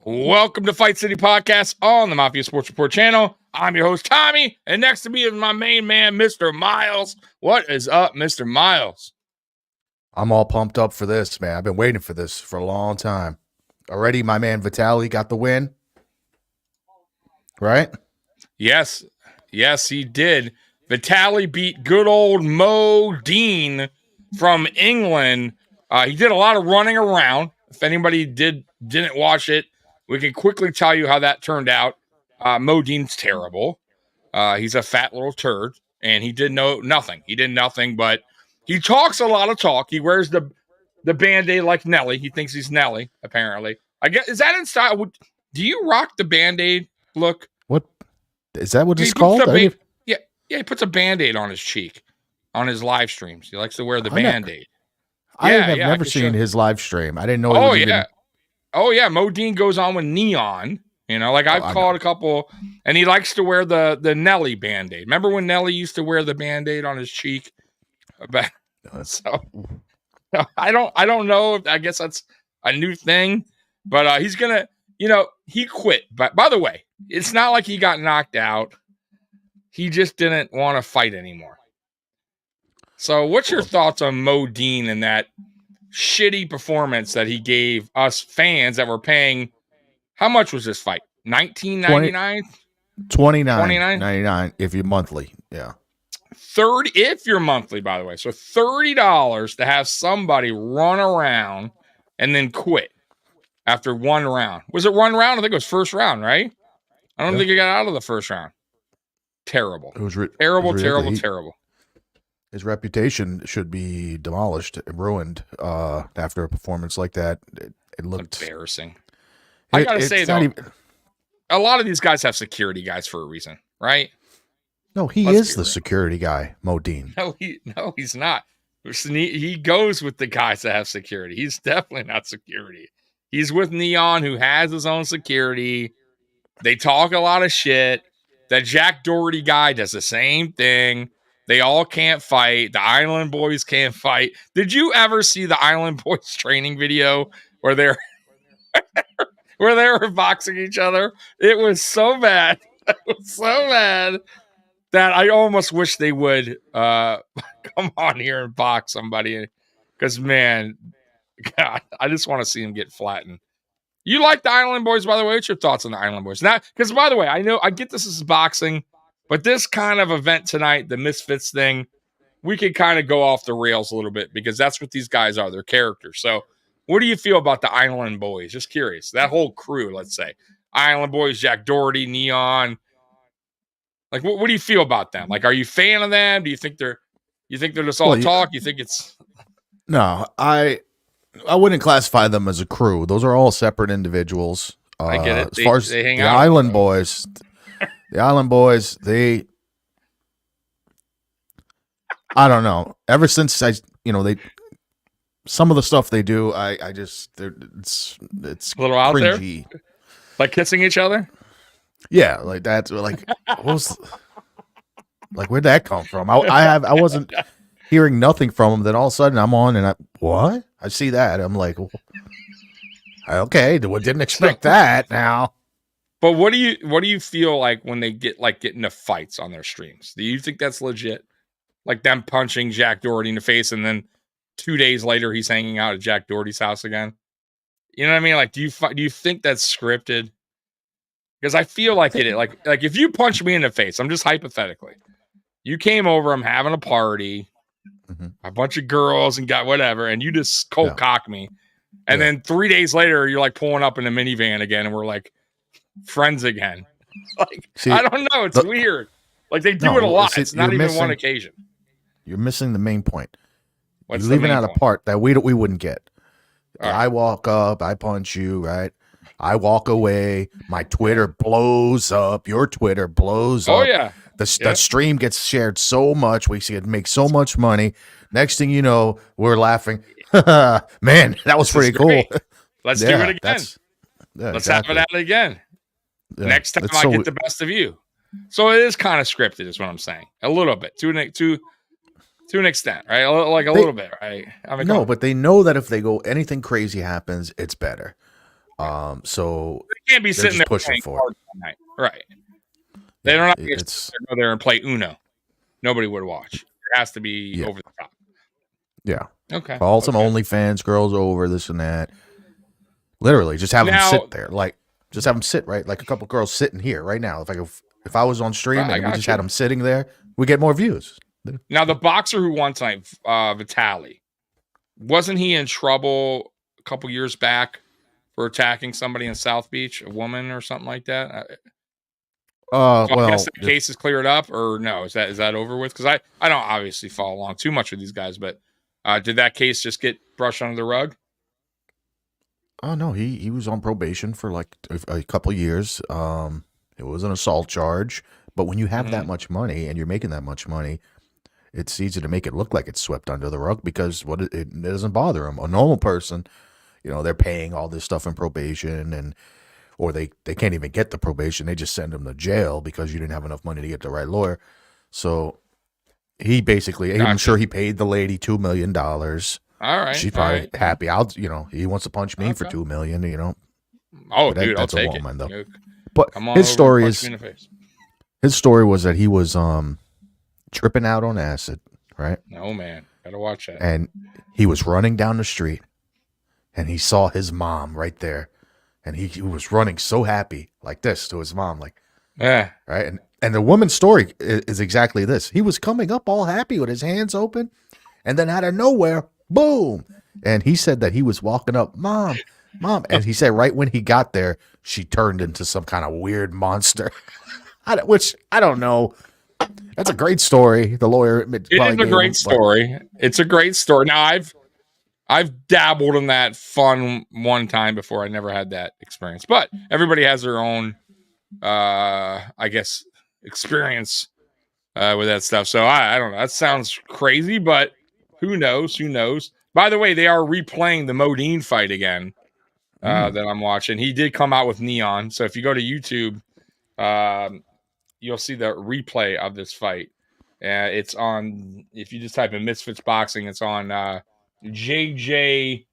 Welcome to Fight City Podcast on the Mafia Sports Report channel. I'm your host, Tommy, and next to me is my main man, Mr. Miles. What is up, Mr. Miles? I'm all pumped up for this, man. I've been waiting for this for a long time. Already, my man Vitaly got the win, right? Yes, he did. Vitaly beat good old Mo Dean from England. He did a lot of running around. If anybody didn't watch it, we can quickly tell you how that turned out. Mo Dean's terrible. He's a fat little turd, and he did nothing. He did nothing, but he talks a lot of talk. He wears the Band-Aid like Nelly. He thinks he's Nelly, apparently. I guess, is that in style? Do you rock the Band-Aid look? What is that? What it's called? Yeah, he puts a Band-Aid on his cheek on his live streams. He likes to wear the Band-Aid. I have never seen his live stream. I didn't know. Oh yeah, Mo Dean goes on with Neon. You know, like I've called a couple, and he likes to wear the Nelly Band-Aid. Remember when Nelly used to wear the Band-Aid on his cheek? So I don't know. I guess that's a new thing, but he's gonna. You know, he quit. But by the way, it's not like he got knocked out. He just didn't want to fight anymore. So, what's your thoughts on Mo Dean and that shitty performance that he gave us fans that were paying? How much was this fight? $19.99? $29.99 if you're monthly. Yeah. 30 if you're monthly, by the way. So $30 to have somebody run around and then quit after one round. Was it one round? I think it was first round, right? I don't think he got out of the first round. Terrible. It was terrible. His reputation should be demolished and ruined after a performance like that. It looked embarrassing. I gotta say though, a lot of these guys have security guys for a reason, right? No, he is the security guy, Mo Dean. No, he's not. He goes with the guys that have security. He's definitely not security. He's with Neon, who has his own security. They talk a lot of shit. That Jack Doherty guy does the same thing. They all can't fight. The Island Boys can't fight. Did you ever see the Island Boys training video where they're where they were boxing each other? It was so bad. It was so bad that I almost wish they would come on here and box somebody. Because, man, God, I just want to see him get flattened. You like the Island Boys, by the way? What's your thoughts on the Island Boys? Now, because, by the way, I get this is boxing, but this kind of event tonight, the Misfits thing, we could kind of go off the rails a little bit because that's what these guys are. They're characters. So what do you feel about the Island Boys? Just curious. That whole crew, let's say. Island Boys, Jack Doherty, Neon. Like, what do you feel about them? Like, are you a fan of them? Do you think they're just all talk? You think it's... No, I wouldn't classify them as a crew. Those are all separate individuals. I get it. As far as they hang the out. Island Boys, I don't know. Ever since some of the stuff they do, it's a little out cringy. There, like kissing each other. Yeah, like that's like where'd that come from? I wasn't hearing nothing from them. Then all of a sudden I'm on and I see that. I'm like, okay, didn't expect that now. But what do you feel like when they get into fights on their streams? Do you think that's legit? Like them punching Jack Doherty in the face and then 2 days later he's hanging out at Jack Doherty's house again? You know what I mean? Like, do you think that's scripted? Because I feel like it. Like if you punch me in the face, I'm just hypothetically. You came over, I'm having a party, a bunch of girls and got whatever, and you just cold cock me. And then 3 days later, you're like pulling up in a minivan again, and we're like friends again. Like, see, I don't know. It's weird. Like they do it a lot. It's not even one occasion. You're missing the main point. What's you're leaving out a part that we wouldn't get. Right. I walk up, I punch you, right? I walk away. My Twitter blows up. Your Twitter blows up. Oh, yeah. The stream gets shared so much. We see it make so much money. Next thing you know, we're laughing. Man, that was pretty cool. Let's do it again. Let's have it out again. Yeah. Next time I get the best of you. So it is kind of scripted, is what I'm saying. A little bit. To an extent, right? Little bit, right? I mean, no, but they know that if they go anything crazy happens, it's better. So They can't be they're sitting just there pushing playing for it. cards all night. Right. They Yeah, don't have to it's go there and play Uno. Nobody would watch. It has to be yeah, over the top. yeah. Okay. Call some Okay. OnlyFans girls over, this and that. Literally, just have them Now, sit there, like just have them sit right, like a couple girls sitting here right now. If I was on stream I and we got just had you. them sitting there, we get more views. Now, the boxer who won tonight, Vitaly, wasn't he in trouble a couple years back for attacking somebody in South Beach, a woman or something like that? So I guess Well, the case is cleared up, or no? Is that over with? Because I don't obviously follow along too much with these guys, but did that case just get brushed under the rug? oh no, he was on probation for like a couple years. It was an assault charge, but when you have that Mm-hmm. much money and you're making that much money, it's easy to make it look like it's swept under the rug because it doesn't bother them. A normal person, they're paying all this stuff in probation or they can't even get the probation. They just send them to jail because you didn't have enough money to get the right lawyer. So he basically, I'm Gotcha. sure he paid the lady $2 million. All right. She's All probably right. happy. He wants to punch me for Okay. $2 million. Oh, But dude, I'll that's a take it. woman though. You know, But come on over and punch me in the face. his story was that he was tripping out on acid, right? Oh man, gotta watch that. And he was running down the street and he saw his mom right there. And he was running so happy like this to his mom, like, Yeah. right? And the woman's story is exactly this. He was coming up all happy with his hands open, and then out of nowhere, boom. And he said that he was walking up, mom, mom. And he said right when he got there, she turned into some kind of weird monster, which I don't know. That's a great story. The lawyer It probably is a gave great him, but story. It's a great story. Now I've dabbled in that fun one time before. I never had that experience, but everybody has their own, I guess, experience with that stuff. So I don't know. That sounds crazy, but who knows? Who knows? By the way, they are replaying the Modine fight again that I'm watching. He did come out with Neon. So if you go to YouTube, you'll see the replay of this fight. It's on, if you just type in Misfits Boxing, it's on JJ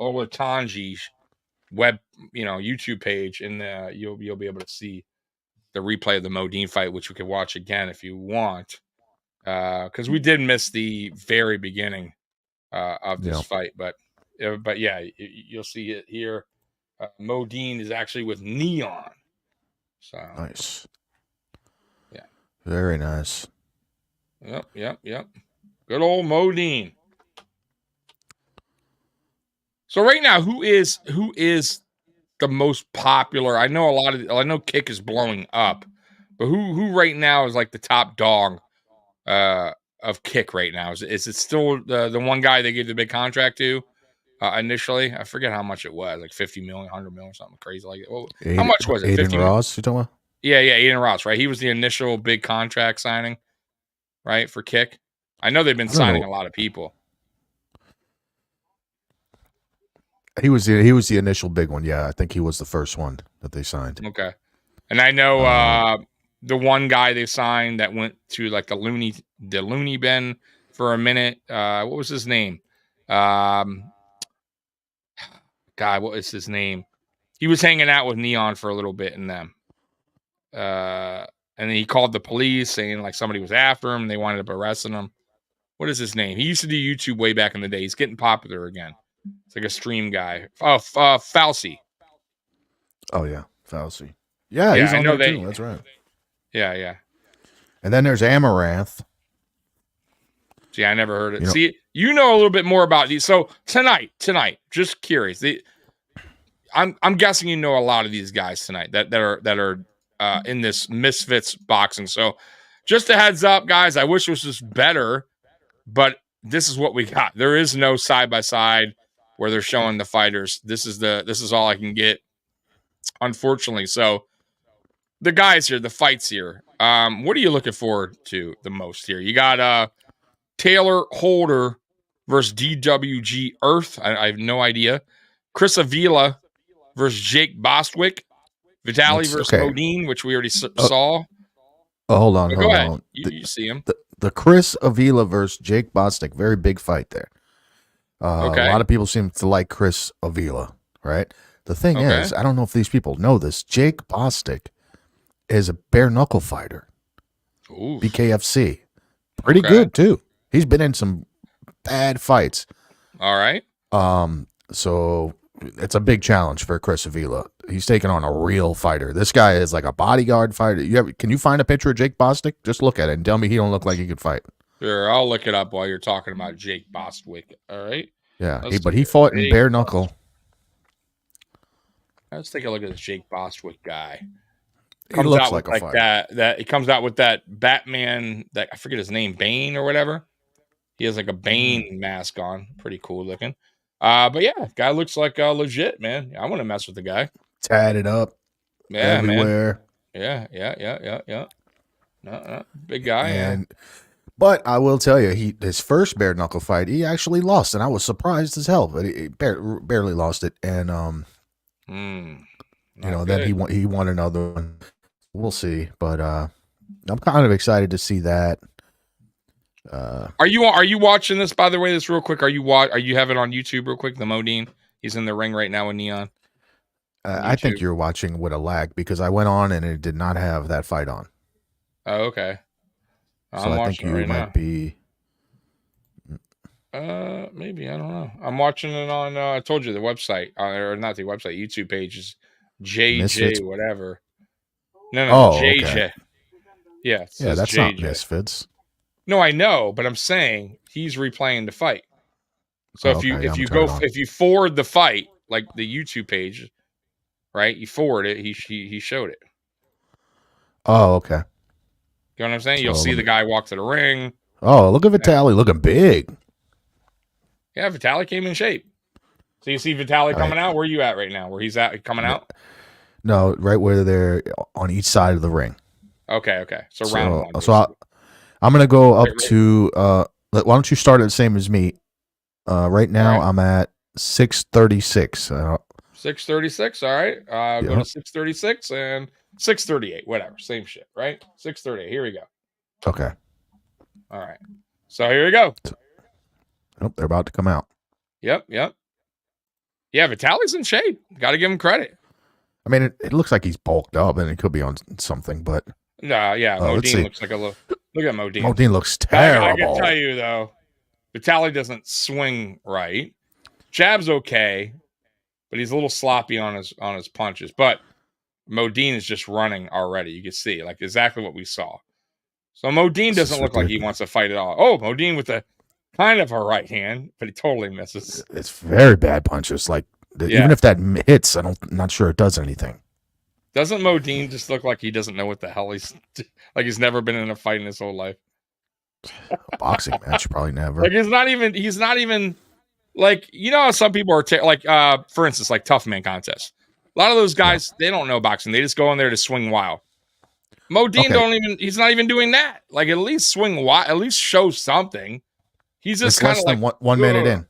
Olatanji's web, YouTube page, and you'll be able to see the replay of the Modine fight, which we could watch again if you want, because we did miss the very beginning of this yeah, fight, but yeah, you'll see it here. Modine is actually with Neon, so nice. yeah, Very nice. yep. Good old Modine. So right now, who is the most popular? I know Kick is blowing up, but who right now is like the top dog of Kick right now? Is it still the one guy they gave the big contract to initially? I forget how much it was, like 50 million, 100 million, something crazy like that. Well, how much was it? Aiden 50 Ross, you talking about? Yeah, Aiden Ross, right? He was the initial big contract signing, right, for Kick. I know they've been I don't signing know. a lot of people. He was the initial big one. Yeah, I think he was the first one that they signed. Okay. And I know Um, the one guy they signed that went to like the loony bin for a minute. What was his name? Um, God, what was his name? He was hanging out with Neon for a little bit in them. And then he called the police saying like somebody was after him and they wanted to arrest him. What is his name? He used to do YouTube way back in the day. He's getting popular again. It's like a stream guy. Oh, Fauci. oh yeah, Fauci. Yeah, Yeah, he's I on know there they. too. That's right. Yeah. And then there's Amaranth. See, I never heard it. You know, See, you know a little bit more about these. So tonight, just curious. I'm guessing you know a lot of these guys tonight that are in this Misfits boxing. So just a heads up, guys. I wish this was better, but this is what we got. There is no side by side where they're showing the fighters. This is all I can get, unfortunately. So the guys here, the fights here. What are you looking forward to the most here? You got Taylor Holder versus DWG Earth. I have no idea. Chris Avila versus Jake Bostwick. Vitaly that's versus okay. Modine, which we already Uh, saw. hold on, But go hold ahead. on. You see him. The Chris Avila versus Jake Bostic, very big fight there. A Okay. lot of people seem to like Chris Avila, right? The thing Okay. is, I don't know if these people know this. Jake Bostic is a bare knuckle fighter. Oof. BKFC. Pretty Okay. good too. He's been in some bad fights. All right. So it's a big challenge for Chris Avila. He's taking on a real fighter. This guy is like a bodyguard fighter. Can you find a picture of Jake Bostic? Just look at it and tell me he don't look like he could fight. Sure. I'll look it up while you're talking about Jake Bostwick. All right. Yeah, Let's but see he here. fought in Jake bare Bostwick. knuckle. Let's take a look at this Jake Bostwick guy. He Comes looks out with like a like fighter. that. He comes out with that Batman. That I forget his name, Bane or whatever. He has like a Bane mask on. Pretty cool looking. But yeah, guy looks like legit, man. I want to mess with the guy. Tatted up Yeah, man. everywhere. Yeah. No, big guy. Yeah. But I will tell you, his first bare knuckle fight, he actually lost, and I was surprised as hell. But he barely lost it, and then he won another one. We'll see, but I'm kind of excited to see that. Are you watching this? By the way, this real quick. Are you have it on YouTube real quick? The Modine, he's in the ring right now with Neon. I think you're watching with a lag because I went on and it did not have that fight on. Oh, okay. So I think you might be. Maybe I don't know. I'm watching it on. I told you the website, or not the website. YouTube page is JJ Misfits? whatever. No, Oh, JJ. okay. Yeah, it Yeah, says that's JJ. not Misfits. No, I know, but I'm saying he's replaying the fight. So if you forward the fight, like the YouTube page, right? You forward it. He showed it. Oh, okay. You know what I'm saying? So You'll see the guy walk to the ring. Oh, look at Vitali looking big. Yeah, Vitali came in shape. So you see Vitali coming out. Where are you at right now? Where he's at coming out? No, right where they're on each side of the ring. Okay. So round one. So I'm gonna go up to. Why don't you start at the same as me? Right now I'm at 636. 636. All right. Go to 636 and 638. Whatever. Same shit. Right. 638. Here we go. Okay. All right. So here we go. Oh, they're about to come out. Yep. Yeah, Vitali's in shape. Got to give him credit. I mean, it looks like he's bulked up, and it could be on something, but yeah. Modine looks like a little. Look at Modine. Modine looks terrible. I can tell you though, Vitali doesn't swing right. Jab's okay, but he's a little sloppy on his punches. But Modine is just running already. You can see like exactly what we saw. So Modine doesn't look like he wants to fight at all. Oh, Modine with a kind of a right hand, but he totally misses. It's very bad punches. Like even if that hits, not sure it does anything. Doesn't Modine just look like he doesn't know what the hell he's like? He's never been in a fight in his whole life. A boxing match, probably never. Like he's not even like, you know how some people are for instance, like tough man contests. A lot of those guys, they don't know boxing. They just go in there to swing wild. Modine he's not even doing that. Like at least swing wild, at least show something. He's just kind of like 1 minute in.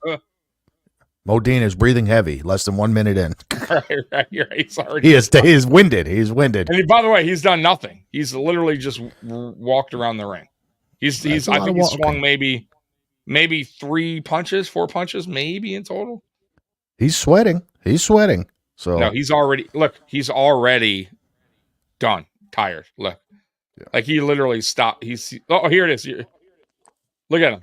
Modine is breathing heavy. Less than 1 minute in. right. He's already. He is winded. He's winded. And by the way, he's done nothing. He's literally just walked around the ring. I think he's swung maybe 4 punches, maybe in total. He's sweating. So no, he's already done. Tired. Look, like he literally stopped. Here it is. Look at him.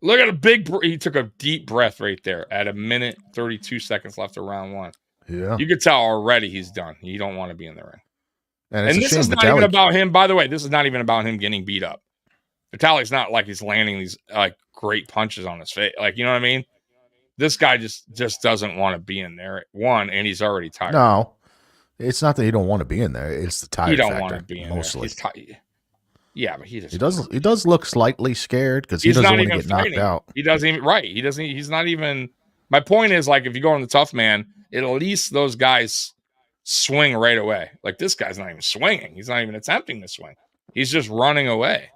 Look at a big. He took a deep breath right there at 1:32 seconds left of round one. Yeah, you could tell already he's done. You don't want to be in the ring. And this is not even about him. By the way, this is not even about him getting beat up. Vitali's not like he's landing these like great punches on his face. Like, you know what I mean? This guy just doesn't want to be in there. One, and he's already tired. No, it's not that he don't want to be in there. It's the tired factor. He don't want to be in mostly. Yeah, but he does look slightly scared because he doesn't want to get knocked out. He doesn't even He's not even. My point is, like, if you go on the tough man, at least those guys swing right away. Like this guy's not even swinging. He's not even attempting to swing. He's just running away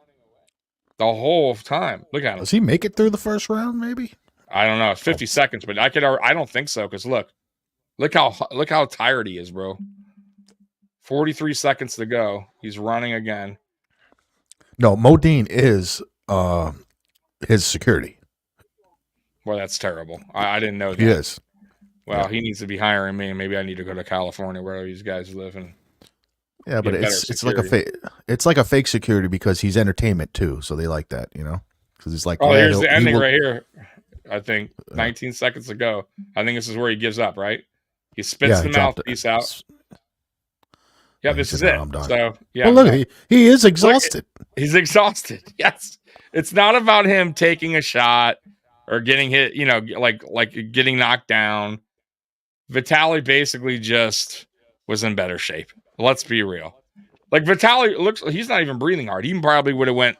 the whole time. Look at him. Does he make it through the first round? Maybe. I don't know. It's 50 seconds, but I don't think so. Because look how tired he is, bro. 43 seconds to go. He's running again. No, Modine is his security. Well, that's terrible. I didn't know that. He is. Well, he needs to be hiring me, and maybe I need to go to California where these guys live and Yeah, but get better it's like a security. it's like a fake security because he's entertainment too, so they like that, because he's like, Oh, yeah, here's the he ending will. right here. I think Uh, 19 seconds ago. I think this is where he gives up, right? He spits yeah, the he dropped it. mouthpiece out. Yeah, Yeah, he this said, is "No, it. I'm done." So, yeah, Well, I'm look, done. he is Look, exhausted. he's exhausted. Yes. It's not about him taking a shot or getting hit, like getting knocked down. Vitali basically just was in better shape. Let's be real. Like Vitali he's not even breathing hard. He probably would have went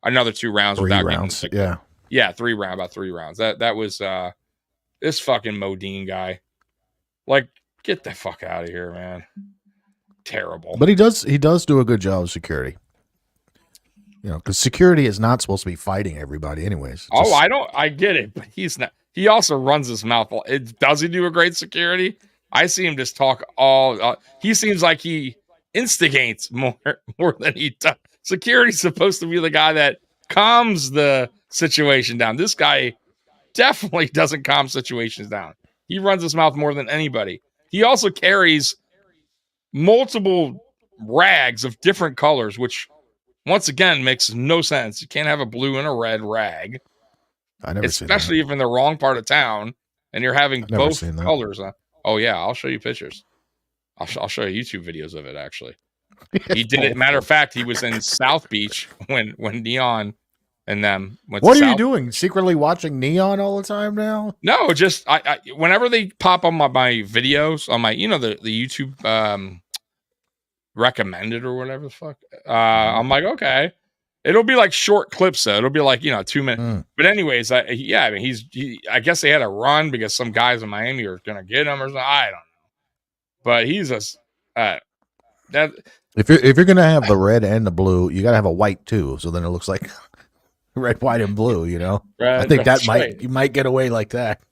another 2 rounds Three without getting rounds. like Yeah, yeah, about 3 rounds. That was this fucking Modine guy. Like, get the fuck out of here, man. Terrible. but he does do a good job of security. Because security is not supposed to be fighting everybody, anyways. Oh, I get it, but he's not. He also runs his mouth. Does he do a great security? I see him just talk all. He seems like he instigates more than he does. Security's supposed to be the guy that calms the situation down. This guy definitely doesn't calm situations down. He runs his mouth more than anybody. He also carries multiple rags of different colors, which once again makes no sense. You can't have a blue and a red rag, I never seen that. especially if in the wrong part of town and you're having I've never both seen that. colors. Oh yeah, I'll show you pictures. I'll show you YouTube videos of it. Actually, he did it. Matter of fact, he was in South Beach when Neon and them went What to are you South. doing? Secretly watching Neon all the time now? No, just I whenever they pop on my videos on my the YouTube recommended or whatever the fuck, I'm like, okay. It'll be like short clips though. It'll be like 2 minutes. Mm. But anyways, I mean, I guess they had a run because some guys in Miami are gonna get him or something. I don't know. But he's a that If you're gonna have the red and the blue, you gotta have a white too. So then it looks like red, white, and blue. I think that's you might get away like that.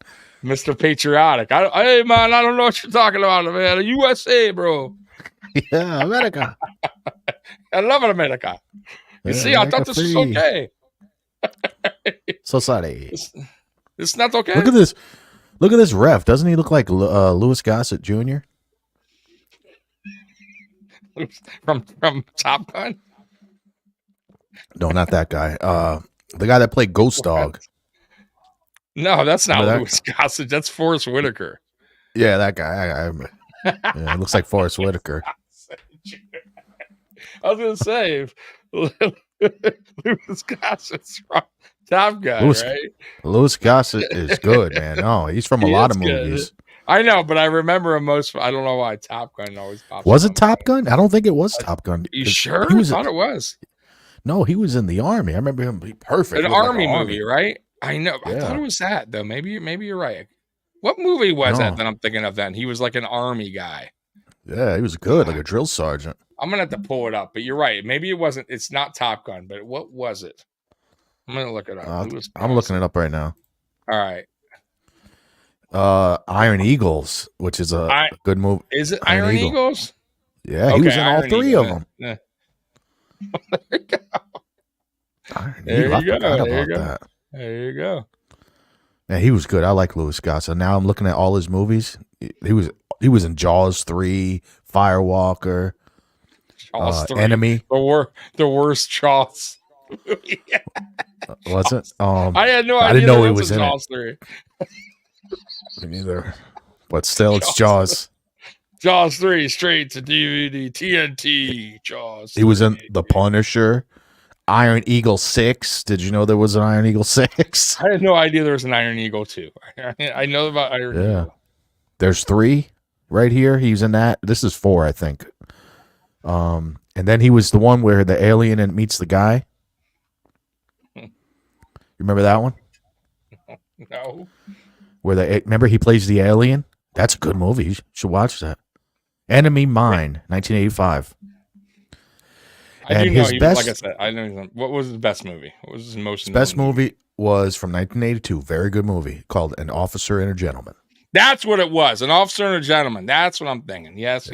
Mr. Patriotic. Hey man, I don't know what you're talking about, man. USA, bro. Yeah, America. I love it, America. You see, I thought this was okay. So sorry. It's not okay. Look at this. Look at this ref. Doesn't he look like Louis Gossett Jr.? from Top Gun? No, not that guy. The guy that played Ghost Dog. No, that's not Remember Louis Gossett. That's Forrest Whitaker. Yeah, that guy. Yeah, it looks like Forrest Whitaker. I was gonna say Louis Gossett's from Top Gun, right? Louis Gossett is good, man. No, he's from a lot of movies. I know, but I remember him most. I don't know why Top Gun always pops. Was it Top Gun? I don't think it was Top Gun. You sure? I thought it was. No, he was in the army. I remember him being perfect. An army movie, right? I know. Yeah. I thought it was that though. Maybe you're right. What movie was that I'm thinking of then? He was like an army guy. Yeah, he was good, like a drill sergeant. I'm gonna have to pull it up, but you're right. Maybe it wasn't. It's not Top Gun, but what was it? I'm gonna look it up. I'm looking it up right now. All right. Iron Eagles, which is a good movie. Is it Iron Eagles? Yeah, he was in all three of them. Yeah. There you go. There you go. Yeah, he was good. I like Louis Gossett. Now I'm looking at all his movies. He was in Jaws 3, Firewalker, Jaws 3. Enemy. The worst Jaws. Was it? I had no idea. I didn't know he was in Jaws 3. Me neither. But still, it's Jaws. Jaws 3 straight to DVD, TNT, Jaws. He was in The Punisher, Iron Eagle 6. Did you know there was an Iron Eagle 6? I had no idea there was an Iron Eagle 2. I know about Iron Eagle. There's 3 right here. He's in that. This is 4, I think. And then he was the one where the alien meets the guy. You remember that one? No. Remember he plays the alien? That's a good movie. You should watch that. Enemy Mine, 1985. I do know he, like I said, I know. What was his best movie? What was his most best movie? Was from 1982. Very good movie called An Officer and a Gentleman. That's what it was. An Officer and a Gentleman. That's what I'm thinking. Yes.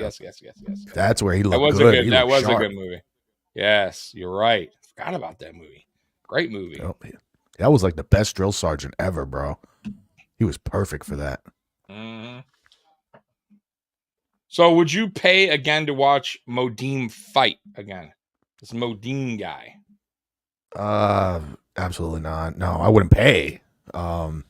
That's where he looked good. That was a good movie. Yes, you're right. Forgot about that movie. Great movie. That was like the best drill sergeant ever, bro. He was perfect for that. Mhm. So, would you pay again to watch Modine fight again? This Modine guy. Absolutely not. No, I wouldn't pay. Um,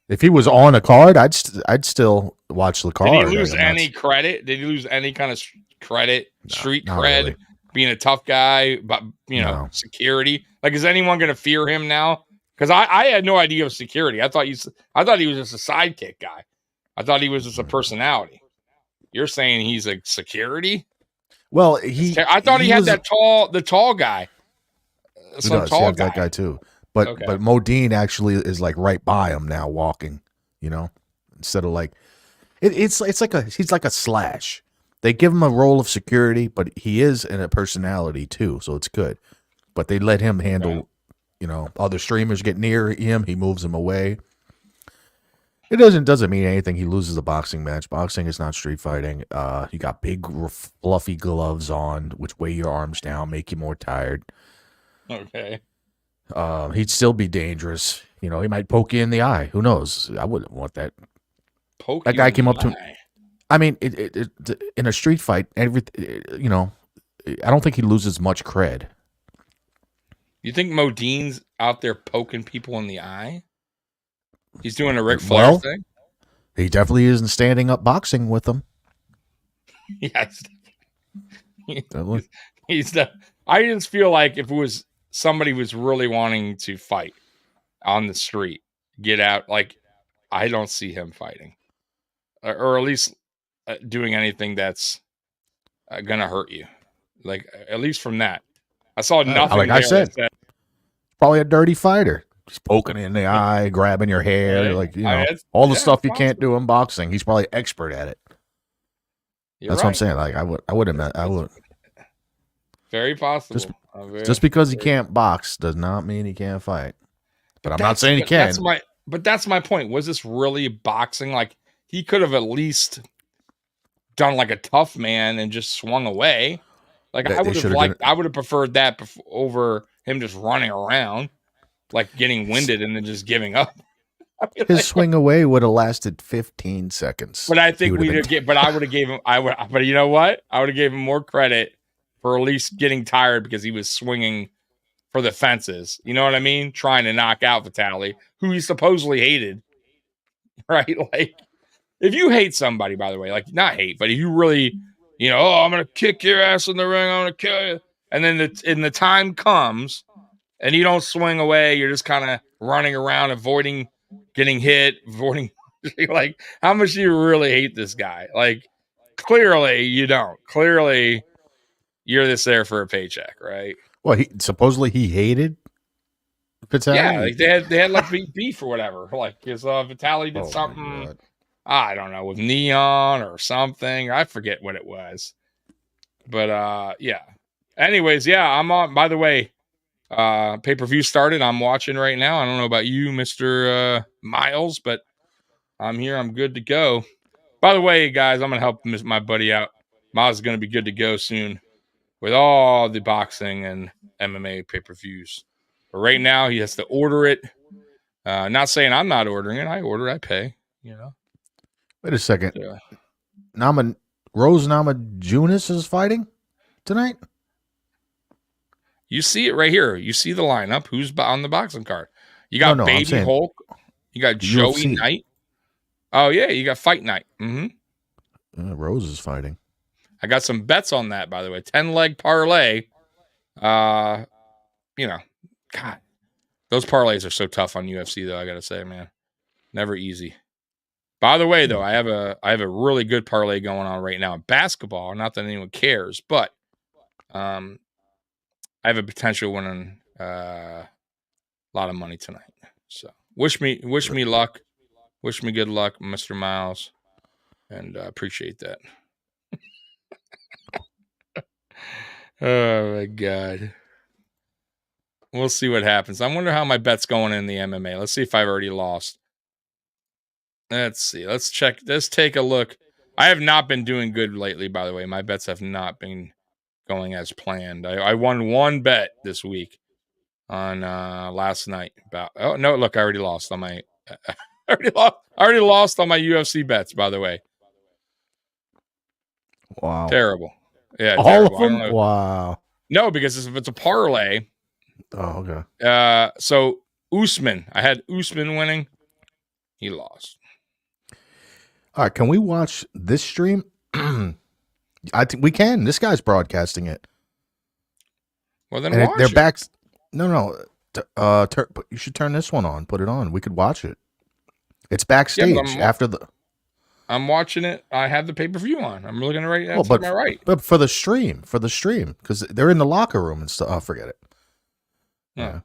if he was on a card, I'd still watch the Did he card. lose I'm not. any credit? Did he lose any kind of credit, No, street not cred, really. being a tough guy, but No. security? Like, is anyone going to fear him now? Because I had no idea of security. I thought he was just a sidekick guy. I thought he was just a personality. You're saying he's a security? Well, I thought he he had was. the tall guy, He some does. You tall have that guy. guy too. But Okay, Modine actually is like right by him now, walking. You know, instead of like it's like he's like a Slash. They give him a role of security, but he is in a personality too, so it's good. But they let him okay. handle. Other streamers get near him, he moves them away. It doesn't mean anything. He loses a boxing match. Boxing is not street fighting. You got big fluffy gloves on, which weigh your arms down, make you more tired. Okay. He'd still be dangerous. He might poke you in the eye. Who knows? I wouldn't want that. Poke That you guy in came the up to me. eye. I mean, in a street fight, I don't think he loses much cred. You think Modine's out there poking people in the eye? He's doing a Ric Flair Well, thing? he definitely isn't standing up boxing with them. Yes. Definitely. He's the. I just feel like if it was somebody was really wanting to fight on the street, get out. Like, I don't see him fighting, or at least doing anything that's gonna hurt you. Like, at least from that, I saw Like nothing I there that said, said. probably a dirty fighter. Just poking in the eye, grabbing your hair, Hey, like all the yeah, it's stuff you can't possible. do in boxing. He's probably expert at it. You're That's what I'm right. saying. Like I would have I It's would very just possible. just because he can't box does not mean he can't fight. But But I'm not saying he can. that's my point. Was this really boxing? Like, he could have at least done like a tough man and just swung away. Like, They should have done I would have preferred that over him just running around, like getting winded and then just giving up. I mean, his like, swing away would have lasted 15 seconds. but I He think would have been but I would have gave him. But you know what? I would have gave him more credit for at least getting tired because he was swinging for the fences. You know what I mean? Trying to knock out Vitaly, who he supposedly hated, right? Like, if you hate somebody, by the way, like, not hate, but if you really, oh, I'm gonna kick your ass in the ring, I'm gonna kill you, and then the time comes and you don't swing away, you're just kind of running around, avoiding getting hit, avoiding. Like, how much do you really hate this guy? Like, clearly you don't. Clearly you're just there for a paycheck, right? well, he supposedly he hated Yeah, Vitaly. like they had like beef or whatever. Like, because Vitaly did Oh my something, god. I don't know, with neon or something. I forget what it was. But yeah. Anyways, yeah, I'm on. By the way, pay-per-view started. I'm watching right now. I don't know about you, Mr. Miles, but I'm here. I'm good to go. By the way, guys, I'm gonna help my buddy out. Miles is gonna be good to go soon with all the boxing and MMA pay-per-views. But right now, he has to order it. Not saying I'm not ordering it. I order. I pay. Wait a second. But, Rose Namajunas is fighting tonight? you see it right here. You see the lineup. Who's on the boxing card? You got No, I'm Baby saying Hulk. You got the Joey UFC. Knight. Oh yeah, you got Fight Night. Rose is fighting. I got some bets on that, by the way. 10-leg parlay. Uh, you know, God, those parlays are so tough on UFC, though. I gotta say, man, never easy. By the way, though, I have a really good parlay going on right now in basketball. Not that anyone cares, but I have a potential winning a lot of money tonight. So wish me luck. Wish me good luck, Mr. Miles, and appreciate that. Oh my God. We'll see what happens. I wonder how my bet's going in the MMA. Let's see if I've already lost. Let's see. Let's check. Let's take a look. I have not been doing good lately, by the way. My bets have not been going as planned. I won one bet this week on last night. Oh no, look, I already lost on my I already lost. I already lost on my UFC bets, by the way. Wow. Terrible. Yeah, All terrible. of I don't them? know. Wow. No, because if it's a parlay, Oh, okay. So Usman, I had Usman winning. He lost. All right, can we watch this stream? I think we can. This guy's broadcasting it. Well, then And they're watch it. back. No. You should turn this one on. Put it on. We could watch it. It's backstage after the. I'm watching it. I have the pay-per-view on. I'm looking at right. Well, my right. But for the stream, because they're in the locker room and stuff. Oh, forget it. Yeah.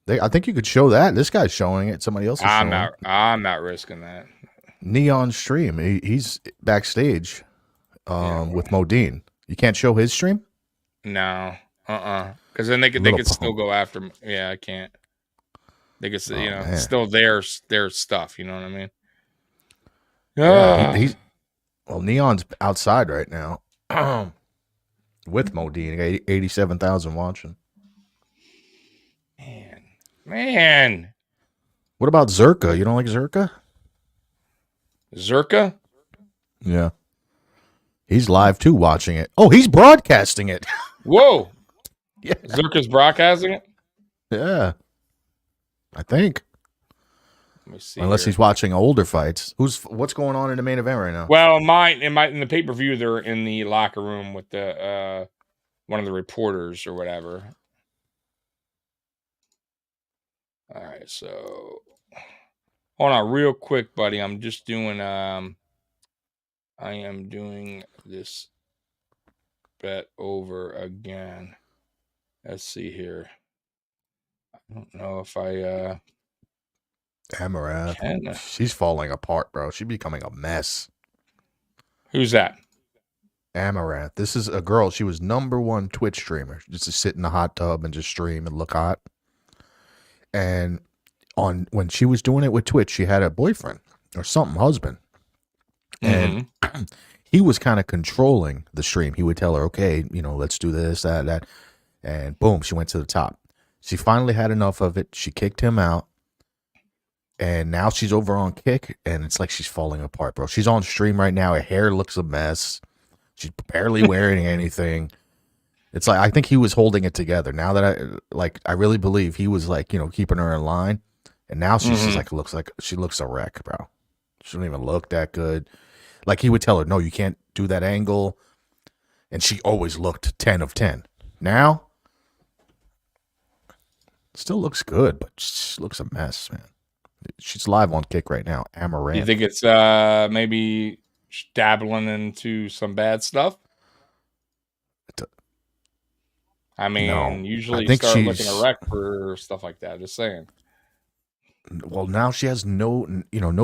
I think you could show that. This guy's showing it. Somebody else is showing it. I'm not risking that. Neon stream. He's backstage with Modine. You can't show his stream? No. Because then they could still go after him. Yeah, I can't. They could, still their stuff. You know what I mean? Yeah. Well, Neon's outside right now with Modine. 87,000 watching. Man. What about Zerka? You don't like Zerka? Zerka? Yeah. He's live too watching it. Oh, he's broadcasting it. Whoa. Yeah. Zerka's broadcasting it? Yeah. I think. Let me see. Unless he's watching older fights. What's going on in the main event right now? Well, in the pay-per-view, they're in the locker room with the one of the reporters or whatever. All right, so hold on real quick, buddy. I'm just doing I am doing this bet over again. Let's see here. I don't know if I Amaranth. She's falling apart, bro. She's becoming a mess. Who's that? Amaranth. This is a girl. She was #1 Twitch streamer. Just to sit in the hot tub and just stream and look hot. And when she was doing it with Twitch, she had a boyfriend or something, husband. And he was kind of controlling the stream. He would tell her, okay, let's do this, that. And boom, she went to the top. She finally had enough of it. She kicked him out. And now she's over on Kick, and it's like she's falling apart, bro. She's on stream right now. Her hair looks a mess. She's barely wearing anything. It's like I think he was holding it together. Now that I really believe he was keeping her in line. And now she's just she looks a wreck, bro. She don't even look that good. Like he would tell her, no, you can't do that angle. And she always looked 10 of 10. Now, still looks good, but she looks a mess, man. She's live on Kick right now. Amaranth. You think it's maybe dabbling into some bad stuff? I mean, no, usually you start looking a wreck for stuff like that. Just saying. Well, now she has no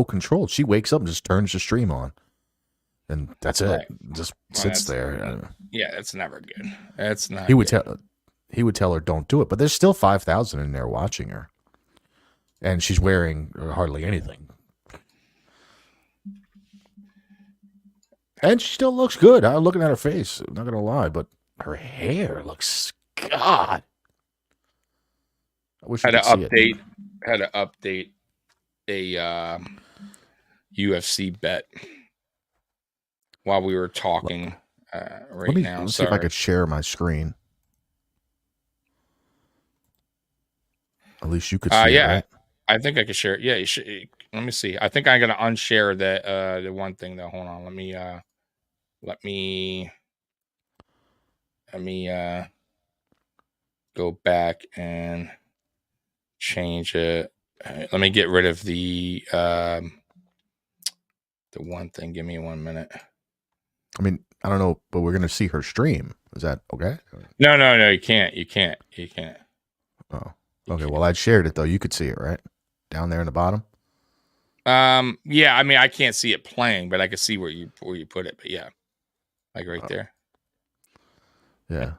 control. She wakes up and just turns the stream on, and that's it. Just sits there. Yeah, it's never good. It's not. He would tell her, "Don't do it," but there's still 5,000 in there watching her, and she's wearing hardly anything, and she still looks good. I'm looking at her face. I'm not gonna lie, but her hair looks God. I wish I had to update a UFC bet while we were talking now. Let's see if I could share my screen. At least you could see it, right? I think I could share it. Yeah, you should. Let me see. I think I'm gonna unshare the one thing though. Hold on. Let me go back and change it. Let me get rid of the one thing. Give me 1 minute. I mean, I don't know, but we're gonna see her stream. Is that okay? No. You can't. Oh, okay. Well, I shared it though. You could see it, right? Down there in the bottom. Yeah. I mean, I can't see it playing, but I can see where you put it. But yeah, like right there. Yeah.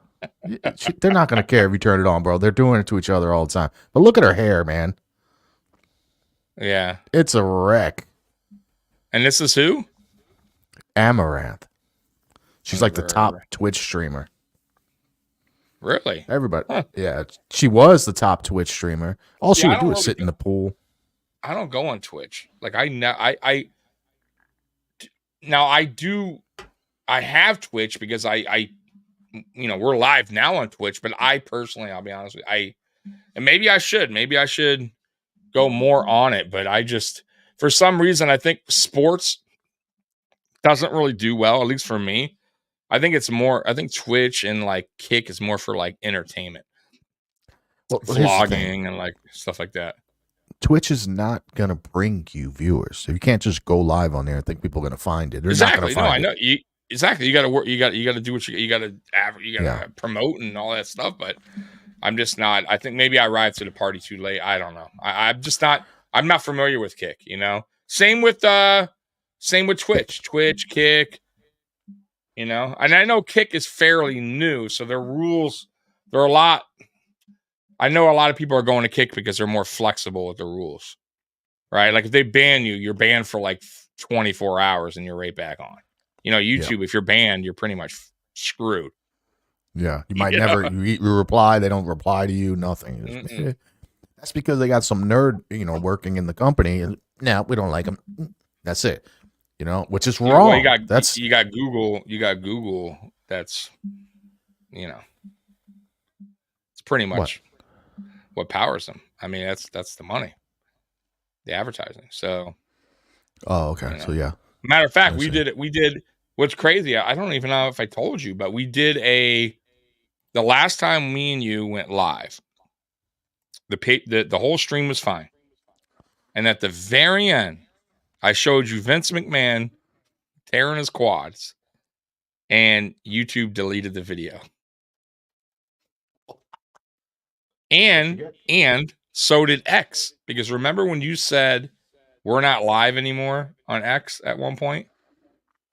They're not going to care if you turn it on, bro. They're doing it to each other all the time. But look at her hair, man. Yeah. It's a wreck. And this is who? Amaranth. She's like the top Twitch streamer. Really? Everybody. Huh. Yeah. She was the top Twitch streamer. All she would do is sit in the pool. I don't go on Twitch. Like I now I do. I have Twitch because I we're live now on Twitch. But I personally, I'll be honest with you, and maybe I should go more on it. But I just, for some reason, I think sports doesn't really do well, at least for me. I think it's more, I think Twitch and like Kick is more for like entertainment, Well, here's the thing. vlogging and like stuff like that. Twitch is not gonna bring you viewers. So you can't just go live on there and think people are gonna find it. They're not gonna Exactly. No, I find it. know. Exactly. You got to work. You got to do what you got to Yeah. promote and all that stuff. But I'm just not. I think maybe I arrived to the party too late. I don't know. I'm just not. I'm not familiar with Kick. Same with Twitch. Twitch, Kick. And I know Kick is fairly new, so their rules. They're a lot. I know a lot of people are going to Kick because they're more flexible with the rules, right? Like if they ban you, you're banned for like 24 hours and you're right back on. YouTube, Yeah. if you're banned, you're pretty much screwed. Yeah. You might never you reply, they don't reply to you, nothing. That's because they got some nerd, working in the company. And now we don't like them. That's it. Which is wrong. Well, That's you got Google. You got Google. That's it's pretty much what powers them. I mean, that's the money, the advertising. So. Oh, okay. So yeah. Matter of fact, we did. What's crazy? I don't even know if I told you, but we did the last time me and you went live. The whole stream was fine, and at the very end, I showed you Vince McMahon tearing his quads, and YouTube deleted the video. And so did X, because remember when you said we're not live anymore on X at one point?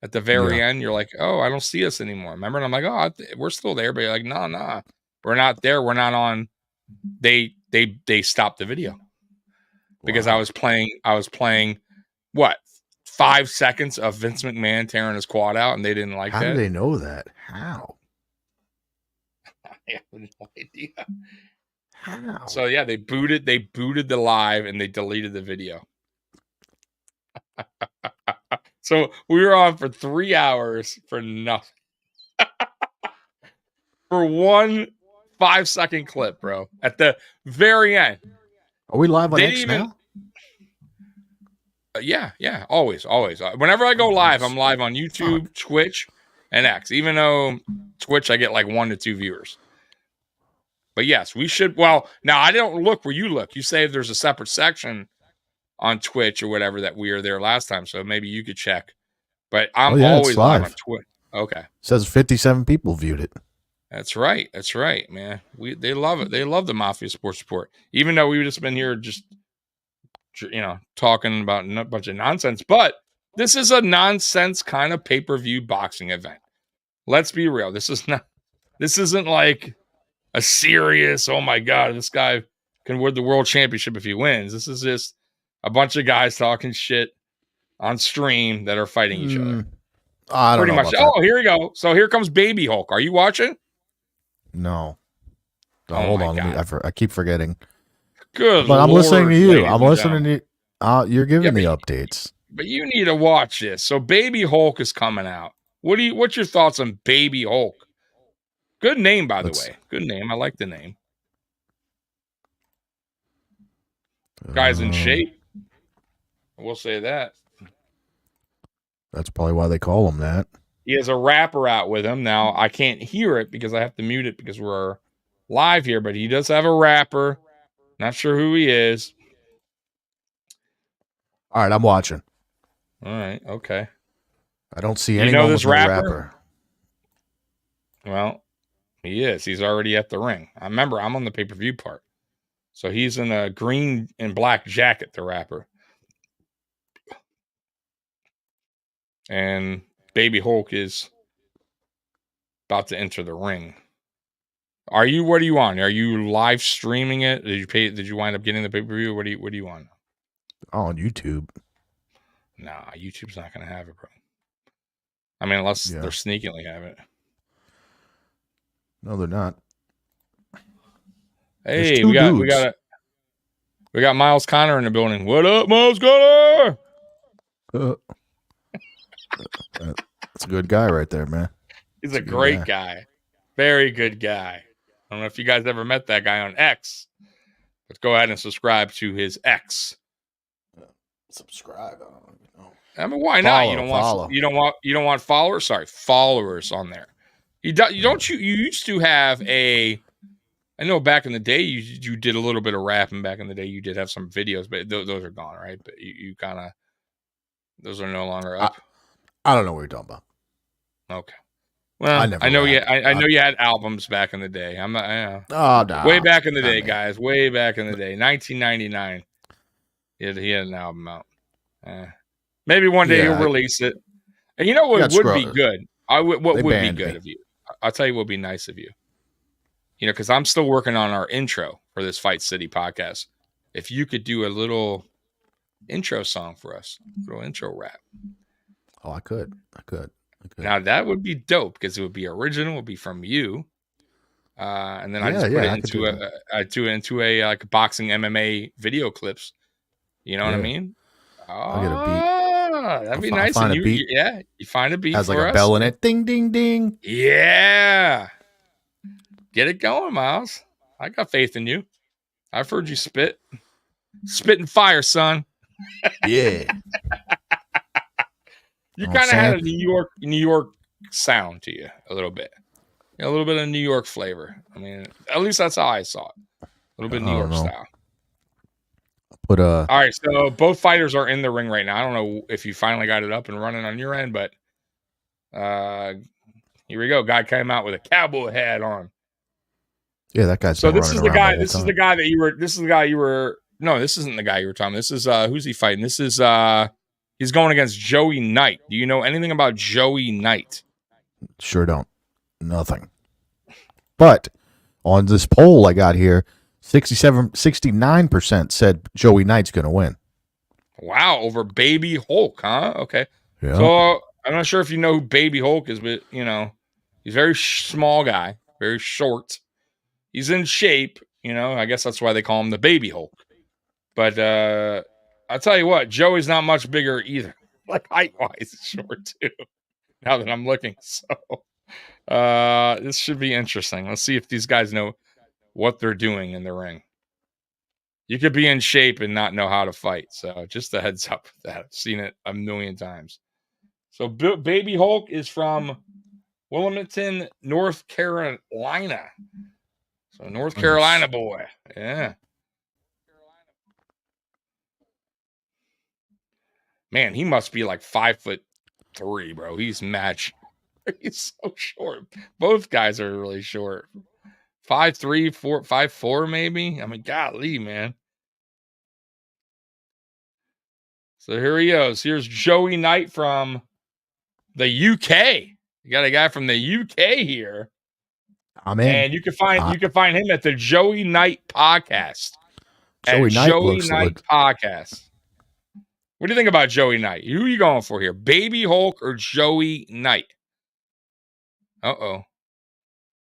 At the very end, you're like, "Oh, I don't see us anymore." Remember? And I'm like, "Oh, we're still there." But you're like, "No, we're not there. We're not on." They stopped the video because I was playing what 5 seconds of Vince McMahon tearing his quad out, and they didn't like that. How do they know that? How? I have no idea. How? So yeah, they booted the live and they deleted the video. So we were on for 3 hours for nothing. For one 5-second clip, bro. At the very end. Are we live on X now? Yeah, always. Whenever I go live, I'm live on YouTube, Twitch, and X. Even though Twitch, I get like 1 to 2 viewers. But yes, we should. Well, now I don't look where you look. You say there's a separate section on Twitch or whatever that we were there last time, so maybe you could check. But I'm always live on Twitch. Okay. It says 57 people viewed it. That's right, man. They love it. They love the Mafia Sports Report, even though we've just been here just talking about a bunch of nonsense. But this is a nonsense kind of pay-per-view boxing event. Let's be real. This isn't like a serious, oh my God, this guy can win the world championship if he wins. This is just a bunch of guys talking shit on stream that are fighting each other. I don't know pretty much. Oh, here we go. So here comes Baby Hulk. Are you watching? No. Hold on. I keep forgetting. Good. But I'm listening to you. I'm listening to you. You're giving me updates. But you need to watch this. So Baby Hulk is coming out. What's your thoughts on Baby Hulk? Good name, by the way. Good name. I like the name. Guy's in shape. We'll say that. That's probably why they call him that. He has a rapper out with him. Now, I can't hear it because I have to mute it because we're live here, but he does have a rapper. Not sure who he is. All right, I'm watching. All right, okay. I don't see anyone with no rapper. Well, he is. He's already at the ring. I remember I'm on the pay-per-view part. So he's in a green and black jacket, the rapper. And Baby Hulk is about to enter the ring. What are you on? Are you live streaming it? Did you wind up getting the pay-per-view? What do you on? Oh, on YouTube. Nah, YouTube's not gonna have it, bro. I mean, unless they're sneakily have it. No, they're not. Hey, we got We got Miles Connor in the building. What up, Miles Connor? That's a good guy right there, man. He's a great guy. Very good guy. I don't know if you guys ever met that guy on X. Let's go ahead and subscribe to his X. Subscribe. I don't know. I mean, why not? You don't want followers. Sorry, followers on there. You used to have a. I know back in the day you did a little bit of rapping. Back in the day you did have some videos, but those are gone, right? But you kind of those are no longer up. I don't know what you're talking about. Okay. Well, I know you had albums back in the day. I'm not. No, way back in the day, guys. Way back in the day, 1999. He had an album out. Maybe one day he'll release it. And you know what would be good? What would be good of you? I'll tell you what would be nice of you. You know, because I'm still working on our intro for this Fight City podcast. If you could do a little intro song for us, a little intro rap. Oh, I could. Now that would be dope because it would be original, it would be from you, and then I just put it into a like boxing MMA video clips. You know what I mean? I'll get a beat. That'd be nice. And you find a beat has for like a us. bell in it. Ding, ding, ding. Yeah, get it going, Miles. I got faith in you. I've heard you spit and fire, son. Yeah. You kind of had a New York sound to you a little bit. A little bit of New York flavor. I mean, at least that's how I saw it. A little bit of New York style. All right, so both fighters are in the ring right now. I don't know if you finally got it up and running on your end, but here we go. Guy came out with a cowboy hat on. Yeah, that guy's. So this is the guy. This is the guy that you were. This is the guy you were. No, this isn't the guy you were talking. This is who's he fighting? This is he's going against Joey Knight. Do you know anything about Joey Knight? Sure don't. Nothing. But on this poll I got here, 69% said Joey Knight's going to win. Wow, over Baby Hulk, huh? Okay. Yeah. So I'm not sure if you know who Baby Hulk is, but you know, he's a very small guy, very short. He's in shape, you know. I guess that's why they call him the Baby Hulk. But I'll tell you what, Joey's not much bigger either. Like height-wise, short too. Now that I'm looking, so this should be interesting. Let's see if these guys know what they're doing in the ring. You could be in shape and not know how to fight. So just a heads up that I've seen it a million times. So Baby Hulk is from Wilmington, North Carolina. So North Carolina boy. Yeah. Man, he must be like 5'3", bro. He's match. He's so short. Both guys are really short. 5'3", 5'4", maybe. I mean, golly, man. So here he goes. Here's Joey Knight from the UK. You got a guy from the UK here. I'm in. And you can find him at the Joey Knight podcast. Joey Knight podcast. What do you think about Joey Knight? Who are you going for here? Baby Hulk or Joey Knight? Uh-oh.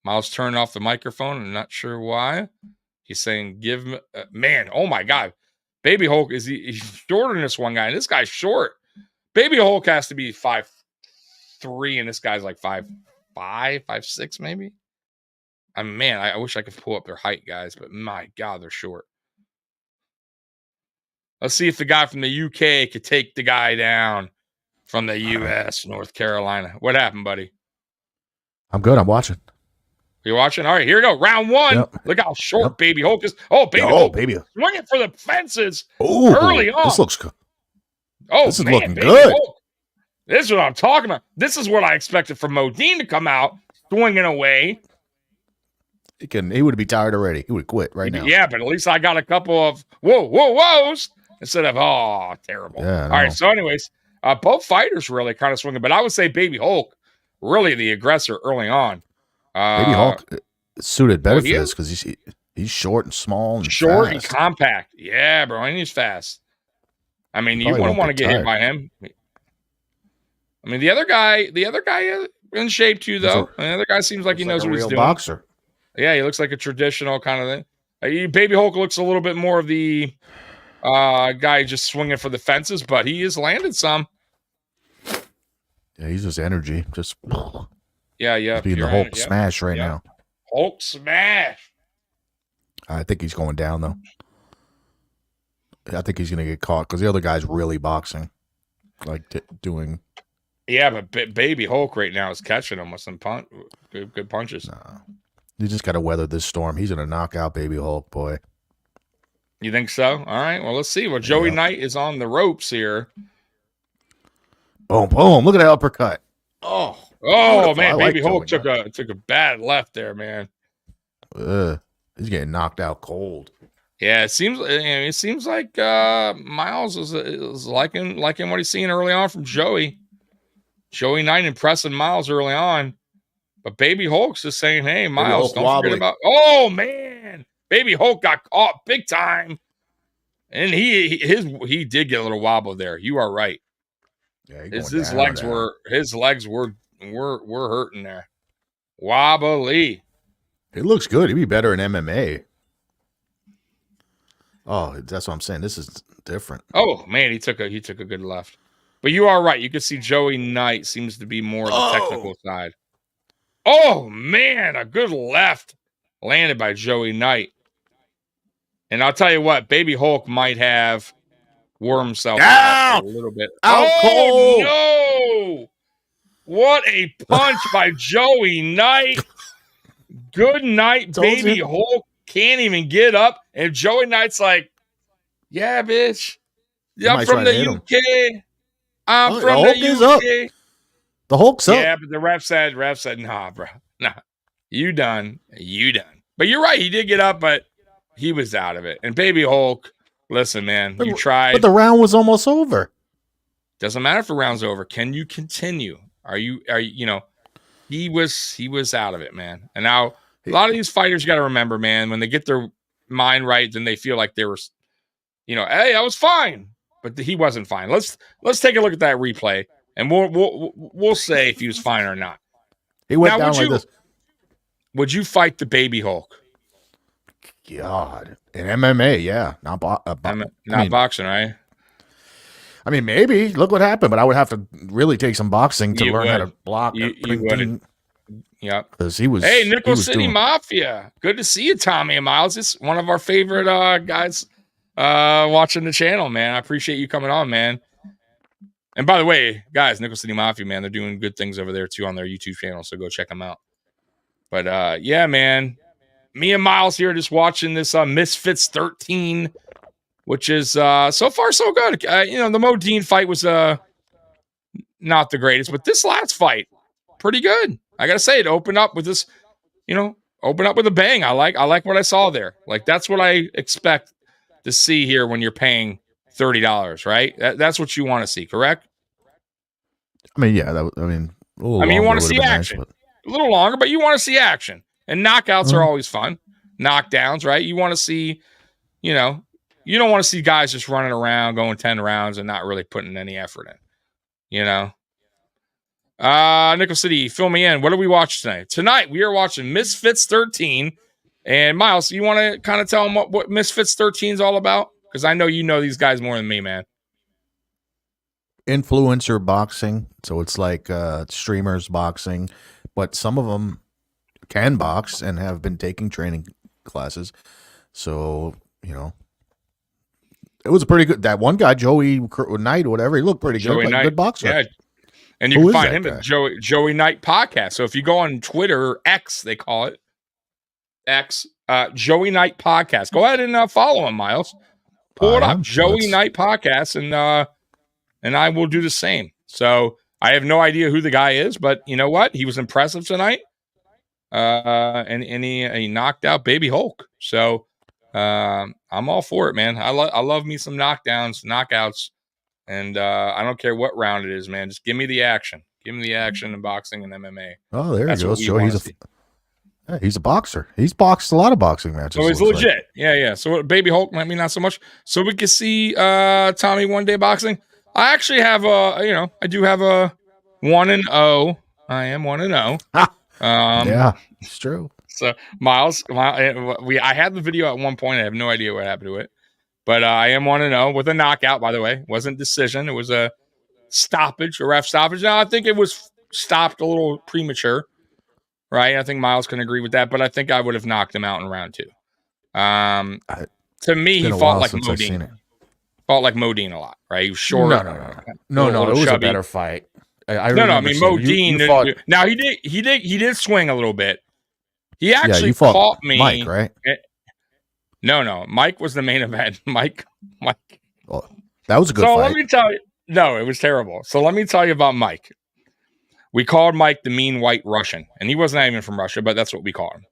Miles turned off the microphone. I'm not sure why. He's saying, give me... man, oh my God. Baby Hulk, he's shorter than this one guy. And this guy's short. Baby Hulk has to be 5'3", and this guy's like 5'5", 5'6", maybe. I mean, man, I wish I could pull up their height, guys, but my God, they're short. Let's see if the guy from the UK could take the guy down from the US, North Carolina. What happened, buddy? I'm good. I'm watching. You're watching? All right, here we go. Round one. Yep. Look how short Baby Hulk is. Oh, Baby Hulk. Swinging for the fences early on. This looks good. Oh, this is man, looking Baby good. Hulk. This is what I'm talking about. This is what I expected from Modine to come out swinging away. He would be tired already. He would quit right now. Yeah, but at least I got a couple of whoas instead of terrible. Yeah, all right. So, anyways, both fighters really kind of swinging, but I would say Baby Hulk really the aggressor early on. Baby Hulk suited better for this because he's short and small and short fast. And compact. Yeah, bro, and he's fast. I mean, you wouldn't want to get hit by him. I mean, the other guy is in shape too, though. The other guy seems like he knows what he's doing. Boxer. Yeah, he looks like a traditional kind of thing. Baby Hulk looks a little bit more of the guy just swinging for the fences, but he has landed some. Yeah, he's just energy. Just Yeah, he's being the Hulk smash right now. Hulk smash. I think he's going down though. I think he's gonna get caught because the other guy's really boxing, like doing. Yeah, but Baby Hulk right now is catching him with some good punches. Nah. You just got to weather this storm. He's gonna knock out Baby Hulk, boy. You think so? All right. Well, let's see. Well, Joey Knight is on the ropes here. Boom, boom! Look at that uppercut. Oh, man! Baby Hulk took a bad left there, man. He's getting knocked out cold. Yeah, it seems like Miles is liking what he's seeing early on from Joey. Joey Knight impressing Miles early on, but Baby Hulk's just saying, "Hey, Miles, don't forget about." Oh man, Baby Hulk got caught big time, and he did get a little wobble there. You are right. Yeah, his legs were hurting there. Wobbly. It looks good. He'd be better in MMA. Oh, that's what I'm saying. This is different. Oh man, he took a good left. But you are right. You can see Joey Knight seems to be more of the technical side. Oh man, a good left landed by Joey Knight. And I'll tell you what, Baby Hulk might have wore himself out a little bit. Cold. No! What a punch by Joey Knight. Good night, Baby Hulk. Can't even get up. And Joey Knight's like, yeah, bitch. I'm from the UK. I'm from the UK. The Hulk's up. Yeah, but the ref said, nah, bro. Nah. You done. But you're right. He did get up, but he was out of it. And Baby Hulk, listen, man, you tried. But the round was almost over. Doesn't matter if the round's over. Can you continue? Are you he was out of it, man. And now a lot of these fighters, you got to remember, man, when they get their mind right, then they feel like they were, hey, I was fine, but he wasn't fine. Let's take a look at that replay, and we'll say if he was fine or not. He went down like this. Would you fight the Baby Hulk? God, in MMA, yeah, not boxing, right? I mean, maybe. Look what happened, but I would have to really take some boxing to learn how to block. You would. Yep. Because he was. Hey, Nickel City Mafia. Good to see you, Tommy and Miles. It's one of our favorite guys watching the channel, man. I appreciate you coming on, man. And by the way, guys, Nickel City Mafia, man, they're doing good things over there too on their YouTube channel, so go check them out. But yeah, man, me and Miles here just watching this Misfits 13, which is so far so good. The Modine fight was not the greatest, but this last fight, pretty good. I gotta say, it opened up with this, open up with a bang. I like what I saw there. Like, that's what I expect to see here when you're paying $30, right? That's what you want to see, correct? I mean, yeah. You want to see action. Nice, a little longer, but you want to see action. And knockouts are always fun. Knockdowns, right? You want to see, you don't want to see guys just running around, going 10 rounds and not really putting any effort in, Nickel City, fill me in. What do we watch tonight? Tonight, we are watching Misfits 13. And Miles, you want to kind of tell them what Misfits 13 is all about? Because I know you know these guys more than me, man. Influencer boxing. So it's like streamers boxing. But some of them can box and have been taking training classes. So, it was a pretty good. That one guy, Joey Knight or whatever, he looked pretty good. Like, good boxer. Yeah. And you can find him at Joey Knight Podcast. So if you go on Twitter, X, they call it, X, Joey Knight Podcast. Go ahead and follow him, Miles. Pull it up, Joey Knight Podcast, and I will do the same. So I have no idea who the guy is, but you know what? He was impressive tonight. And he knocked out Baby Hulk. So I'm all for it, man. I love me some knockouts. And I don't care what round it is, man. Just give me the action. Give me the action in boxing and MMA. Oh, there he goes. He's a boxer. He's boxed a lot of boxing matches. So he's legit. Like. Yeah. So Baby Hulk might be not so much. So we can see Tommy one day boxing. I actually have I do have a 1-0. I am 1-0. Yeah, it's true. So I had the video at one point. I have no idea what happened to it, but I am want to know with a knockout. By the way, wasn't decision. It was a stoppage, a ref stoppage. Now I think it was stopped a little premature, right? I think Miles can agree with that, but I think I would have knocked him out in round two. To It's me, he been a fought while like since I've seen Modine. it. Fought like Modine a lot, right? He was No, short, no, no, no, a no, no. It was chubby. a better fight. I No, I remember mean seeing you. Modine. You fought. Now he did swing a little bit. He Yeah, actually you fought caught Mike, me. right? No, Mike was the main event. Mike. Well, that was a good So fight. let me tell you. No, it was terrible. So let me tell you about Mike. We called Mike the mean white Russian, and he wasn't even from Russia, but that's what we called him.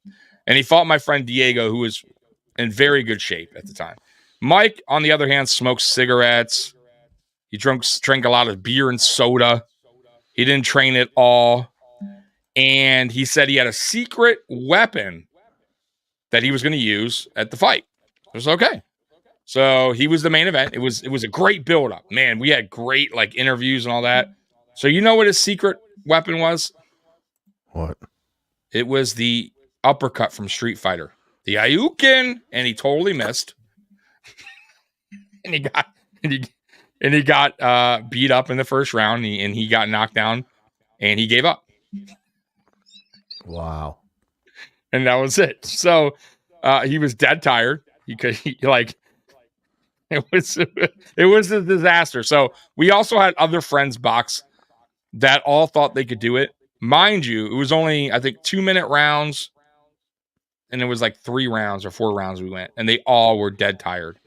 And he fought my friend Diego, who was in very good shape at the time. Mike, on the other hand, smoked cigarettes. He drank a lot of beer and soda. He didn't train at all. And he said he had a secret weapon that he was going to use at the fight. It was okay. So he was the main event. It was a great build-up. Man, we had great like interviews and all that. So you know what his secret weapon was? What? It was the uppercut from Street Fighter. The Ayukin, and he totally missed. and he got beat up in the first round, and he got knocked down, and he gave up. Wow. And that was it. So he was dead tired. It was a disaster. So we also had other friends box that all thought they could do it. Mind you, it was only, I think, 2-minute rounds, and it was like 3 rounds or 4 rounds we went, and they all were dead tired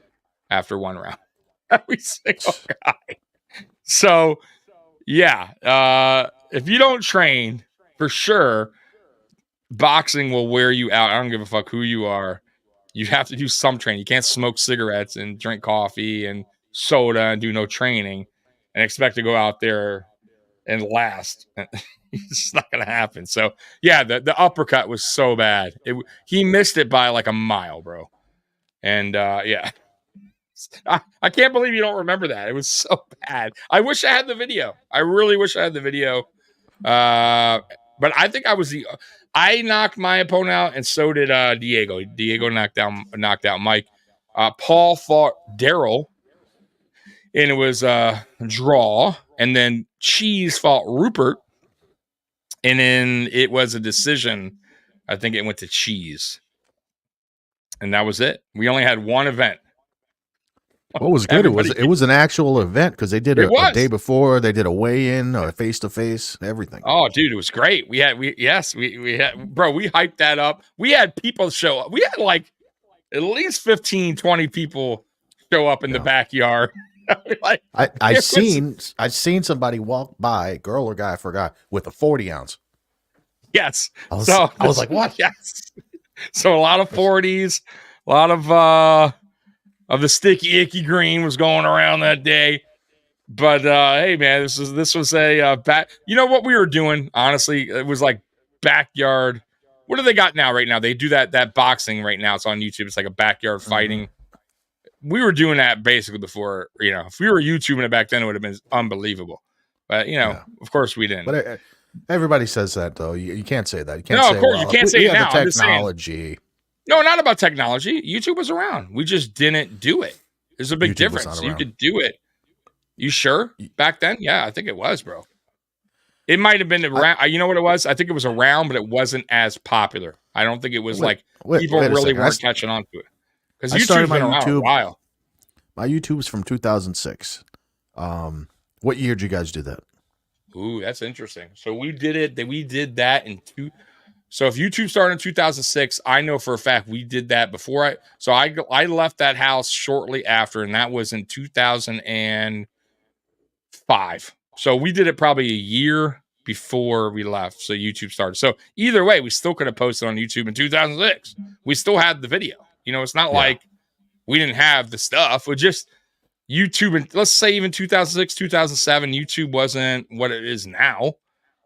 after 1 round. Every single guy. So, yeah, if you don't train, for sure, boxing will wear you out. I don't give a fuck who you are. You have to do some training. You can't smoke cigarettes and drink coffee and soda and do no training and expect to go out there and last. It's not going to happen. So, yeah, the uppercut was so bad. He missed it by like a mile, bro. And, yeah. I can't believe you don't remember that. It was so bad. I wish I had the video. I really wish I had the video. But I think I knocked my opponent out, and so did Diego. Diego knocked out Mike. Paul fought Daryl, and it was a draw. And then Cheese fought Rupert, and then it was a decision. I think it went to Cheese, and that was it. We only had one event. What was good? It was an actual event because they did a day before. They did a weigh-in, a face-to-face, everything. Oh, dude, it was great. We had, bro, we hyped that up. We had people show up. We had like at least 15, 20 people show up in the backyard. Like, I've seen somebody walk by, girl or guy, I forgot, with a 40-ounce. Yes. I was like, what? Yes. So a lot of 40s, a lot of the sticky icky green was going around that day. But hey man, this was a back. You know what we were doing? Honestly, it was like backyard. What do they got now? Right now, they do that boxing right now. It's on YouTube. It's like a backyard fighting. We were doing that basically before. You know, if we were YouTubing it back then, it would have been unbelievable. But you know, of course we didn't. But everybody says that though. You can't say that. You can't. No, say, of course you can't say it now. The technology. No, not about technology. YouTube was around. We just didn't do it. There's a big difference. You could do it. You sure? Back then? Yeah, I think it was, bro. It might have been around. You know what it was? I think it was around, but it wasn't as popular. I don't think it was people really weren't catching on to it. Because YouTube's been around a while. My YouTube's from 2006. What year did you guys do that? Ooh, that's interesting. So we did that in So if YouTube started in 2006, I know for a fact we did that before I left that house shortly after, and that was in 2005. So we did it probably a year before we left. So YouTube started. So either way, we still could have posted on YouTube in 2006. We still had the video. You know, it's not like we didn't have the stuff. We just YouTube, and let's say even 2006, 2007, YouTube wasn't what it is now.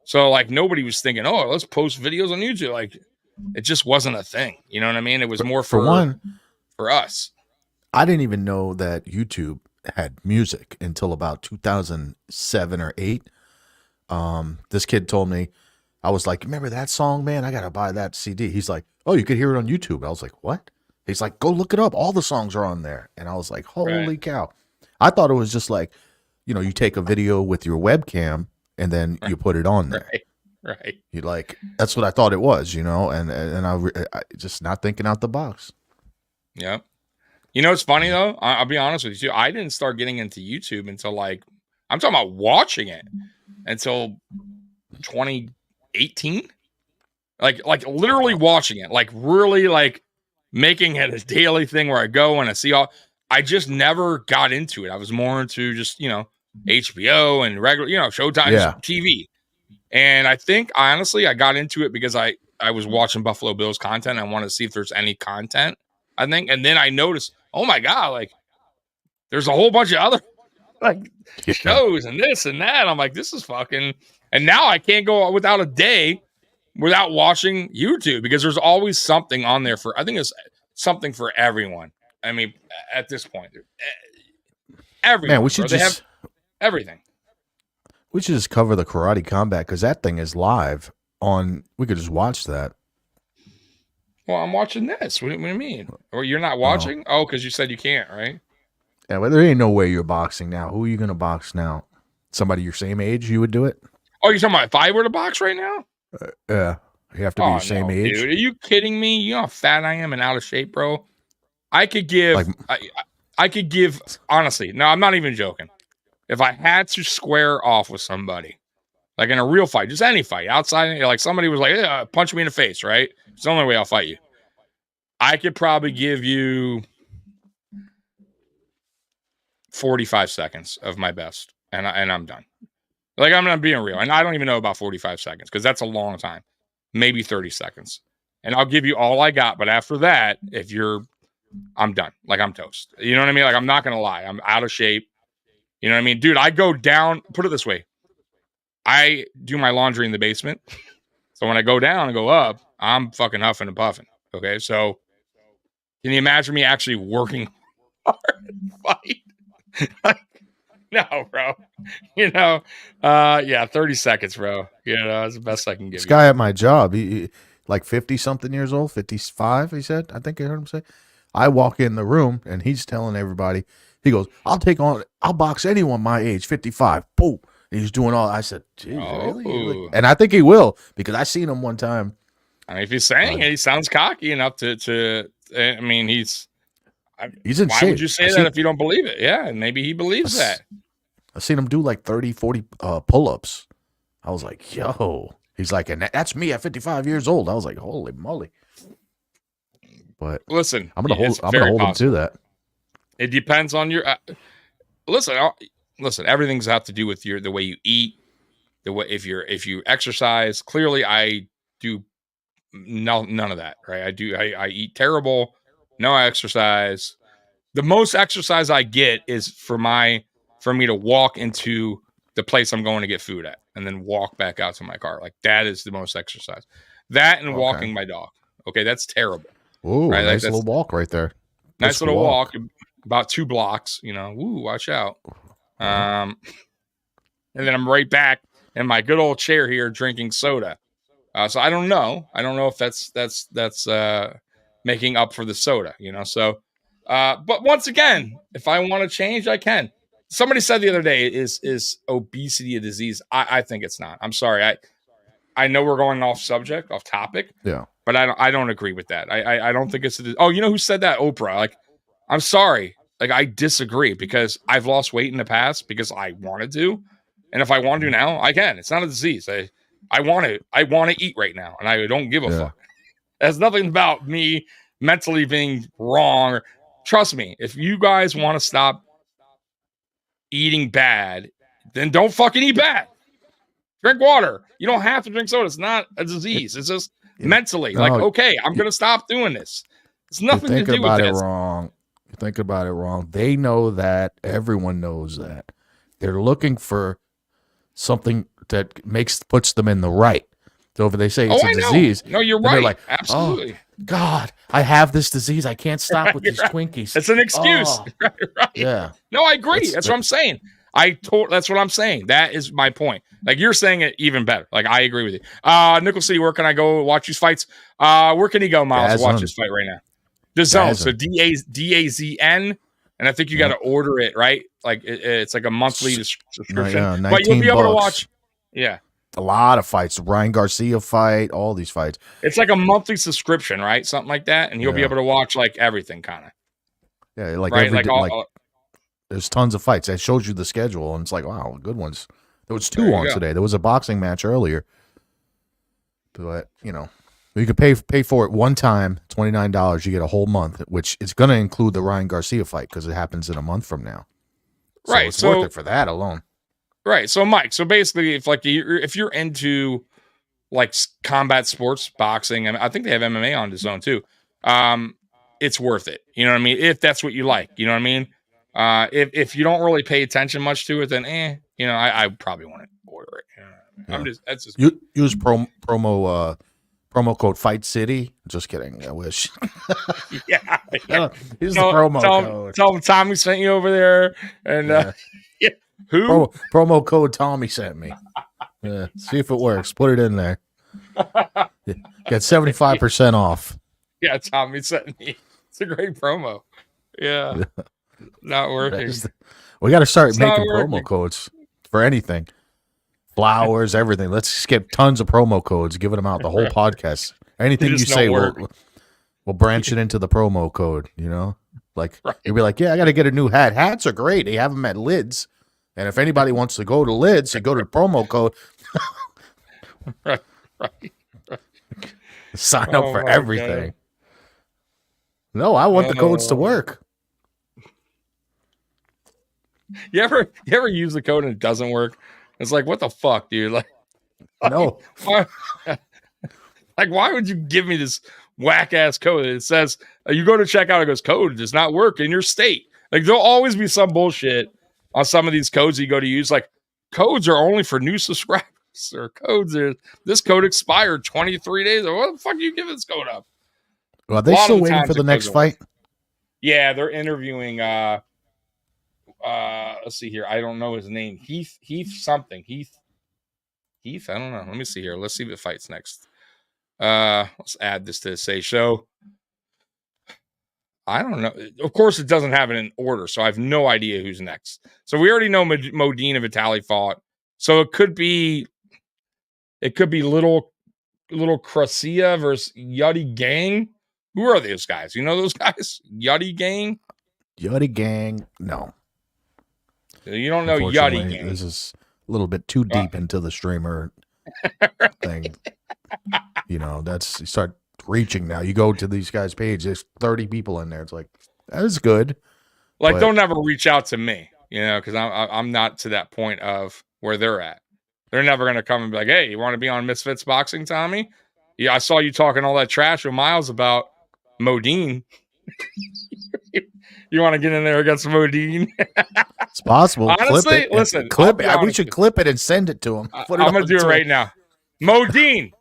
So like nobody was thinking, oh, let's post videos on YouTube. Like it just wasn't a thing. You know what I mean? It was more for us. I didn't even know that YouTube had music until about 2007 or 8. This kid told me, I was like, remember that song, man? I gotta buy that CD. He's like, oh, you could hear it on YouTube. I was like, what? He's like, go look it up. All the songs are on there. And I was like, Right. holy cow. I thought it was just like, you take a video with your webcam and then you put it on there. Right. Right. You like, that's what I thought it was, and I just not thinking out the box. Yep. You know, it's funny though. I'll be honest with you. I didn't start getting into YouTube until like, I'm talking about watching it until 2018. Like literally watching it, like really like making it a daily thing where I go and I see all. I just never got into it. I was more into just HBO and regular Showtime Yeah. TV. And I think honestly I got into it because I was watching Buffalo Bills content. I wanted to see if there's any content. I think, and then I noticed, oh my god, like there's a whole bunch of other like shows and this and that. I'm like, this is fucking. And now I can't go without a day without watching YouTube because there's always something on there I think it's something for everyone. I mean, at this point, everyone. Man, we should they have everything. We should just cover the Karate Combat because that thing is live on. We could just watch that. Well, I'm watching this. What do you mean? Or you're not watching? Oh, because you said you can't, right? Yeah, but there ain't no way you're boxing now. Who are you going to box now? Somebody your same age, you would do it? Oh, you're talking about if I were to box right now? Yeah. You have to be the same age. Dude, are you kidding me? You know how fat I am and out of shape, bro? I could give, I could give, honestly, no, I'm not even joking. If I had to square off with somebody, like in a real fight, just any fight, outside, like somebody was like, yeah, punch me in the face, right? It's the only way I'll fight you. I could probably give you 45 seconds of my best, and I'm done. Like, I'm not being real. And I don't even know about 45 seconds because that's a long time. Maybe 30 seconds. And I'll give you all I got. But after that, I'm done. Like, I'm toast. You know what I mean? Like, I'm not going to lie. I'm out of shape. You know what I mean? Dude, I go down. Put it this way. I do my laundry in the basement. So when I go down and go up, I'm fucking huffing and puffing. Okay? So can you imagine me actually working hard to fight? Like, no, bro. Yeah, 30 seconds, bro. That's the best I can give this you. guy at my job, he like 50-something years old, 55, he said. I think I heard him say. I walk in the room, and he's telling everybody, he goes, I'll box anyone my age, 55. Boom. And he's doing all. I said, geez, really? And I think he will, because I seen him one time. I mean, if he's saying it, he sounds cocky enough to I mean, he's in why shape. Would you say that if you don't believe it? Yeah, and maybe he believes that. I seen him do like 30, 40 pull-ups. I was like, yo. He's like, and that's me at 55 years old. I was like, holy moly. But listen, I'm gonna hold him to that. It depends on your listen. Everything's have to do with the way you eat, the way if you exercise. Clearly, I do none of that. Right? I eat terrible. No exercise. The most exercise I get is for me to walk into the place I'm going to get food at and then walk back out to my car. Like that is the most exercise. That and walking my dog. Okay, that's terrible. Ooh, right? Nice little walk right there. Nice little walk, about 2 blocks, Ooh, watch out. And then I'm right back in my good old chair here drinking soda. So I don't know. I don't know if that's making up for the soda, So, but once again, if I want to change, I can. Somebody said the other day, is obesity a disease? I think it's not. I'm sorry. I know we're going off topic. Yeah. But I don't agree with that. I don't think it's oh, you know who said that? Oprah. Like, I'm sorry. Like, I disagree because I've lost weight in the past because I wanted to. And if I want to now, I can. It's not a disease. I want to eat right now, and I don't give a fuck. It has nothing about me mentally being wrong. Trust me, if you guys want to stop eating bad, then don't fucking eat bad. Drink water. You don't have to drink soda. It's not a disease. It's just mentally like, okay, I'm going to stop doing this. It's nothing to do with this. You're thinking about it wrong. They know that. Everyone knows that. They're looking for something that puts them in the right. So if they say it's a disease, no, you're right. Like, absolutely. Oh, God, I have this disease. I can't stop with these Twinkies. It's an excuse. Oh, right. Yeah. No, I agree. That's what I'm saying. That's what I'm saying. That is my point. Like you're saying it even better. Like I agree with you. Nickel City, where can I go watch these fights? Where can you go, Miles, to watch this fight right now? The Zone. So DAZN, and I think you got to order it, right? Like it's like a monthly subscription, but you'll be able to watch. Yeah, a lot of fights. The Ryan Garcia fight, all these fights. It's like a monthly subscription, right? Something like that, and you'll be able to watch like everything, kind of. Yeah, like right? There's tons of fights. It shows you the schedule, and it's like, wow, good ones. There was 2 on today. There was a boxing match earlier. But, you could pay for it one time, $29. You get a whole month, which is going to include the Ryan Garcia fight because it happens in a month from now. So right. It's worth it for that alone. Right. So, Mike, basically, if you're into like combat sports, boxing, I think they have MMA on the Zone too. It's worth it. You know what I mean? If that's what you like, you know what I mean? If you don't really pay attention much to it, then I probably want to order it. You know what I mean? That's just use promo code Fight City. Just kidding. I wish. yeah. Use the promo code. Tell them Tommy sent you over there, and who promo code Tommy sent me. See if it works. Put it in there. Get 75% off. Yeah, Tommy sent me. It's a great promo. Yeah. Not working. We got to start making promo codes for anything. Flowers, everything. Let's skip tons of promo codes, giving them out the whole podcast. Anything you say, we'll branch it into the promo code, Like, you'll be like, yeah, I got to get a new hat. Hats are great. They have them at Lids. And if anybody wants to go to Lids and go to the promo code, right. Sign up for everything. God. No, I want the codes to work. You ever use the code and it doesn't work? It's like, what the fuck, dude? Like, no. Why would you give me this whack ass code? It says you go to checkout, it goes, code does not work in your state. Like, there'll always be some bullshit on some of these codes you go to use. Like, codes are only for new subscribers, or this code expired 23 days. What the fuck are you giving this code up? Well, are they still waiting for the next fight? Yeah, they're interviewing. Let's see here. I don't know his name. Heath something. Heath. I don't know. Let me see here. Let's see what fight's next. Let's add this to the say show. I don't know. Of course, it doesn't have it in order, so I have no idea who's next. So we already know Modine and Vitali fought. So it could be little Cracia versus Yuddy Gang. Who are those guys? You know those guys? Yuddy Gang? Yuddy Gang? No. You don't know Yuddy Gang. This is a little bit too deep into the streamer thing. You start reaching now. You go to these guys' page, there's 30 people in there. It's like, that is good. Like, don't ever reach out to me, because I'm not to that point of where they're at. They're never going to come and be like, hey, you want to be on Misfits Boxing, Tommy? Yeah, I saw you talking all that trash with Miles about Modine. You want to get in there against Modine? It's possible. Honestly, listen. We should clip it and send it to him. I'm going to do it right now. Modine,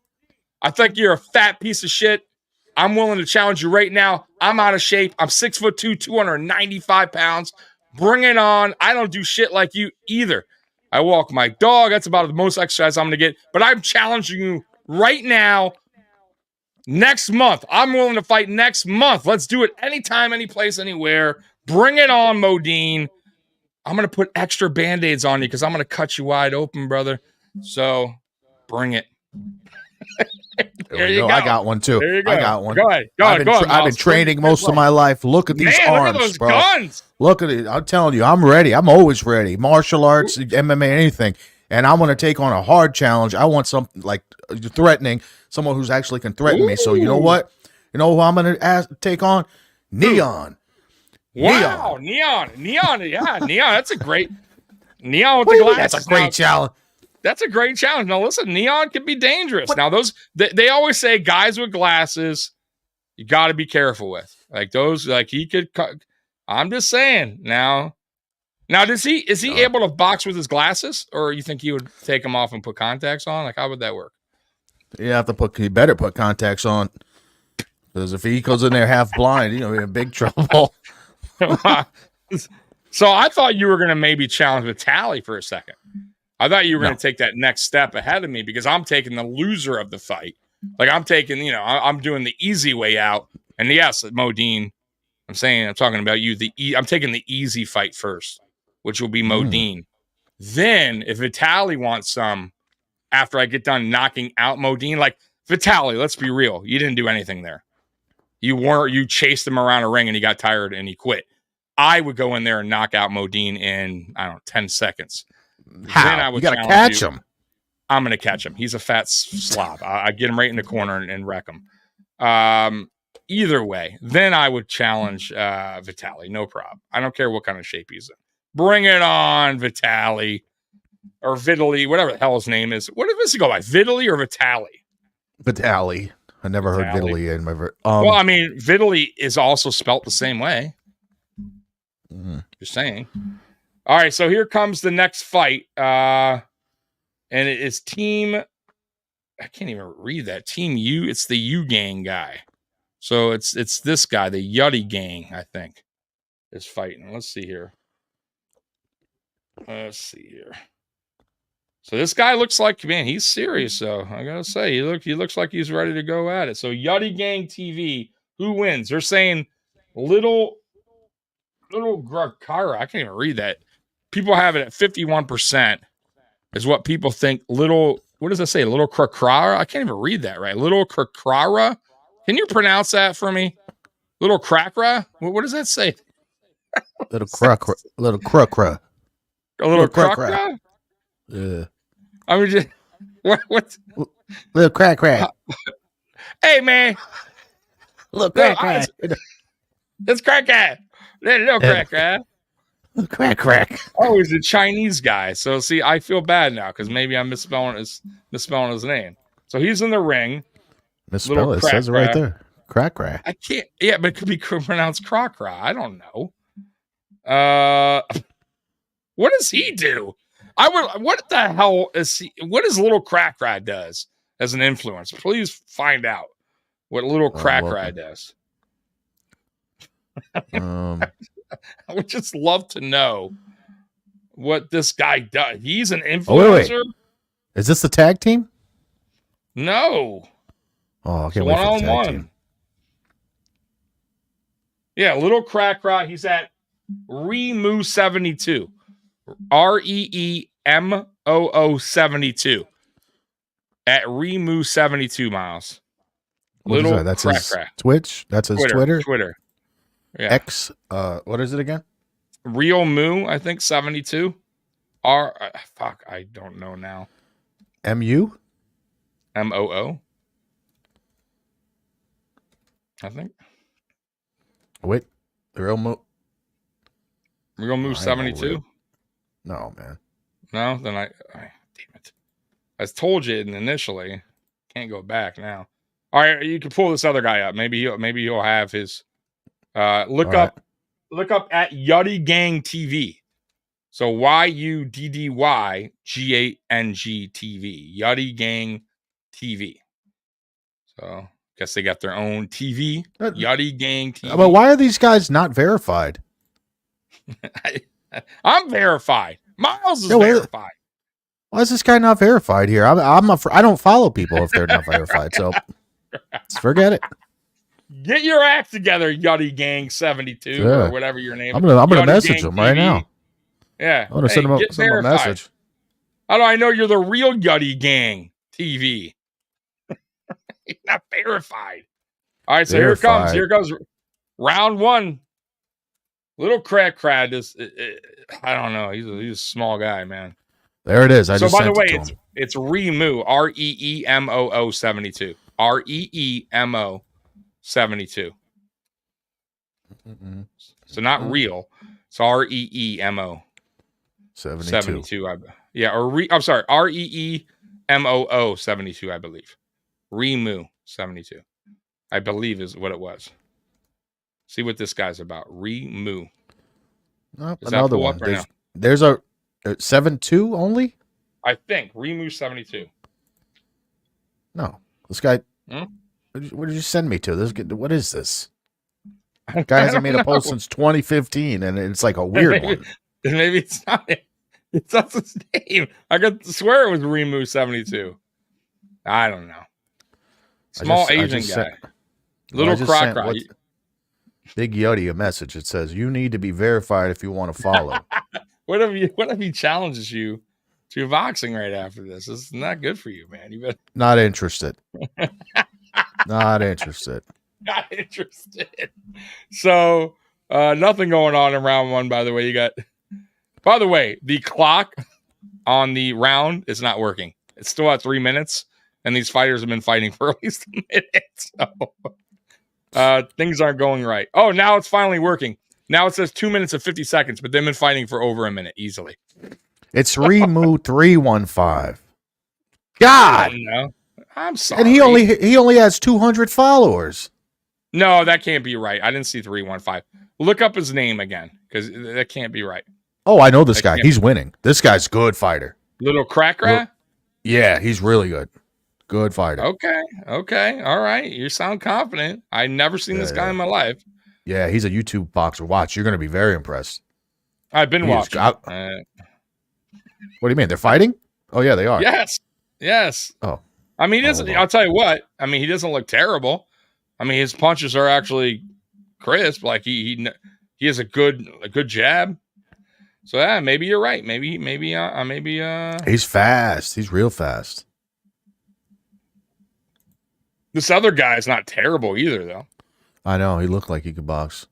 I think you're a fat piece of shit. I'm willing to challenge you right now. I'm out of shape. I'm 6'2", 295 pounds. Bring it on. I don't do shit like you either. I walk my dog. That's about the most exercise I'm going to get. But I'm challenging you right now. Next month. I'm willing to fight next month. Let's do it anytime, any place, anywhere. Bring it on, Modine. I'm going to put extra Band-Aids on you because I'm going to cut you wide open, brother. So bring it. There you go. I got one too. There you go. I got one. Go ahead. I've been training most of my life. Look at these arms, look at those bro. Guns. Look at it. I'm telling you, I'm ready. I'm always ready. Martial arts, MMA, anything. And I want to take on a hard challenge. I want something like threatening, someone who's actually can threaten me. So you know what? You know who I'm going to take on? Neon. Wow, Neon. Yeah, Neon. That's a great Neon with the glasses. That's a great challenge. That's a great challenge. Now, listen, Neon can be dangerous. What? Now, they always say guys with glasses, you got to be careful with. Like those, like he could. I'm just saying. Now, is he able to box with his glasses, or you think he would take them off and put contacts on? Like, how would that work? You better put contacts on, because if he goes in there half blind, you're in big trouble. So I thought you were going to maybe challenge Vitaly for a second. I thought you were going to take that next step ahead of me because I'm taking the loser of the fight. Like I'm taking, I'm doing the easy way out. And yes, Modine, I'm talking about you. I'm taking the easy fight first, which will be Modine. Then if Vitaly wants some after I get done knocking out Modine, like Vitaly, let's be real. You didn't do anything there. You chased him around a ring and he got tired and he quit. I would go in there and knock out Modine in, 10 seconds. How? Then I would you got to catch him. I'm going to catch him. He's a fat slob. I get him right in the corner and wreck him. Either way, then I would challenge Vitaly. No problem. I don't care what kind of shape he's in. Bring it on, Vitaly. Or Vitaly, whatever the hell his name is. What does he go by? Vitaly or Vitaly? Vitaly. I never heard Vitaly in my. Well, I mean, Vitaly is also spelt the same way. Just saying. All right, so here comes the next fight. And it is Team. I can't even read that. Team U. It's the U Gang guy. So it's this guy, the Yuddy Gang, I think, is fighting. Let's see here. So this guy looks like, man, he's serious. So I gotta say, he looks like he's ready to go at it. So Yuddy Gang TV, who wins? They're saying little Grakara. I can't even read that. People have it at 51%. Is what people think. What does that say? Little Krakara? I can't even read that right. Little Krakara. Can you pronounce that for me? Little Krakra? What does that say? Little Krakra. Little Krakra. A little Krakra? Yeah. I mean, just, what? Little Krakra. Hey, man. Little Krakra. It's Krakra. Little Krakra. Crack. Oh, he's a Chinese guy. So see, I feel bad now because maybe I'm misspelling his name. So he's in the ring. Misspell it. Says it right there. Crack. I can't. Yeah, but it could be pronounced Krakra. I don't know. What does he do? What the hell is he? What does Little Krakra does as an influence? Please find out what Little Krakra does. I would just love to know what this guy does. He's an influencer. Wait. Is this the tag team? No. Oh, I can't wait for the tag team. Yeah, Little Krakra. He's at Reemu 72. REEMOO 72. At Reemu 72 miles. Little That's Krakra. his Twitch. That's his Twitter. Yeah. X. What is it again? Real Moo, I think 72. I don't know now. MU? MOO. I think. Wait, the Real Moo 72. No, man. No, then damn it. I told you initially. Can't go back now. All right, you can pull this other guy up. Maybe he'll have his. Look up at Yuddy Gang TV. So YUDDYGANG TV. Yuddy Gang TV. So guess they got their own TV. Yuddy Gang TV. But why are these guys not verified? I'm verified. Miles is verified. Why is this guy not verified here? I don't follow people if they're not verified. So let's forget it. Get your act together, Yuddy Gang 72 or whatever your name is. I'm gonna message him right now. Yeah. I'm gonna send him a message. How do I know you're the real Yuddy Gang TV? He's not verified. All right, so here goes round one. Little Crad is I don't know. He's a small guy, man. There it is. By the way, it's Reemu, REEMOO 72. REEMO 72. So not real. It's REEMO 72. I'm sorry, REEMOO 72, I believe. Reemu 72. I believe is what it was. See what this guy's about. Reemu. Another one. There's a 7-2 only? I think. Reemu 72. No. This guy. What did you send me to? What is this? Guy I hasn't don't made a post know. since 2015, and it's like a weird Maybe, one. maybe it's not. It's not his name. I got to swear it was Remu72. I don't know. Small I Asian just sent. guy, Well, I little just cry sent cry. Big Yuddy a message. It says you need to be verified if you want to follow. What if he challenges you to boxing right after this? This is not good for you, man. You better Not interested. Not interested. not interested. So nothing going on in round one, by the way. By the way, the clock on the round is not working. It's still at 3 minutes, and these fighters have been fighting for at least a minute. So things aren't going right. Oh, now it's finally working. Now it says 2 minutes and 50 seconds, but they've been fighting for over a minute easily. It's Remu315. I God, don't know. I'm sorry. and he only has 200 followers. No, that can't be right. I didn't see 315. Look up his name again, because that can't be right. Oh, I know this guy. He's winning. This guy's good fighter. Little cracker? Yeah, he's really good. Good fighter. Okay. All right. You sound confident. I never seen this guy in my life. Yeah, he's a YouTube boxer. Watch, you're going to be very impressed. I've been watching. What do you mean? They're fighting? Oh, yeah, they are. Yes. Oh. I mean, he doesn't. I'll tell you what. I mean, he doesn't look terrible. I mean, his punches are actually crisp. Like he has a good jab. So yeah, maybe you're right. Maybe. He's fast. He's real fast. This other guy is not terrible either, though. I know. He looked like he could box.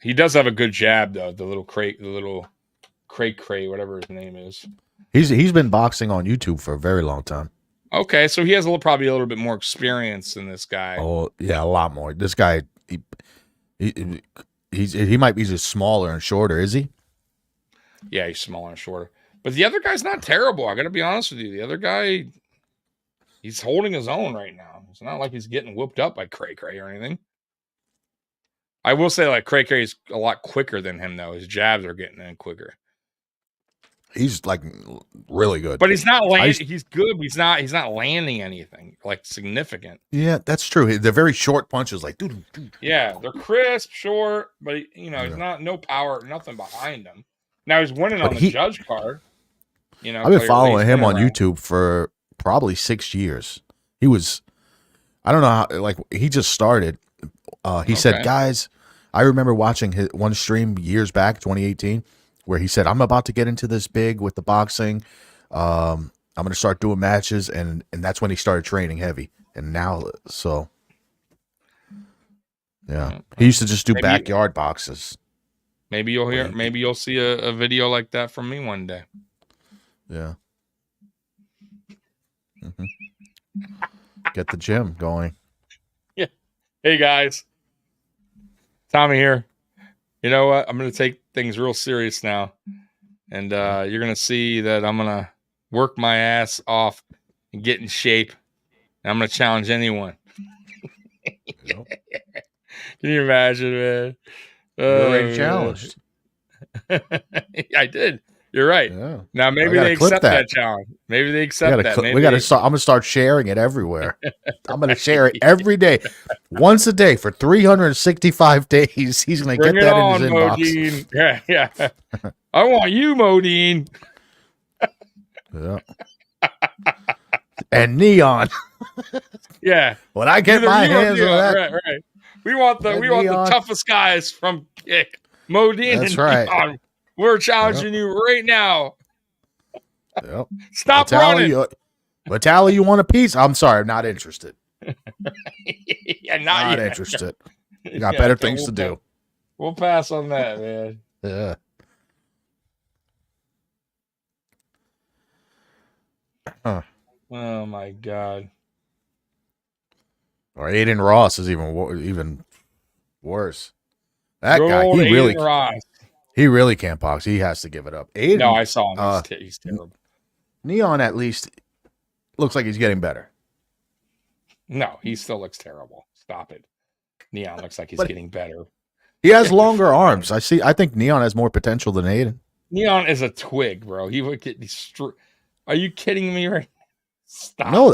He does have a good jab, though. The little crate, whatever his name is. He's been boxing on YouTube for a very long time. Okay, so he has probably a little bit more experience than this guy. Oh yeah, a lot more. This guy, he might be just smaller and shorter. Is he? Yeah, he's smaller and shorter. But the other guy's not terrible. I got to be honest with you. The other guy, he's holding his own right now. It's not like he's getting whooped up by Cray or anything. I will say, like, Cray is a lot quicker than him, though. His jabs are getting in quicker. He's like really good, but he's not landing. He's good. But he's not landing anything like significant. Yeah, that's true. They're very short punches, like dude. Yeah, they're crisp, short, but he's not no power, nothing behind him. Now he's winning on the judge card. I've been following him on YouTube for probably 6 years. He was, I don't know how, like he just started. He said, guys, I remember watching his one stream years back, 2018. Where he said, I'm about to get into this big with the boxing. I'm going to start doing matches. And that's when he started training heavy. And now, so, yeah. He used to just do backyard boxes. Maybe you'll see a video like that from me one day. Yeah. Get the gym going. Yeah. Hey, guys. Tommy here. You know what? I'm going to take things real serious now. And you're going to see that I'm going to work my ass off and get in shape. And I'm going to challenge anyone. Can you imagine, man? You're already challenged. I did. You're right. Yeah. Now maybe they accept that challenge. Maybe they accept that. We got to start. I'm going to start sharing it everywhere. I'm going to share it every day, once a day for 365 days. He's going to get that in his inbox. Modine. Yeah. I want you, Modine. Yeah. And Neon. Yeah. When I get my hands on that, right. We want the toughest guys from Kick. Modine. That's right. Neon. We're challenging you right now. Yep. Stop running. Vitaly, you want a piece? I'm sorry, I'm not interested. Yeah, not interested. You got better things to do. We'll pass on that, man. Yeah. Huh. Oh my God. Or Aiden Ross is even worse. That Good guy, he really can't box. He has to give it up. Aiden, no, I saw him. He's terrible. Neon at least looks like he's getting better. No, he still looks terrible. Stop it. Neon looks like he's getting better. He has longer arms. I think Neon has more potential than Aiden. Neon is a twig, bro. He would get Are you kidding me right? Stop. No,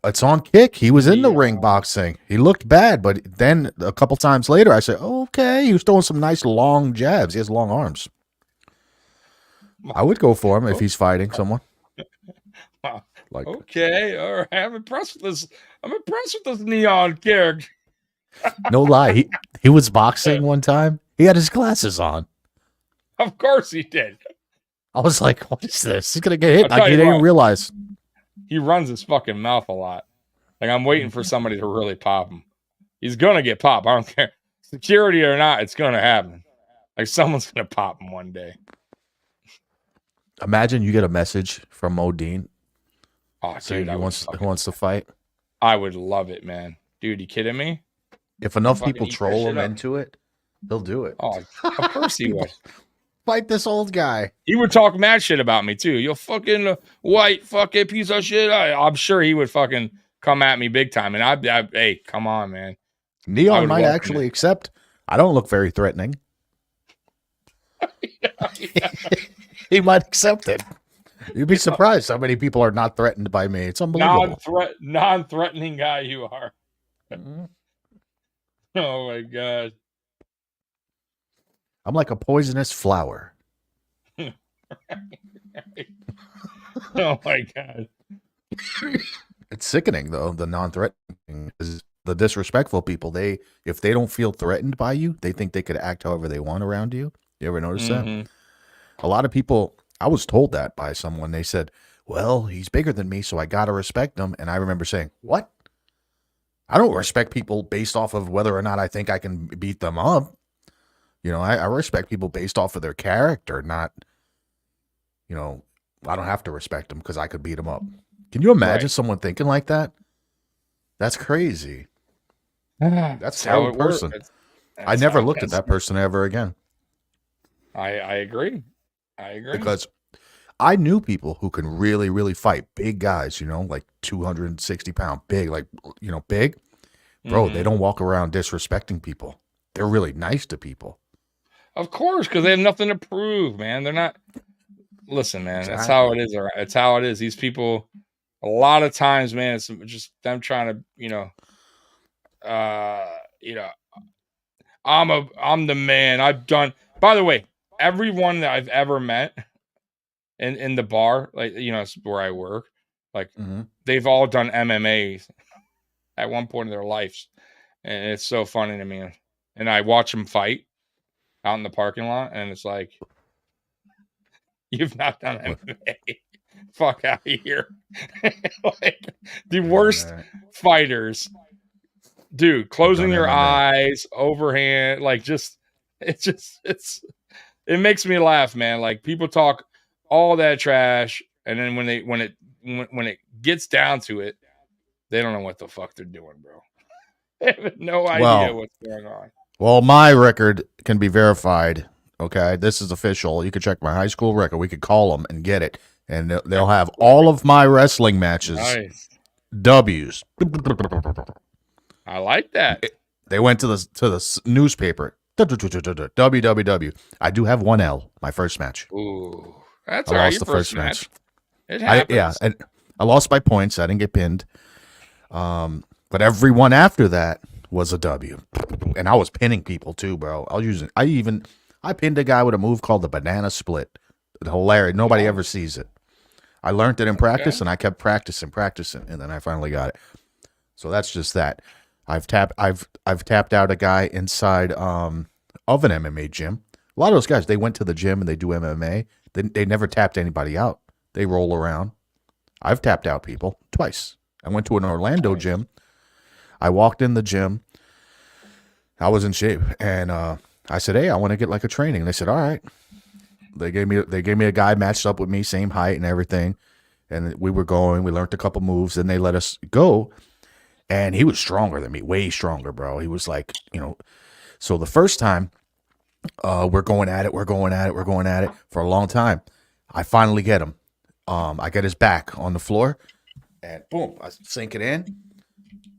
It's on Kick. He was in the ring Neon. boxing. He looked bad, but then a couple times later, I said, oh, okay. He was throwing some nice long jabs. He has long arms. I would go for him if he's fighting someone. Like, Okay, all right. I'm impressed with this Neon character. no lie. He was boxing one time. He had his glasses on. Of course he did. I was like, what is this? He's gonna get hit. I'll tell Like, he you didn't what. even realize. He runs his fucking mouth a lot. Like, I'm waiting for somebody to really pop him. He's gonna get popped. I don't care. Security or not, it's gonna happen. Like, someone's gonna pop him one day. Imagine you get a message from Modine Oh, saying dude, he wants to fight. I would love it, man. Dude, you kidding me? If enough Fucking people eat that troll shit him up. into it, he'll do it. Oh, of course he would. Fight this old guy. He would talk mad shit about me too. You fucking white fucking piece of shit. I'm sure he would fucking come at me big time. And hey, come on, man. Neon might actually accept. I don't look very threatening. Yeah. He might accept it. You'd be surprised how many people are not threatened by me. It's unbelievable. Non-threatening guy you are. Oh my god. I'm like a poisonous flower. Oh my god. It's sickening though, the non-threatening is the disrespectful people. If they don't feel threatened by you, they think they could act however they want around you. You ever notice that? A lot of people, I was told that by someone. They said, well, he's bigger than me, so I got to respect him. And I remember saying, what? I don't respect people based off of whether or not I think I can beat them up. You know, I respect people based off of their character, not, you know, I don't have to respect them because I could beat them up. Can you imagine someone thinking like that? That's crazy. That's how a person. I never looked at that person ever again. I agree. I agree. Because I knew people who can really, really fight. Big guys, you know, like 260-pound, big, like, you know, big. Bro, they don't walk around disrespecting people. They're really nice to people. Of course, because they have nothing to prove, man. They're not. Listen, man, Exactly. that's how it is. It's how it is. These people, a lot of times, man, it's just them trying to, I'm the man. I've done. By the way, everyone that I've ever met in the bar, like where I work, like they've all done MMA at one point in their lives, and it's so funny to me. And I watch them fight out in the parking lot, and it's like, you've not done MMA. Fuck out of here. Like the worst fighters, dude, closing your eyes, overhand, like it makes me laugh, man. Like people talk all that trash, and then when it gets down to it, they don't know what the fuck they're doing, bro. They have no idea what's going on. Well, my record can be verified. Okay, this is official. You can check my high school record. We could call them and get it, and they'll have all of my wrestling matches. Nice. W's. I like that. They went to the newspaper. WWW. I do have one L. My first match. Ooh, that's all right. Your first match. It happens. And I lost by points. I didn't get pinned. But everyone after that was a W, and I was pinning people too, bro. I pinned a guy with a move called the banana split. Hilarious. Nobody ever sees it. I learned it in practice, and I kept practicing, and then I finally got it. So that's just that. I've tapped out a guy inside of an MMA gym. A lot of those guys, they went to the gym and they do MMA. They never tapped anybody out. They roll around. I've tapped out people twice. I went to an Orlando gym. I walked in the gym. I was in shape, and I said, "Hey, I want to get like a training." And they said, "All right." They gave me a guy matched up with me, same height and everything, and we were going. We learned a couple moves, and they let us go. And he was stronger than me, way stronger, bro. He was like, So the first time, we're going at it for a long time. I finally get him. I get his back on the floor, and boom, I sink it in.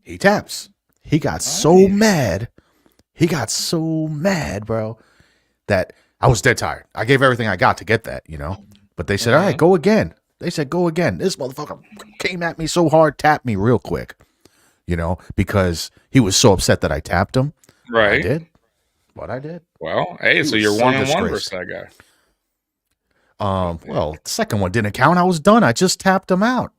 He taps. He got so mad. Bro, that I was dead tired. I gave everything I got to get that, But they said, all right, go again. They said, go again. This motherfucker came at me so hard, tapped me real quick, because he was so upset that I tapped him. I Right. did. What I did. Well, hey, He so was you're so 1-on-1 versus disgraced. that guy. Well, the second one didn't count. I was done. I just tapped him out.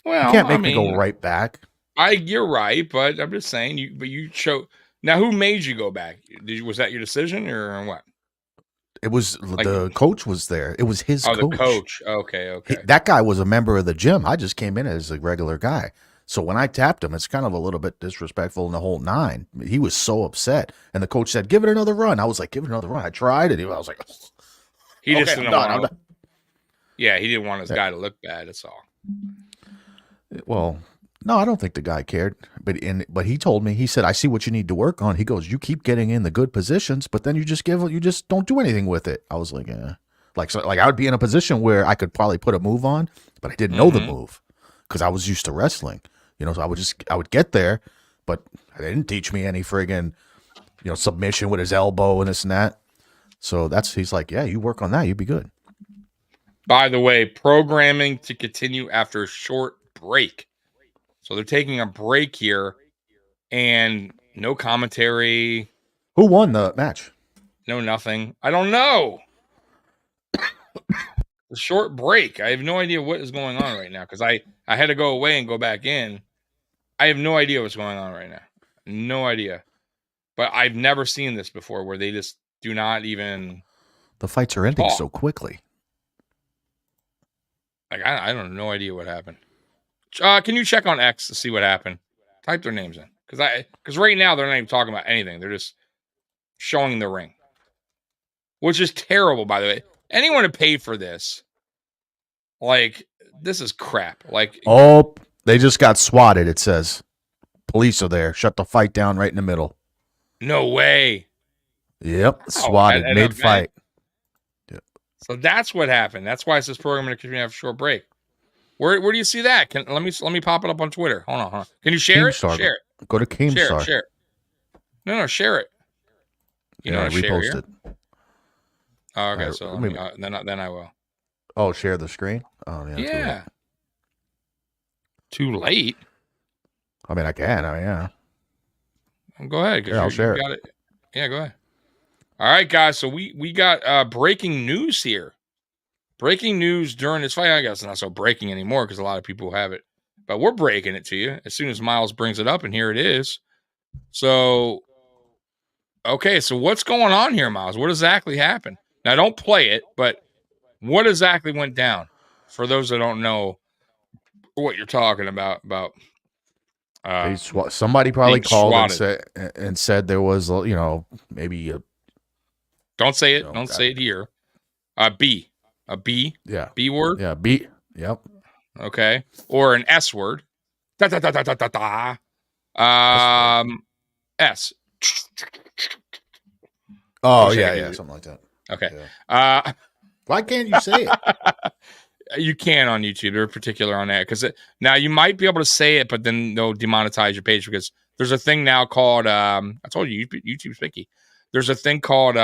You Well, can't I make me go mean, right back. you're right, but I'm just saying you show. Now, who made you go back? Was that your decision or what? It was Like, the coach was there. It was his the coach. coach. Okay. That guy was a member of the gym. I just came in as a regular guy. So when I tapped him, it's kind of a little bit disrespectful in the whole nine. He was so upset. And the coach said, give it another run. I was like, give it another run. I tried it. I was like, He just okay, didn't want to. Yeah, he didn't want his guy to look bad. That's all. Well, no, I don't think the guy cared. But he told me, he said, I see what you need to work on. He goes, you keep getting in the good positions, but then you just don't do anything with it. I was like, Like I would be in a position where I could probably put a move on, but I didn't know the move because I was used to wrestling. So I would get there, but they didn't teach me any friggin', submission with his elbow and this and that. So he's like, yeah, you work on that, you'd be good. By the way, programming to continue after a short break. So they're taking a break here and no commentary. Who won the match? No, nothing. I don't know. A short break. I have no idea what is going on right now because I had to go away and go back in. I have no idea what's going on right now. No idea. But I've never seen this before where they just do not even. The fights are ending so quickly. Like, I don't no idea what happened. Can you check on X to see what happened? Type their names in. Because right now they're not even talking about anything. They're just showing the ring. Which is terrible, by the way. Anyone who paid for this, like, this is crap. Like, oh, they just got swatted, it says. Police are there. Shut the fight down right in the middle. No way. Yep. Swatted mid-fight. Yep. So that's what happened. That's why it says program going to continue after a short break. Where do you see that? Let me pop it up on Twitter. Hold on. Can you share it? Share it. Go to Keemstar. Share it. No, share it. You know, repost it. Oh, okay, right, so then I will. Oh, share the screen? Oh, yeah. Yeah. Too late? I mean, I can. yeah. Go ahead. I'll share it. Yeah, go ahead. All right, guys. So we got breaking news here. Breaking news during this fight. I guess it's not so breaking anymore because a lot of people have it. But we're breaking it to you as soon as Miles brings it up, and here it is. So, okay. So what's going on here, Miles? What exactly happened? Now, don't play it, but what exactly went down? For those that don't know what you're talking about. Somebody probably called and said there was, maybe a. Don't say it. Don't say it here. A B. Yeah. B word. Yeah. B. Yep. Okay. Or an S word. Da da da da da da da. S. Oh yeah, something like that. Okay. Yeah. Why can't you say it? You can on YouTube. They're particular on that because now you might be able to say it, but then they'll demonetize your page because there's a thing now called. I told you, YouTube's picky. There's a thing called.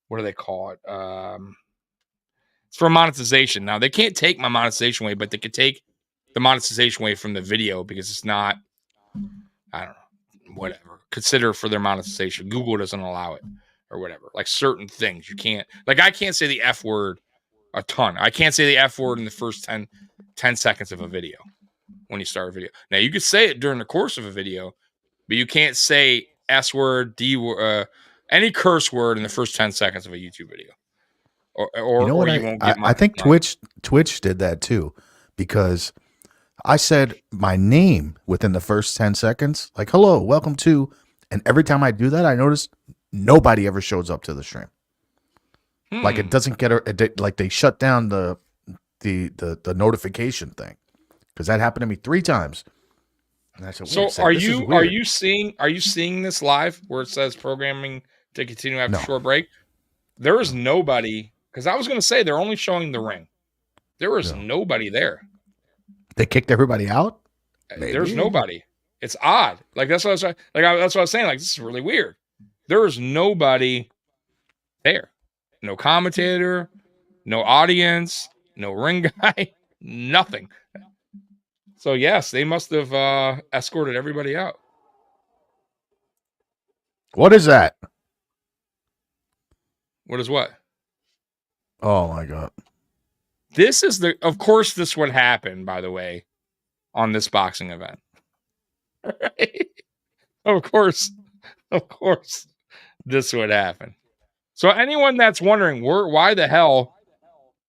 What do they call it? It's for monetization. Now they can't take my monetization away, but they could take the monetization away from the video because it's not. I don't know. Whatever. Consider for their monetization. Google doesn't allow it or whatever. Like certain things you can't. Like I can't say the F word a ton. I can't say the F word in the first 10 seconds of a video when you start a video. Now you could say it during the course of a video, but you can't say S word, D word, any curse word in the first 10 seconds of a YouTube video. Or you won't get money. I think Twitch did that too, because I said my name within the first 10 seconds, like hello, welcome to, and every time I do that, I notice nobody ever shows up to the stream. Like it doesn't like they shut down the notification thing because that happened to me 3 times. And I said, so are you seeing this live where it says programming to continue after short break? There is nobody, because I was going to say they're only showing the ring. There is nobody there. They kicked everybody out. Maybe. There's nobody. It's odd. Like that's what I was saying. Like this is really weird. There is nobody there. No commentator, no audience. no ring guy, nothing. So yes, they must have escorted everybody out. What is that? What is what? Oh my god! This is of course this would happen, by the way, on this boxing event. Right? Of course this would happen. So anyone that's wondering why the hell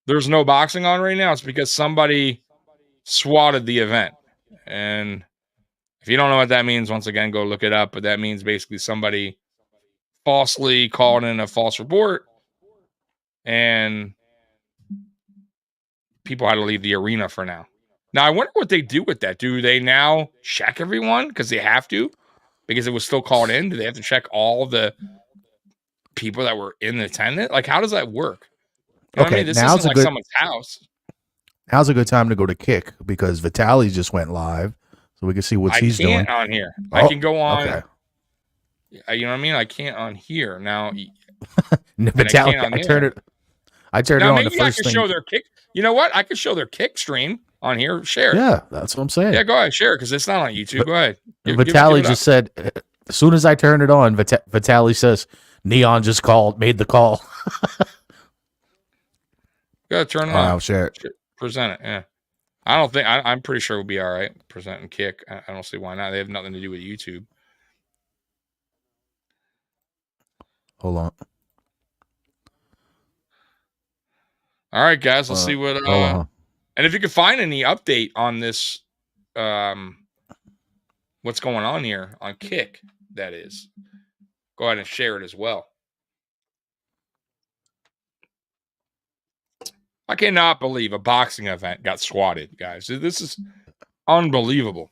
there's no boxing on right now, it's because somebody swatted the event. And if you don't know what that means, once again, go look it up. But that means basically somebody falsely called in a false report and people had to leave the arena for now. Now, I wonder what they do with that. Do they now check everyone because they have to? Because it was still called in? Do they have to check all the people that were in attendance? Like, how does that work? You know what I mean? This isn't like someone's house. Now's a good time to go to Kick because Vitaly just went live, so we can see what he's doing on here. I can go on. Okay. You know what I mean? I can't on here now. Vitaly, I turned it on the first I can show their Kick. You know what? I could show their Kick stream on here. Share it. Yeah, that's what I'm saying. Yeah, go ahead, share it because it's not on YouTube. Go ahead. Vitaly just said, as soon as I turn it on, Vitaly says, Neon just made the call. Gotta turn it on. I'll share it. Present it. Yeah. I don't think I'm pretty sure we'll be all right presenting Kick. I don't see why not. They have nothing to do with YouTube. Hold on. All right, guys. Let's see what. And if you can find any update on this, what's going on here on Kick, that is, go ahead and share it as well. I cannot believe a boxing event got swatted, guys. This is unbelievable.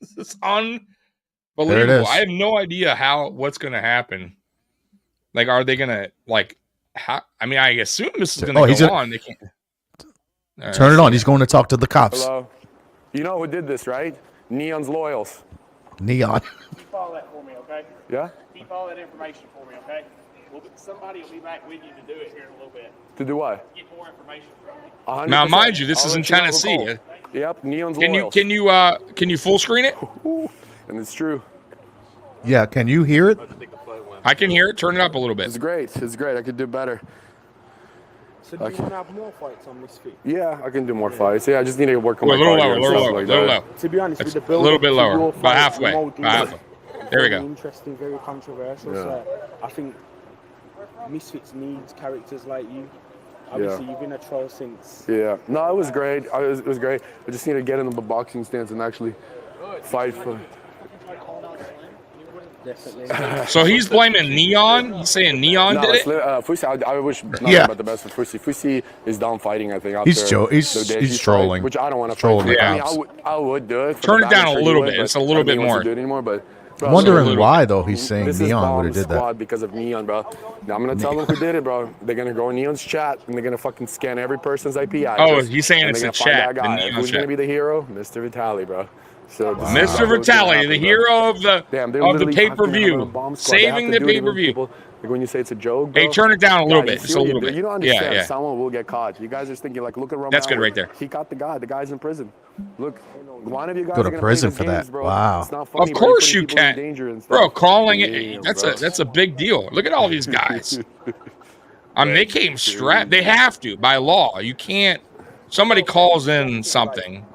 This is unbelievable. I have no idea what's going to happen. Like, are they going to I mean, I assume this is going to go on. They can't. Turn it on. He's going to talk to the cops. Hello. You know who did this, right? Neon's loyals. Neon. Keep all that for me, okay? Yeah? Keep all that information for me, okay? Somebody will be back with you to do it here in a little bit. To do what? Get more information from me. 100%. Now, mind you, this is in Tennessee. Yep, Neon's loyals. Can you full screen it? And it's true. Yeah, can you hear it? I can hear it. Turn it up a little bit. It's great. It's great. I could do better. So do you want to have more fights on Misfits? Yeah, I can do more fights. Yeah, I just need to work on my cardio. A little low. To be honest, with the build a little bit lower. About halfway. There we go. Interesting, very controversial. Yeah. So I think Misfits needs characters like you. Obviously, you've been a troll since. Yeah. No, it was great. It was great. I just need to get in the boxing stance and actually fight for. Definitely. So he's blaming Neon? He's saying Neon did it? Fusi, I wish nothing but the best for Fusi. Fusi is down fighting, I think. He's trolling. Which I don't want to trolling. Yeah. I mean, I would do it. Turn it down a little bit. It's a little bit more. Do it anymore, but I'm wondering why, though, he's saying Neon would have did that. Because of Neon, bro. Now, I'm going to tell them who did it, bro. They're going to go in Neon's chat, and they're going to fucking scan every person's IP address. Oh, he's saying it's a chat. Who's going to be the hero? Mr. Vitaly, bro. So Mr. Vitaly, the hero of the pay-per-view, saving the pay-per-view. Like when you say it's a joke, bro. Hey, turn it down a little bit, just a little bit. You don't understand. Someone will get caught. You guys are thinking like, look at Roman. That's good right there. He caught the guy. The guy's in prison. Look, one of you guys go to prison for that. Bro. Wow. It's not funny, of course you can, bro. Calling it that's a big deal. Look at all these guys. I mean, they came strapped. They have to by law. You can't. Somebody calls in something.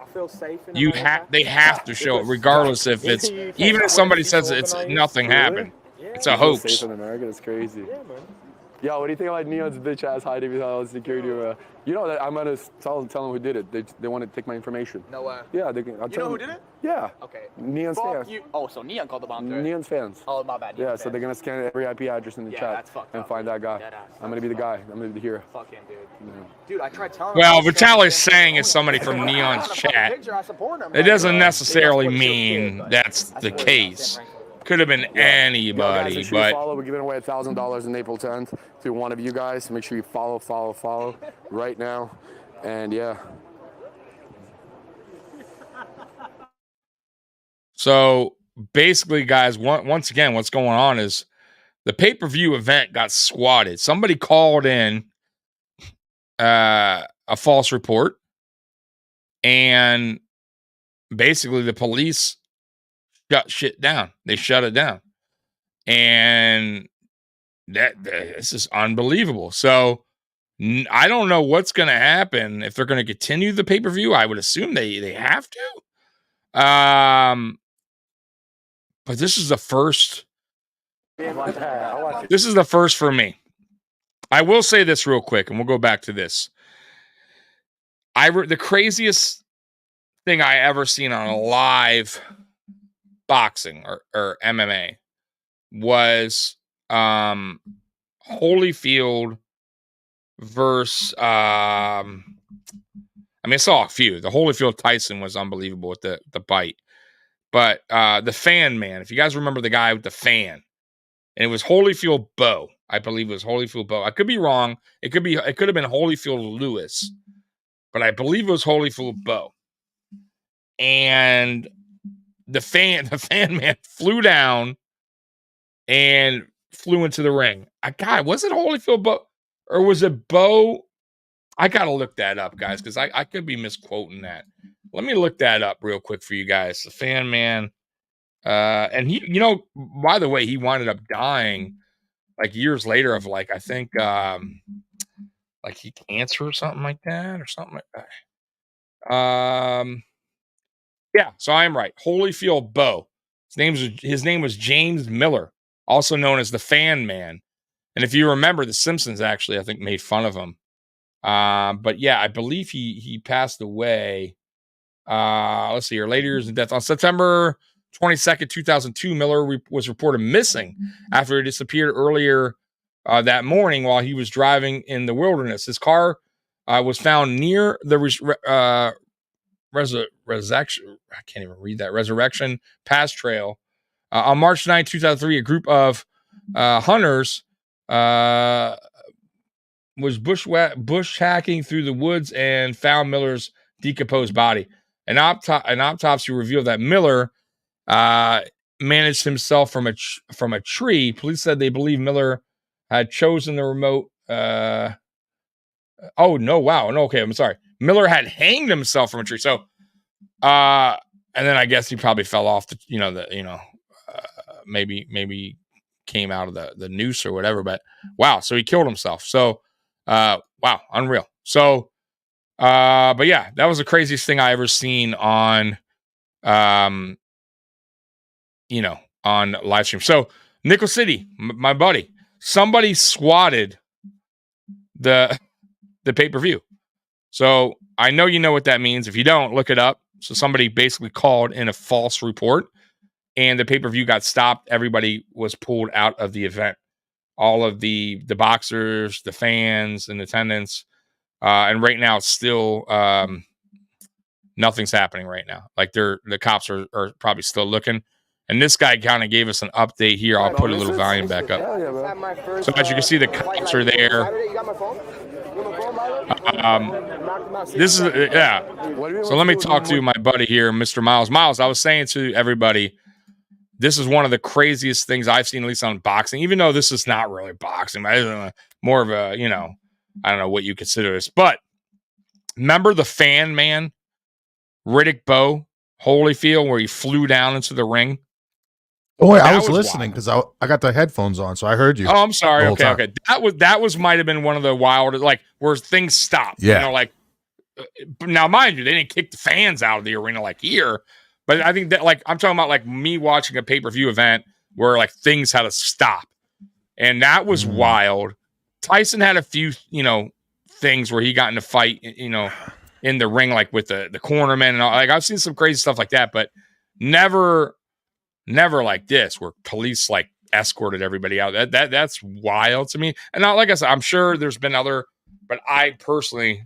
They have to show it, regardless if it's even if somebody says it's nothing happened. It's a hoax. Safe in America, it's crazy. Yo, what do you think about Neon's bitch ass hiding behind security? You know that I'm gonna tell them who did it. They want to take my information. No way. Yeah, they can. You know who did it? Yeah. Okay. Neon's fans. Oh, so Neon called the bomb threat. Neon's fans. Oh, my bad. Yeah, so they're gonna scan every IP address in the chat and find that guy. I'm gonna be the guy. I'm gonna be the hero. Fuck him, dude. Yeah. Dude, I tried telling him. Well, Vitaly's saying it's somebody from Neon's chat. It doesn't necessarily mean that's the case. Could have been anybody, guys, but we're giving away $1,000 in April 10th to one of you guys. Make sure you follow right now, and yeah. So basically, guys, once again, what's going on is the pay-per-view event got swatted. Somebody called in a a false report, and basically the police shut shit down. They shut it down, and this is unbelievable. So I don't know what's going to happen if they're going to continue the pay-per-view. I would assume they have to. But this is the first. This is the first for me. I will say this real quick, and we'll go back to this. The craziest thing I ever seen on a live boxing or MMA was Holyfield versus I saw a few. The Holyfield Tyson was unbelievable with the bite. But the fan man, if you guys remember the guy with the fan, and it was Holyfield Bo. I believe it was Holyfield Bo. I could be wrong. It could have been Holyfield Lewis, but I believe it was Holyfield Bo. And the fan man flew down and flew into the ring. God, was it Holyfield Bo or was it Bo? I gotta look that up, guys, because I could be misquoting that. Let me look that up real quick for you guys. The fan man. And he, by the way, he wound up dying like years later of like, I think, like he cancer or something like that or something like that. Yeah, so I am right. Holyfield Bo. His name was James Miller, also known as the Fan Man. And if you remember, The Simpsons actually, I think, made fun of him. But yeah, I believe he passed away. Let's see here. Later years in death on September 22nd, 2002, Miller was reported missing after he disappeared earlier that morning while he was driving in the wilderness. His car was found near the Resurrection. I can't even read that. Resurrection Pass Trail. On March 9, 2003, a group of hunters was bushwhacking through the woods and found Miller's decomposed body. An autopsy revealed that Miller managed himself from a tree. Police said they believe Miller had chosen the remote. Oh no! Wow. No. Okay. I'm sorry. Miller had hanged himself from a tree. So, and then I guess he probably fell off maybe came out of the noose or whatever. But wow. So he killed himself. So, wow, unreal. So, but yeah, that was the craziest thing I ever seen on on live stream. So Nickel City, my buddy, somebody swatted the pay-per-view. So I know you know what that means. If you don't, look it up. So somebody basically called in a false report and the pay-per-view got stopped. Everybody was pulled out of the event. All of the boxers, the fans, and attendants. And right now it's still nothing's happening right now. Like the cops are probably still looking. And this guy kind of gave us an update here. I'll put a little volume back up. So as you can see, the cops are there. This is, yeah. So let me talk to my buddy here, Mr. Miles. Miles, I was saying to everybody, this is one of the craziest things I've seen, at least on boxing, even though this is not really boxing, but more of a, I don't know what you consider this. But remember the fan man, Riddick Bowe, Holyfield, where he flew down into the ring? Oh, wait, I was listening because I got the headphones on, so I heard you. Oh, I'm sorry. Okay. That was might have been one of the wild, like where things stopped. Yeah. Like now, mind you, they didn't kick the fans out of the arena like here, but I think that like I'm talking about like me watching a pay-per-view event where like things had to stop, and that was wild. Tyson had a few, things where he got in a fight, in the ring, like with the cornerman and all. Like I've seen some crazy stuff like that, but never like this where police like escorted everybody out. That's wild to me. And now, like I said, I'm sure there's been other, but I personally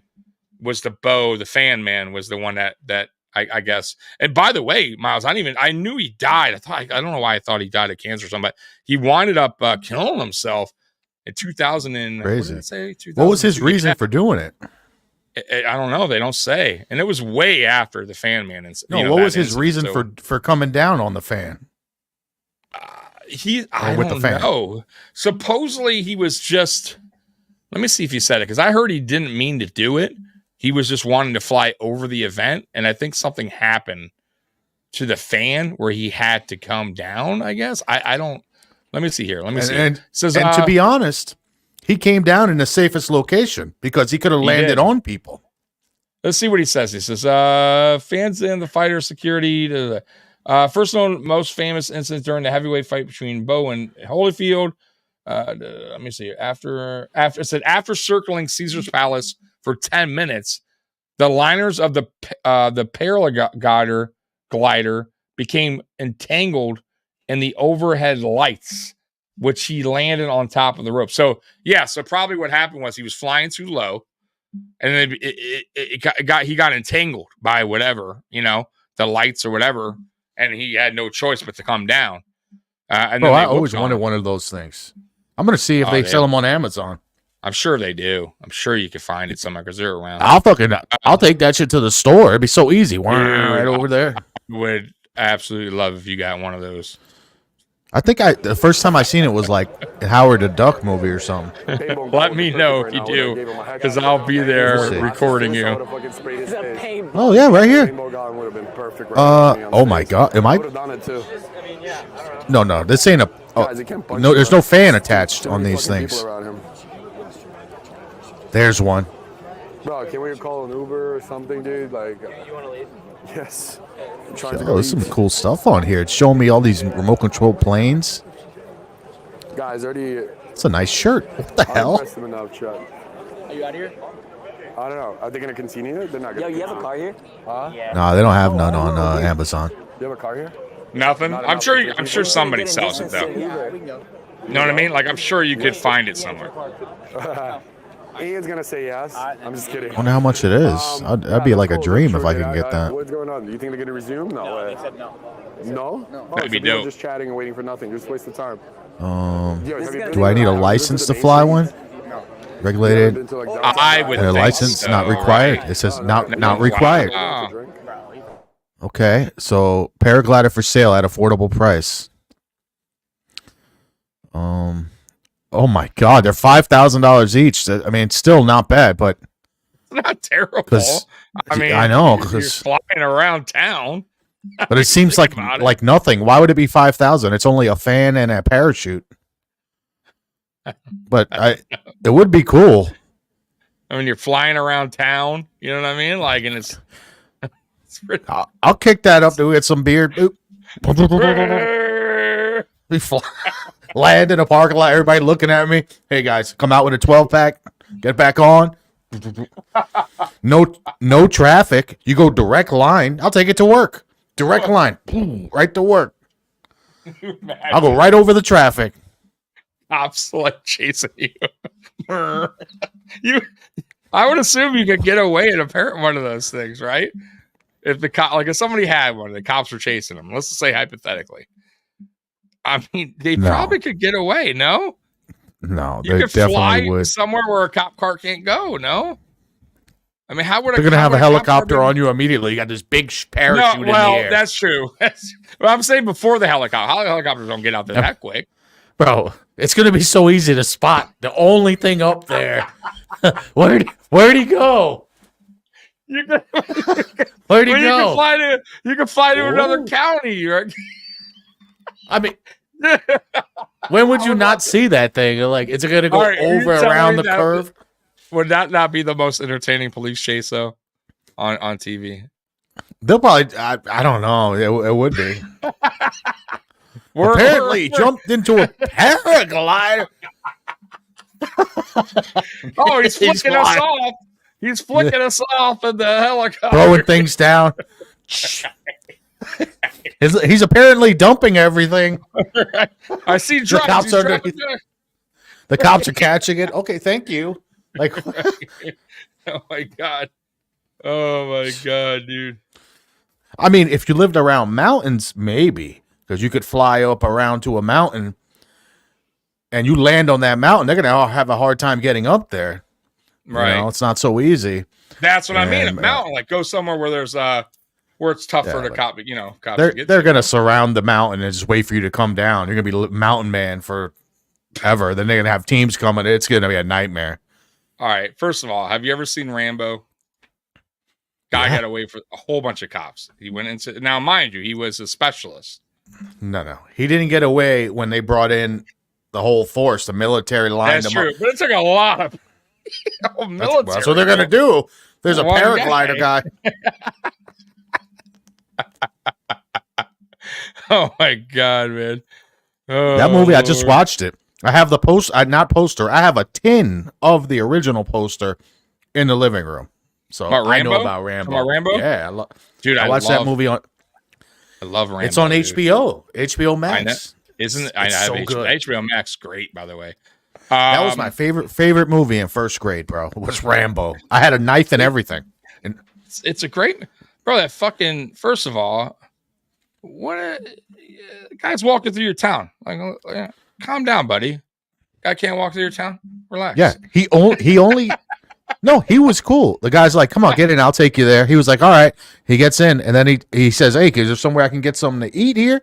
was the fan man was the one that I guess. And by the way, Miles, I knew he died. I don't know why I thought he died of cancer or something, but he winded up killing himself in 2000 and crazy. What did it say? What was his reason for doing it? I don't know. They don't say. And it was way after the fan man. What was his reason for coming down on the fan? I don't know. Supposedly he was just, let me see if he said it, because I heard he didn't mean to do it. he was just wanting to fly over the event, and I think something happened to the fan where he had to come down. I guess I don't. Let me see here. Let me see. And, It says, and to be honest, he came down in the safest location because he could have landed did. on people. Let's see what he says. He says, fans and the fighter security. First known most famous incident during the heavyweight fight between Bo and Holyfield. Let me see. After it said after circling Caesar's Palace for 10 minutes, the liners of the paraglider became entangled in the overhead lights, which he landed on top of the rope. So yeah, so probably what happened was he was flying too low, and then he got entangled by whatever, the lights or whatever, and he had no choice but to come down. And I always wanted one of those things. I'm gonna see if they sell them on Amazon. I'm sure they do. I'm sure you can find it somewhere because they're around. I'll take that shit to the store. It'd be so easy. Right over there. I would absolutely love if you got one of those. I think the first time I seen it was like Howard the Duck movie or something. Let me know if you do, because I'll be there recording you. Oh yeah, right here. Oh my God, am I? No, this ain't a. Oh, no, there's no fan attached on these things. There's one. Bro, can we call an Uber or something, dude? Like, you want to leave? Yes. There's some cool stuff on here. It's showing me all these remote control planes. Guys, already. It's a nice shirt. What the hell? Are you out of here? I don't know. Are they gonna continue it? They're not gonna. Yo, you have a car here? Yeah. No, they don't have none on Amazon. You have a car here? Nothing. I'm sure somebody sells it though. You know what I mean? Like I'm sure you could find it somewhere. Ian's gonna say yes. I'm just kidding. I wonder how much it is. That'd be like a dream if I could get that. What's going on? Do you think they're gonna resume? No way. They said no. No? That'd be so people dope. just chatting and waiting for nothing. Just waste of time. Do I need a license to fly one? Regulated. I would And a think license so, not required. right? It says not required. Wow. Okay, so paraglider for sale at affordable price. Oh my God, they're $5,000 each. I mean, it's still not bad, but It's not terrible. 'cause- I mean, I know, you're 'cause- flying around town. but it seems like about it. nothing. Why would it be 5,000? It's only a fan and a parachute. But it would be cool. I mean, you're flying around town. You know what I mean? Like, and it's pretty. I'll kick that up to get some beer. We land in a parking lot. Everybody looking at me. Hey guys, come out with a 12-pack. Get back on. No traffic. You go direct line. I'll take it to work. Direct line. Right to work. I'll go right over the traffic. Cops like chasing you. I would assume you could get away in one of those things, right? If if somebody had one, the cops were chasing them. Let's just say hypothetically. I mean, they probably could get away. No, No, you they could definitely fly would. somewhere where a cop car can't go. No, I mean, how would They're gonna have a helicopter on you immediately. You got this big parachute in the air. That's true. Well, I'm saying before the helicopter. Helicopters don't get out there that quick. Bro, it's gonna be so easy to spot. The only thing up there. Where'd he go? Where'd he go? You can fly to another county, right? I mean, when would you not see that thing? Like, is it gonna go Right, over around the curve? Would that not be the most entertaining police chase though on TV? They'll probably. I don't know. It would be. Apparently, he jumped into a paraglider. Oh, he's flicking us off. He's flicking us off in the helicopter. Throwing things down. He's apparently dumping everything. I see drugs. The cops are catching it. Okay, thank you. Like, oh my god, dude. I mean, if you lived around mountains, maybe, because you could fly up around to a mountain, and you land on that mountain, they're gonna have a hard time getting up there. Right, you know, it's not so easy. That's what I mean. A mountain, like go somewhere where there's where it's tough for the cop. They're gonna surround the mountain and just wait for you to come down. You're gonna be mountain man for ever. Then they're gonna have teams coming. It's gonna be a nightmare. All right. First of all, have you ever seen Rambo? Guy Yeah. got away for a whole bunch of cops. He went into now, mind you, he was a specialist. No. He didn't get away when they brought in the whole force. The military lined That's him true, up. but it took a lot of military. That's what they're going to do. There's a One paraglider guy. Oh my god, man! Oh, That movie, I just Lord. watched it. I have the not poster. I have a tin of the original poster in the living room. So About I know Rambo? about Rambo. About Rambo? Yeah, Dude, I watched that movie on. I love Rambo. It's on dude. HBO. HBO Max. Isn't it? It's I have so HBO, good. HBO Max, great by the way. That was my favorite movie in first grade, bro. Was Rambo. I had a knife and everything. And It's a great, bro. That fucking first of all, guys walking through your town? Like, calm down, buddy. Guy can't walk through your town. Relax. yeah, he only. No, he was cool. The guy's like, "Come on, get in. I'll take you there." He was like, "All right." He gets in, and then he says, "Hey, is there somewhere I can get something to eat here?"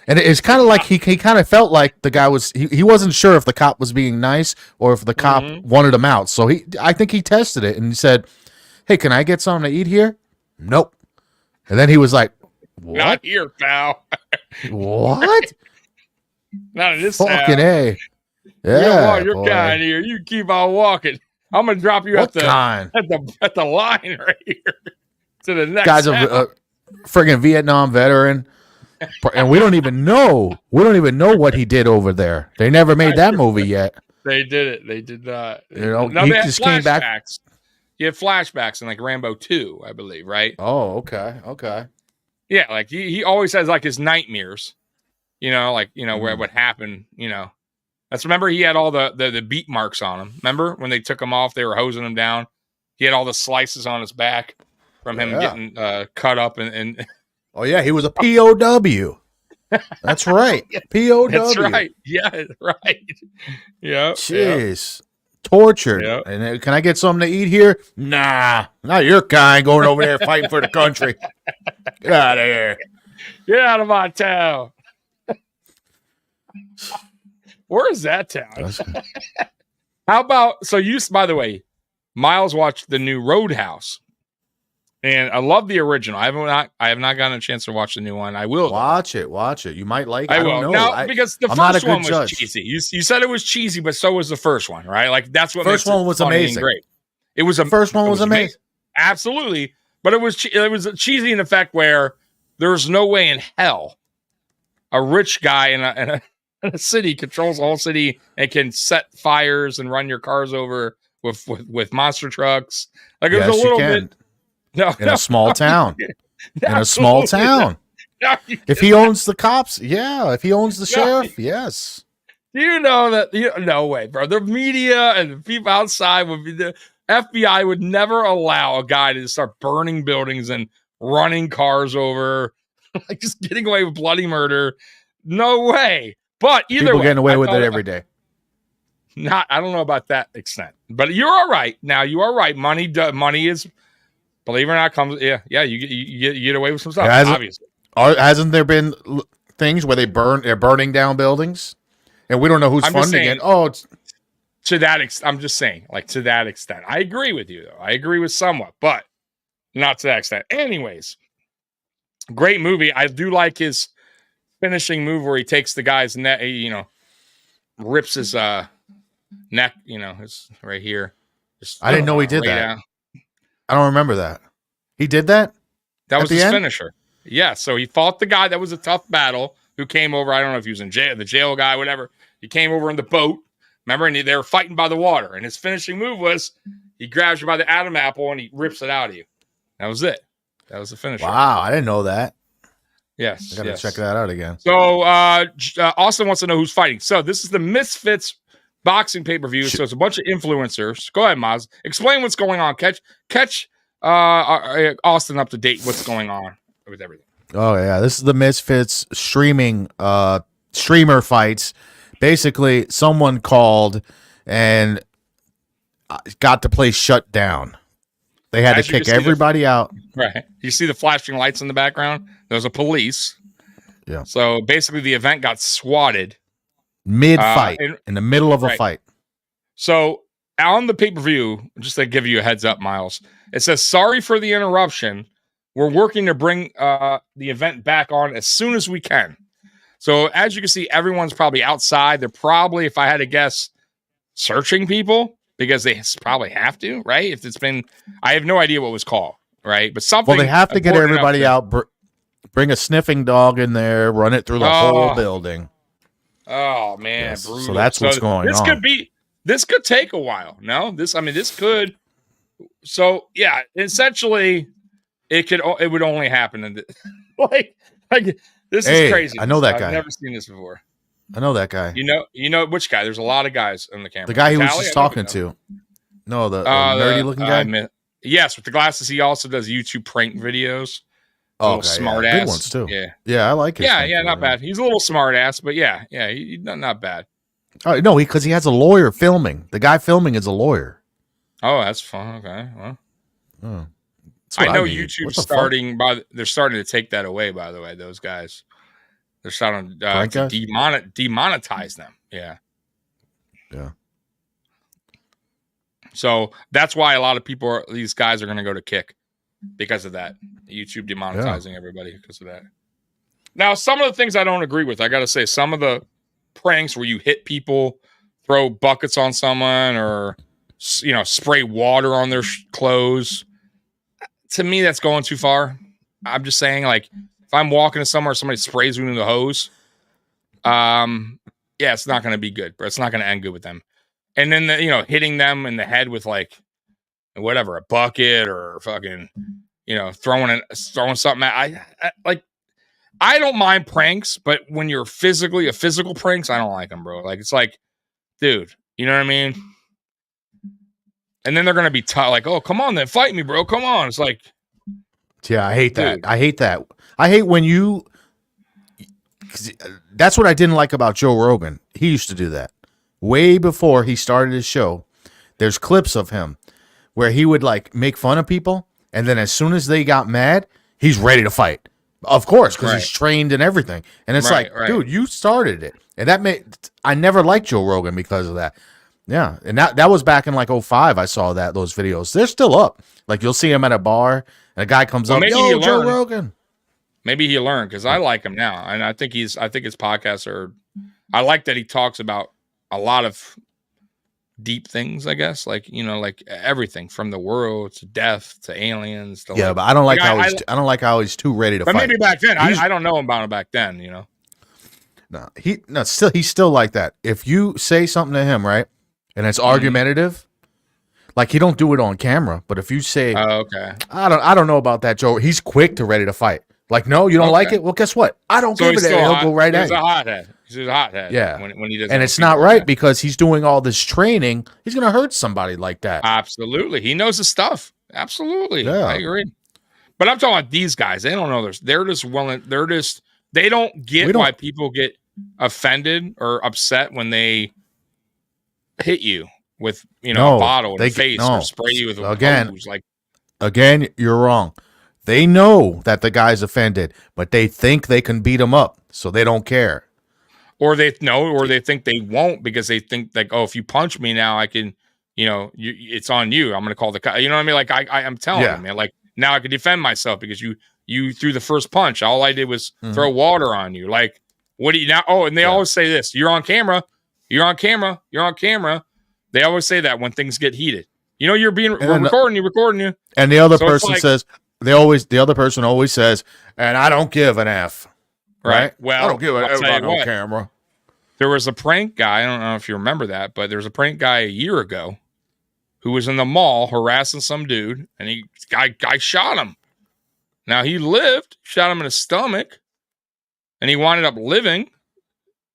And it's kind of like he kind of felt like the guy was he wasn't sure if the cop was being nice or if the cop wanted him out. So I think he tested it and he said, "Hey, can I get something to eat here?" Nope. And then he was like, "What? Not here, pal. What? Not in this Fucking town. A." You Yeah, don't want your boy. kind here. You keep on walking. I'm gonna drop you What at kind? the line right here to the next Guy's town. a friggin' Vietnam veteran, and we don't even know what he did over there. They never made that movie yet. They did it. They did not. You know, No, he they had just came back. flashbacks. He had flashbacks in like Rambo 2, I believe, right? Oh, okay. Yeah, like he always has like his nightmares. You know, like where what happened. That's remember he had all the beat marks on him. Remember when they took him off, they were hosing him down. He had all the slices on his back from him getting cut up and Oh yeah, he was a POW. That's right, POW. That's right. Yeah, right. Yeah. Jeez, tortured. Yep. And can I get something to eat here? Nah, not your kind. Going over there fighting for the country. Get out of here. Get out of my town. Where is that town? How about by the way, Miles watched the new Roadhouse. And I love the original. I have not gotten a chance to watch the new one. I will watch it. You might like it. I I will. don't know. Now, because the I'm not a first good one was judge. cheesy. You said it was cheesy, but so was the first one, right? Like that's what First makes one it was funny and amazing. great. It was The first one was amazing. Absolutely. But it was cheesy in the fact where there's no way in hell a rich guy in a city controls the whole city and can set fires and run your cars over with monster trucks. Like it was a little bit. No, in a small town. In a small town. No, If he owns the cops, yeah. If he owns the sheriff, yes. Do you know that? No way, bro. The media and the people outside would be the FBI would never allow a guy to start burning buildings and running cars over, like just getting away with bloody murder. No way. But either People way, getting away I with thought it every day. I don't know about that extent, but you're all right. Now you are right. Money is, believe it or not, comes. Yeah. You get away with some stuff. Obviously, hasn't there been things where they're burning down buildings, and we don't know who's funding it? Oh, it's to that extent. I'm just saying, like to that extent. I agree with you, though. I agree with somewhat, but not to that extent. Anyways, great movie. I do like his finishing move where he takes the guy's neck, rips his neck, his right here. Just, I didn't know he did that. down. I don't remember that. He did that? That At was the his end? finisher. Yeah, so he fought the guy that was a tough battle who came over. I don't know if he was in jail, the jail guy, whatever. He came over in the boat, remember, and they were fighting by the water. And his finishing move was he grabs you by the Adam apple and he rips it out of you. That was it. That was the finisher. Wow, I didn't know that. Yes. I gotta check that out again. So Austin wants to know who's fighting. So this is the Misfits boxing pay-per-view. So it's a bunch of influencers. Go ahead, Maz. Explain what's going on. Catch Austin up to date. What's going on with everything? Oh yeah, this is the Misfits streamer fights. Basically, someone called and got the place shut down. They had to kick everybody out. Right. You see the flashing lights in the background? There's a police. Yeah. So basically, the event got swatted Mid-fight, in the middle of a fight. So on the pay-per-view, just to give you a heads up, Miles, It says, sorry for the interruption. We're working to bring the event back on as soon as we can. So as you can see, everyone's probably outside. They're probably, if I had to guess, searching people because they probably have to, right? If it's been, I have no idea what was called, right? But something. Well, they have to get everybody out, bring a sniffing dog in there, run it through the whole building. Oh man, yes, brutal. So that's what's going on. This could take a while. No, this could. So yeah, essentially, it would only happen in like this is crazy. I know that guy. I've never seen this before. I know that guy. You know which guy? There's a lot of guys in the camera. The guy he was just talking to. No, the nerdy looking guy. Yes, with the glasses. He also does YouTube prank videos. Oh, smart ass. Good ones too. Yeah, I like it. Yeah, not bad. He's a little smart ass, but he's not bad. Oh no, because he has a lawyer filming. The guy filming is a lawyer. Oh, that's fun. Okay, well, I know YouTube's they're starting to take that away. By the way, those guys, they're starting to demonetize them. Yeah. So that's why a lot of these guys are going to go to Kick because of that. YouTube demonetizing everybody because of that. Now, some of the things I don't agree with, I got to say, some of the pranks where you hit people, throw buckets on someone, or spray water on their clothes. To me, that's going too far. I'm just saying, like, if I'm walking to somewhere, somebody sprays me with a hose, it's not going to be good, but it's not going to end good with them. And then hitting them in the head with like whatever, a bucket or fucking throwing something at. I don't mind pranks, but when you're physical pranks, I don't like them, bro. Like, it's like, dude, you know what I mean? And then they're going to be like, oh, come on then, fight me, bro. Come on. It's like, yeah, I hate that. I hate that. I hate when that's what I didn't like about Joe Rogan. He used to do that way before he started his show. There's clips of him where he would like make fun of people. And then as soon as they got mad, he's ready to fight. Of course, because he's trained and everything. And it's dude, you started it. And I never liked Joe Rogan because of that. Yeah. And that was back in like 2005. I saw those videos. They're still up. Like, you'll see him at a bar and a guy comes up, yo, Joe Rogan. Maybe he learned, because I like him now. And I think his podcasts I like that he talks about a lot of deep things, I guess, like like everything from the world to death to aliens. To but I don't like how I don't like how he's too ready to fight. But maybe back then, I don't know about him back then. No, he's still like that. If you say something to him, right, and it's argumentative, like, he don't do it on camera, but if you say, oh, okay, I don't know about that, Joe. He's quick to ready to fight. Like, no, you don't like it. Well, guess what? I don't give it. He'll go right at you. He's a hothead. Yeah. When he does, and it's not right because he's doing all this training. He's going to hurt somebody like that. Absolutely. He knows his stuff. Absolutely. Yeah. I agree. But I'm talking about these guys. They don't know this. They're just willing. They don't get why people get offended or upset when they hit you with, a bottle in the face or spray you with a hose. Again, you're wrong. They know that the guy's offended, but they think they can beat him up, so they don't care. Or they think they won't, because they think like, oh, if you punch me now, I can, it's on you. I'm going to call the you know what I mean? Like, I'm telling you, man, like, now I can defend myself because you threw the first punch. All I did was throw water on you. Like, what do you now? Oh, and they always say this: you're on camera. You're on camera. You're on camera. They always say that when things get heated. We're recording you. And the other person says. The other person always says, and I don't give an F. Right? Well, I don't give an F about no camera. There was a prank guy. I don't know if you remember that, but there was a prank guy a year ago who was in the mall harassing some dude, and guy shot him. Now, he lived, shot him in his stomach, and he wound up living,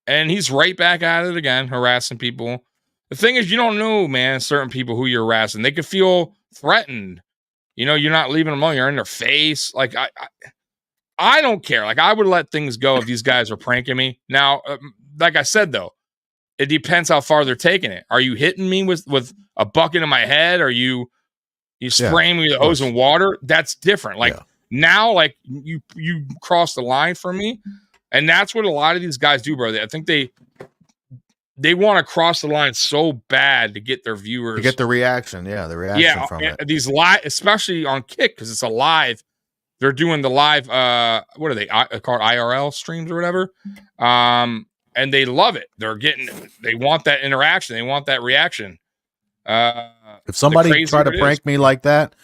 and he's right back at it again, harassing people. The thing is, you don't know, man, certain people who you're harassing. They could feel threatened. You're not leaving them alone. You're in their face. Like, I don't care. Like, I would let things go if these guys are pranking me. Now, like I said, though, it depends how far they're taking it. Are you hitting me with a bucket in my head? Are you spraying me with a hose and water? That's different. Like, now, like, you cross the line for me. And that's what a lot of these guys do, bro. I think they want to cross the line so bad to get their viewers to get the reaction. Yeah, the reaction from it. These live, especially on Kick, because it's a live. They're doing the live. What are they called? IRL streams or whatever. And they love it. They want that interaction. They want that reaction. If somebody tried to prank me like that,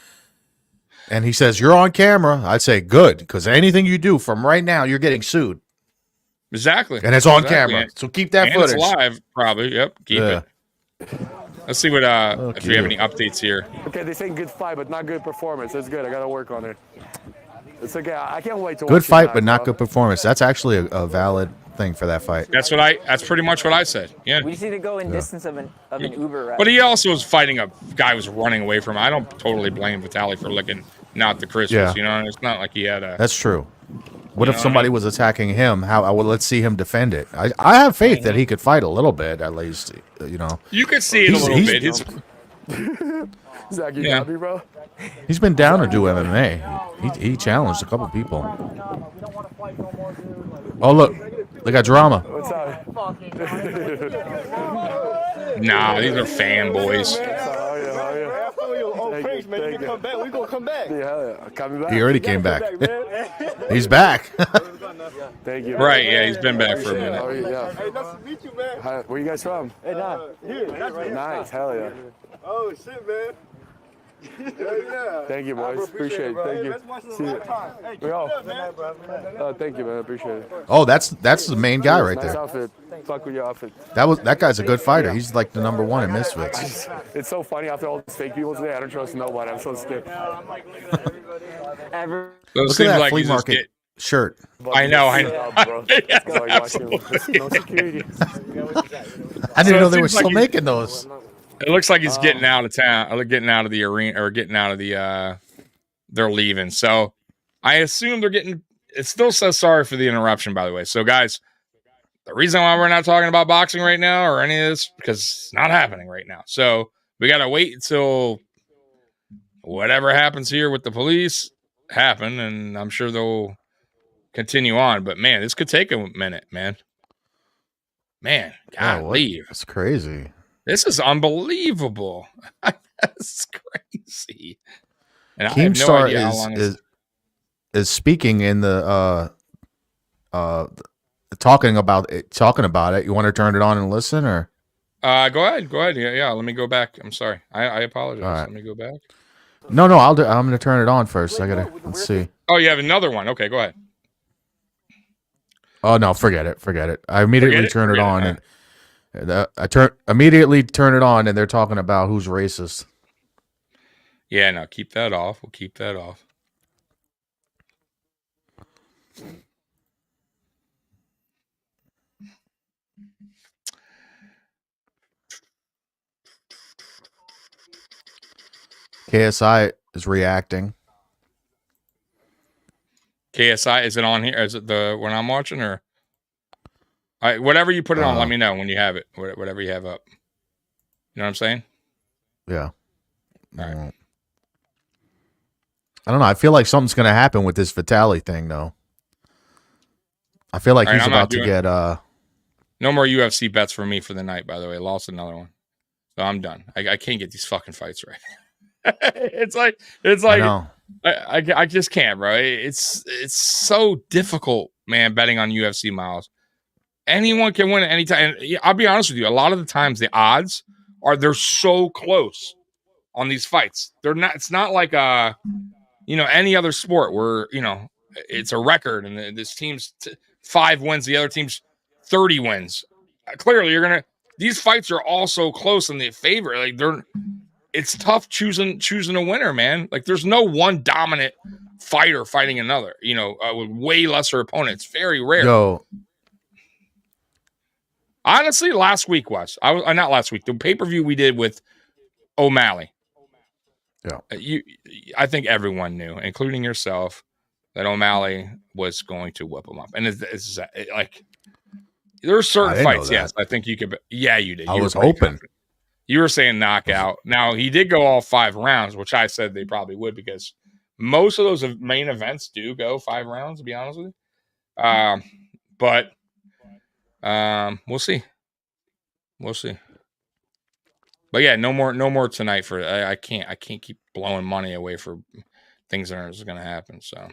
and he says you're on camera, I'd say good, because anything you do from right now, you're getting sued. Exactly. And it's on camera. So keep that footage. It's live, probably. Yep. Keep it. Let's see what if we have any updates here. Okay, they say good fight, but not good performance. That's good. I got to work on it. It's okay. I can't wait to watch good fight, match, but not bro. good performance. That's actually a valid thing for that fight. That's pretty much what I said. Yeah. We just need to go in distance of an Uber ride. But he also was fighting a guy who was running away from him. I don't totally blame Vitaly for licking not the Christmas. Yeah. You know, it's not like he had a. That's true. What if somebody was attacking him? Let's see him defend it. I have faith that he could fight a little bit, at least. You know. You could see it a little bit. Zach, you got me, bro? He's been down to do MMA. He challenged a couple people. Oh, look. They got drama. What's up? Nah, these are fanboys. We gonna come back. Yeah, coming back. He already came back. He's back. Thank you. Right, yeah, he's been back for a minute. Oh, yeah. Hey, nice to meet you, man. Hi, where you guys from? Hey, nah. Here. Nice, hell yeah. Oh, shit, man. Yeah. Thank you, boys. Appreciate it. Thank you. See you. Thank you, man. Appreciate it. Oh, that's the main guy right Nice there. outfit. Fuck with your outfit. That guy's a good fighter. He's like the #1 in Misfits. It's so funny after all these fake people today. I don't trust nobody. I'm so scared. Look at that flea market shirt. I know. No security. I didn't know they were still making those. It looks like he's getting out of town, or getting out of the arena, or getting out of the. They're leaving, so I assume they're getting. It still says sorry for the interruption, by the way. So, guys, the reason why we're not talking about boxing right now or any of this because it's not happening right now. So we got to wait until whatever happens here with the police happen, and I'm sure they'll continue on. But man, this could take a minute, man. Man, golly, that's crazy. This is unbelievable. That's crazy. And Keemstar I have no idea how long is speaking in the talking about it. You want to turn it on and listen, or go ahead. Yeah. Let me go back. I'm sorry. I apologize. Right. Let me go back. No. I'm going to turn it on first. Let's see. Oh, you have another one. Okay, go ahead. Oh no, forget it. I immediately turn it on and immediately turn it on, and they're talking about who's racist. Yeah, no, keep that off. We'll keep that off. KSI is reacting. KSI, is it on here? Is it the when I'm watching, or whatever you put it on? Let me know when you have it. Whatever you have up. You know what I'm saying? Yeah. All right. I don't know. I feel like something's going to happen with this Vitaly thing, though. I feel like he's about to get. No more UFC bets for me for the night. By the way, lost another one, so I'm done. I can't get these fucking fights right. it's like I just can't, bro. It's so difficult, man. Betting on UFC, Miles. Anyone can win at any time. And I'll be honest with you. A lot of the times, the odds they're so close on these fights. They're not. It's not like any other sport where it's a record and this team's 5 wins, the other team's 30 wins. Clearly, these fights are all so close in the favor. Like it's tough choosing a winner, man. Like there's no one dominant fighter fighting another. With way lesser opponents. Very rare. Yo. Honestly, last week not last week. The pay-per-view we did with O'Malley. Yeah. I think everyone knew, including yourself, that O'Malley was going to whip him up. And it's like there are certain fights, yes, I think you could. Yeah, you did. I was hoping. You were saying knockout. Now, he did go all 5 rounds, which I said they probably would because most of those main events do go 5 rounds, to be honest with you. But we'll see. We'll see. But yeah, no more tonight for I can't keep blowing money away for things that aren't going to happen. So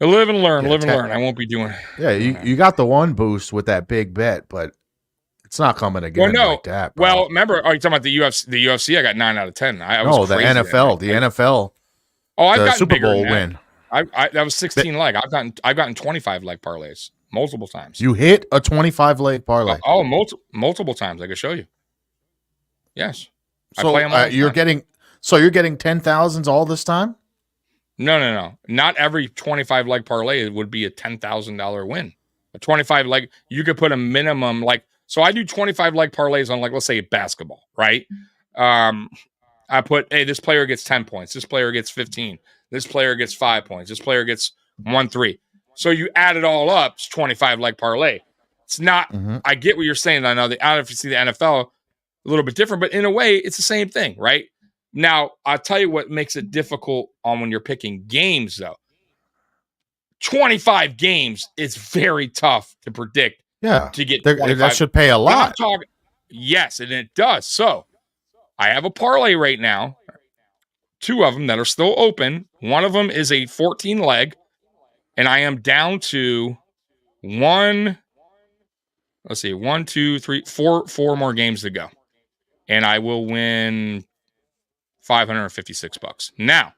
live and learn, Yeah, live and learn. I won't be doing. Yeah, you got the one boost with that big bet, but it's not coming again like that, bro. Well, remember, are you talking about the UFC? The UFC, I got 9 out of 10. I was the crazy. NFL, the NFL. Oh, I've the gotten Super bigger Bowl than that. win. That was 16 leg. I've gotten 25 leg parlays multiple times. You hit a 25 leg parlay. Multiple times. I can show you. Yes. So I play them all the you're time. getting 10,000s all this time? No. Not every 25 leg parlay would be a $10,000 win. A 25 leg, you could put a minimum so I do 25 leg parlays on let's say basketball, right? I put, hey, this player gets 10 points. This player gets 15. This player gets 5 points. This player gets 1-3. So you add it all up, it's 25 leg parlay. It's not, I get what you're saying. I don't know if you see the NFL a little bit different, but in a way, it's the same thing, right? Now, I'll tell you what makes it difficult on when you're picking games, though. 25 games is very tough to predict. Yeah. To get that should pay a lot. Yes, and it does. So I have a parlay right now, 2 of them that are still open. One of them is a 14 leg, and I am down to 1, 2, 3, 4 more games to go. And I will win $556. Now,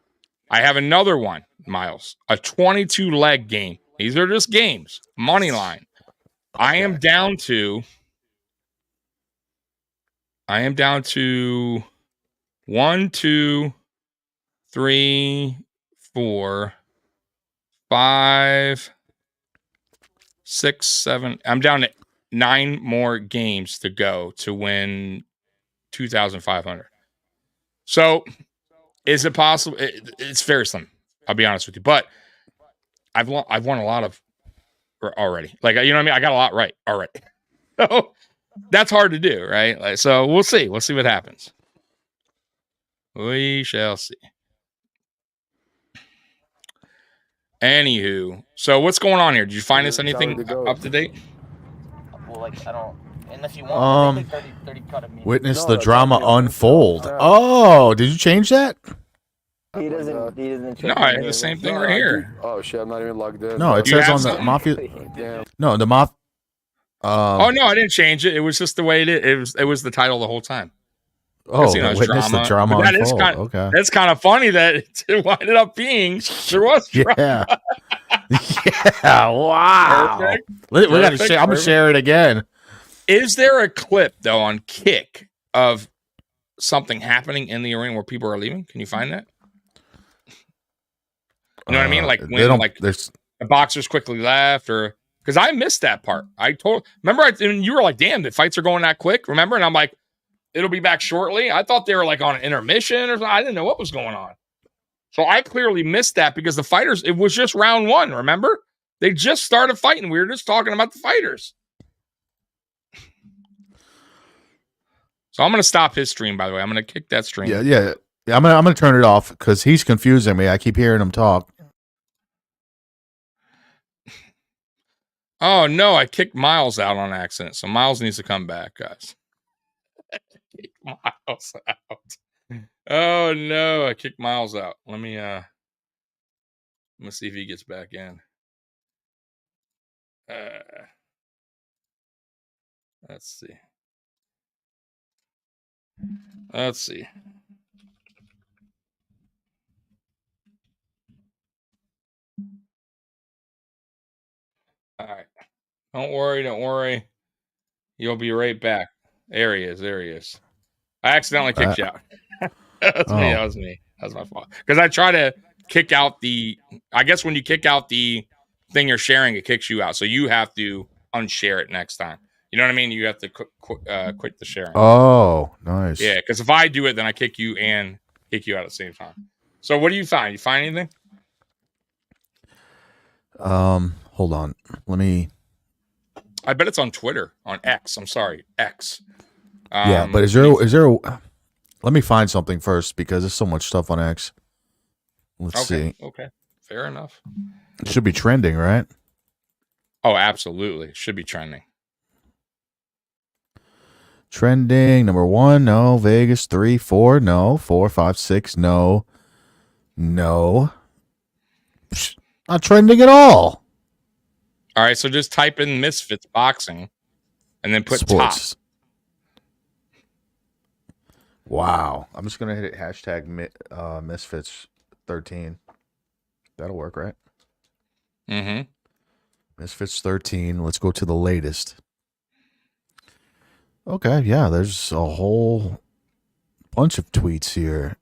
I have another one, Miles, a 22 leg game. These are just games, money line. Okay. I am down to 1, 2, 3, 4, 5, 6, 7. I'm down to 9 more games to go to win 2,500. So, is it possible? It's very slim. I'll be honest with you, but I've won a lot of already. You know what I mean? I got a lot right already. So that's hard to do, right? So we'll see. We'll see what happens. We shall see. Anywho, so what's going on here? Did you find us anything up to date? Well, I don't. Unless you want. 30 cut of me. Witness the drama unfold. Oh, did you change that? He doesn't. No, I have the same thing right here. Oh shit, I'm not even logged in. No, it says on the Mafia. Damn. No, the Mafia. Oh no, I didn't change it. It was just the way it is. It was the title the whole time. Oh, witness the drama unfold. Okay, that's kind of funny that it ended up being there was drama. Yeah. Yeah. Wow. Perfect. We gotta share. I'm gonna share it again. Is there a clip though on Kick of something happening in the arena where people are leaving? Can you find that? You know what I mean? When the boxers quickly left, or because I missed that part. Remember, you were like, "Damn, the fights are going that quick." Remember? And I'm like, "It'll be back shortly." I thought they were on an intermission or something. I didn't know what was going on. So I clearly missed that because the fighters. It was just round 1. Remember? They just started fighting. We were just talking about the fighters. So I'm going to stop his stream, by the way. I'm going to kick that stream. Yeah. I'm gonna turn it off because he's confusing me. I keep hearing him talk. Oh no, I kicked Miles out on accident. So Miles needs to come back, guys. Kick Miles out. Oh no, I kicked Miles out. Let me see if he gets back in. Let's see. All right. Don't worry. You'll be right back. There he is. I accidentally kicked you out. That was me. That was my fault. Because I try to kick out I guess when you kick out the thing you're sharing, it kicks you out. So you have to unshare it next time. You know what I mean? You have to quit the sharing. Oh, nice. Yeah, because if I do it, then I kick you and kick you out at the same time. So what do you find? You find anything? Hold on. Let me. I bet it's on Twitter, on X. I'm sorry, X. Yeah, but is there? Let me find something first because there's so much stuff on X. Let's see. Okay, fair enough. It should be trending, right? Oh, absolutely, it should be trending. Trending number 1, no. Vegas 3, 4, no. 4, 5, 6, no. No. Psh, not trending at all. All right, so just type in Misfits boxing and then put Sports. top. Wow. I'm just going to hit hashtag Misfits 13. That'll work, right? Mm-hmm. Misfits 13. Let's go to the latest. Okay, yeah, there's a whole bunch of tweets here.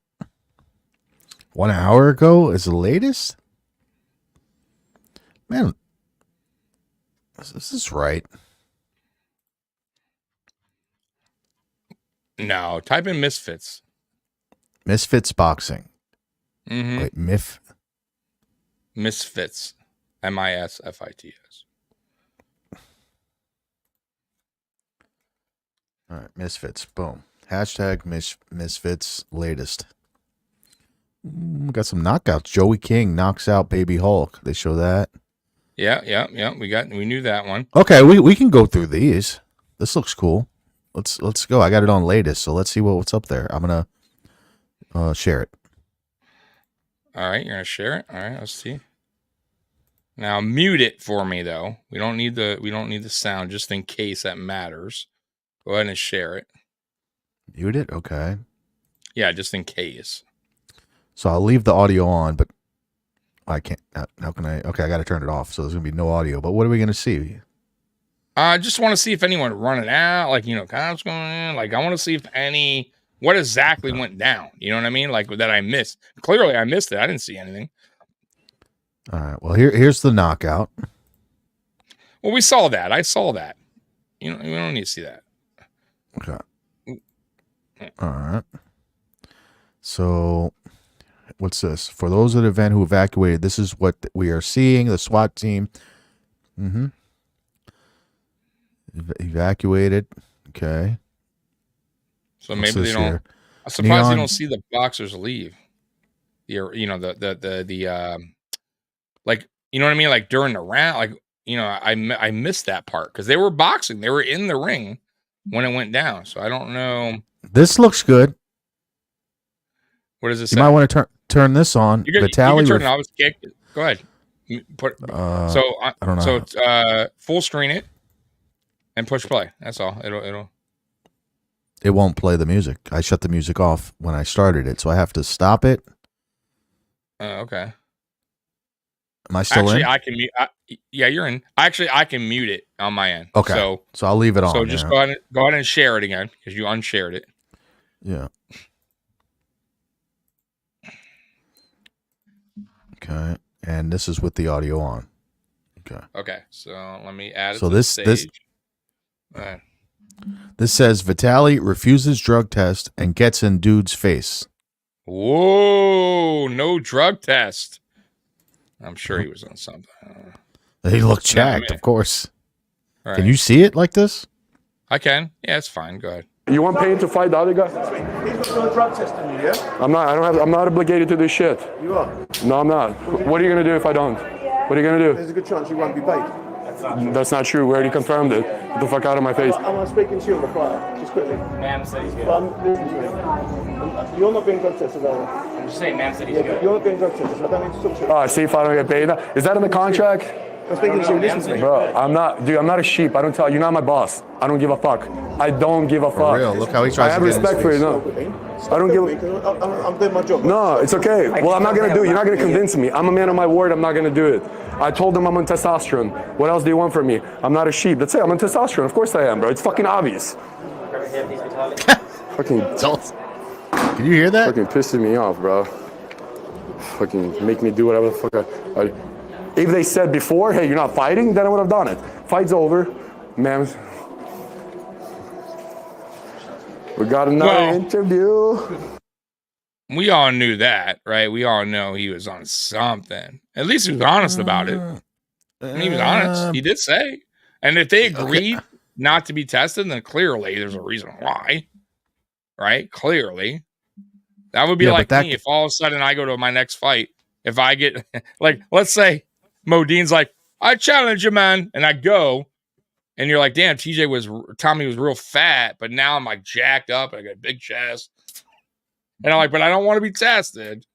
1 hour ago is the latest? Man, this is right. No, type in Misfits. Misfits boxing. Mm-hmm. Wait, Misfits. MISFITS. All right, Misfits. Boom. Hashtag Misfits latest. We got some knockouts. Joey King knocks out Baby Hulk. They show that. Yeah. We knew that one. Okay, we can go through these. This looks cool. Let's go. I got it on latest, so let's see what's up there. I'm gonna share it. All right, you're gonna share it. All right, let's see. Now mute it for me though. We don't need the sound just in case that matters. Go ahead and share it. Mute it? Okay. Yeah, just in case. So I'll leave the audio on, but I can't. How can I? Okay, I got to turn it off. So there's going to be no audio. But what are we going to see? I just want to see if anyone running out, like, cops going in. Like, I want to see if what exactly went down. You know what I mean? Like, that I missed. Clearly, I missed it. I didn't see anything. All right. Well, here's the knockout. Well, we saw that. I saw that. We don't need to see that. Okay. All right. So, what's this? For those at the event who evacuated, this is what we are seeing. The SWAT team. Evacuated. Okay. So maybe they don't. Here? I'm surprised Neon. you don't see the boxers leave. Like, you know what I mean? Like during the round, like, I missed that part because they were boxing. They were in the ring when it went down. So I don't know. This looks good. What does it You say? might want to turn this on. You can turn it off. Go ahead. I don't know. So full screen it and push play. That's all. It won't play the music. I shut the music off when I started it, so I have to stop it. Okay. Am I still in? I can mute. Yeah, you're in. Actually, I can mute it on my end. Okay. So I'll leave it on. So just go ahead and share it again because you unshared it. Yeah. Okay. And this is with the audio on. Okay. Okay. So let me add it so to the stage. This says Vitaly refuses drug test and gets in dude's face. Whoa, no drug test. I'm sure he was on something. He looked jacked, of course. Right. Can you see it like this? I can. Yeah, it's fine. Go ahead. You want Payne to fight the other guy? He's got a drug test on you, yeah? I'm not obligated to this shit. You are? No, I'm not. What are you gonna do if I don't? What are you gonna do? There's a good chance you won't be paid. That's not true. We already confirmed it. Get the fuck out of my face. Am I speaking to you on the phone? Just quickly. Ma'am said he's good. Listen to me. You're not being drug tested, are you? I'm just saying, ma'am said he's Yeah, good. but you're not being drug tested, so I don't need to talk to you. See if I don't get paid. Is that in the contract? I'm speaking to you. Listen to me. Bro, I'm not a sheep. I don't tell you. You're not my boss. I don't give a fuck. I don't give a fuck. For real, look how he tries I have to get in his respect for you. face. No, I don't give. I'm doing my job. No, it's okay. Well, I'm not gonna do it. You're not gonna convince me. I'm a man of my word. I'm not gonna do it. I told them I'm on testosterone. What else do you want from me? I'm not a sheep. That's it. I'm on testosterone. Of course I am, bro. It's fucking obvious. Fucking. Can you hear that? Fucking pissing me off, bro. Fucking make me do whatever the fuck I if they said before, hey, you're not fighting, then I would have done it. Fight's over, man. We got another interview. We all knew that, right? We all know he was on something. At least he was honest about it. He was honest. He did say. And if they agreed not to be tested, then clearly there's a reason why. Right? Clearly. That would be like me if all of a sudden I go to my next fight. If I get, like, let's say Modine's like, I challenge you, man. And I go and you're like, damn, Tommy was real fat, but now I'm like jacked up. I got a big chest, and I'm like, but I don't want to be tested.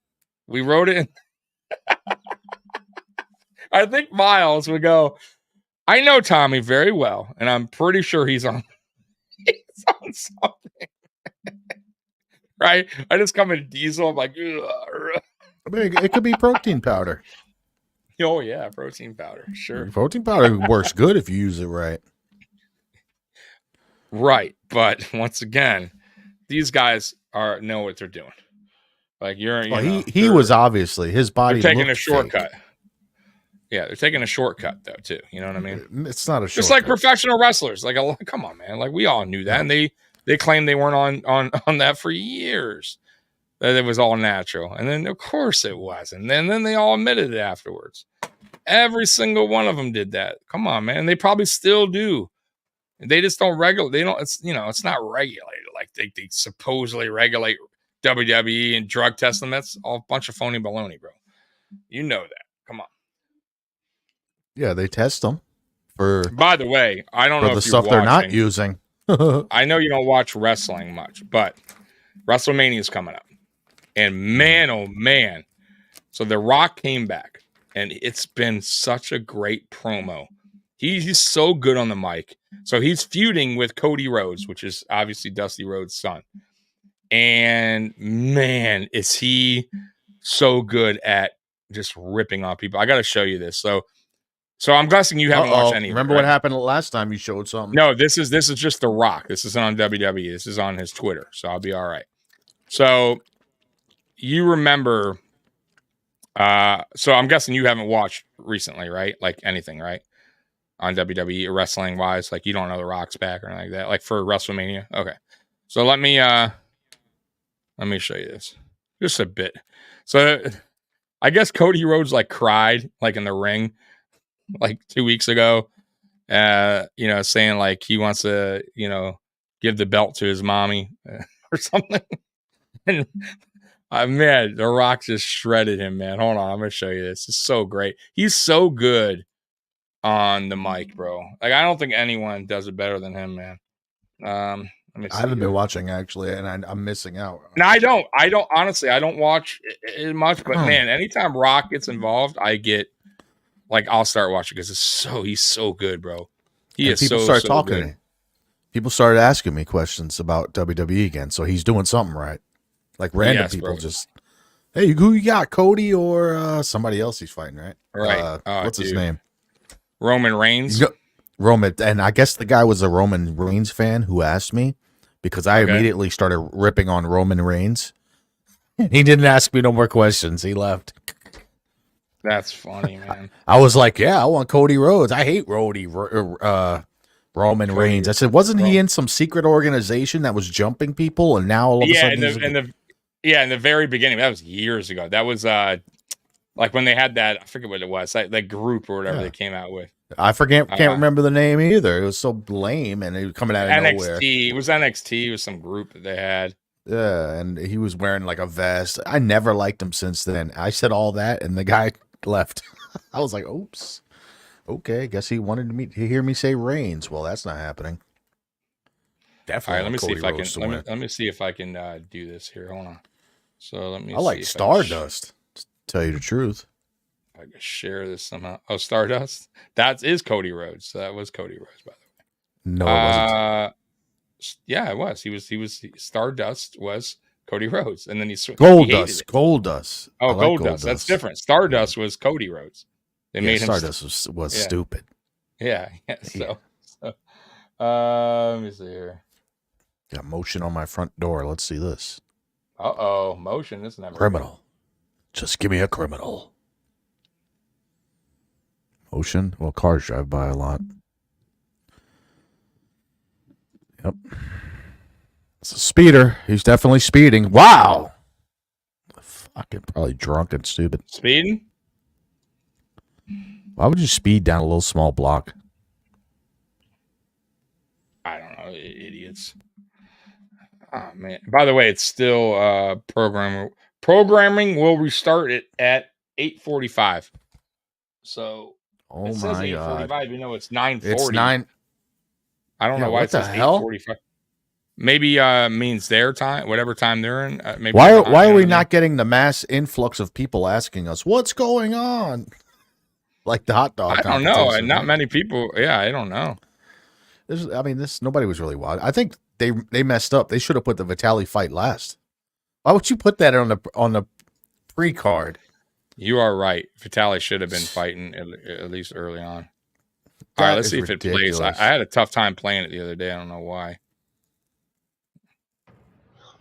We wrote it. I think Miles would go, I know Tommy very well, and I'm pretty sure he's on something. Right? I just come in diesel. I'm like, ugh. I mean, it could be protein powder. Oh yeah, protein powder. Sure. Protein powder works good if you use it right. Right. But once again, these guys know what they're doing. Like He was obviously his body. They're taking a looked shortcut. fake. Yeah, they're taking a shortcut though too. You know what I mean? It's not a shortcut. Just like professional wrestlers. Like, come on, man. Like we all knew that, and they claimed they weren't on that for years. That it was all natural, and then of course it wasn't. And then they all admitted it afterwards. Every single one of them did that. Come on, man. They probably still do. They just don't regulate. They don't. It's not regulated like they supposedly regulate WWE and drug testing. That's all a bunch of phony baloney, bro. You know that. Come on. Yeah, they test them for. By the way, I don't know the if stuff they're not using. I know you don't watch wrestling much, but WrestleMania is coming up. And man, oh man. So The Rock came back, and it's been such a great promo. He's so good on the mic. So he's feuding with Cody Rhodes, which is obviously Dusty Rhodes' son. And man, is he so good at just ripping on people. I got to show you this. So I'm guessing you haven't watched any. Remember what happened last time you showed something? No, this is just The Rock. This isn't on WWE. This is on his Twitter. So I'll be all right. So you remember, so I'm guessing you haven't watched recently, right? Like anything, right? On WWE wrestling wise, like you don't know The Rock's back or anything like that, like for WrestleMania. Okay. So let me show you this just a bit. So I guess Cody Rhodes like cried like in the ring like 2 weeks ago, saying like he wants to, give the belt to his mommy or something. And man, The Rock just shredded him, man. Hold on, I'm gonna show you this. It's so great. He's so good on the mic, bro. Like I don't think anyone does it better than him, man. I haven't been watching actually, and I'm missing out. No, I don't honestly. I don't watch it much, but man, anytime Rock gets involved, I get like I'll start watching because he's so good, bro. People People started asking me questions about WWE again, so he's doing something right. Like random people bro. Just, hey, who you got, Cody or somebody else he's fighting, right? Right. What's his name? Roman Reigns. Roman, and I guess the guy was a Roman Reigns fan who asked me because I immediately started ripping on Roman Reigns. He didn't ask me no more questions. He left. That's funny, man. I was like, yeah, I want Cody Rhodes. I hate Roman Reigns. I said, wasn't he in some secret organization that was jumping people, and now all of a sudden in the very beginning, that was years ago. That was like when they had that, I forget what it was, that group or whatever they came out with. I can't remember the name either. It was so lame, and it was coming out of nowhere. It was NXT. It was some group that they had. Yeah, and he was wearing like a vest. I never liked him since then. I said all that, and the guy left. I was like, oops. Okay, guess he wanted to hear me say Reigns. Well, that's not happening. Definitely. All right, let me see if I can do this here. Hold on. So let me. I like Stardust. To tell you the truth. I can share this somehow. Oh, Stardust. That is Cody Rhodes. So that was Cody Rhodes, by the way. No, it wasn't. Yeah, it was. He was Stardust was Cody Rhodes, and then he Goldust. Oh, Goldust. That's different. Stardust was Cody Rhodes. They made him Stardust was stupid. Yeah. So let me see here. Got motion on my front door. Let's see this. Motion is never criminal. Just give me a criminal. Motion. Well, cars drive by a lot. Yep. It's a speeder. He's definitely speeding. Wow. Fucking probably drunk and stupid. Speeding? Why would you speed down a little small block? I don't know, idiots. Oh man. By the way, it's still programming. Programming will restart it at 8:45. So it says 8:45, you know it's 9:40. I don't Yeah, know why what it says the hell? 8:45. Maybe means their time, whatever time they're in. Maybe Why behind, are you know we what I mean? not getting the mass influx of people asking us what's going on? Like the hot dog I don't know. competition. Not many people. Yeah, I don't know. This nobody was really wild. I think they messed up. They should have put the Vitaly fight last. Why would you put that on the pre-card? You are right. Vitaly should have been fighting at least early on. All right, That let's is see if it plays. I ridiculous. had a tough time playing it the other day. I don't know why.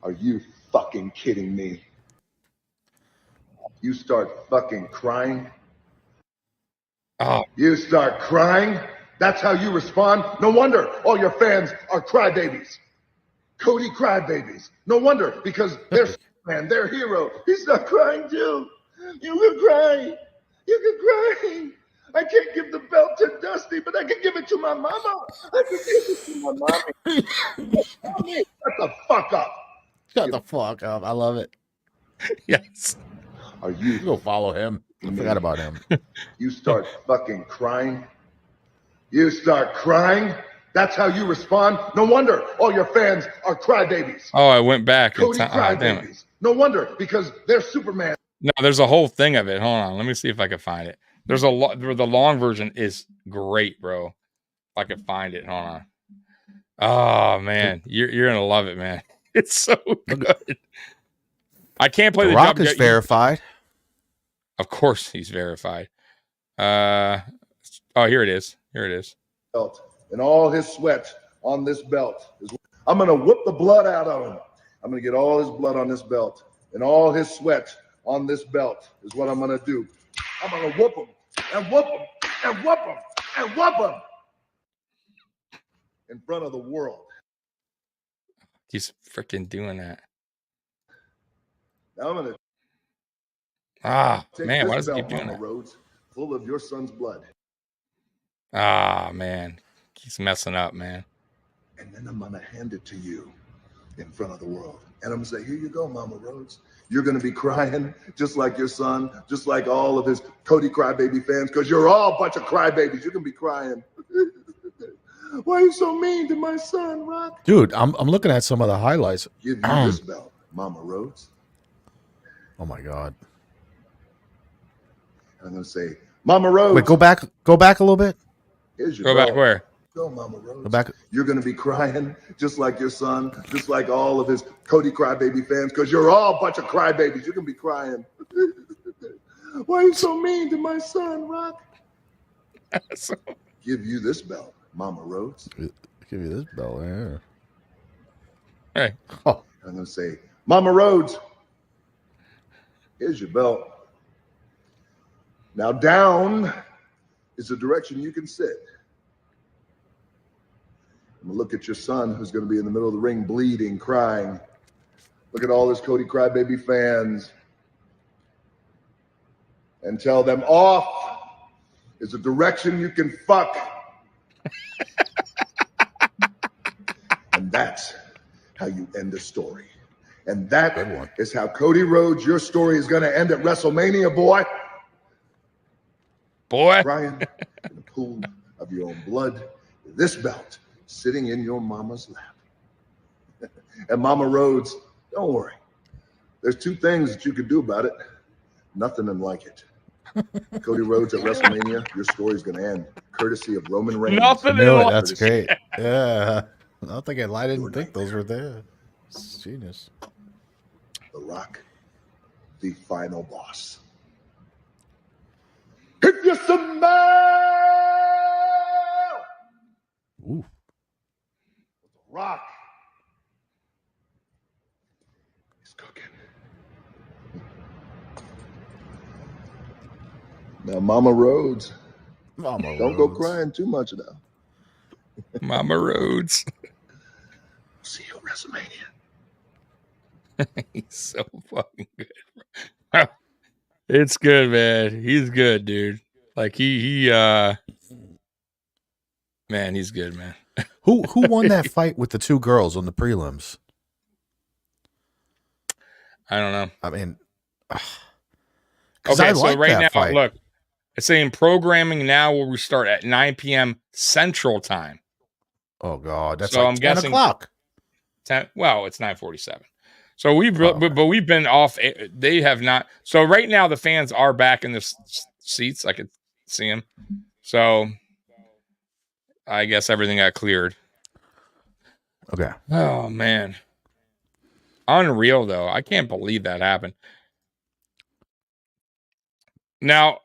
Are you fucking kidding me? You start fucking crying? Oh, You start crying? That's how you respond? No wonder all your fans are crybabies. Cody crybabies. No wonder, because they're man, their hero. He's not crying too. You can cry. You can cry. I can't give the belt to Dusty, but I can give it to my mama. I can give it to my mommy. Shut the fuck up. Shut the fuck up. I love it. yes. Are you Go follow him. I forgot about him. You start fucking crying? You start crying? That's how you respond? No wonder all your fans are crybabies. Oh, I went back. Cody Damn it. crybabies. No wonder, because they're Superman. No, there's a whole thing of it. Hold on. Let me see if I can find it. There's a lot. The long version is great, bro. If I can find it. Hold on. Oh man, you're gonna love it, man. It's so good. I can't play The the Rock dub is yet. verified. Of course, he's verified. Oh, here it is. Here it is. Belt and all his sweat on this belt. I'm going to whoop the blood out of him. I'm going to get all his blood on this belt and all his sweat on this belt is what I'm going to do. I'm going to whoop him and whoop him and whoop him and whoop him in front of the world. He's freaking doing that. Now I'm going to take man, why this does he keep belt, doing Mama that? Rhodes, full of your son's blood. Man, he's messing up, man. And then I'm going to hand it to you in front of the world. And I'm going to say, here you go, Mama Rhodes. You're going to be crying just like your son, just like all of his Cody Crybaby fans, because you're all a bunch of crybabies. You're going to be crying. Why are you so mean to my son, Rock? Dude, I'm looking at some of the highlights. Give you this belt, Mama Rhodes. Oh my god. And I'm going to say, Mama Rhodes. Wait, go back a little bit. Here's your Go belt. back where? Go, Mama Rhodes. Go back. You're going to be crying just like your son, just like all of his Cody Crybaby fans, because you're all a bunch of crybabies. You're going to be crying. Why are you so mean to my son, Rock? Give you this belt, Mama Rhodes. Give you this belt. Yeah. Hey. Oh. I'm going to say, Mama Rhodes, here's your belt. Now down is the direction you can sit. I'm going to look at your son who's going to be in the middle of the ring bleeding, crying. Look at all his Cody Crybaby fans and tell them off is a direction you can fuck. And that's how you end a story. And that is how Cody Rhodes, your story is going to end at WrestleMania, boy. Crying in a pool of your own blood. This belt sitting in your mama's lap. And Mama Rhodes, don't worry. There's two things that you could do about it. Nothing and like it. Cody Rhodes at WrestleMania, your story's going to end courtesy of Roman Reigns. Nothing. That's great. Yeah. I didn't think those were there. It's genius. The Rock, the final boss. If you smell Ooh. Rock is cooking. Now, Mama Rhodes, don't go crying too much now. Mama Rhodes. See you at WrestleMania. He's so fucking good. It's good, man. He's good, dude. Like man, he's good, man. Who won that fight with the two girls on the prelims? I don't know. I mean, okay, so right now, fight. Look, it's saying programming now will restart at 9 p.m. Central Time. Oh God, that's So like I'm 10 guessing o'clock. 10. Well, it's 9:47. So okay. but we've been off. They have not. So right now the fans are back in the seats. I could see them. So I guess everything got cleared. Okay. Oh man, unreal though. I can't believe that happened. Now,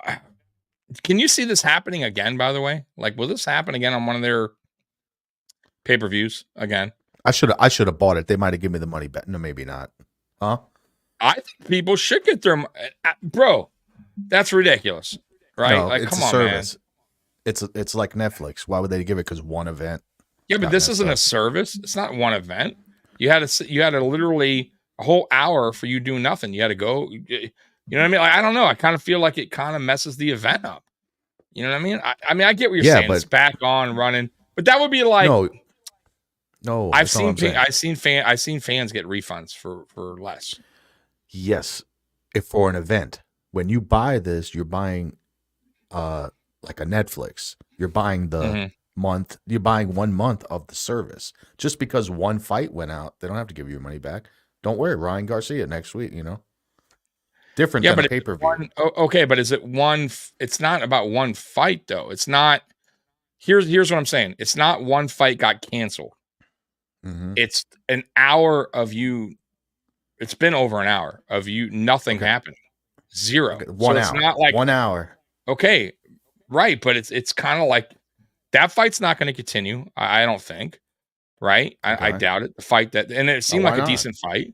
can you see this happening again? By the way, like, will this happen again on one of their pay-per-views again? I should have bought it. They might have given me the money back. No, maybe not. Huh? I think people should get their bro. That's ridiculous, right? No, Like, it's come a on, service. man. It's like Netflix. Why would they give it? Because one event. Yeah, but got this messed isn't a up. service. It's not one event. You had to literally a whole hour for you doing nothing. You had to go. You know what I mean? Like, I don't know. I kind of feel like it kind of messes the event up. You know what I mean? I mean, I get what you're saying. but It's back on running, but that would be like no. I've that's not what I'm seen saying. I've seen fans get refunds for less. Yes, if for an event. When you buy this, you're buying like a Netflix. You're buying the month. You're buying 1 month of the service. Just because one fight went out, they don't have to give you your money back. Don't worry, Ryan Garcia next week. Different Yeah, than but a pay-per-view. okay, but is it one? It's not about one fight though. It's not. Here's what I'm saying. It's not one fight got canceled. Mm-hmm. It's an hour of you. It's been over an hour of you. Nothing happened. Zero. Okay, 1 hour. It's not like 1 hour. okay, right? But it's kind of like that fight's not going to continue. I don't think. Right? I doubt it. The fight and it seemed like a decent fight.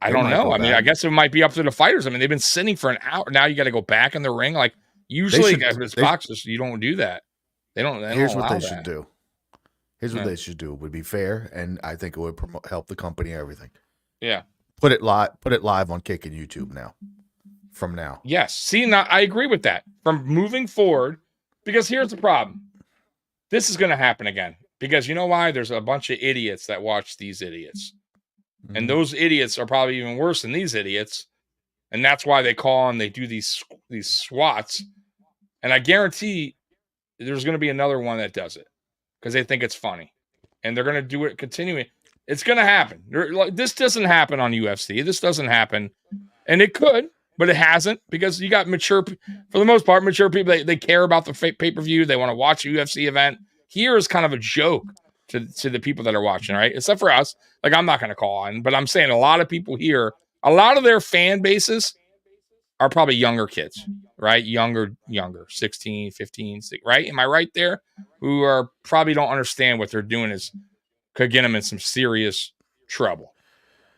I don't know. I mean, I guess it might be up to the fighters. I mean, they've been sitting for an hour. Now you got to go back in the ring. Like usually, as boxers, you don't do that. They don't. Here's what they should do. Here's what they should do. It would be fair, and I think it would help the company. Everything. Yeah. Put it live on Kick and YouTube now. From now. Yes. See, now I agree with that. From moving forward, because here's the problem. This is going to happen again. Because you know why? There's a bunch of idiots that watch these idiots. Mm-hmm. And those idiots are probably even worse than these idiots. And that's why they call and they do these swats. And I guarantee there's going to be another one that does it. Because they think it's funny. And they're going to do it continuing. It's going to happen. This doesn't happen on UFC. This doesn't happen. And it could, but it hasn't. Because you got for the most part, mature people. They care about the pay-per-view. They want to watch a UFC event. Here is kind of a joke to the people that are watching, right? Except for us. Like, I'm not going to call on. But I'm saying a lot of people here, a lot of their fan bases are probably younger kids, right? Younger, 16, 15, right? Am I right there? Who are probably don't understand what they're doing could get them in some serious trouble.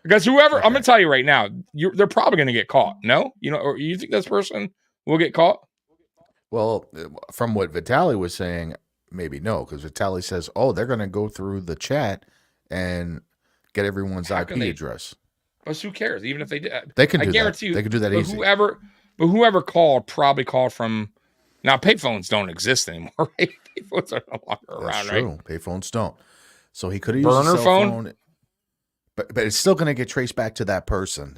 Because whoever, I'm going to tell you right now, they're probably going to get caught. No? Or you think this person will get caught? Well, from what Vitaly was saying, maybe no, because Vitaly says, oh, they're going to go through the chat and get everyone's IP address. But who cares? Even if they did, they can do that. Guarantee you, they can do that easy. Whoever called probably called from. Now, payphones don't exist anymore. Right? Payphones are no longer around. That's true. Right? Payphones don't. So he could have used burner a cell phone. But it's still going to get traced back to that person.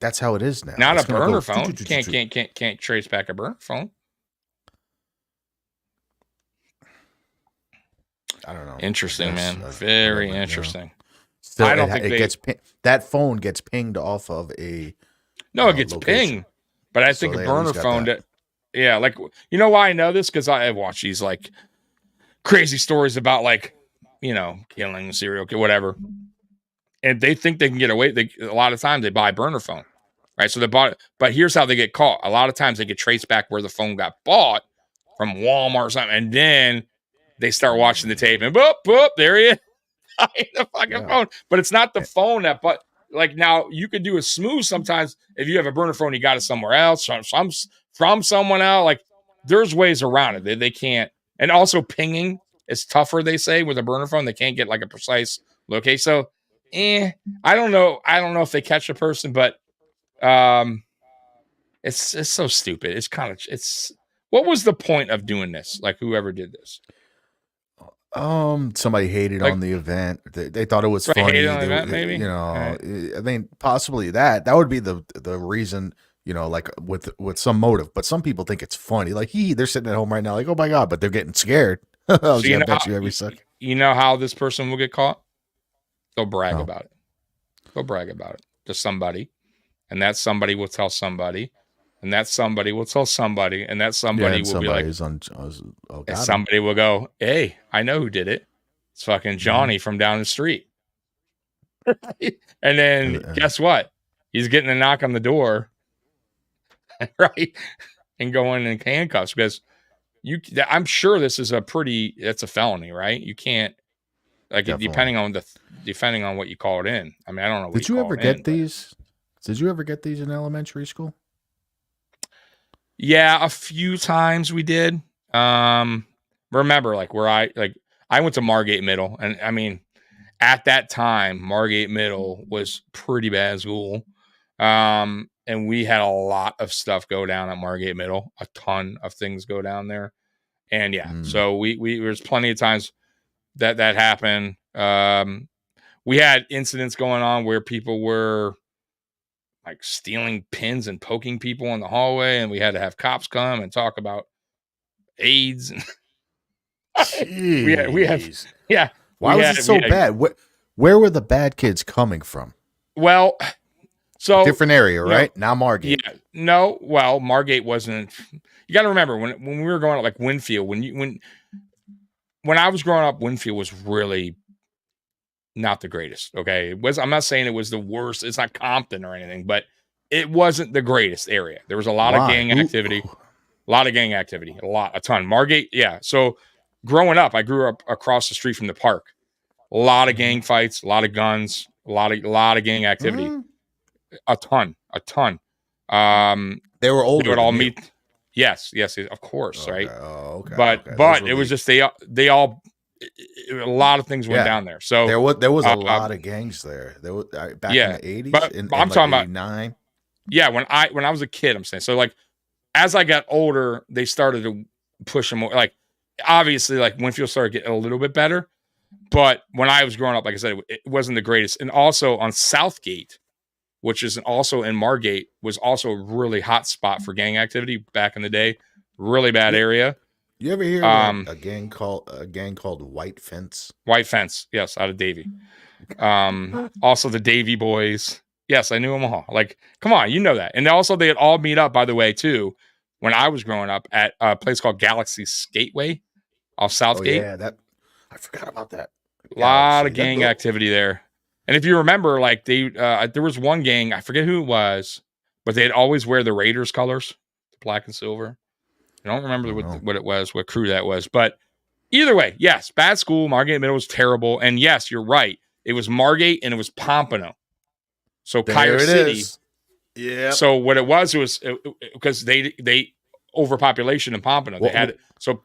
That's how it is now. Not a burner phone. Can't trace back a burner phone. I don't know. Interesting, man. Very interesting. Still, I don't think it gets that phone gets pinged off of a. No, it gets pinged, but I think a burner phone. Yeah, like you know why I know this because I watch these like crazy stories about like killing serial killer, whatever, and they think they can get away. A lot of times they buy a burner phone, right? So they bought it, but here's how they get caught. A lot of times they get traced back where the phone got bought from Walmart or something, and then they start watching the tape and boop, there he is. The fucking phone. But it's not the phone but like now you could do a smooth sometimes if you have a burner phone, you got it somewhere else from someone else. Like there's ways around it. They can't. And also pinging is tougher, they say, with a burner phone. They can't get like a precise location. So I don't know. I don't know if they catch a person, but it's so stupid. It's what was the point of doing this? Like whoever did this. Somebody hated on the event. They thought it was funny. Hated on the event, maybe. I mean, possibly that would be the reason. Like with some motive. But some people think it's funny. Like they're sitting at home right now, like, oh my god, but they're getting scared. I was gonna bet you every second. you know how this person will get caught? They'll brag No. about it. They'll brag about it to somebody, and that somebody will tell somebody, and that somebody will tell somebody, and that somebody and will be like, somebody's on. Oh, and got him. somebody will go, "Hey, I know who did it. It's fucking Johnny from down the street." And then guess what? He's getting a knock on the door, right? And going in handcuffs because I'm sure this is that's a felony, right? You can't Definitely. depending on what you call it in. I mean, I don't know what Did you call ever it get in, but these? Did you ever get these in elementary school? yeah, a few times we did. Remember I went to Margate Middle, and I mean, at that time, Margate Middle was pretty bad school. And we had a lot of stuff go down at Margate Middle, a ton of things go down there. And yeah, so we there's plenty of times that happened. We had incidents going on where people were like stealing pins and poking people in the hallway, and we had to have cops come and talk about AIDS. Jeez. we have yeah. Why was it so bad? Where were the bad kids coming from? Well, so different area, right? Now Margate. Yeah, no. Well, Margate wasn't. You got to remember when we were growing up, like Winfield. When I was growing up, Winfield was really not the greatest. Okay, it was. I'm not saying it was the worst. It's not Compton or anything, but it wasn't the greatest area. There was a lot of gang activity. A ton. Margate, yeah. So growing up, I grew up across the street from the park. A lot of gang fights, a lot of guns, a lot of gang activity. A ton. They were older. They would all meet. Yes, of course, okay. right? Oh, okay. But it was just they all. A lot of things went down there. So there was a lot of gangs there. There was back in the 80s. But I'm talking about 89. Yeah, when I was a kid, I'm saying. So like as I got older, they started to push them more. Like obviously, like Winfield started getting a little bit better. But when I was growing up, like I said, it wasn't the greatest. And also on Southgate, which is also in Margate, was also a really hot spot for gang activity back in the day. Really bad area. You ever hear a gang called White Fence? White Fence, yes, out of Davie. Also the Davie Boys. Yes, I knew them all. Like, come on, you know that. And also they'd all meet up, by the way, too, when I was growing up at a place called Galaxy Skateway off Southgate. Oh, yeah, I forgot about that. A lot of gang activity there. And if you remember, like there was one gang, I forget who it was, but they'd always wear the Raiders colors, black and silver. I don't remember what it was, what crew that was. But either way, yes, bad school. Margate Middle was terrible. And yes, you're right. It was Margate and it was Pompano. So Kyer City. Yeah. So what it was because they overpopulation in Pompano. They had so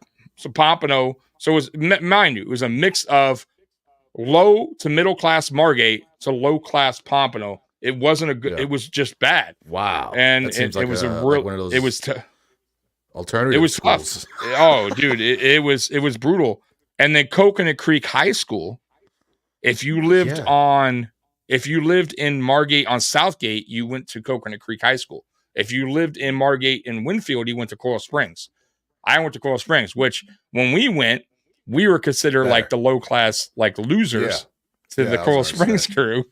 Pompano. So it was, mind you, it was a mix of low to middle class Margate to low class Pompano. It wasn't a good. Yeah. It was just bad. Wow. And it was a real. Like it was alternative. It was schools. tough. Oh, dude, it was brutal. And then Coconut Creek High School. If you lived in Margate on Southgate, you went to Coconut Creek High School. If you lived in Margate in Winfield, you went to Coral Springs. I went to Coral Springs, which when we went, we were considered like the low class, like losers to the Coral Springs crew.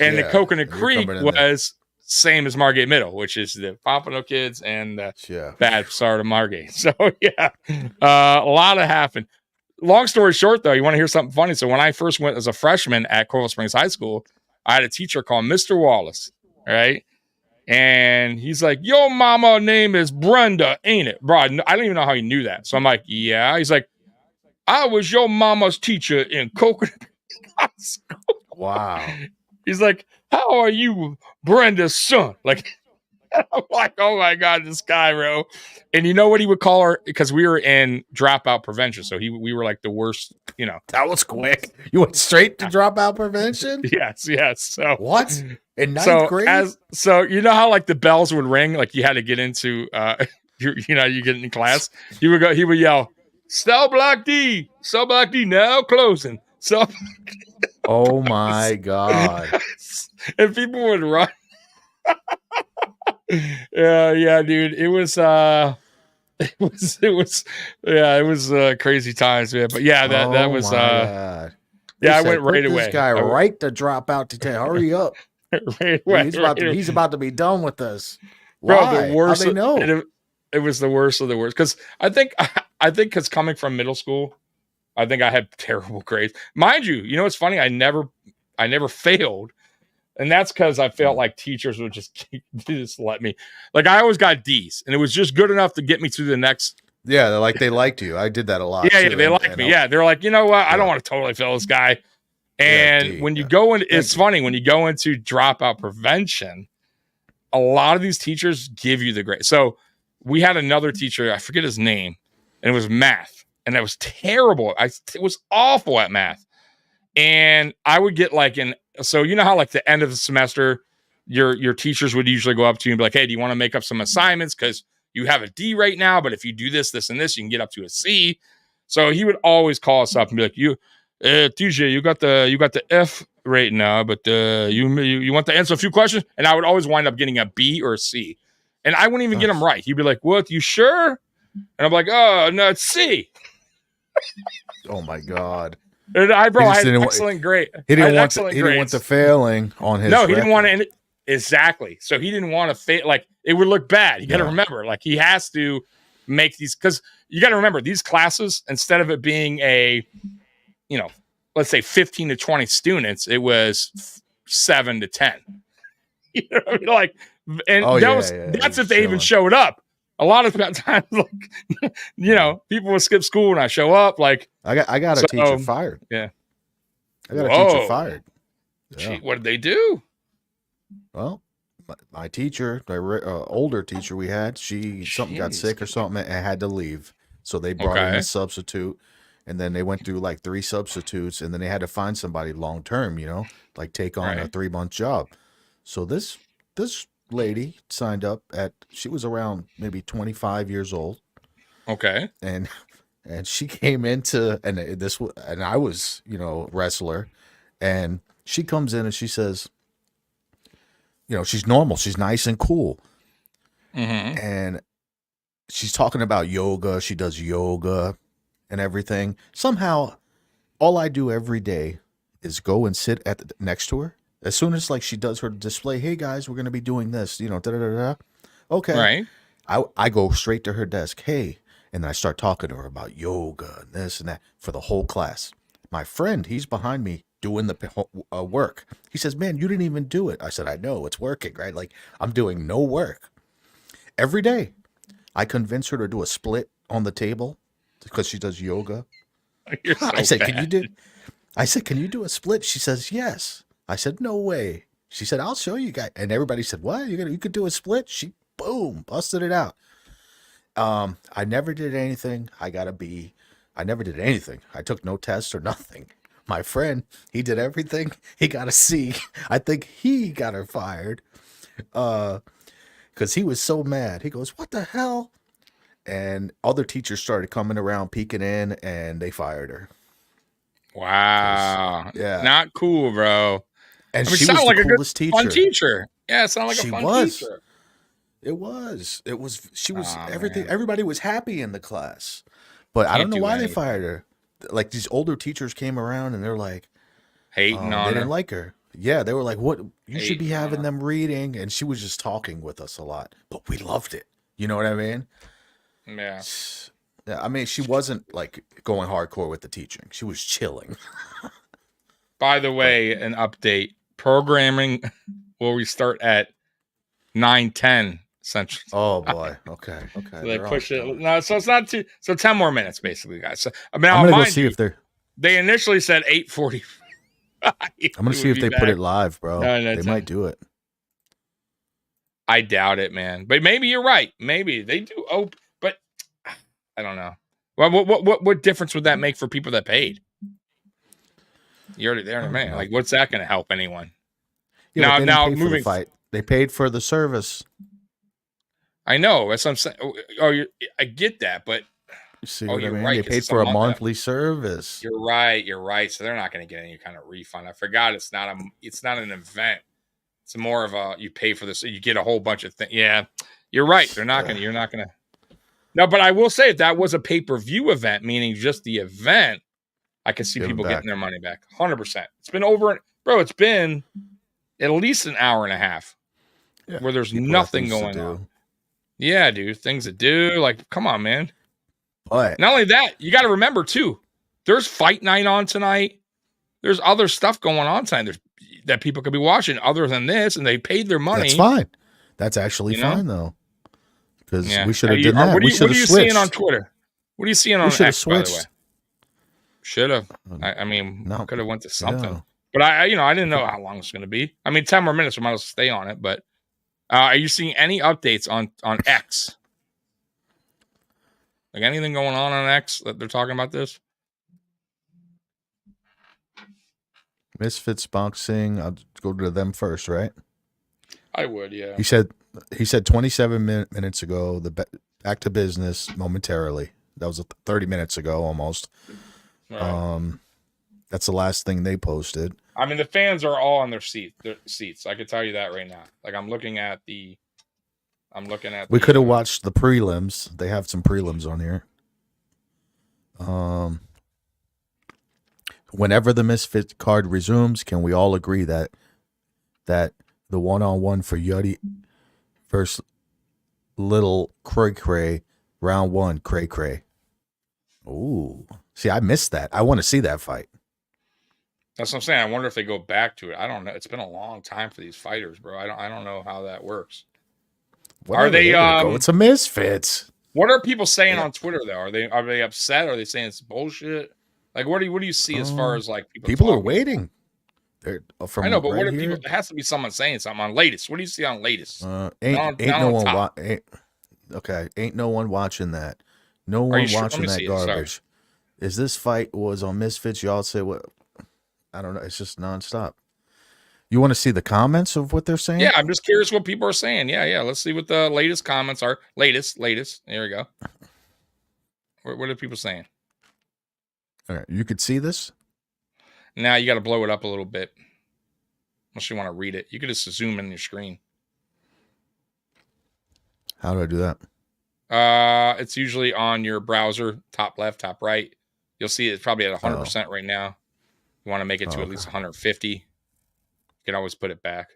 And the Coconut Creek was same as Margate Middle, which is the Pompano kids and the bad start of Margate. So yeah, a lot of happened. Long story short, though, you want to hear something funny? So when I first went as a freshman at Coral Springs High School, I had a teacher called Mr. Wallace, right? And he's like, "Your mama name is Brenda, ain't it, bro?" I don't even know how he knew that. So I'm like, "Yeah." He's like, "I was your mama's teacher in Coconut High School." Wow. He's like, "How are you, Brenda's son?" Like, I'm like, "Oh my God, this guy, bro." And you know what he would call her? Because we were in dropout prevention. So we were like the worst, you know. That was quick. You went straight to dropout prevention? Yes. So what? In ninth grade? So you know how like the bells would ring, like you had to get into you get in class. He would yell, "Cell block D now closing." So oh my God. And people would run. Yeah, dude. It was it was crazy times, man. But yeah, that was God. yeah, I Said, went right put this away. guy right to drop out to tell. Hurry up. Right away, He's about to be done with us. Bro, the Why? worst. How they know? It was the worst of the worst because I think because coming from middle school, I think I had terrible grades. Mind you, it's funny. I never failed, and that's because I felt like teachers would just let me. Like I always got D's, and it was just good enough to get me through the next. Yeah, they liked you. I did that a lot. Yeah, too, they liked me. Yeah, they're like, you know what? I don't want to totally fail this guy. And when you go in, it's funny when you go into dropout prevention. A lot of these teachers give you the grade. So we had another teacher, I forget his name, and it was math, and it was terrible. It was awful at math, and I would get so you know how like the end of the semester, your teachers would usually go up to you and be like, "Hey, do you want to make up some assignments? Because you have a D right now, but if you do this, this, and this, you can get up to a C." So he would always call us up and be like, TJ, you got the F right now, but you want to answer a few questions, and I would always wind up getting a B or a C, and I wouldn't even get them right. He'd be like, "What? You sure?" And I'm like, "Oh no, it's C." Oh my God! And I had excellent grade. He didn't want the failing on his. No, he didn't want to. Exactly. So he didn't want to fail. Like it would look bad. You got to remember, like he has to make these because you got to remember these classes instead of it being a let's say 15 to 20 students, it was 7 to 10. You know what I mean? Like, and that's if they even showed up. A lot of times, like, people will skip school when I show up. Like, I got a teacher fired. Yeah, I got a teacher fired. Yeah. Gee, what did they do? Well, my teacher, my older teacher we had, something got sick or something and had to leave, so they brought in a substitute. And then they went through like 3 substitutes, and then they had to find somebody long term, like take on a 3-month job. So this lady signed up she was around maybe 25 years old. Okay. And she came into and I was, wrestler, and she comes in and she says, she's normal, she's nice and cool. Mm-hmm. And she's talking about yoga, she does yoga and everything. Somehow, all I do every day is go and sit next to her. As soon as like she does her display, hey guys, we're gonna be doing this, Okay, right. I go straight to her desk. Hey, and then I start talking to her about yoga and this and that for the whole class. My friend, he's behind me doing the work. He says, "Man, you didn't even do it." I said, "I know, it's working, right? Like I'm doing no work every day." I convince her to do a split on the table because she does yoga. I said, bad. "Can you do?" I said, "Can you do a split?" She says, "Yes." I said, "No way." She said, "I'll show you guys." And everybody said, "What? You could do a split?" She boom busted it out. I never did anything. I got a B. I never did anything. I took no tests or nothing. My friend, he did everything. He got a C. I think he got her fired. Because he was so mad. He goes, "What the hell?" And other teachers started coming around, peeking in, and they fired her. Wow. Yeah. Not cool, bro. And she was like the coolest teacher. Fun teacher. Yeah, it sounded like a fun teacher. It was. She was everything. Man. Everybody was happy in the class. But I don't know why they fired her. Like these older teachers came around and they're like hating on her. They didn't like her. Yeah, they were like, "What? You should be having them reading." And she was just talking with us a lot. But we loved it. You know what I mean? Yeah. I mean, she wasn't like going hardcore with the teaching. She was chilling. By the way, an update. Programming will restart at 9:10 Central. Oh boy. Okay. So they push it. No, so it's not too. So 10 more minutes, basically, guys. So I mean, I'm gonna go see if they're. They initially said 8:40. I'm gonna see if they put it live, bro. No, they might do it. I doubt it, man. But maybe you're right. Maybe they do. Oh, but I don't know. Well, what difference would that make for people that paid? You're already there, man. Like, what's that going to help anyone? Yeah, now moving fight. They paid for the service. I know. That's what I'm saying. Oh, I get that, but you see what I mean? Right. They paid for a monthly service. You're right. So they're not going to get any kind of refund. I forgot it's not an event. It's more of a you pay for this, you get a whole bunch of things. Yeah, you're right. They're not going to. You're not going to. No, but I will say if that was a pay-per-view event, meaning just the event, I could see Give 'em people back. getting their money back. 100%. It's been over, bro. It's been at least an hour and a half Yeah. where there's People got nothing things to going do. on. Yeah, dude, things to do. Like, come on, man. But Not only that, you got to remember too. There's fight night on tonight. There's other stuff going on tonight. There's that people could be watching other than this, and they paid their money. that's fine. That's actually You know? fine though, because Yeah. we should have done that. What We are should have you switched. seeing on Twitter? What are you seeing on We should have X, by the way? switched. Should have. I mean, No. could have went to something. Yeah. But I didn't know how long it's going to be. I mean, 10 more minutes, we might as well stay on it. But are you seeing any updates on X? Like anything going on X that they're talking about this? Misfits boxing. I'll go to them first, right? I would, yeah. He said 27 minutes ago. Back to business momentarily. That was 30 minutes ago almost. Right. That's the last thing they posted. I mean, the fans are all on their seats. I can tell you that right now. Like I'm looking at. We could have watched the prelims. They have some prelims on here. Whenever the Misfit card resumes, can we all agree that the one-on-one for Yuddy versus Little Cray Cray, round 1, Cray Cray. Ooh. See, I missed that. I want to see that fight. That's what I'm saying. I wonder if they go back to it. I don't know. It's been a long time for these fighters, bro. I don't know how that works. Whatever, are they it's a Misfits. What are people saying on Twitter though? Are they upset? Are they saying it's bullshit? Like what do you see as far as like people are talking? waiting? They're from I know, but right what are here. people? There has to be someone saying something on latest. What do you see on latest? Ain't no one watching that. No one watching that garbage. Is this fight was on Misfits? Y'all say what? I don't know. It's just nonstop. You want to see the comments of what they're saying? Yeah, I'm just curious what people are saying. Yeah. Let's see what the latest comments are. Latest. There we go. What are people saying? All right, you could see this. Now you got to blow it up a little bit. Unless you want to read it, you could just zoom in your screen. How do I do that? It's usually on your browser, top left, top right. You'll see it's probably at 100% right now. You want to make it to at least 150. You can always put it back.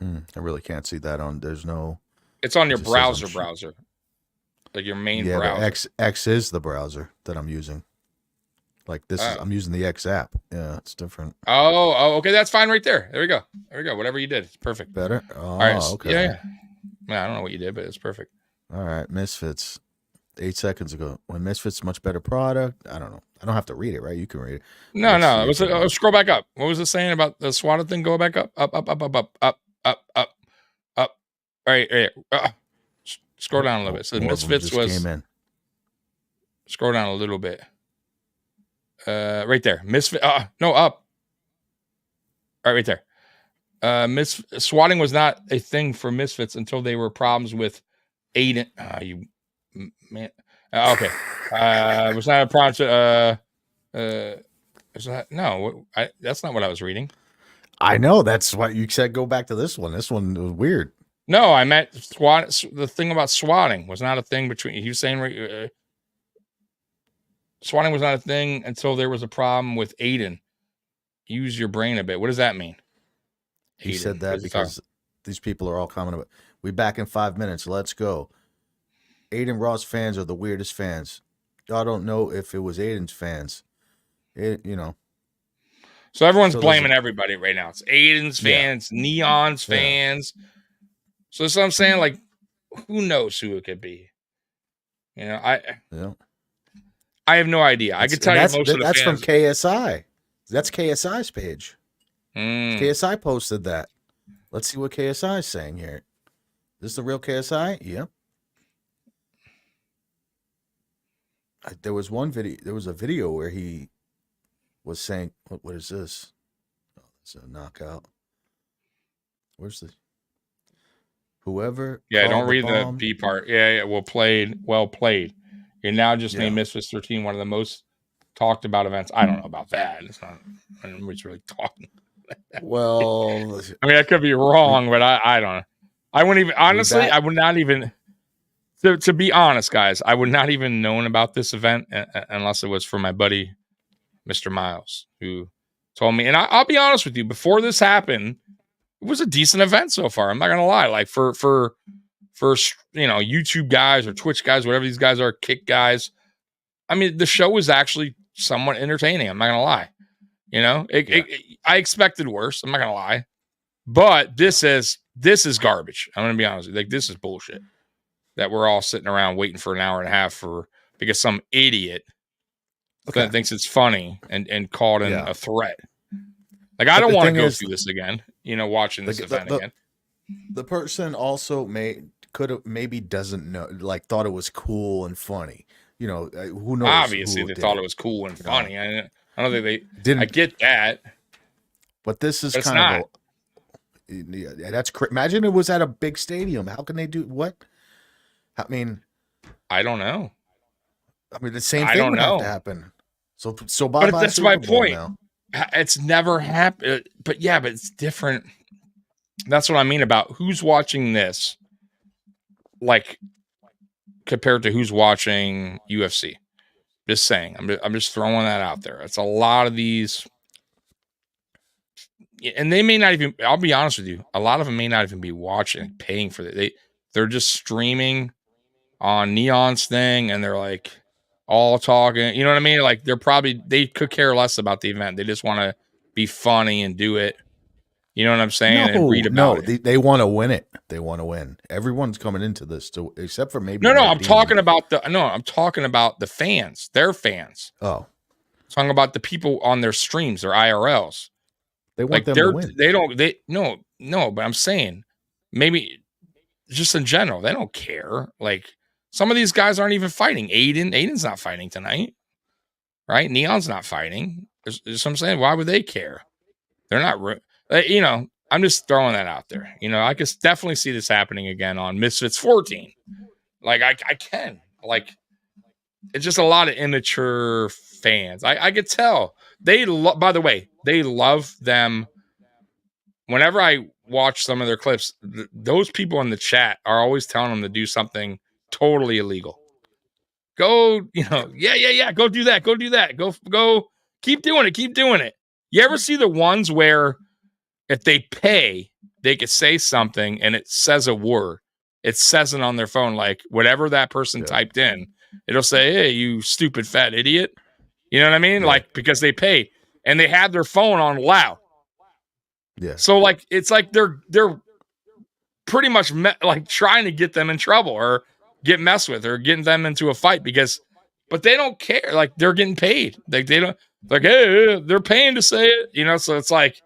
I really can't see that on. There's no. It's on your browser, like your main browser. X is the browser that I'm using. Like this is I'm using the X app. Yeah, it's different. Oh, okay, that's fine right there. There we go. Whatever you did, it's perfect. Better. All right. Okay. Yeah. Man, I don't know what you did, but it's perfect. All right, Misfits. 8 seconds ago, when Misfits much better product. I don't know. I don't have to read it, right? You can read it. No. Scroll back up. What was it saying about the swatted thing? Go back up. Up. Right. Scroll down a little bit. So Misfits was. Came in. Scroll down a little bit. Right there. Misfit. No, up. All right there. Swatting was not a thing for Misfits until they were problems with Aiden. Man. Okay. Was not a problem. That's not what I was reading. I know. That's why you said go back to this one. This one was weird. No, I meant the thing about swatting was not a thing between. He was saying swatting was not a thing until there was a problem with Aiden. Use your brain a bit. What does that mean? He said that because these people are all commenting about. We back in 5 minutes. Let's go. Aiden Ross fans are the weirdest fans. Y'all don't know if it was Aiden's fans. So everyone's blaming everybody right now. It's Aiden's fans, Neon's fans. So that's what I'm saying. Like, who knows who it could be? I have no idea. I could tell you most of the that's fans. from KSI. That's KSI's page. KSI posted that. Let's see what KSI is saying here. This the real KSI? Yep. There was one video. There was a video where he was saying, "What is this? Oh, it's a knockout. Where's the whoever?" Yeah, don't read the B part. Yeah. Well played. You now just made Misfits 13 one of the most talked about events. I don't know about that. It's not. Nobody's really talking. Well, I mean, I could be wrong, but I don't know. I wouldn't even honestly. I would not even. to be honest, guys, I would not even known about this event unless it was for my buddy, Mr. Miles, who told me. And I'll be honest with you, before this happened, it was a decent event so far. I'm not gonna lie. Like for YouTube guys or Twitch guys, whatever these guys are, Kick guys. I mean, the show was actually somewhat entertaining. I'm not gonna lie. I expected worse. I'm not gonna lie, but this is garbage. I'm gonna be honest with you. Like, this is bullshit. That we're all sitting around waiting for an hour and a half because some idiot thinks it's funny and called in a threat. Like, I don't want to go through this again. Watching this event again. The person also maybe doesn't know, like, thought it was cool and funny. Who knows? Obviously, they thought it was cool and funny. I don't think they didn't. I get that, but this is kind of that's imagine it was at a big stadium. How can they do what? I mean, I don't know. I mean, the same thing would have to happen. So but that's my point. Now. It's never happened. But it's different. That's what I mean about who's watching this, like, compared to who's watching UFC. Just saying. I'm just throwing that out there. It's a lot of these, and they may not even. I'll be honest with you. A lot of them may not even be watching, paying for it. They're just streaming on Neon's thing, and they're like all talking. You know what I mean? Like, they could care less about the event. They just want to be funny and do it. You know what I'm saying? And read about it. They want to win it. They want to win. Everyone's coming into this, except for maybe. No. I'm talking about the fans. Their fans. Oh, I'm talking about the people on their streams, their IRLs. They want them to win. No. But I'm saying, maybe just in general, they don't care. Like, some of these guys aren't even fighting. Aiden's not fighting tonight, right? Neon's not fighting. There's what I'm saying. Why would they care? They're not. I'm just throwing that out there. I could definitely see this happening again on Misfits 14. Like, I can. Like, it's just a lot of immature fans. I could tell. By the way, they love them. Whenever I watch some of their clips, those people in the chat are always telling them to do something totally illegal. Go, yeah. Go do that. Go. Keep doing it. You ever see the ones where if they pay, they could say something and it says a word. It says it on their phone, like whatever that person typed in. It'll say, "Hey, you stupid fat idiot." You know what I mean? Yeah. Like, because they pay and they have their phone on loud. Yeah. So, like, it's like they're pretty much like trying to get them in trouble or get messed with or getting them into a fight but they don't care. Like, they're getting paid. Like, they don't, like, hey, they're paying to say it. So it's like,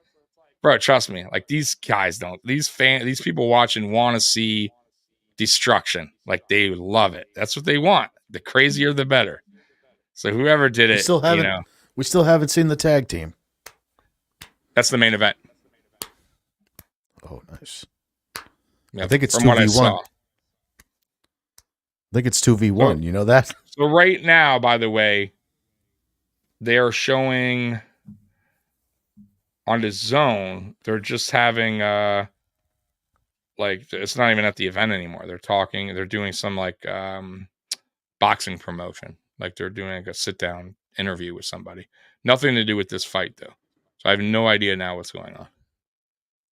bro, trust me. Like, these guys don't. These people watching want to see destruction. Like, they love it. That's what they want. The crazier, the better. So whoever did it, we still haven't seen the tag team. That's the main event. Oh, nice. Yep. I think it's 2v1. I think it's 2v1. So, you know that? So right now, by the way, they are showing on the Zone. They're just having like, it's not even at the event anymore. They're doing some like boxing promotion. Like, they're doing like a sit down interview with somebody. Nothing to do with this fight though. So I have no idea now what's going on.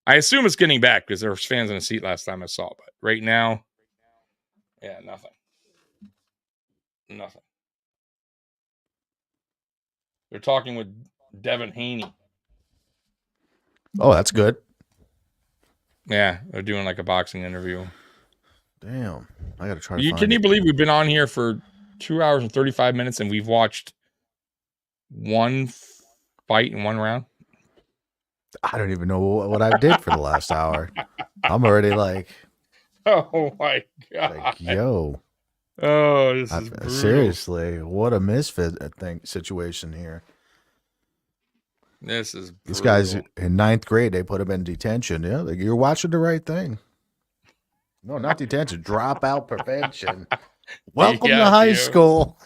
I assume it's getting back because there was fans in the seat last time I saw, but right now, yeah, nothing. They're talking with Devin Haney. Oh, that's good. Yeah, they're doing like a boxing interview. Damn, I gotta try. Can you believe we've been on here for 2 hours and 35 minutes and we've watched one fight in one round? I don't even know what I did for the last hour. I'm already like, oh my god, like, yo, this is brutal. Seriously, what a misfit situation here. This is brutal. These guys in 9th grade, they put them in detention. Yeah, like, you're watching the right thing. No, not detention. Dropout prevention. Welcome to high school.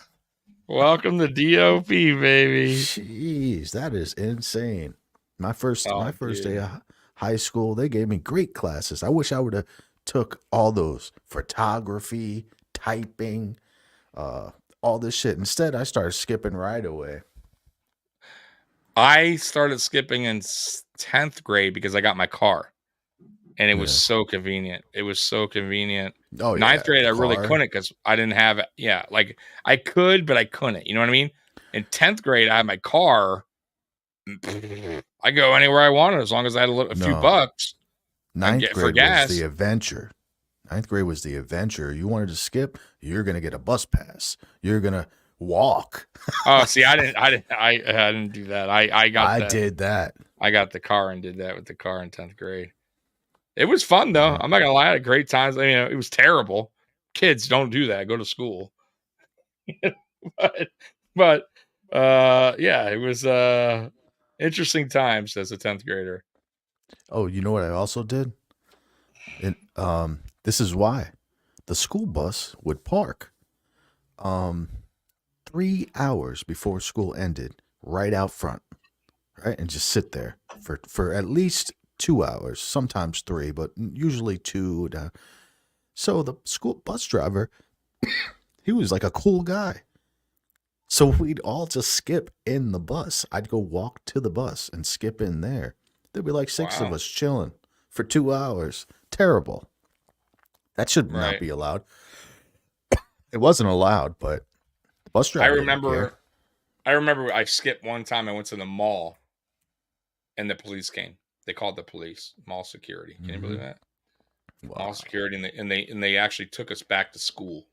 Welcome to DOP, baby. Jeez, that is insane. My first day of high school, they gave me great classes. I wish I would have took all those: photography, typing, all this shit. Instead, I started skipping right away. I started skipping in 10th grade because I got my car, and it was so convenient. It was so convenient. Oh, Ninth grade, the I really car. couldn't because I didn't have it. Yeah, like I could, but I couldn't. You know what I mean? In 10th grade, I had my car. I go anywhere I wanted as long as I had a few bucks. Ninth For grade gas. was the adventure. Ninth grade was the adventure. You wanted to skip, you're gonna get a bus pass. You're gonna walk. Oh, see, I didn't do that. I did that. I got the car and did that with the car in 10th grade. It was fun though. I'm not gonna lie, I had great times. I mean, it was terrible. Kids, don't do that. Go to school. but yeah, it was interesting times as a 10th grader. Oh, you know what I also did? And this is why the school bus would park 3 hours before school ended, right out front, right, and just sit there for at least 2 hours, sometimes 3, but usually 2. So the school bus driver, he was like a cool guy. So we'd all just skip in the bus. I'd go walk to the bus and skip in there. There'd be like 6 of us chilling for 2 hours. Terrible. That should not be allowed. It wasn't allowed, but the bus driver. I remember I skipped one time. I went to the mall, and the police came. They called the police, mall security. Can you believe that? Wow. Mall security, and they actually took us back to school.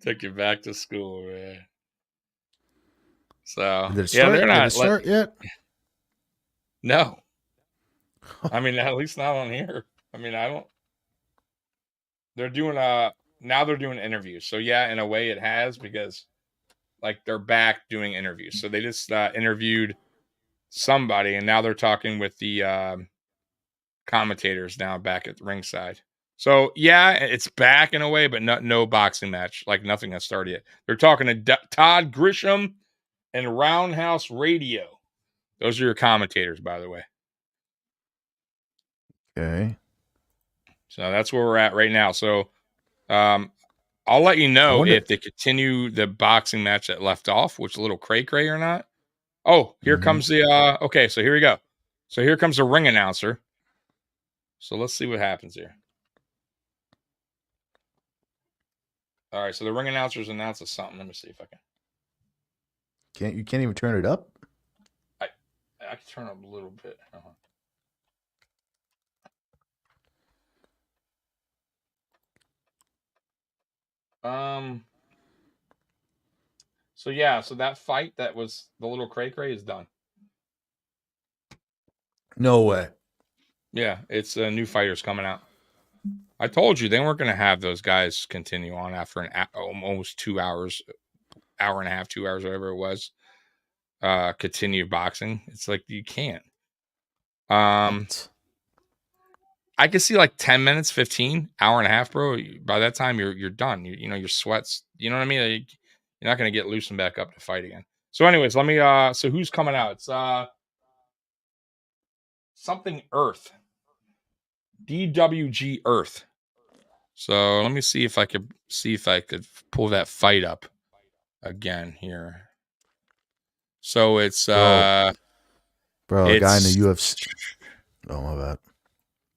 Took you back to school, man. So did it start yet? No. I mean, at least not on here. I mean, I don't. They're doing now they're doing interviews. So yeah, in a way it has, because like they're back doing interviews. So they just interviewed somebody, and now they're talking with the commentators now back at the ringside. So yeah, it's back in a way, but no boxing match. Like nothing has started yet. They're talking to Todd Grisham and Roundhouse Radio. Those are your commentators, by the way. Okay. So that's where we're at right now. So I'll let you know if they continue the boxing match that left off, which a little cray-cray or not. Oh, here comes the okay, so here we go. So here comes the ring announcer. So let's see what happens here. All right, so the ring announcer's announces something. Let me see if I can. You can't even turn it up? I can turn up a little bit. So yeah, so that fight that was the little cray-cray is done. No way. Yeah, it's new fighters coming out. I told you they weren't going to have those guys continue on after almost 2 hours, hour and a half, 2 hours, whatever it was. Continue boxing. It's like you can't. I can see like 10 minutes, 15, hour and a half, bro. By that time, you're done. You know your sweats. You know what I mean? Like, you're not going to get loosened back up to fight again. So, anyways, let me. So who's coming out? It's something Earth. DWG Earth. So let me see if I could pull that fight up again here. So it's bro, a guy in the UFC. Oh my bad.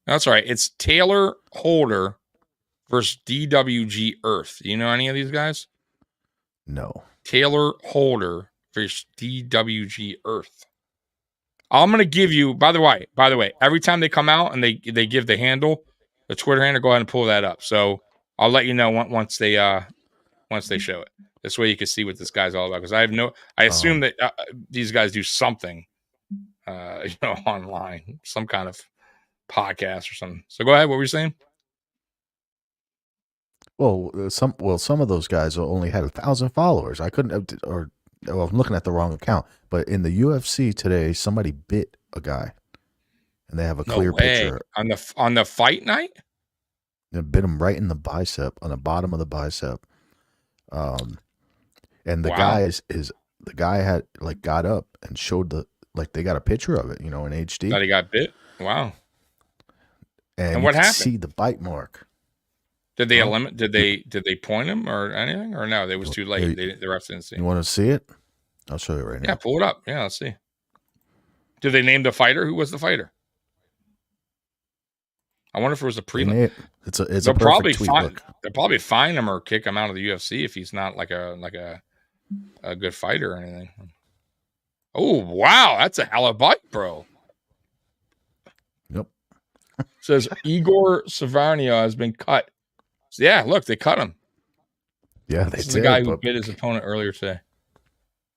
That's all right. It's Taylor Holder versus DWG Earth. You know any of these guys? No. Taylor Holder versus DWG Earth. I'm gonna give you. By the way, every time they come out and they give the handle, the Twitter handle, go ahead and pull that up. So I'll let you know once they show it. This way you can see what this guy's all about. Because I assume that these guys do something, online, some kind of podcast or something. So go ahead. What were you saying? Well, some of those guys only had 1,000 followers. I couldn't, or I'm looking at the wrong account. But in the UFC today, somebody bit a guy, and they have a clear picture on the fight night. They bit him right in the bicep, on the bottom of the bicep. And the guy the guy had like got up and showed they got a picture of it, in HD. That he got bit. Wow. And what you happened? see the bite mark. Did they Oh. eliminate? Did they point him or anything? Or no? It was too late. The refs didn't see. You want to see it? I'll show you right now. Yeah, pull it up. Yeah, let's see. Did they name the fighter? Who was the fighter? I wonder if it was a prelim. It's a They'll probably perfect tweet. Look. They'll probably fine him or kick him out of the UFC if he's not like a good fighter or anything. Oh wow, that's a hell of a bite, bro. Yep. Says Igor Savarnio has been cut. So yeah, look, they cut him. Yeah, they This is did. the guy who bit his opponent earlier today.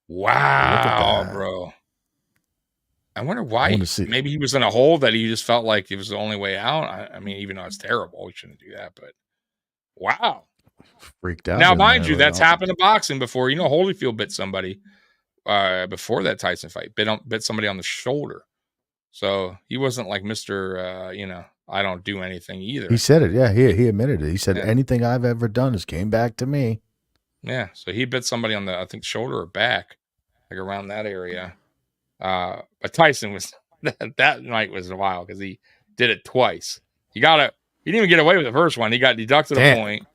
Wow, bro. I wonder why. Maybe he was in a hole that he just felt like it was the only way out. I mean, even though it's terrible, we shouldn't do that. But wow, freaked out. Now, mind you, that's happened in boxing before. You know, Holyfield bit somebody before that Tyson fight. Bit somebody on the shoulder. So he wasn't like Mr. I don't do anything either. He said it. Yeah, he admitted it. He said anything I've ever done has came back to me. Yeah, so he bit somebody on the, I think, shoulder or back, like around that area. But Tyson was that night was wild because he did it twice. He didn't even get away with the first one. He got deducted a point.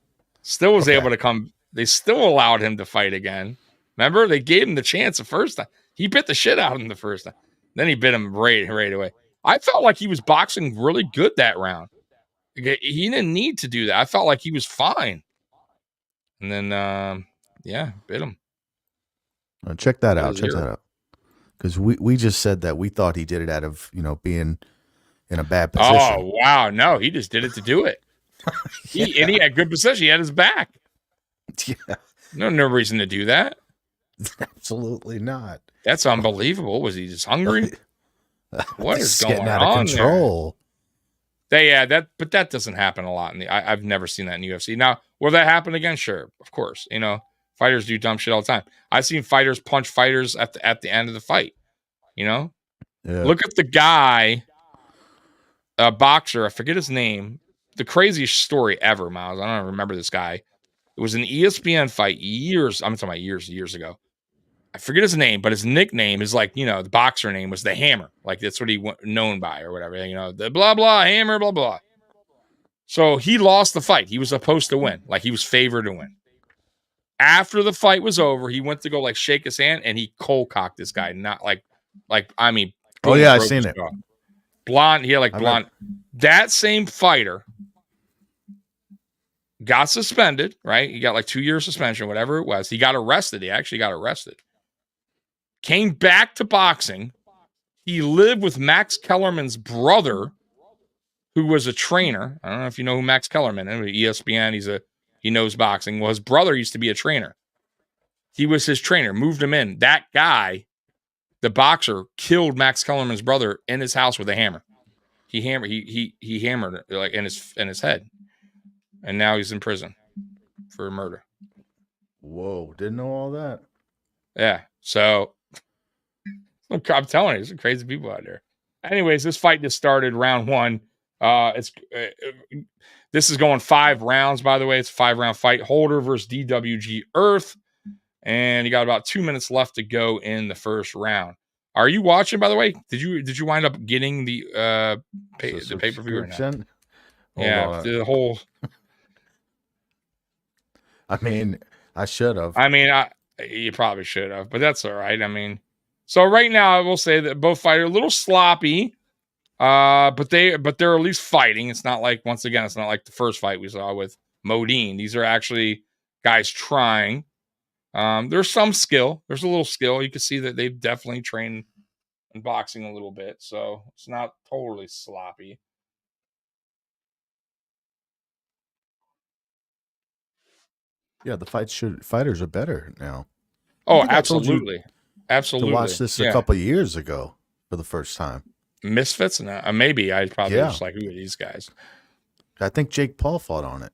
Still was able to come. They still allowed him to fight again. Remember, they gave him the chance the first time. He bit the shit out of him the first time. Then he bit him right away. I felt like he was boxing really good that round. He didn't need to do that. I felt like he was fine. And then, bit him. Check that out. Check that out. Because we just said that we thought he did it out of, being in a bad position. Oh, wow. No, he just did it to do it. And he had good position. He had his back. Yeah. No reason to do that. Absolutely not. That's unbelievable. Was he just hungry? What is going getting out of on control? But that doesn't happen a lot. I've never seen that in UFC. Now, will that happen again? Sure, of course. Fighters do dumb shit all the time. I've seen fighters punch fighters at the end of the fight. Yeah. Look at the guy, a boxer. I forget his name. The craziest story ever, Miles. I don't remember this guy. It was an ESPN fight I'm talking about years ago. I forget his name, but his nickname is like, the boxer name was the Hammer. Like that's what he was known by or whatever, the blah, blah, Hammer, blah, blah. So he lost the fight. He was supposed to win. Like he was favored to win. After the fight was over, he went to go like shake his hand and he cold cocked this guy. Not I mean. Oh yeah, I've seen it. Blonde. He had like blonde. That same fighter got suspended, right? He got like 2 years suspension, whatever it was. He got arrested. He actually got arrested. Came back to boxing. He lived with Max Kellerman's brother, who was a trainer. I don't know if you know who Max Kellerman is. ESPN. He knows boxing. Well, his brother used to be a trainer. He was his trainer. Moved him in. That guy, the boxer, killed Max Kellerman's brother in his house with a hammer. He hammered it like in his head, and now he's in prison for murder. Whoa! Didn't know all that. Yeah. So I'm telling you, there's some crazy people out there. Anyways, this fight just started round one. This is going 5 rounds, by the way. It's a 5-round fight. Holder versus DWG Earth. And you got about 2 minutes left to go in the first round. Are you watching, by the way? Did you wind up getting the pay-per-view or not? Yeah, the whole. I mean, I should have. I mean, you probably should have, but that's all right. I mean, so right now I will say that both fighters are a little sloppy, but they're at least fighting. It's not like, once again, it's not like the first fight we saw with Modine. These are actually guys trying. There's some skill. There's a little skill. You can see that they've definitely trained in boxing a little bit, so it's not totally sloppy. Yeah, the fighters are better now. Oh, absolutely. Absolutely. To watch this a couple of years ago for the first time. Misfits? No, maybe. I probably was like, who are these guys? I think Jake Paul fought on it.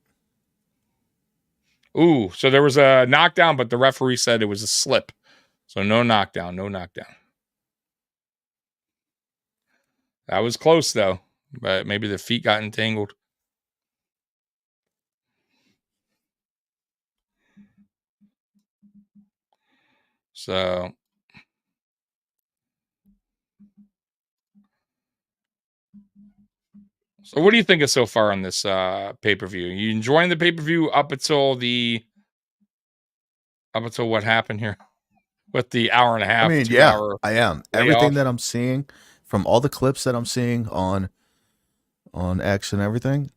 Ooh, so there was a knockdown, but the referee said it was a slip. So no knockdown. That was close, though. But maybe the feet got entangled. So So what do you think of so far on this pay-per-view? You enjoying the pay-per-view up until what happened here with the hour and a half, I mean, 2 yeah, hour I am. Everything that I'm seeing from all the clips that I'm seeing on X and everything,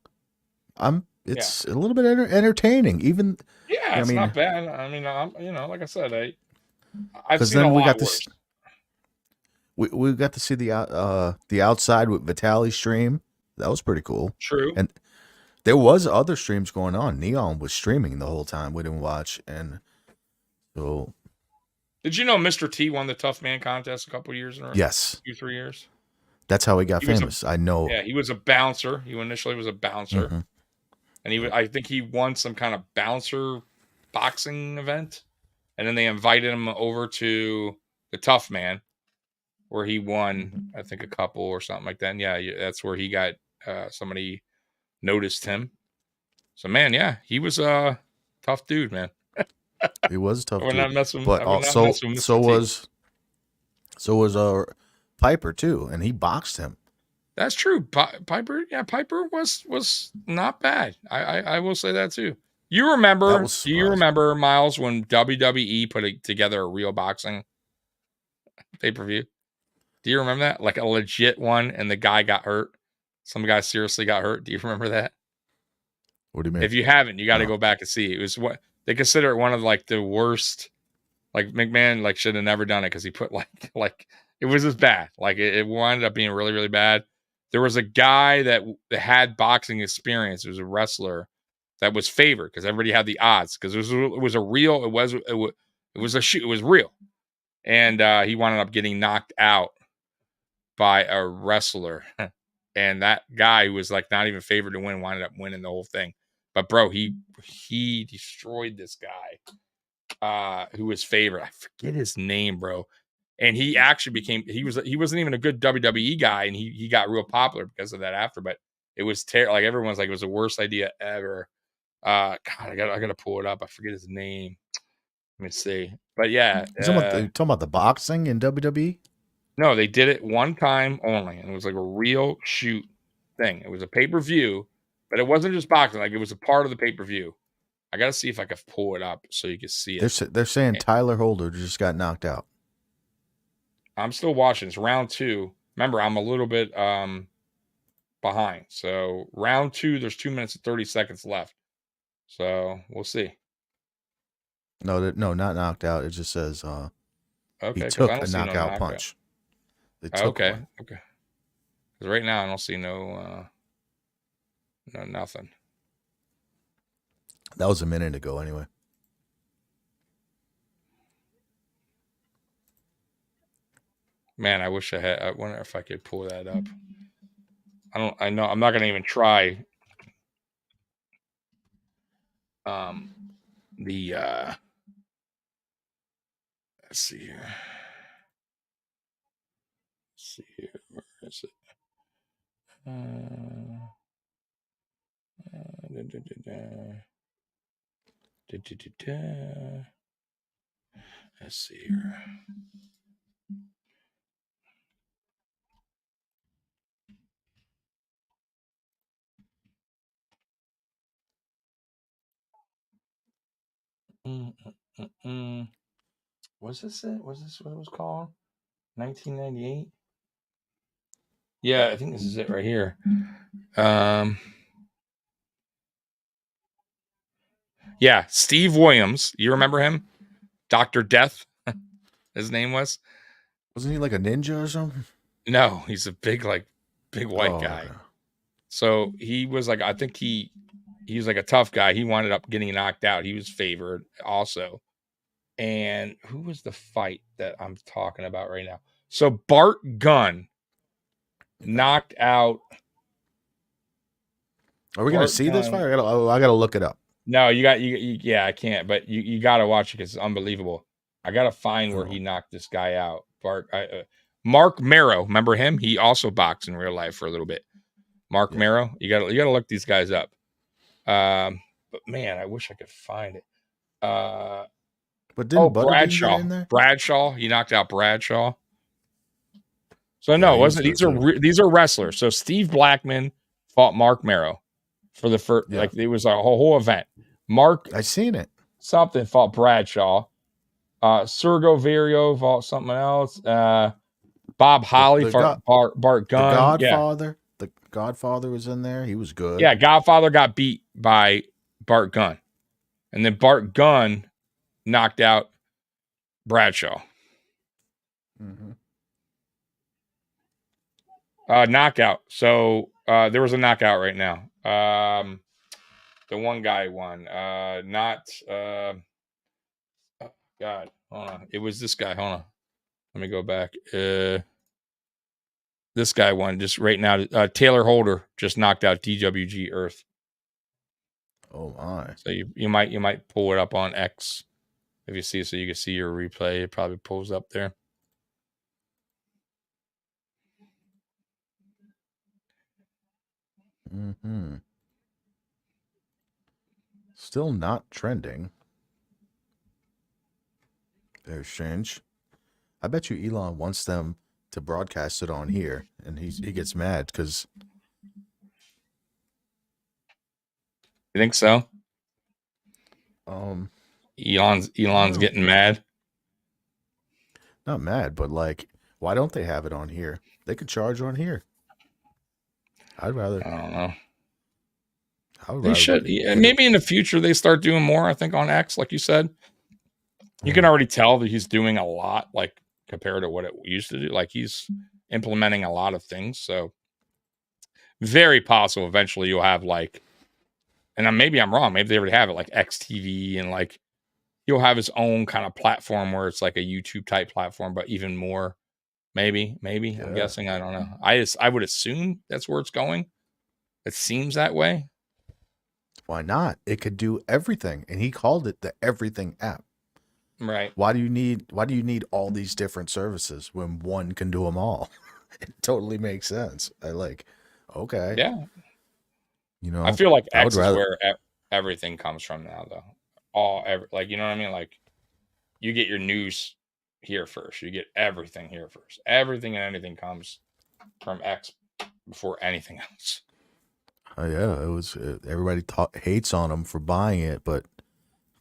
it's a little bit entertaining. Even yeah, I it's mean, not bad. I mean, like I said, I've because seen a then we lot got worse. this. We got to see the outside with Vitaly's stream. That was pretty cool. True. And there was other streams going on. Neon was streaming the whole time. We didn't watch, and so. Did you know Mr. T won the Tough Man contest a couple years in a row? Yes. 2-3 years. That's how he got famous. I know. Yeah, he was a bouncer. He initially was a bouncer. Mm-hmm. And I think he won some kind of bouncer boxing event. And then they invited him over to the Tough Man, where he won, I think, a couple or something like that. And yeah, that's where he got somebody noticed him. So man, yeah, he was a tough dude, man. He was a tough I would dude. not mess with, but I would not also mess with Mr. so was Piper too, and he boxed him. That's true. Piper was not bad. I will say that too. You remember? Do you remember, Miles, when WWE put together a real boxing pay-per-view? Do you remember that? Like a legit one, and the guy got hurt. Some guy seriously got hurt. Do you remember that? What do you mean? If you haven't, you got to go back and see. It was what they consider it one of like the worst. Like McMahon like should have never done it because he put like it was as bad. Like it wound up being really, really bad. There was a guy that had boxing experience. It was a wrestler that was favored because everybody had the odds because it was a real. It was a shoot. It was real, and he wound up getting knocked out by a wrestler, and that guy who was like not even favored to win wound up winning the whole thing. But bro, he destroyed this guy who was favored. I forget his name, bro. And he actually he wasn't even a good WWE guy, and he got real popular because of that after. But it was terrible. Like everyone's like, it was the worst idea ever. God, I gotta pull it up. I forget his name. Let me see. But yeah, you talking about the boxing in WWE? No, they did it one time only, and it was like a real shoot thing. It was a pay-per-view, but it wasn't just boxing. Like it was a part of the pay-per-view. I gotta see if I can pull it up so you can see it. They're saying Tyler Holder just got knocked out. I'm still watching. It's round 2. Remember, I'm a little bit behind. So round 2, there's 2 minutes and 30 seconds left. So we'll see. No, not knocked out. It just says okay, he took a knockout punch. Okay. Because right now I don't see no nothing. That was a minute ago, anyway. Man, I wish I had. I wonder if I could pull that up. I know. I'm not gonna even try. Let's see here. Where is it? Let's see here. Was this it? Was this what it was called? 1998? Yeah, I think this is it right here. Yeah, Steve Williams. You remember him? Dr. Death, his name was. Wasn't he like a ninja or something? No, he's a big white guy. Okay. So he was like, I think he was like a tough guy. He wound up getting knocked out. He was favored also. And who was the fight that I'm talking about right now? So Bart Gunn knocked out. Are we going to see this fight? I gotta look it up. No, yeah, I can't. But you got to watch it because it's unbelievable. I got to find where he knocked this guy out. Mark Marrow, remember him? He also boxed in real life for a little bit. Mark Marrow, you got to look these guys up. But man, I wish I could find it. But didn't Bradshaw? Get in there? Bradshaw, he knocked out Bradshaw. So no, it wasn't. These are wrestlers. So Steve Blackman fought Mark Marrow for the first. Yeah. Like it was a whole event. Mark I seen it. something fought Bradshaw. Sergio Vario fought something else. Bob Holly fought Bart The Gunn. Godfather. The Godfather was in there. He was good. Yeah, Godfather got beat by Bart Gunn. And then Bart Gunn knocked out Bradshaw. Mm-hmm. Knockout. So there was a knockout right now. The one guy won. God, hold on. It was this guy. Hold on. Let me go back. This guy won just right now. Taylor Holder just knocked out DWG Earth. Oh my! So you might pull it up on X if you see, so you can see your replay. It probably pulls up there. Mm-hmm. Still not trending. There's change. I bet you Elon wants them to broadcast it on here, and he gets mad because. You think so? Elon's getting mad. Not mad, but like, why don't they have it on here? They could charge on here. I'd rather. I don't know. I would They rather should. Yeah, maybe in the future they start doing more. I think on X, like you said, you can already tell that he's doing a lot, like compared to what it used to do. Like he's implementing a lot of things. So very possible eventually you'll have like, and maybe I'm wrong. Maybe they already have it like XTV, and like he'll have his own kind of platform where it's like a YouTube type platform, but even more. Maybe. Yeah. I'm guessing. I don't know. I would assume that's where it's going. It seems that way. Why not? It could do everything, and he called it the Everything app. Right. Why do you need all these different services when one can do them all? It totally makes sense. Okay. Yeah. You know, I feel like X is where everything comes from now, though. Like, you know what I mean? Like, you get your news here first. You get everything here first. Everything and anything comes from X before anything else. Yeah, it was. Everybody hates on him for buying it, but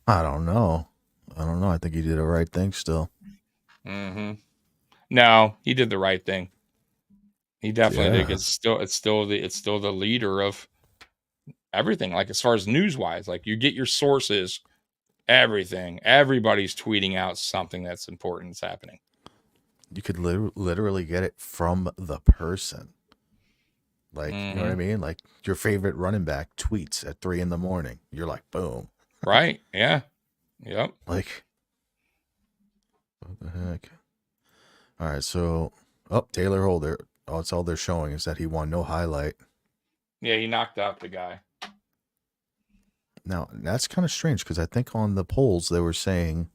I don't know. I think he did the right thing still. Mm-hmm. No, he did the right thing. He definitely did. It's still the leader of everything. Like as far as news wise, like you get your sources, everything. Everybody's tweeting out something that's important that's happening. You could literally get it from the person. Like, you know what I mean? Like your favorite running back tweets at 3 a.m. You're like, boom. Right. Yeah. Yep. Like, what the heck? All right. So, Taylor Holder. Oh, it's all they're showing is that he won. No highlight. Yeah. He knocked out the guy. Now, that's kind of strange because I think on the polls they were saying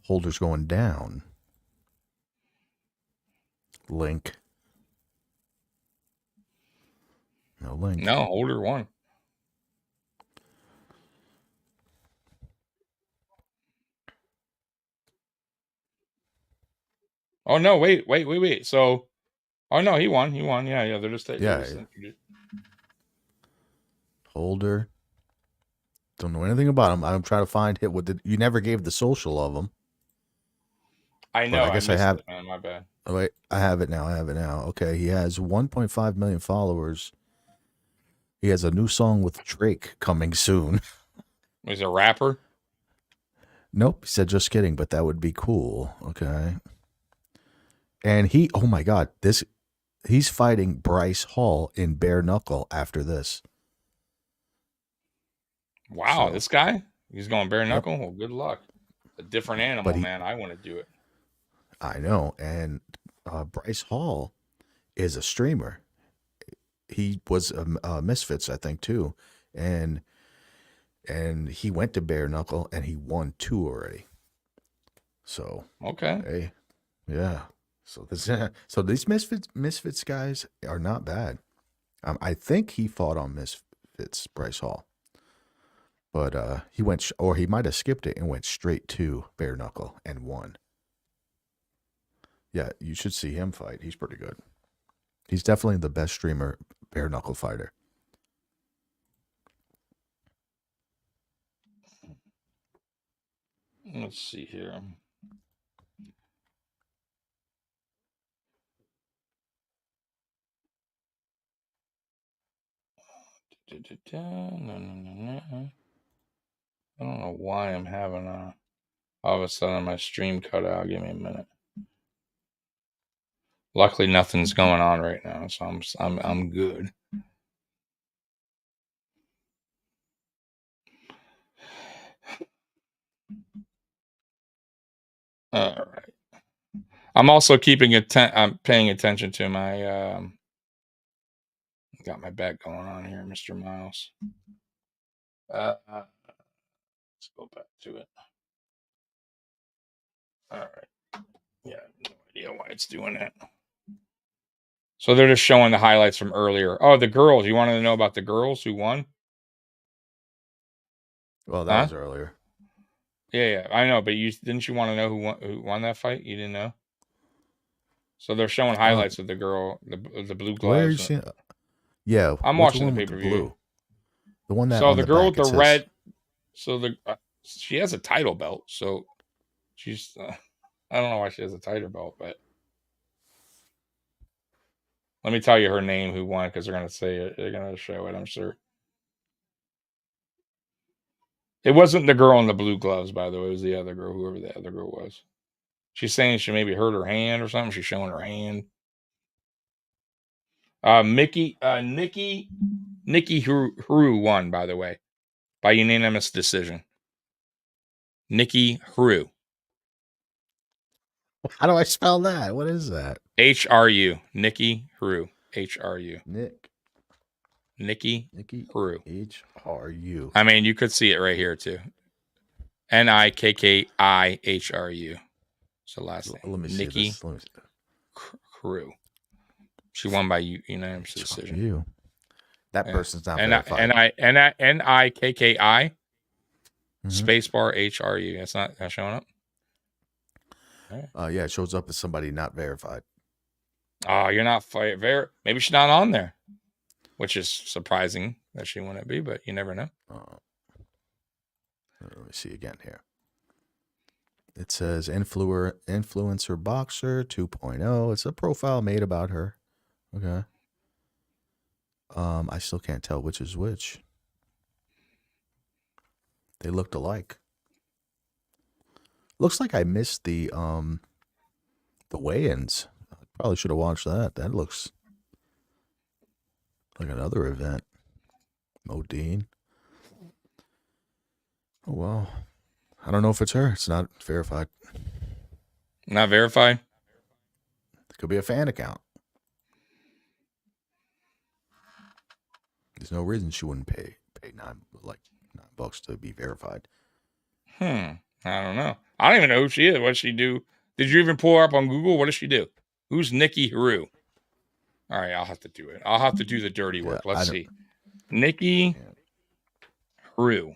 Holder's going down. Link. No link. No, Holder won. Oh no! Wait. So, oh no, he won. Yeah. They're just Holder. Don't know anything about him. I'm trying to find it. You never gave the social of him. I know. I guess I have. It, man, my bad. Oh, wait, I have it now. Okay, he has 1.5 million followers. He has a new song with Drake coming soon. He's a rapper? Nope. He said, just kidding, but that would be cool. Okay. And oh my God, he's fighting Bryce Hall in bare knuckle after this. Wow, this guy? He's going bare knuckle? Well, good luck. A different animal, man. I want to do it. I know. And Bryce Hall is a streamer. He was a Misfits, I think, too. And he went to bare knuckle and he won 2 already. So okay, hey, yeah. So these Misfits guys are not bad. I think he fought on Misfits, Bryce Hall, but he went or he might have skipped it and went straight to bare knuckle and won. Yeah, you should see him fight. He's pretty good. He's definitely the best streamer bare knuckle fighter. Let's see here. No. I don't know why I'm having all of a sudden my stream cut out. Give me a minute. Luckily, nothing's going on right now, so I'm good. All right. I'm also I'm paying attention to my. Got my back going on here, Mr. Miles. Let's go back to it. All right. Yeah, no idea why it's doing that. So they're just showing the highlights from earlier. Oh, the girls. You wanted to know about the girls who won? Well, that was earlier. Yeah, I know, but didn't you want to know who won that fight? You didn't know. So they're showing highlights of the girl, the blue gloves. Where are you seeing? Yeah, I'm watching the pay-per-view. The one that so on the the girl back, with the red. So she has a title belt. So she's I don't know why she has a title belt, but let me tell you her name who won because they're gonna say it. They're gonna show it. I'm sure. It wasn't the girl in the blue gloves, by the way. It was the other girl, whoever the other girl was. She's saying she maybe hurt her hand or something. She's showing her hand. Nikki Hru won, by the way, by unanimous decision. Nikki Hru. How do I spell that? What is that? HRU. Nikki Hru. HRU. Nikki Hru. HRU. I mean, you could see it right here too. NIKKIHRU. So last name. Let me see Nikki this. Let me see. Hru. She won by unanimous decision. That person's not verified. NIKKI spacebar HRU. That's not showing up. Right. Yeah, it shows up as somebody not verified. Oh, you're not maybe she's not on there, which is surprising that she wouldn't be, but you never know. Let me see again here. It says influencer boxer 2.0. It's a profile made about her. Okay. I still can't tell which is which. They looked alike. Looks like I missed the weigh-ins. I probably should have watched that. That looks like another event. Modine. Oh well. I don't know if it's her. It's not verified. Not verified? It could be a fan account. There's no reason she wouldn't pay $9 to be verified. I don't know. I don't even know who she is. What does she do? Did you even pull her up on Google? What does she do? Who's Nikki Hru? All right, I'll have to do it. I'll have to do the dirty work. Let's see. Nikki Hru.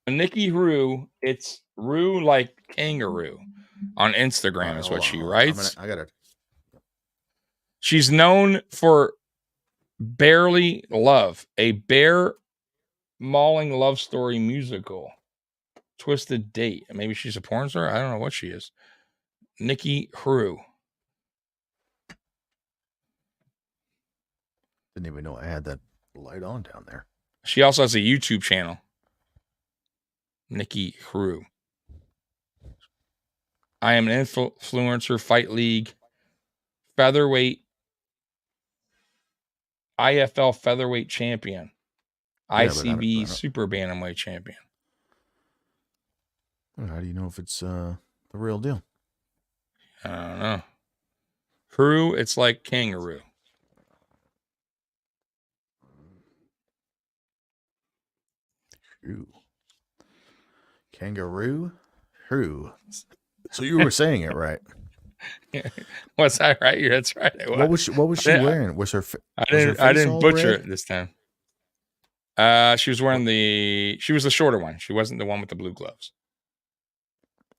Nikki Hru, it's Hru like kangaroo on Instagram is what she writes. I got it. She's known for Barely Love, a bear mauling love story musical. Twisted Date. Maybe she's a porn star. I don't know what she is. Nikki Hru. Didn't even know I had that light on down there. She also has a YouTube channel. Nikki Hru. I am an influencer, fight league, featherweight, IFL featherweight champion, ICB super bantamweight champion. How do you know if it's the real deal? I don't know. Hru, it's like kangaroo. Hru. Kangaroo? Hru. So you were saying it right. Was that right? That's right. What was she wearing? Was her I didn't butcher it this time. She was wearing she was the shorter one. She wasn't the one with the blue gloves.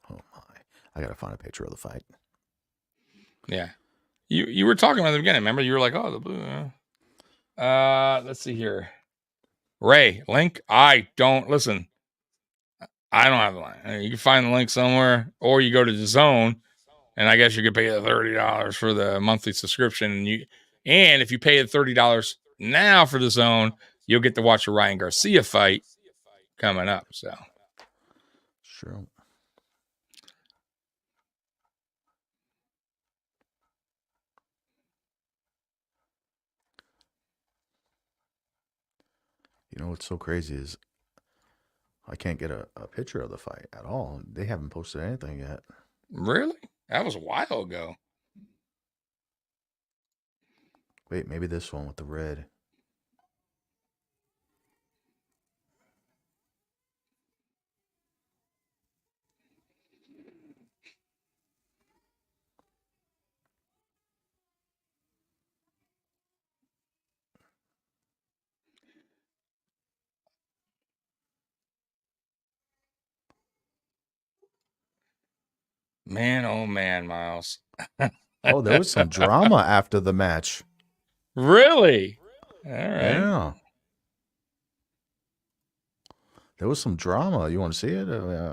Oh my. I gotta find a picture of the fight. Yeah. You were talking about the beginning, remember? You were like, oh, the blue. Let's see here. Ray, link. I don't listen. I don't have the line. You can find the link somewhere, or you go to the Zone, and I guess you could pay the $30 for the monthly subscription. And if you pay the $30 now for the Zone, you'll get to watch a Ryan Garcia fight coming up. So Sure. You know what's so crazy is I can't get a picture of the fight at all. They haven't posted anything yet. really, that was a while ago. Wait, maybe this one with the red. Man, oh man, Miles. Oh, there was some drama after the match. Really? All right. Yeah. There was some drama. You want to see it?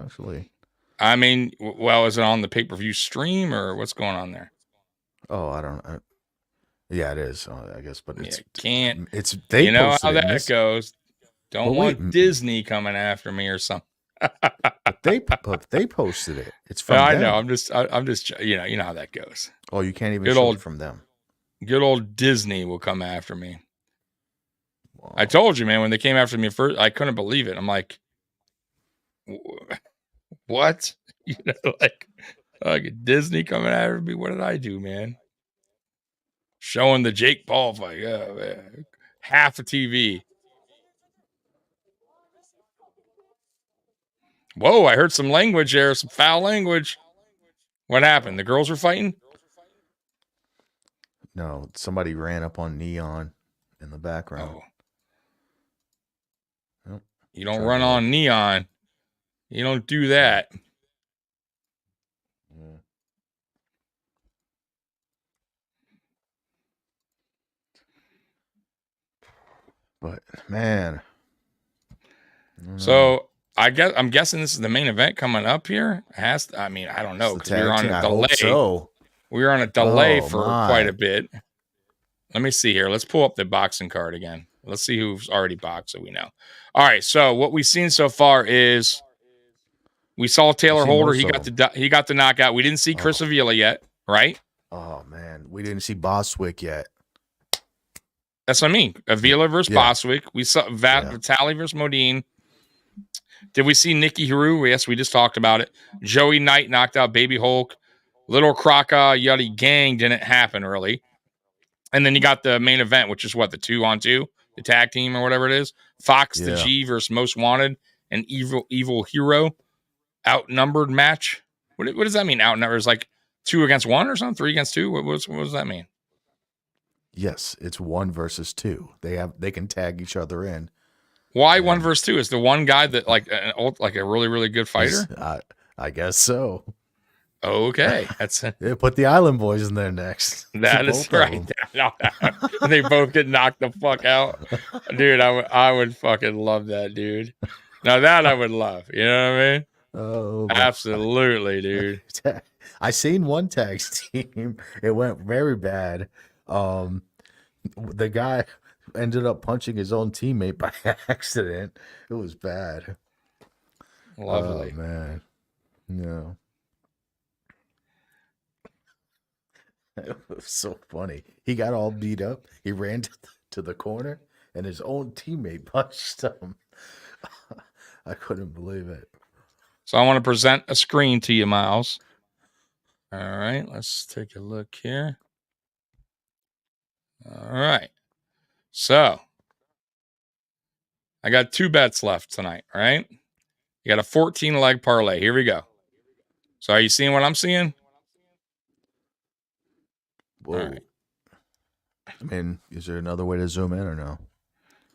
Actually. I mean, well, is it on the pay-per-view stream or what's going on there? Oh, I don't know. Yeah, it is. I guess, but it's can't. It's they. You know posted how it, that goes. Don't want Disney coming after me or something. but they posted it. It's from I them. know. I'm just. You know how that goes. Oh, you can't even show it from them. Good old Disney will come after me. Wow. I told you, man. When they came after me first, I couldn't believe it. I'm like, what? You know, like Disney coming after me. What did I do, man? Showing the Jake Paul fight. Oh, man. Half a TV. Whoa, I heard some language there, some foul language. What happened? The girls were fighting? No, somebody ran up on Neon in the background. Oh. Nope. You don't run on Neon. You don't do that. Yeah. But man. So I'm guessing this is the main event coming up here. I mean, I don't know because we were on a delay. So. We were on a delay for quite a bit. Let me see here. Let's pull up the boxing card again. Let's see who's already boxed so we know. All right. So what we've seen so far is we saw Taylor Holder. He got the knockout. We didn't see Chris Avila yet, right? Oh man, we didn't see Boswick yet. That's what I mean. Avila versus Boswick. We saw Vitali versus Modine. Did we see Nikki Hiru? Yes, we just talked about it. Joey Knight knocked out Baby Hulk. Little Kraka Yuddy Gang didn't happen really. And then you got the main event, which is what, the 2-on-2, the tag team or whatever it is. Fox the G versus Most Wanted and Evil Hero. Outnumbered match. What does that mean? Outnumbered is like 2 against 1 or something? 3 against 2? What does that mean? Yes, it's 1 versus 2. They can tag each other in. Why 1 versus 2? Is the one guy that like a really, really good fighter? I guess so. Okay, that's they put the Island Boys in there next. That is right. They both get knocked the fuck out, dude. I would fucking love that, dude. Now that I would love. You know what I mean? Oh, absolutely, dude. I seen one tag team. It went very bad. The guy ended up punching his own teammate by accident. It was bad. Lovely, man. No. It was so funny. He got all beat up. He ran to the corner, and his own teammate punched him. I couldn't believe it. So I want to present a screen to you, Miles. All right, let's take a look here. All right. So I got 2 bets left tonight, right? You got a 14-leg parlay. Here we go. So are you seeing what I'm seeing? Whoa. All right. I mean, is there another way to zoom in or no?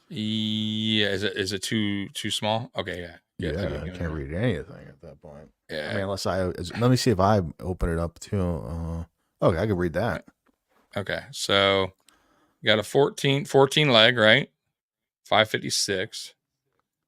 Yeah. Is it too small? Okay, yeah. Yeah, I can't read anything at that point. Yeah. I mean, unless let me see if I open it up too. Okay, I can read that. Okay, so you got a 14 leg, right? 556.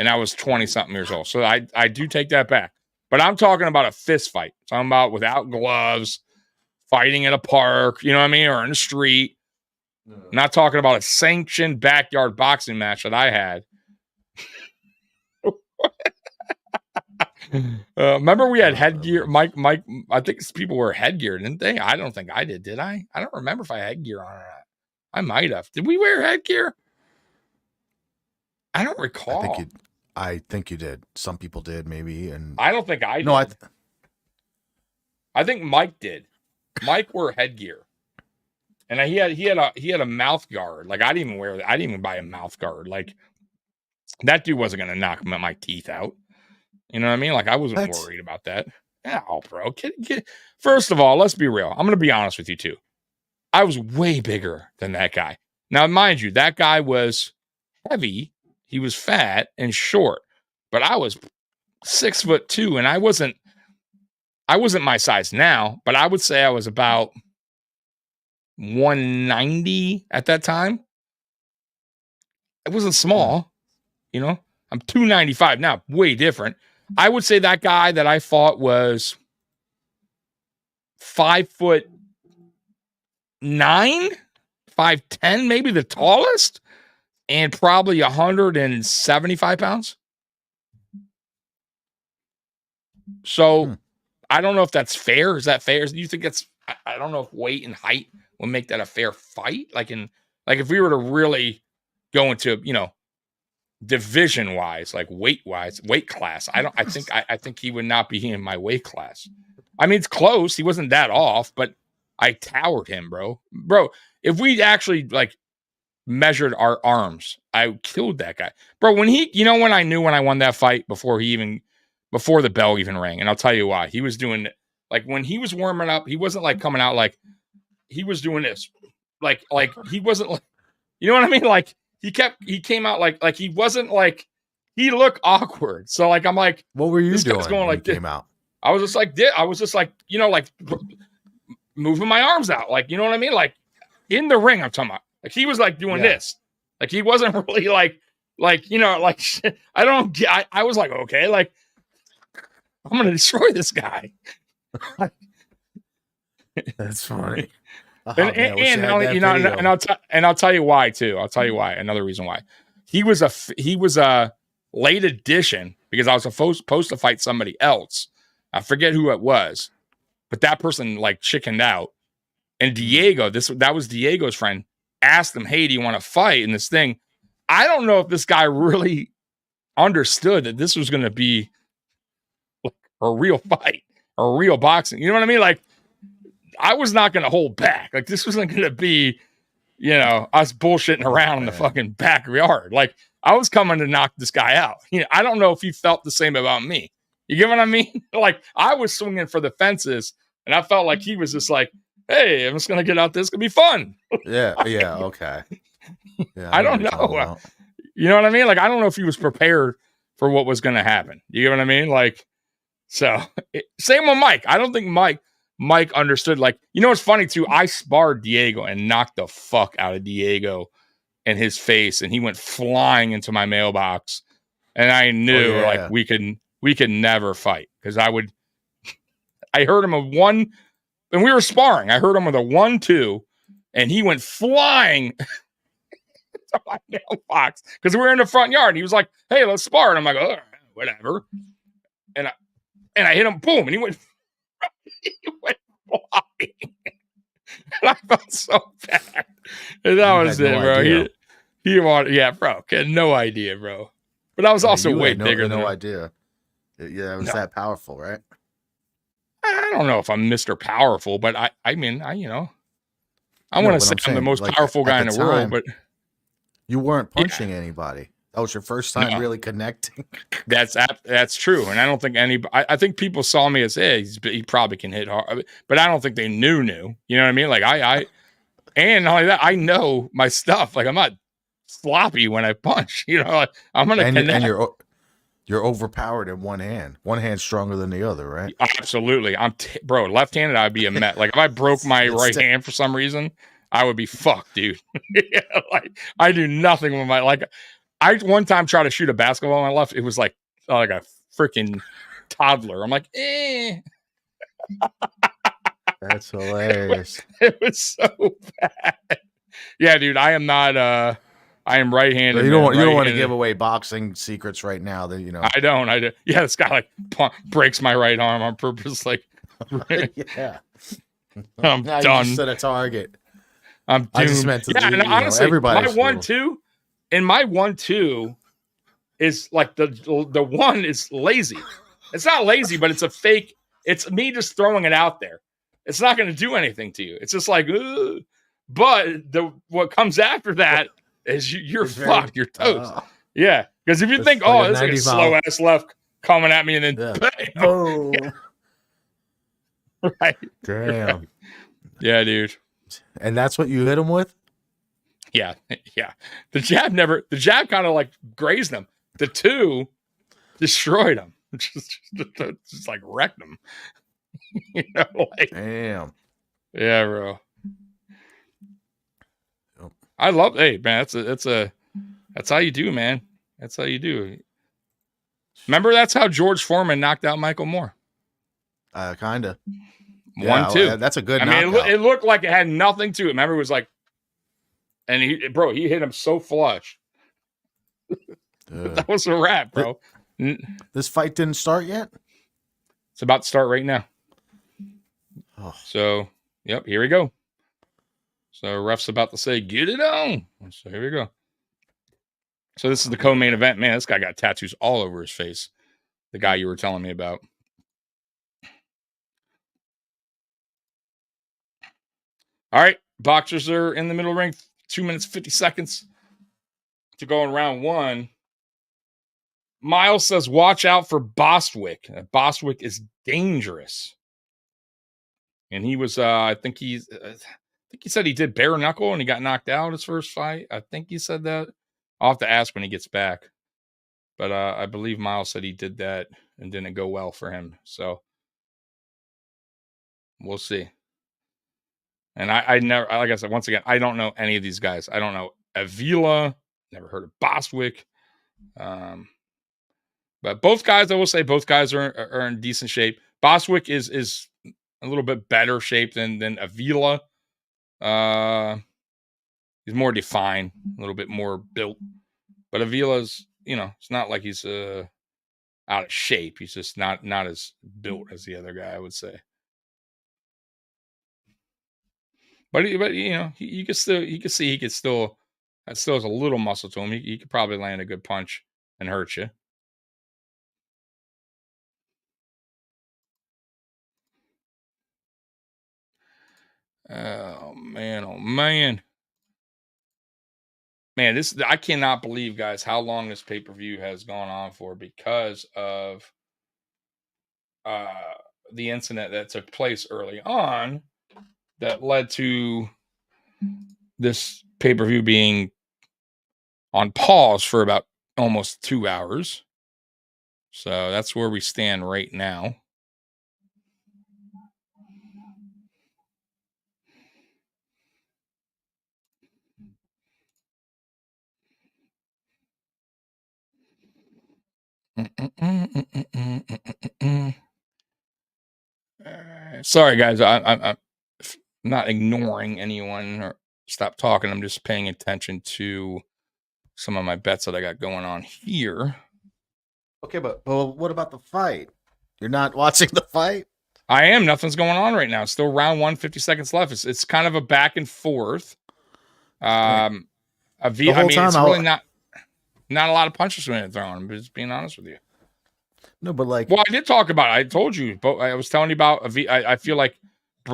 and I was 20 something years old. So I do take that back. But I'm talking about a fist fight. I'm talking about without gloves, fighting in a park, you know what I mean, or in the street. Not talking about a sanctioned backyard boxing match that I had. Remember we had headgear. Mike, I think people wear headgear, didn't they? I don't think I did I? I don't remember if I had headgear on or not. I might have. Did we wear headgear? I don't recall. I think you did. Some people did, maybe, and I don't think I did. No, I think Mike did. Mike wore headgear, and he had a mouth guard. Like I didn't even buy a mouth guard. Like that dude wasn't gonna knock my teeth out. You know what I mean? Like I wasn't worried about that. Yeah, bro. First of all, let's be real. I'm gonna be honest with you too. I was way bigger than that guy. Now, mind you, that guy was heavy. He was fat and short, but I was 6'2", and I wasn't my size now, but I would say I was about 190 at that time. It wasn't small, you know. I'm 295 now, way different. I would say that guy that I fought was 5'9", 5'10", maybe the tallest, and probably 175 pounds. So I don't know if that's fair. Is that fair? Do you think that's? I don't know if weight and height will make that a fair fight. Like if we were to really go into, you know, division wise, like weight class. I think he would not be in my weight class. I mean, it's close. He wasn't that off, but I towered him, bro. Bro, if we actually like measured our arms, I killed that guy. Bro, when I knew when I won that fight before the bell even rang, and I'll tell you why. He was doing, like, when he was warming up, he wasn't like coming out like he was doing this. Like he wasn't like, you know what I mean? Like he came out like he wasn't like, he looked awkward. So like, I'm like, what were you this doing guy's going when like he came out? I was just like, you know, like moving my arms out. Like, you know what I mean? Like in the ring, I'm talking about. Like he was like doing this. Like he wasn't really like, you know, like I was like, okay, like I'm going to destroy this guy. That's funny. And I'll tell you why too. I'll tell you why. Another reason why he was a late addition because I was supposed to fight somebody else. I forget who it was, but that person like chickened out. And Diego, that was Diego's friend, asked him, "Hey, do you want to fight in this thing?" I don't know if this guy really understood that this was going to be like a real fight, or real boxing. You know what I mean? Like, I was not going to hold back. Like, this wasn't going to be, you know, us bullshitting around in the fucking backyard. Like, I was coming to knock this guy out. You know, I don't know if he felt the same about me. You get what I mean? Like, I was swinging for the fences, and I felt like he was just like, "Hey, I'm just going to get out this. It's going to be fun." Yeah, okay. Yeah, I don't know. You know what I mean? Like, I don't know if he was prepared for what was going to happen. You get what I mean? Like, so same with Mike. I don't think Mike understood. Like, you know what's funny too? I sparred Diego and knocked the fuck out of Diego in his face, and he went flying into my mailbox. And I knew like we could never fight because I heard him with one, and we were sparring. I heard him with a 1-2, and he went flying to my mailbox because we were in the front yard. He was like, "Hey, let's spar." And I'm like, "Oh, whatever." And I hit him, boom, and he went flying. And I felt so bad. And that was it, bro. He wanted, yeah, bro. Had no idea, bro. But I was also way bigger than no idea. Yeah, it was that powerful, right? I don't know if I'm Mr. Powerful, but I mean, you know, I want to say I'm the most powerful guy in the world, but you weren't punching anybody. That was your first time really connecting. That's true, and I don't think I think people saw me as, hey, he probably can hit hard, but I don't think they knew. You know what I mean? Like and not only that, I know my stuff. Like, I'm not sloppy when I punch. You know, like, I'm gonna connect. And you're overpowered in one hand. One hand's stronger than the other, right? Absolutely. Bro, left-handed, I'd be a mess. Like, if I broke my right hand for some reason, I would be fucked, dude. Like, I do nothing with my, like, I one time tried to shoot a basketball on my left. It was like a freaking toddler. I'm like, eh. That's hilarious. It was so bad. Yeah, dude, I am not. I am right-handed. But you don't want to right-handed. give away boxing secrets right now. That you know. I don't. Yeah, this guy like breaks my right arm on purpose. Like, yeah. I'm now done. You just set a target. I'm doomed. I just meant to. Yeah, and honestly, everybody. My 1-2, and my 1-2 is like the one is lazy. It's not lazy, but it's a fake. It's me just throwing it out there. It's not going to do anything to you. It's just like, ugh. But what comes after that is you're fucked. You're toast. Yeah, because if you think, oh, this is like a slow ass left coming at me, and then boom. Yeah. Right. Damn. Yeah, dude. And that's what you hit him with? Yeah. Yeah. The jab kind of like grazed him. The 2 destroyed him. Just like wrecked him. You know, like, damn. Yeah, bro. I love, hey man, that's how you do, man. That's how you do. Remember, that's how George Foreman knocked out Michael Moore. Kind of. 1-2. That's a good. I mean, it looked like it had nothing to it. Remember, it was like, and he hit him so flush. That was a wrap, bro. This fight didn't start yet. It's about to start right now. Oh. So, yep, here we go. So, ref's about to say, "Get it on." So here we go. So this is the co-main event. Man, this guy got tattoos all over his face. The guy you were telling me about. All right, boxers are in the middle ring. 2 minutes, 50 seconds to go in round 1. Miles says, watch out for Bostwick. Bostwick is dangerous. And he was, I think he said he did bare knuckle and he got knocked out his first fight. I think he said that. I'll have to ask when he gets back. But I believe Miles said he did that and didn't go well for him. So we'll see. And I never, like I said, once again, I don't know any of these guys. I don't know Avila, never heard of Bostwick. But both guys, I will say, both guys are in decent shape. Bostwick is a little bit better shape than Avila. He's more defined, a little bit more built. But Avila's, it's not like he's out of shape. He's just not as built as the other guy, I would say. But you can still, that still has a little muscle to him. He could probably land a good punch and hurt you. Oh man. Man, I cannot believe, guys, how long this pay-per-view has gone on for because of the incident that took place early on that led to this pay-per-view being on pause for about almost 2 hours. So that's where we stand right now. Sorry, guys. I'm not ignoring anyone or stop talking. I'm just paying attention to some of my bets that I got going on here. Okay, but what about the fight? You're not watching the fight? I am. Nothing's going on right now. It's still round 1, 50 seconds left. It's kind of a back and forth. It's really not a lot of punches being thrown. I'm just being honest with you. No, but like, well, I did talk about it. I told you, but I was telling you about. I feel like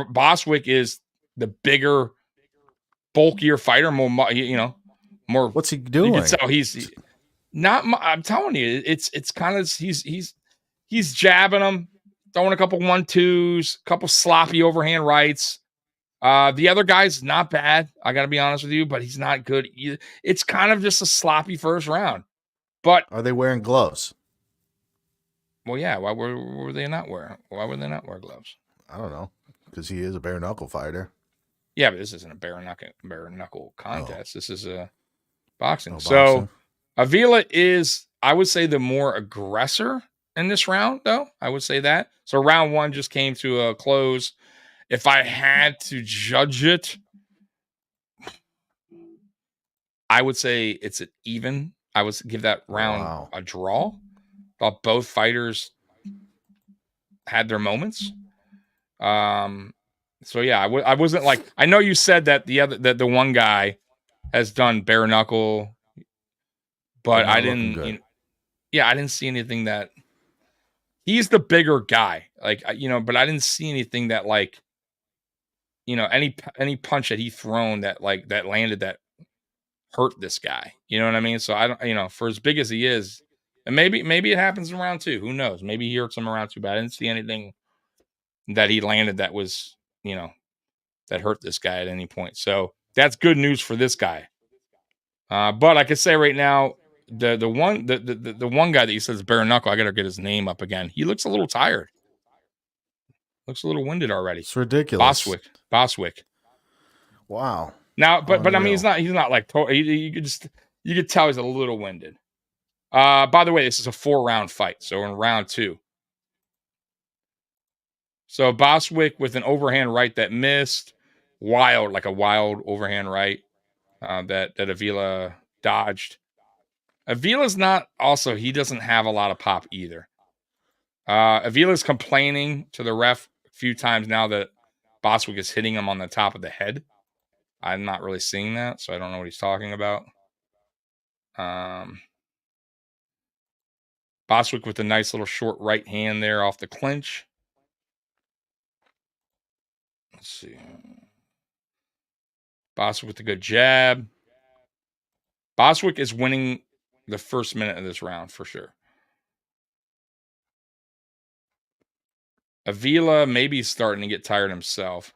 Bostwick is the bigger, bulkier fighter. More. What's he doing? You can tell he's not. I'm telling you, it's kind of he's jabbing him, throwing a couple 1-2s, a couple sloppy overhand rights. The other guy's not bad. I got to be honest with you, but he's not good either. It's kind of just a sloppy first round. But are they wearing gloves? Well, yeah. Why were they not wearing? Why would they not wear gloves? I don't know. Because he is a bare knuckle fighter. Yeah, but this isn't a bare knuckle contest. Oh. This is a boxing. Boxing. So Avila is, I would say, the more aggressor in this round, though. I would say that. So round 1 just came to a close. If I had to judge it, I would say it's an even. I would give that round a draw. Thought both fighters had their moments. So yeah, I wasn't like, I know you said that the one guy has done bare knuckle, but I didn't. I didn't see anything that he's the bigger guy, like but I didn't see anything that like any punch that he thrown that like that landed that hurt this guy. You know what I mean? So I don't, for as big as he is, and maybe it happens in round 2. Who knows? Maybe he hurts him around 2, but I didn't see anything that he landed that was that hurt this guy at any point. So that's good news for this guy. But I could say right now, the one guy that you said is bare knuckle, I gotta get his name up again. He looks a little tired. Looks a little winded already. It's ridiculous. Boswick. Wow. Now, but I mean, he's not like you could tell he's a little winded. By the way, this is a 4-round fight, so we're in round 2. So Boswick with an overhand right that missed, like a wild overhand right that Avila dodged. Avila's not also, he doesn't have a lot of pop either. Avila's complaining to the ref a few times now that Boswick is hitting him on the top of the head. I'm not really seeing that, so I don't know what he's talking about. Boswick with a nice little short right hand there off the clinch. Let's see. Boswick with a good jab. Boswick is winning the first minute of this round for sure. Avila maybe starting to get tired himself.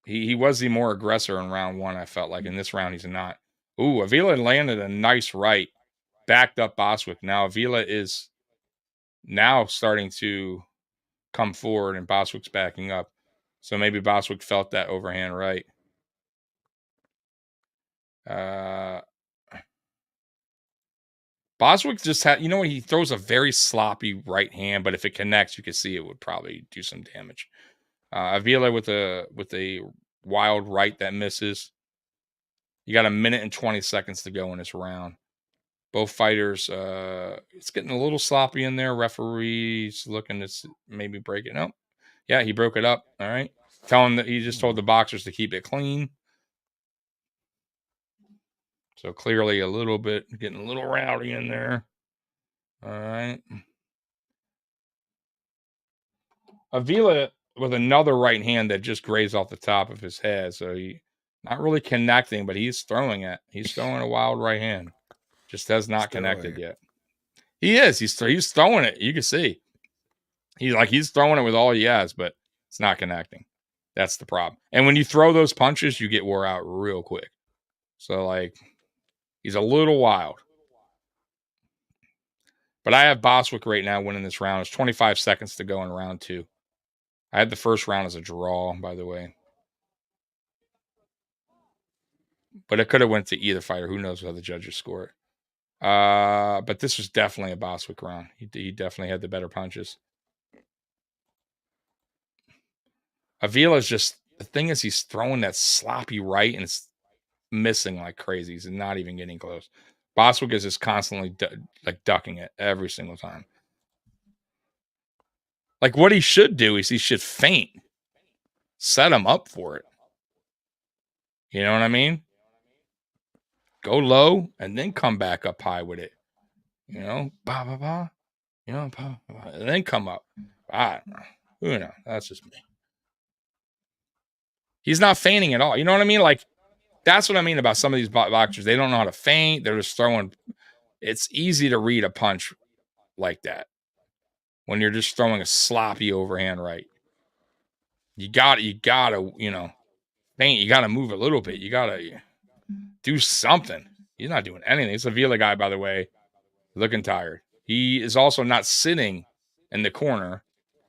He was the more aggressor in round 1, I felt like. In this round, he's not. Ooh, Avila landed a nice right. Backed up Boswick. Now Avila is now starting to come forward, and Boswick's backing up. So maybe Boswick felt that overhand right. Boswick just had, he throws a very sloppy right hand, but if it connects, you can see it would probably do some damage. Avila with a wild right that misses. You got 1 minute and 20 seconds to go in this round. Both fighters, it's getting a little sloppy in there. Referee's looking to maybe break it. No, yeah, he broke it up. All right, tell him that he just told the boxers to keep it clean. So clearly getting a little rowdy in there. All right. Avila with another right hand that just grazed off the top of his head. So he not really connecting, but he's throwing it. He's throwing a wild right hand. Just has not connected yet. He is. He's throwing it. You can see. He's throwing it with all he has, but it's not connecting. That's the problem. And when you throw those punches, you get wore out real quick. So he's a little wild. But I have Boswick right now winning this round. It's 25 seconds to go in round 2. I had the first round as a draw, by the way. But it could have went to either fighter. Who knows how the judges score it. But this was definitely a Boswick round. He definitely had the better punches. Avila's just, the thing is he's throwing that sloppy right and it's missing like crazy. He's not even getting close. Boswick is just constantly ducking it every single time. Like what he should do is he should feint. Set him up for it. You know what I mean? Go low and then come back up high with it. Ba ba ba. Ba, ba, and then come up. Who knows? That's just me. He's not feinting at all. You know what I mean? Like, that's what I mean about some of these boxers. They don't know how to feint. They're just throwing. It's easy to read a punch like that when you're just throwing a sloppy overhand right. You gotta, feint. You gotta move a little bit. You gotta do something. He's not doing anything. It's a Avila guy, by the way, looking tired. He is also not sitting in the corner.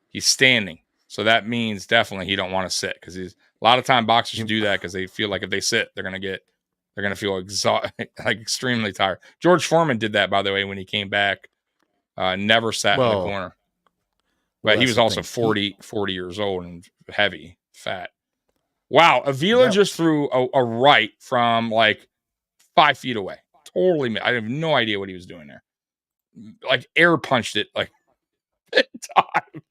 He's standing. So that means definitely he don't want to sit because a lot of time boxers do that because they feel like if they sit, they're going to get They're going to feel like extremely tired. George Foreman did that, by the way, when he came back. Never sat in the corner. But he was also 40 years old and heavy, fat. Wow. Avila just threw a right from like 5 feet away. Totally. I have no idea what he was doing there. Like air punched it like time.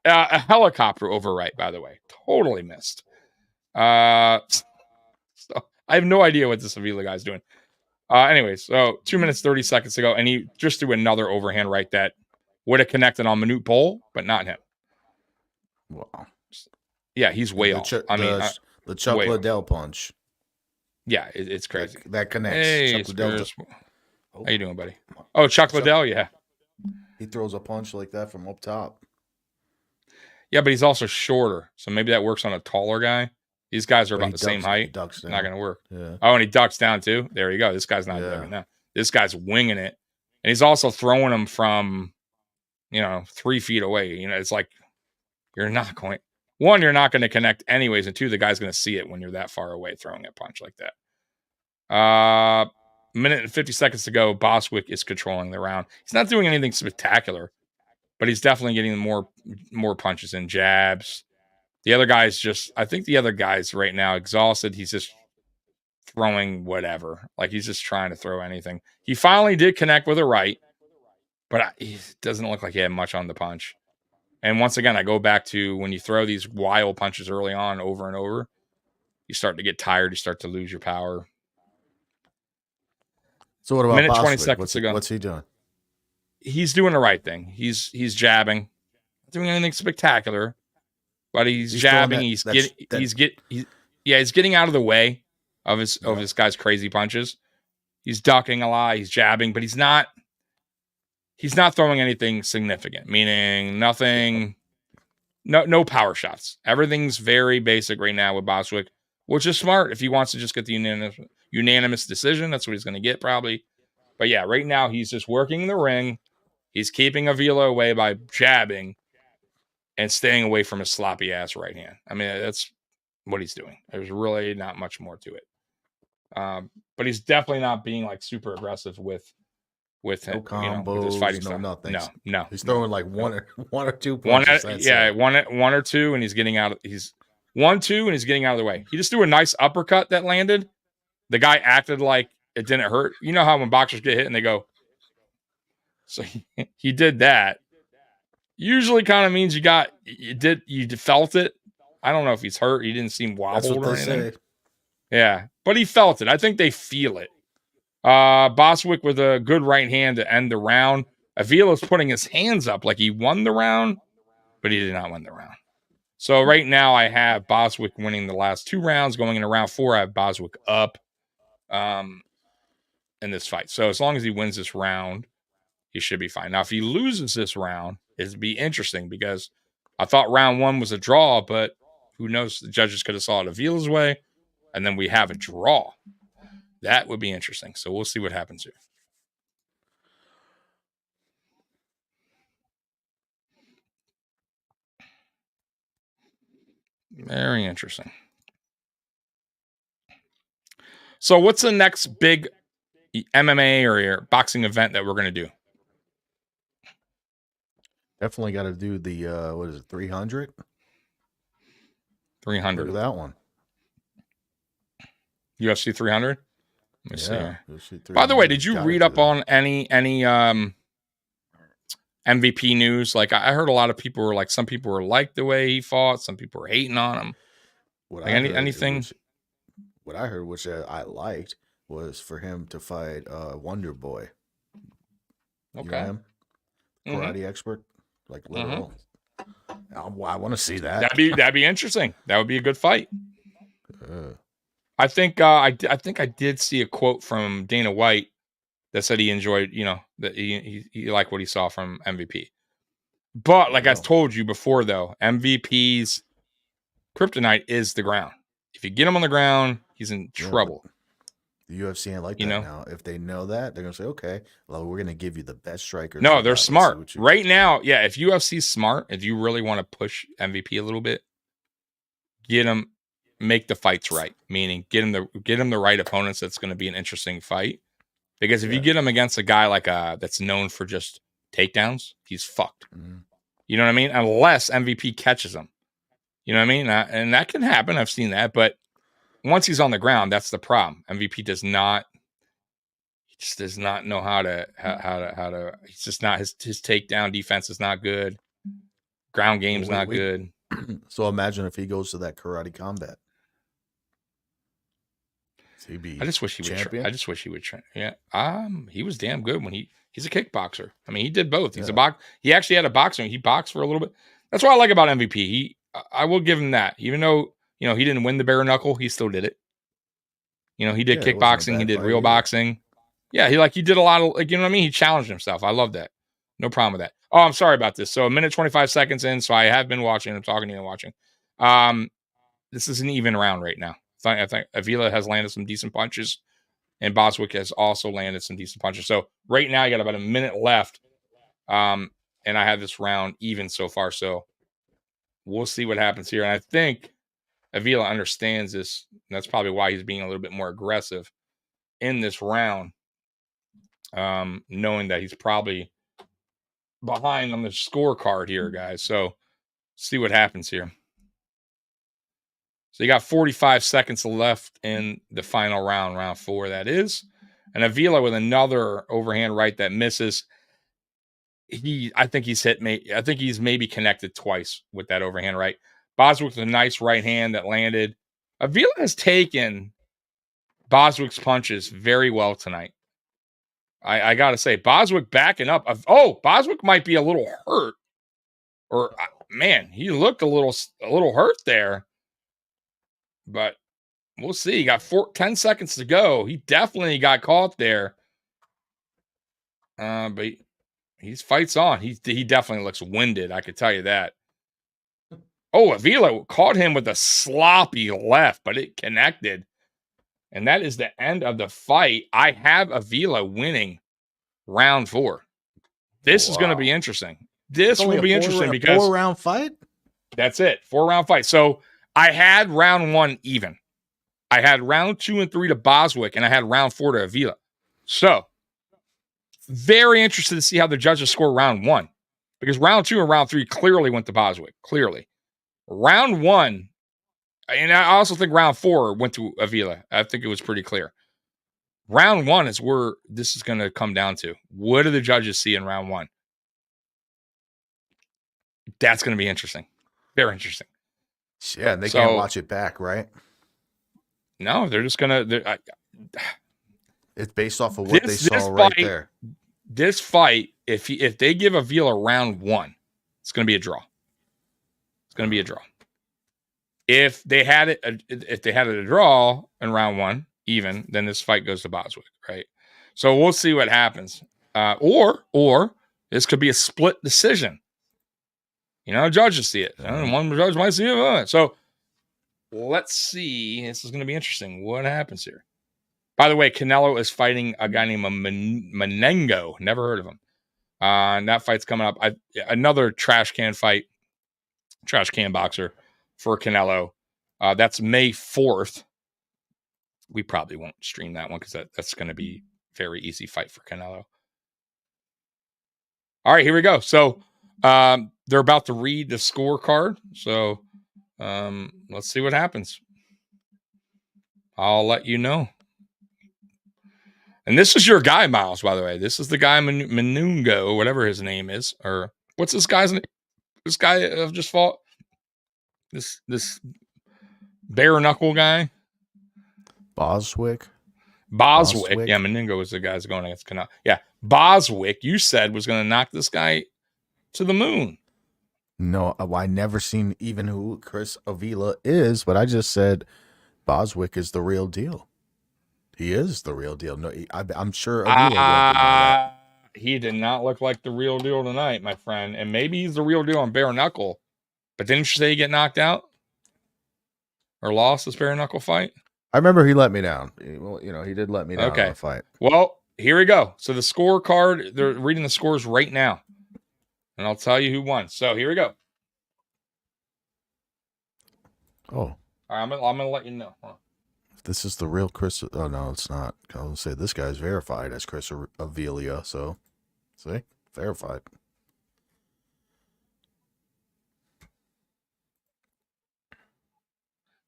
A helicopter over right, by the way. Totally missed. So I have no idea what this Avila guy's doing. Anyway, so 2 minutes, 30 seconds ago, and he just threw another overhand right that would have connected on Manute Bol, but not him. Wow. Yeah, he's way off. The Chuck Liddell punch. Yeah, it's crazy. That connects. Hey, how you doing, buddy? Oh, Chuck Liddell, yeah. He throws a punch like that from up top. Yeah, but he's also shorter, so maybe that works on a taller guy. These guys are about the same height. Not going to work. Yeah. Oh, and he ducks down too. There you go. This guy's not doing that. This guy's winging it, and he's also throwing them from, 3 feet away. It's like you're not going. One, you're not going to connect anyways, and two, the guy's going to see it when you're that far away throwing a punch like that. Minute and 50 seconds to go. Boswick is controlling the round. He's not doing anything spectacular, but he's definitely getting more punches and jabs. The other guy's I think the other guy's right now exhausted. He's just throwing whatever. Like he's just trying to throw anything. He finally did connect with a right, but it doesn't look like he had much on the punch. And once again, I go back to when you throw these wild punches early on over and over, you start to get tired. You start to lose your power. So what about minute Boswick? 20 seconds ago? What's he doing? He's doing the right thing. He's jabbing. Not doing anything spectacular, but he's jabbing. He's getting out of the way of this guy's crazy punches. He's ducking a lot. He's jabbing, but he's not throwing anything significant, meaning nothing, no power shots. Everything's very basic right now with Boswick, which is smart. If he wants to just get the unanimous decision, that's what he's going to get probably. But yeah, right now he's just working the ring. He's keeping Avila away by jabbing and staying away from his sloppy ass right hand. I mean, that's what he's doing. There's really not much more to it. But he's definitely not being like super aggressive with him, no combos, with his fighting no style. nothing. No. He's throwing like one or two punches. One or two, and he's getting out. He's 1-2, and he's getting out of the way. He just threw a nice uppercut that landed. The guy acted like it didn't hurt. You know how when boxers get hit and they go. So he did that. Usually kind of means you felt it. I don't know if he's hurt. He didn't seem wobbled or anything. Yeah, but he felt it. I think they feel it. Boswick with a good right hand to end the round. Avila's putting his hands up like he won the round, but he did not win the round. So right now I have Boswick winning the last 2 rounds. Going into round 4, I have Boswick up in this fight. So as long as he wins this round, he should be fine. Now, if he loses this round, it'd be interesting because I thought round 1 was a draw, but who knows? The judges could have saw it Avila's way, and then we have a draw. That would be interesting. So we'll see what happens here. Very interesting. So what's the next big MMA or boxing event that we're going to do? Definitely got to do the, 300? 300. Look at that one. UFC 300? Let me see UFC here. 300. By the way, did you read up on any MVP news? Like I heard a lot of people were like, some people were like the way he fought, some people were hating on him. What I heard, which I liked, was for him to fight Wonder Boy. Okay. You know him? Karate expert, like literal. I want to see that. That'd be interesting. That would be a good fight. I think I did see a quote from Dana White that said he enjoyed, that he liked what he saw from MVP. But like I told you before, though, MVP's kryptonite is the ground. If you get him on the ground, he's in trouble. The UFC ain't like that now. If they know that, they're gonna say, "Okay, well, we're gonna give you the best striker." No, they're smart right now. Yeah, if UFC's smart, if you really want to push MVP a little bit, get him make the fights right, meaning get him the right opponents. That's going to be an interesting fight. Because if you get him against a guy like that's known for just takedowns, he's fucked. You know what I mean? Unless MVP catches him. You know what I mean? And that can happen. I've seen that. But once he's on the ground, that's the problem. MVP does not. He just does not know how to. He's just not. His takedown defense is not good. Ground game's not good. So imagine if he goes to that karate combat. I just wish he would try. I just wish he would try. Yeah. He was damn good when he's a kickboxer. I mean, he did both. He's a box. He actually had a boxing. He boxed for a little bit. That's what I like about MVP. I will give him that. Even though, he didn't win the bare knuckle, he still did it. He did kickboxing. He did real boxing. Yeah. He did a lot of, you know what I mean? He challenged himself. I love that. No problem with that. Oh, I'm sorry about this. So 1 minute, 25 seconds in. So I have been watching. I'm talking to you and watching. This is an even round right now. I think Avila has landed some decent punches, and Boswick has also landed some decent punches. So right now, you got about 1 minute left, and I have this round even so far. So we'll see what happens here. And I think Avila understands this. And that's probably why he's being a little bit more aggressive in this round, knowing that he's probably behind on the scorecard here, guys. So see what happens here. So you got 45 seconds left in the final round, round 4, that is. And Avila with another overhand right that misses. I think he's maybe connected twice with that overhand right. Boswick with a nice right hand that landed. Avila has taken Boswick's punches very well tonight. I got to say, Boswick backing up. Boswick might be a little hurt. Or, man, he looked a little hurt there. But we'll see. He got 10 seconds to go. He definitely got caught there. But he fights on. He definitely looks winded. I could tell you that. Oh, Avila caught him with a sloppy left, but it connected. And that is the end of the fight. I have Avila winning round 4. This is going to be interesting. This will be interesting because 4-round fight. That's it. 4-round fight. So I had round 1 even. I had round 2 and 3 to Boswick, and I had round 4 to Avila. So, very interested to see how the judges score round 1. Because round 2 and round 3 clearly went to Boswick. Clearly. Round 1, and I also think round 4 went to Avila. I think it was pretty clear. Round 1 is where this is going to come down to. What do the judges see in round 1? That's going to be interesting. Very interesting. Yeah, and they can't watch it back, right? No, they're just gonna. It's based off of what they saw right there. This fight, if they give Avila round 1, it's going to be a draw. It's going to be a draw. If they had it a draw in round 1, even, then this fight goes to Boswick, right? So we'll see what happens. Or this could be a split decision. Judges see it. One judge might see it. So let's see. This is going to be interesting. What happens here? By the way, Canelo is fighting a guy named Menengo. Never heard of him. And that fight's coming up. Another trash can fight. Trash can boxer for Canelo. That's May 4th. We probably won't stream that one because that's going to be a very easy fight for Canelo. All right, here we go. So they're about to read the scorecard. So let's see what happens. I'll let you know. And this is your guy, Miles, by the way. This is the guy, Menungo, whatever his name is. Or what's this guy's name? This guy I've just fought? This bare knuckle guy? Boswick. Yeah, Menungo was the guy's going against Canelo. Yeah, Boswick, you said, was going to knock this guy to the moon. No, I never seen even who Chris Avila is, but I just said Boswick is the real deal. He is the real deal. No, I'm sure Avila he did not look like the real deal tonight, my friend. And maybe he's the real deal on bare knuckle. But didn't you say he get knocked out? Or lost this bare knuckle fight? I remember he let me down. Well, he did let me down on the fight. Well, here we go. So the scorecard, they're reading the scores right now. And I'll tell you who won. So here we go. Oh, All right, I'm gonna let you know. Hold on. This is the real Chris. Oh no, it's not. I was gonna say this guy's verified as Chris Avelia. So, see, verified.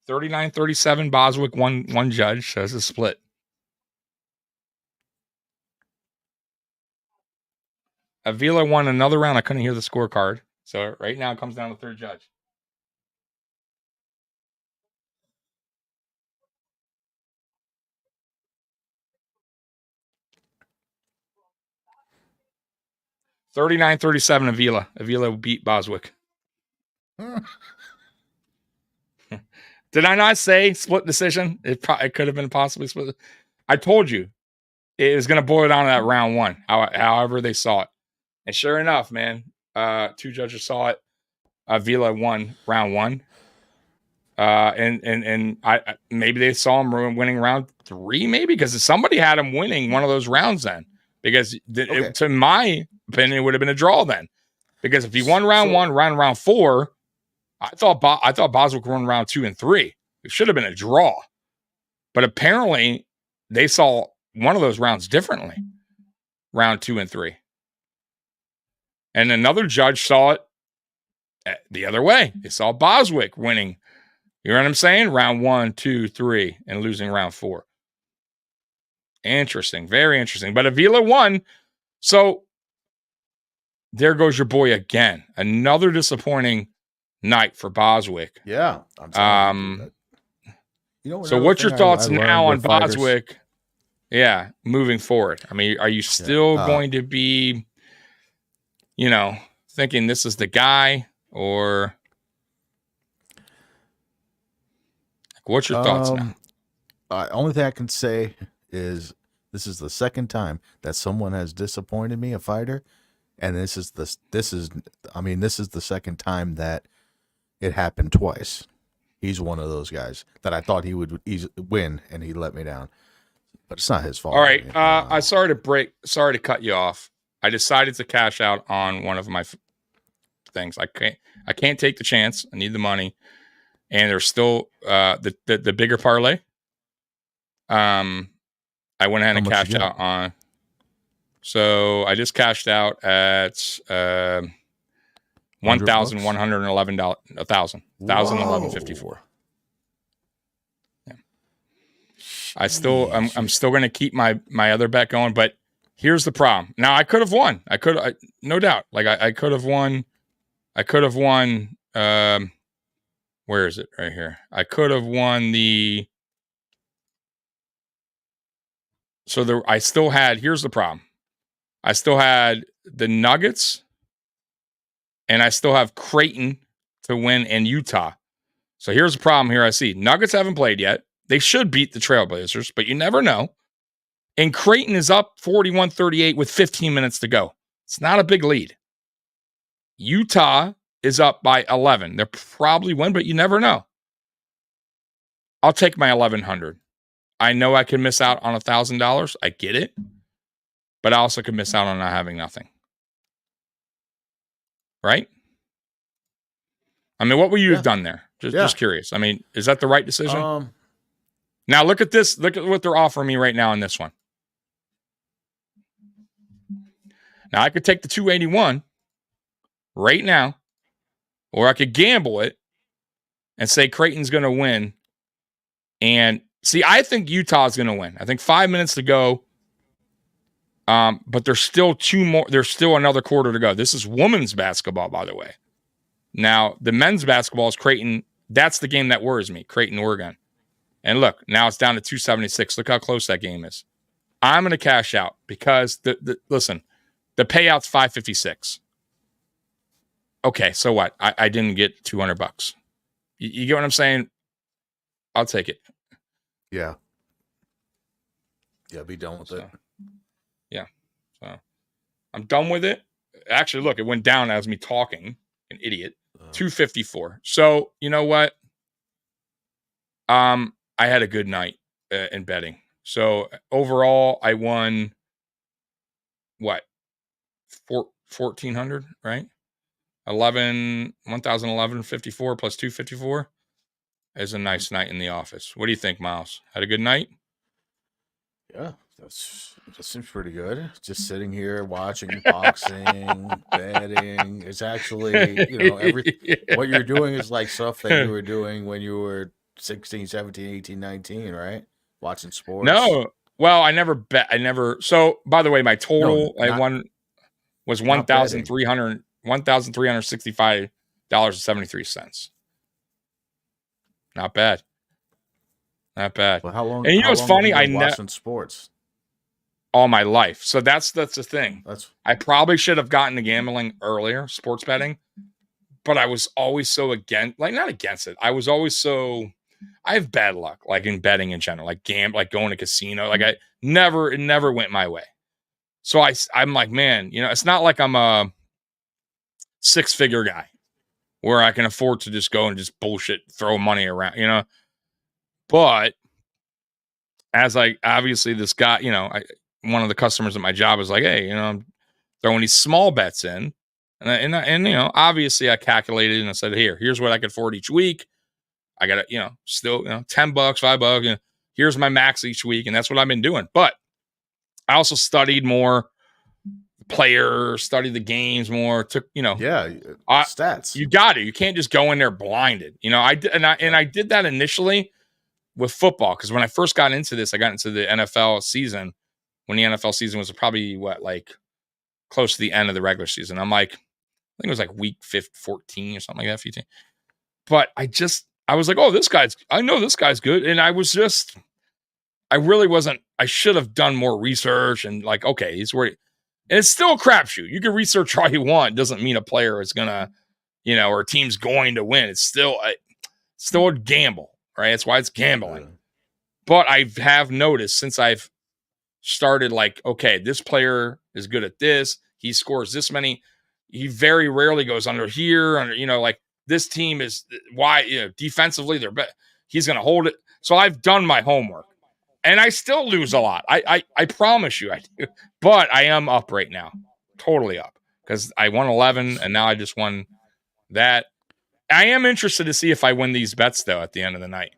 39-37 Boswick, one judge. So it's a split. Avila won another round. I couldn't hear the scorecard. So right now it comes down to third judge. (39-37) Avila. Avila beat Boswick. Did I not say split decision? It could have been possibly split. I told you it was going to boil down to that round one, however they saw it. And sure enough, man, two judges saw it. Avila won round one. And I maybe they saw him winning round three, maybe because somebody had him winning one of those rounds then. Because to my opinion, it would have been a draw then. Because if he won round one, round four, I thought Boswick won round 2 and 3. It should have been a draw. But apparently, they saw one of those rounds differently. Round 2 and 3. And another judge saw it the other way. They saw Boswick winning. You know what I'm saying? Round 1, 2, 3, and losing round 4. Interesting. Very interesting. But Avila won. So there goes your boy again. Another disappointing night for Boswick. Yeah. I'm so what's your thoughts now on Boswick? Yeah, moving forward. I mean, are you still going to be, thinking this is the guy, or what's your thoughts now? Only thing I can say is this is the second time that someone has disappointed me, a fighter, and this is the second time that it happened twice. He's one of those guys that I thought he would win, and he let me down. But it's not his fault. All right. I'm sorry to cut you off. I decided to cash out on one of my things. I can't take the chance. I need the money. And there's still the bigger parlay. I went ahead and cashed out on. So I just cashed out at $1,111. $1,011.54. Yeah. I'm still going to keep my other bet going, but here's the problem. Now I could have won. No doubt. Like I could have won. Where is it? Right here. I could have won the. So I still had. Here's the problem. I still had the Nuggets, and I still have Creighton to win in Utah. So here's the problem here I see. Nuggets haven't played yet. They should beat the Trailblazers, but you never know. And Creighton is up 41-38 with 15 minutes to go. It's not a big lead. Utah is up by 11. They'll probably win, but you never know. I'll take my 1,100. I know I can miss out on $1,000. I get it. But I also could miss out on not having nothing. Right? I mean, what would you have done there? Just curious. I mean, is that the right decision? Now, look at this. Look at what they're offering me right now in this one. Now, I could take the 281 right now, or I could gamble it and say Creighton's going to win. And see, I think Utah's going to win. I think 5 minutes to go. But there's still two more. There's still another quarter to go. This is women's basketball, by the way. Now, the men's basketball is Creighton. That's the game that worries me, Creighton, Oregon. And look, now it's down to 276. Look how close that game is. I'm going to cash out because, listen, the payout's 556. Okay, so what? I didn't get $200. You get what I'm saying? I'll take it. Yeah. Yeah, be done with it. Yeah. So I'm done with it. Actually, look, it went down as me talking. An idiot. 254. So, you know what? I had a good night in betting. So overall, I won what? 1,400, right? 1,011.54 plus 254. is a nice night in the office. What do you think, Miles? Had a good night? Yeah, that seems pretty good. Just sitting here watching boxing, betting. It's actually, what you're doing is like stuff that you were doing when you were 16, 17, 18, 19, right? Watching sports. No. Well, I never bet. So, by the way, my total I won was $1,365.73. Not bad. Not bad. Well, how long? And How it's long funny. have I you been watching sports all my life. So that's the thing. That's I probably should have gotten to gambling earlier, sports betting, but I was always so not against it. I was always so. I have bad luck, like in betting in general, like like going to casino. Like it never went my way. So I'm like, man, it's not like I'm a 6-figure guy where I can afford to just go and just bullshit, throw money around, But as obviously this guy, one of the customers at my job is like, hey, I'm throwing these small bets in. And obviously I calculated and I said, here's what I can afford each week. I got to, still, $10, $5, here's my max each week. And that's what I've been doing. But I also studied more players, studied the games more, took, stats. You got to, you can't just go in there blinded. I did that initially with football. Cause when I first got into this, I got into the NFL season when the NFL season was probably close to the end of the regular season. I'm like, I think it was like week 14 or something like that. 15. But I was like, oh, I know this guy's good. And I really wasn't, I should have done more research and okay, he's where, and it's still a crapshoot. You can research all you want. It doesn't mean a player is going to, or a team's going to win. It's still a gamble, right? That's why it's gambling. Yeah. But I have noticed since I've started okay, this player is good at this. He scores this many. He very rarely goes under here. This team is defensively they're better. He's going to hold it. So I've done my homework and I still lose a lot. I promise you I do, but I am up right now. Totally up because I won 11 and now I just won that. I am interested to see if I win these bets though at the end of the night.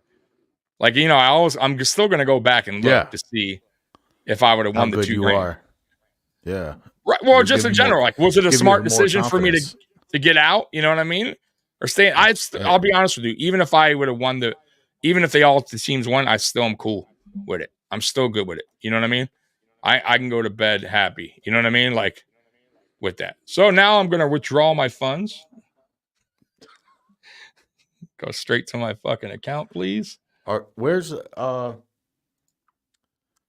I'm still going to go back and look to see if I would have won the $2 grand. Yeah. Right. Well, just in general, was it a smart decision for me to get out? You know what I mean? Or stay. I'll be honest with you. Even if I would have won even if the teams won, I still am cool with it. I'm still good with it. You know what I mean? I can go to bed happy. You know what I mean? With that. So now I'm going to withdraw my funds. Go straight to my fucking account, please. Are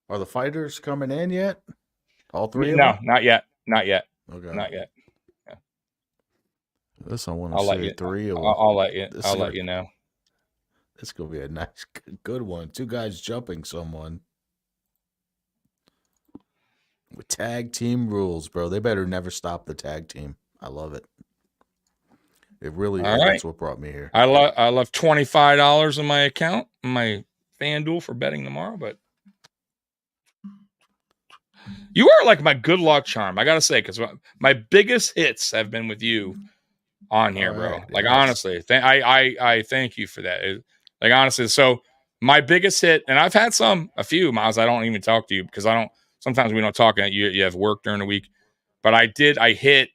the fighters coming in yet? All three of them? No, not yet. Okay. Not yet. Yeah. This I want to say 3 of them. I'll let you know. This is going to be a nice, good one. 2 guys jumping someone. With tag team rules, bro. They better never stop the tag team. I love it. It really is. That's what brought me here. I left $25 in my account, my FanDuel for betting tomorrow, but you are my good luck charm, I gotta say, because my biggest hits have been with you on here, bro. Honestly, I thank you for that. Honestly, so my biggest hit, and I've had a few, Miles. I don't even talk to you because sometimes we don't talk. You have work during the week, but I hit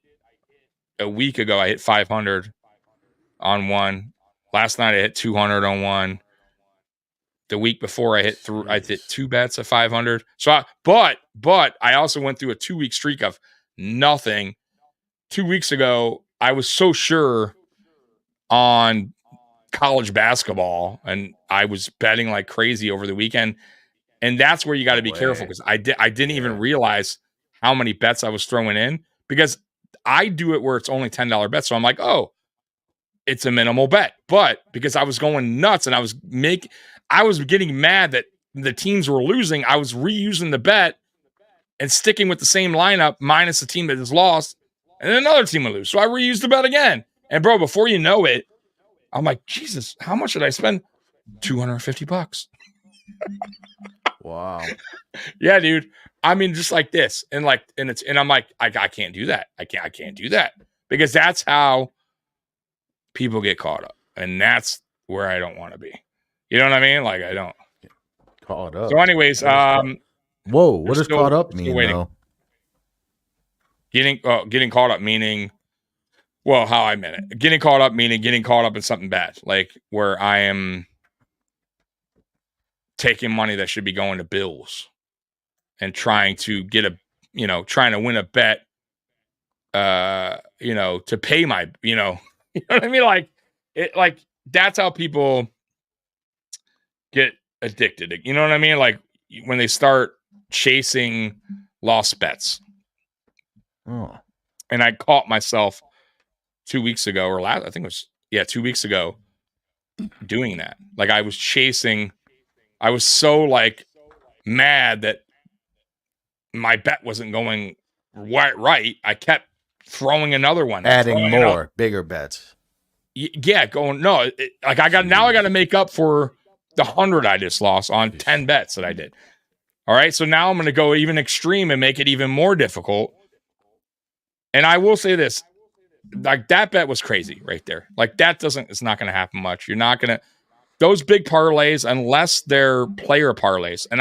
a week ago. I hit 500 on one. Last night I hit 200 on one. The week before I hit 2 bets of 500. So, but I also went through a 2-week streak of nothing. 2 weeks ago, I was so sure on college basketball, and I was betting like crazy over the weekend. And that's where you got to be careful because I didn't even realize how many bets I was throwing in because I do it where it's only $10 bets. So I'm like, oh, it's a minimal bet. But because I was going nuts and I was getting mad that the teams were losing, I was reusing the bet and sticking with the same lineup minus the team that has lost, and then another team would lose. So I reused the bet again. And bro, before you know it, I'm like, Jesus, how much did I spend? $250. Wow. Yeah, dude. I mean, just like this. And I'm like, I can't do that. I can't do that. Because that's how people get caught up. And that's where I don't want to be. You know what I mean? Like I don't. Caught up. So, anyways, Whoa, what does caught up we're still mean waiting. though? Getting caught up meaning, well, how I meant it. Getting caught up meaning getting caught up in something bad, like where I am taking money that should be going to bills and trying to trying to win a bet, to pay my, you know what I mean? Like that's how people get addicted. You know what I mean? Like when they start chasing lost bets. Oh. And I caught myself 2 weeks ago or I think it was 2 weeks ago doing that. Like I was so like mad that my bet wasn't going right. I kept throwing another one, Adding more bigger bets. Yeah, going no. I got to make up for the 100 I just lost on 10 bets that I did. All right, so now I'm going to go even extreme and make it even more difficult. And I will say this, like that bet was crazy right there. Like it's not going to happen much. You're not going to those big parlays unless they're player parlays. And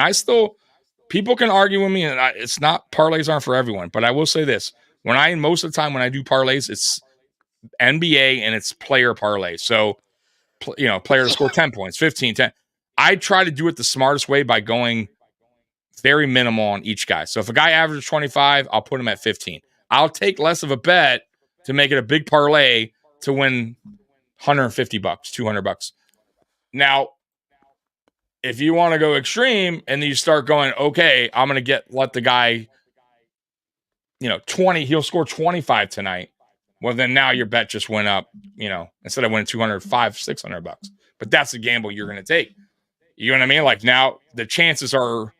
people can argue with me, and it's not parlays aren't for everyone. But I will say this: most of the time when I do parlays, it's NBA and it's player parlays. So, player to score 10 points, 15, 10. I try to do it the smartest way by going very minimal on each guy. So if a guy averages 25, I'll put him at 15. I'll take less of a bet to make it a big parlay to win $150, $200. Now, if you want to go extreme and you start going, okay, I'm going to let the guy, 20, he'll score 25 tonight. Well, then now your bet just went up, instead of winning 205, $600. But that's the gamble you're going to take. You know what I mean? Like now the chances are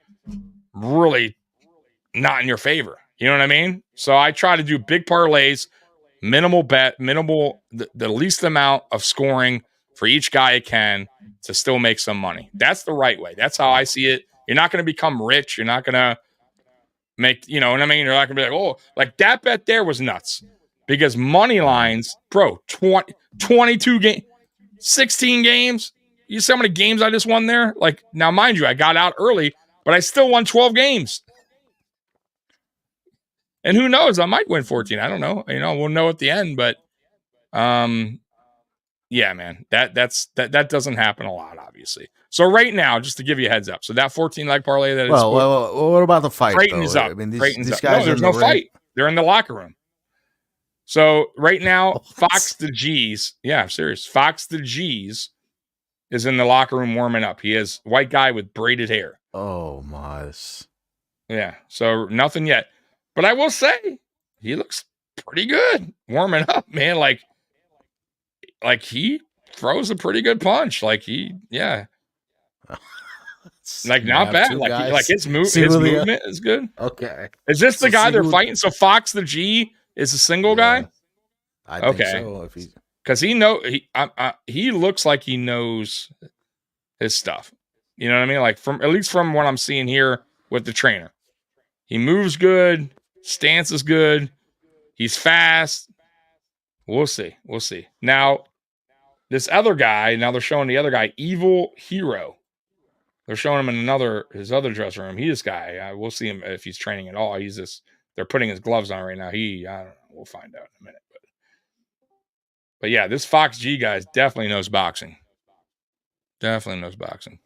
really not in your favor. You know what I mean? So I try to do big parlays, minimal bet, the least amount of scoring for each guy I can to still make some money. That's the right way. That's how I see it. You're not going to become rich. You're not going to make, you know what I mean? You're not going to be like, oh, like that bet there was nuts. Because money lines, bro, 22 games, 16 games. You see how many games I just won there? Like, now, mind you, I got out early, but I still won 12 games. And who knows? I might win 14. I don't know. We'll know at the end. But, yeah, man, that doesn't happen a lot, obviously. So right now, just to give you a heads up, so that 14 leg parlay that well, what about the fight? Creighton is up. I mean, these guys. No, there's no fight. They're in the locker room. So right now, Fox the G's. Yeah, I'm serious. Fox the G's is in the locker room warming up. He is white guy with braided hair. Oh my. Yeah. So nothing yet, but I will say he looks pretty good warming up, man. Like he throws a pretty good punch. Like not bad. Like his movement is good. Okay. Is this the guy they're fighting? So Fox the G is a single guy. I think so. Because he looks like he knows his stuff. You know what I mean? Like at least from what I'm seeing here with the trainer, he moves good, stance is good, he's fast. We'll see. Now, this other guy. Now they're showing the other guy, Evil Hero. They're showing him in his other dressing room. This guy. We'll see him if he's training at all. They're putting his gloves on right now. I don't know. We'll find out in a minute. But yeah, this Fox G guy definitely knows boxing. Definitely knows boxing.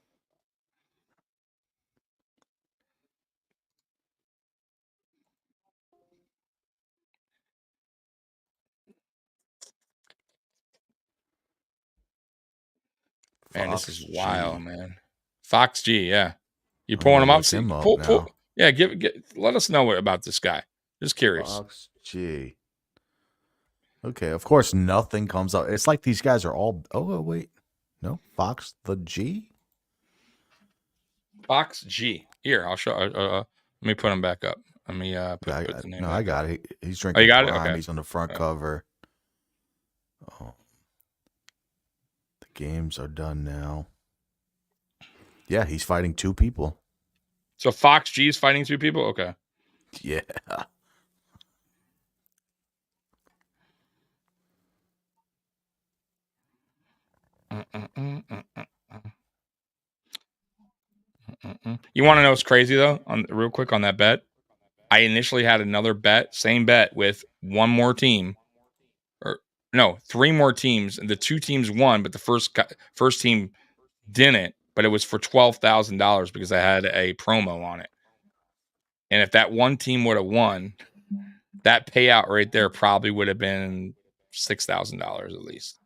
Man, this is wild, man. Fox G, yeah. You pulling him up? Pull. Yeah, let us know about this guy. Just curious. Fox G. Okay, of course nothing comes up. It's like these guys are all. Oh wait, no, Fox the G. Fox G. Here, I'll show. Let me put him back up. Let me put the name. No, I got it. He's drinking. Oh, you got it? Okay. He's on the front cover. Oh, the games are done now. Yeah, he's fighting 2 people. So Fox G is fighting 2 people. Okay. Yeah. You want to know what's crazy though? Real quick on that bet, I initially had another bet, same bet with one more team, or no, 3 more teams, and the 2 teams won, but the first team didn't. But it was for $12,000 because I had a promo on it. And if that one team would have won, that payout right there probably would have been $6,000 at least.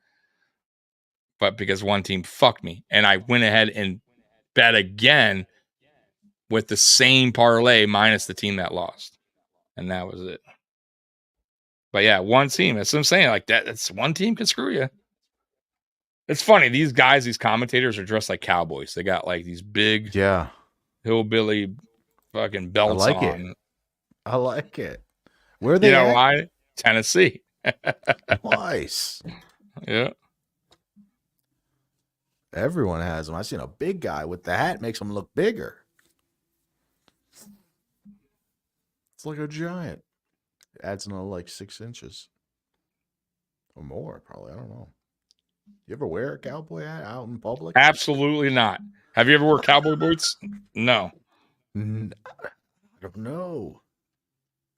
But because one team fucked me, and I went ahead and bet again with the same parlay minus the team that lost, and that was it. But yeah, one team. That's what I'm saying. Like that's one team can screw you. It's funny. These guys, these commentators are dressed like cowboys. They got like these big hillbilly fucking belts I like on. It. I like it. Where are they? You know why? Tennessee. Nice. Yeah. Everyone has them. I seen a big guy with the hat, makes him look bigger. It's like a giant. Adds another like 6 inches or more, probably. I don't know. You ever wear a cowboy hat out in public? Absolutely not. Have you ever worn cowboy boots? No. I don't know.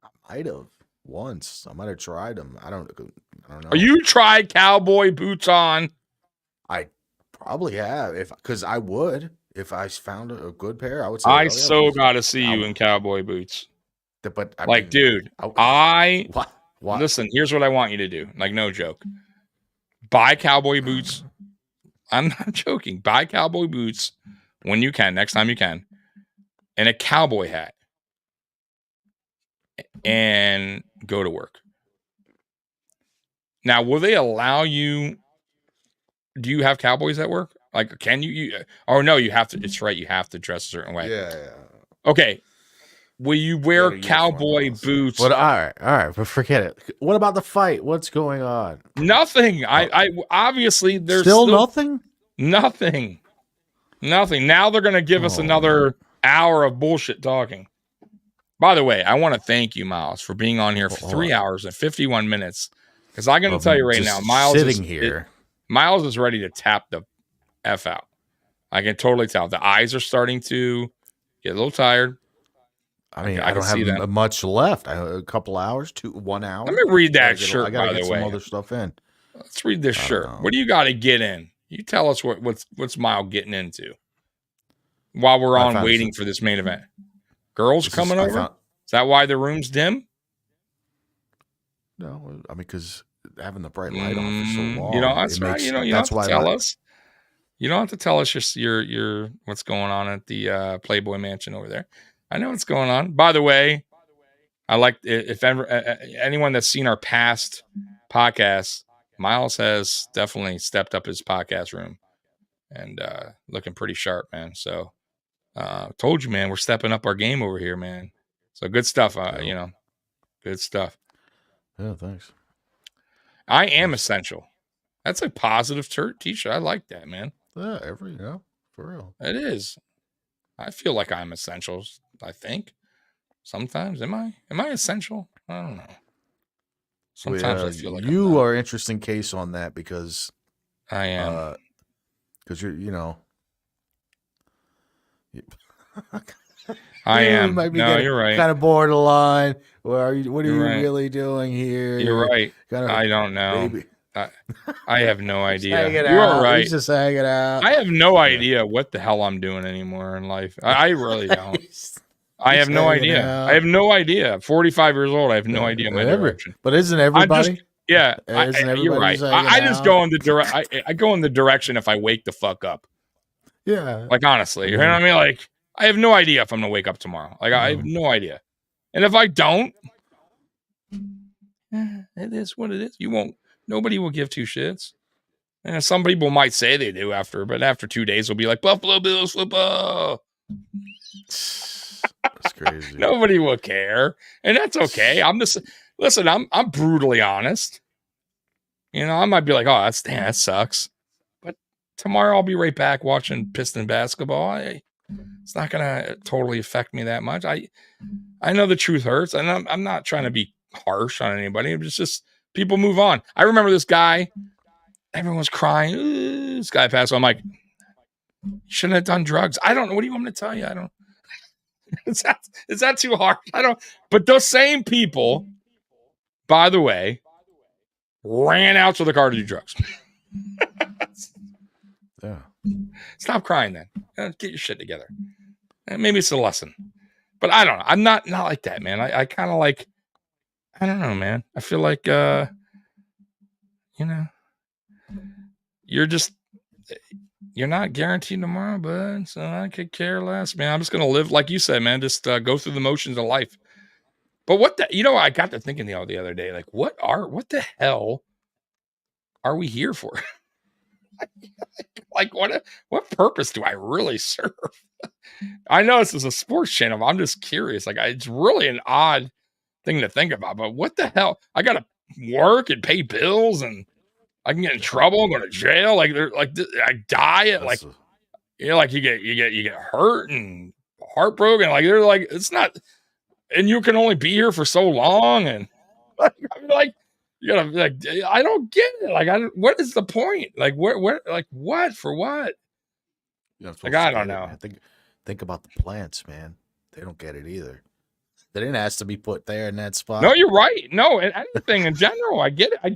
I might have once. I might have tried them. I don't know. Are you tried cowboy boots on? I probably have, because I would if I found a good pair. I would say. I got to see you in cowboy boots. But I like, mean, dude, what? Listen. Here's what I want you to do. Like, no joke. Buy cowboy boots. I'm not joking. Buy cowboy boots when you can. Next time you can, and a cowboy hat, and go to work. Now, will they allow you? Do you have cowboys at work? Like, can you? Oh no, you have to. It's right. You have to dress a certain way. Yeah. Okay. Will you wear cowboy boots? But all right, but forget it. What about the fight? What's going on? Nothing. I obviously there's still nothing. Nothing. Now they're gonna give us another hour of bullshit talking. By the way, I want to thank you, Miles, for being on here for 3 hours and 51 minutes. Because I'm gonna tell you right now, Miles is ready to tap the F out. I can totally tell. The eyes are starting to get a little tired. I mean, I don't have much left. A couple hours, 1 hour. Let me read that shirt. I gotta get some other stuff in. Let's read this shirt. What do you got to get in? You tell us what's Miles getting into while we're on waiting for this main event. Girls coming over. Is that why the room's dim? No, I mean because having the bright light on for so long. You know that's right. You don't have to tell us. You don't have to tell us your what's going on at the Playboy Mansion over there. I know what's going on. By the way, I like if ever anyone that's seen our past podcasts, Miles has definitely stepped up his podcast room and looking pretty sharp, man. So told you, man, we're stepping up our game over here, man. So good stuff. Good stuff. Yeah, thanks. I am essential. That's a positive t-shirt. I like that, man. Yeah, for real. It is. I feel like I'm essential. I think sometimes am I essential? I don't know. Sometimes I feel like you are an interesting case on that because I am. Because you're I am. You're right. Kind of borderline. What are you really doing here? You're right. I don't know. Maybe. I have no idea. You are right. He's just hanging out. I have no idea what the hell I'm doing anymore in life. I really don't. I have no idea. I have no idea. 45 years old. I have no idea my direction. But isn't everybody? You're right. I just go in the I go in the direction if I wake the fuck up. Yeah. Like honestly, you know what I mean? Like I have no idea if I'm gonna wake up tomorrow. Like I have no idea. And if I don't, it is what it is. You won't. Nobody will give two shits. And some people might say they do but after 2 days, they'll be like, Buffalo Bills football. That's crazy. Nobody will care. And that's okay. I'm brutally honest. You know, I might be like, oh, that sucks. But tomorrow I'll be right back watching Piston basketball. It's not going to totally affect me that much. I know the truth hurts, and I'm not trying to be harsh on anybody. It's just people move on. I remember this guy. Everyone was crying. This guy passed. I'm like, you shouldn't have done drugs. I don't know. What do you want me to tell you? Is that too hard? I don't. But those same people, by the way, ran out to the car to do drugs. Yeah. Stop crying, then. Get your shit together. Maybe it's a lesson, but I don't know. I'm not like that, man. I kind of like. I don't know, man. I feel like you're not guaranteed tomorrow, bud. So I could care less, man. I'm just gonna live like you said, man. Just go through the motions of life. But I got to thinking the other day, like, what the hell are we here for? Like, what purpose do I really serve? I know this is a sports channel. I'm just curious. Like, it's really an odd thing to think about. But what the hell? I gotta work and pay bills, and I can get in trouble and go to jail. Like, they're like, I die at like, like you get hurt and heartbroken. Like, they're like, it's not, and you can only be here for so long. And like, you gotta like, I don't get it. Like, what is the point? Like, where, like, what for what? Like, I don't know. Think about the plants, man. They don't get it either. They didn't ask to be put there in that spot. No, you're right. No, and anything in general, I get it. I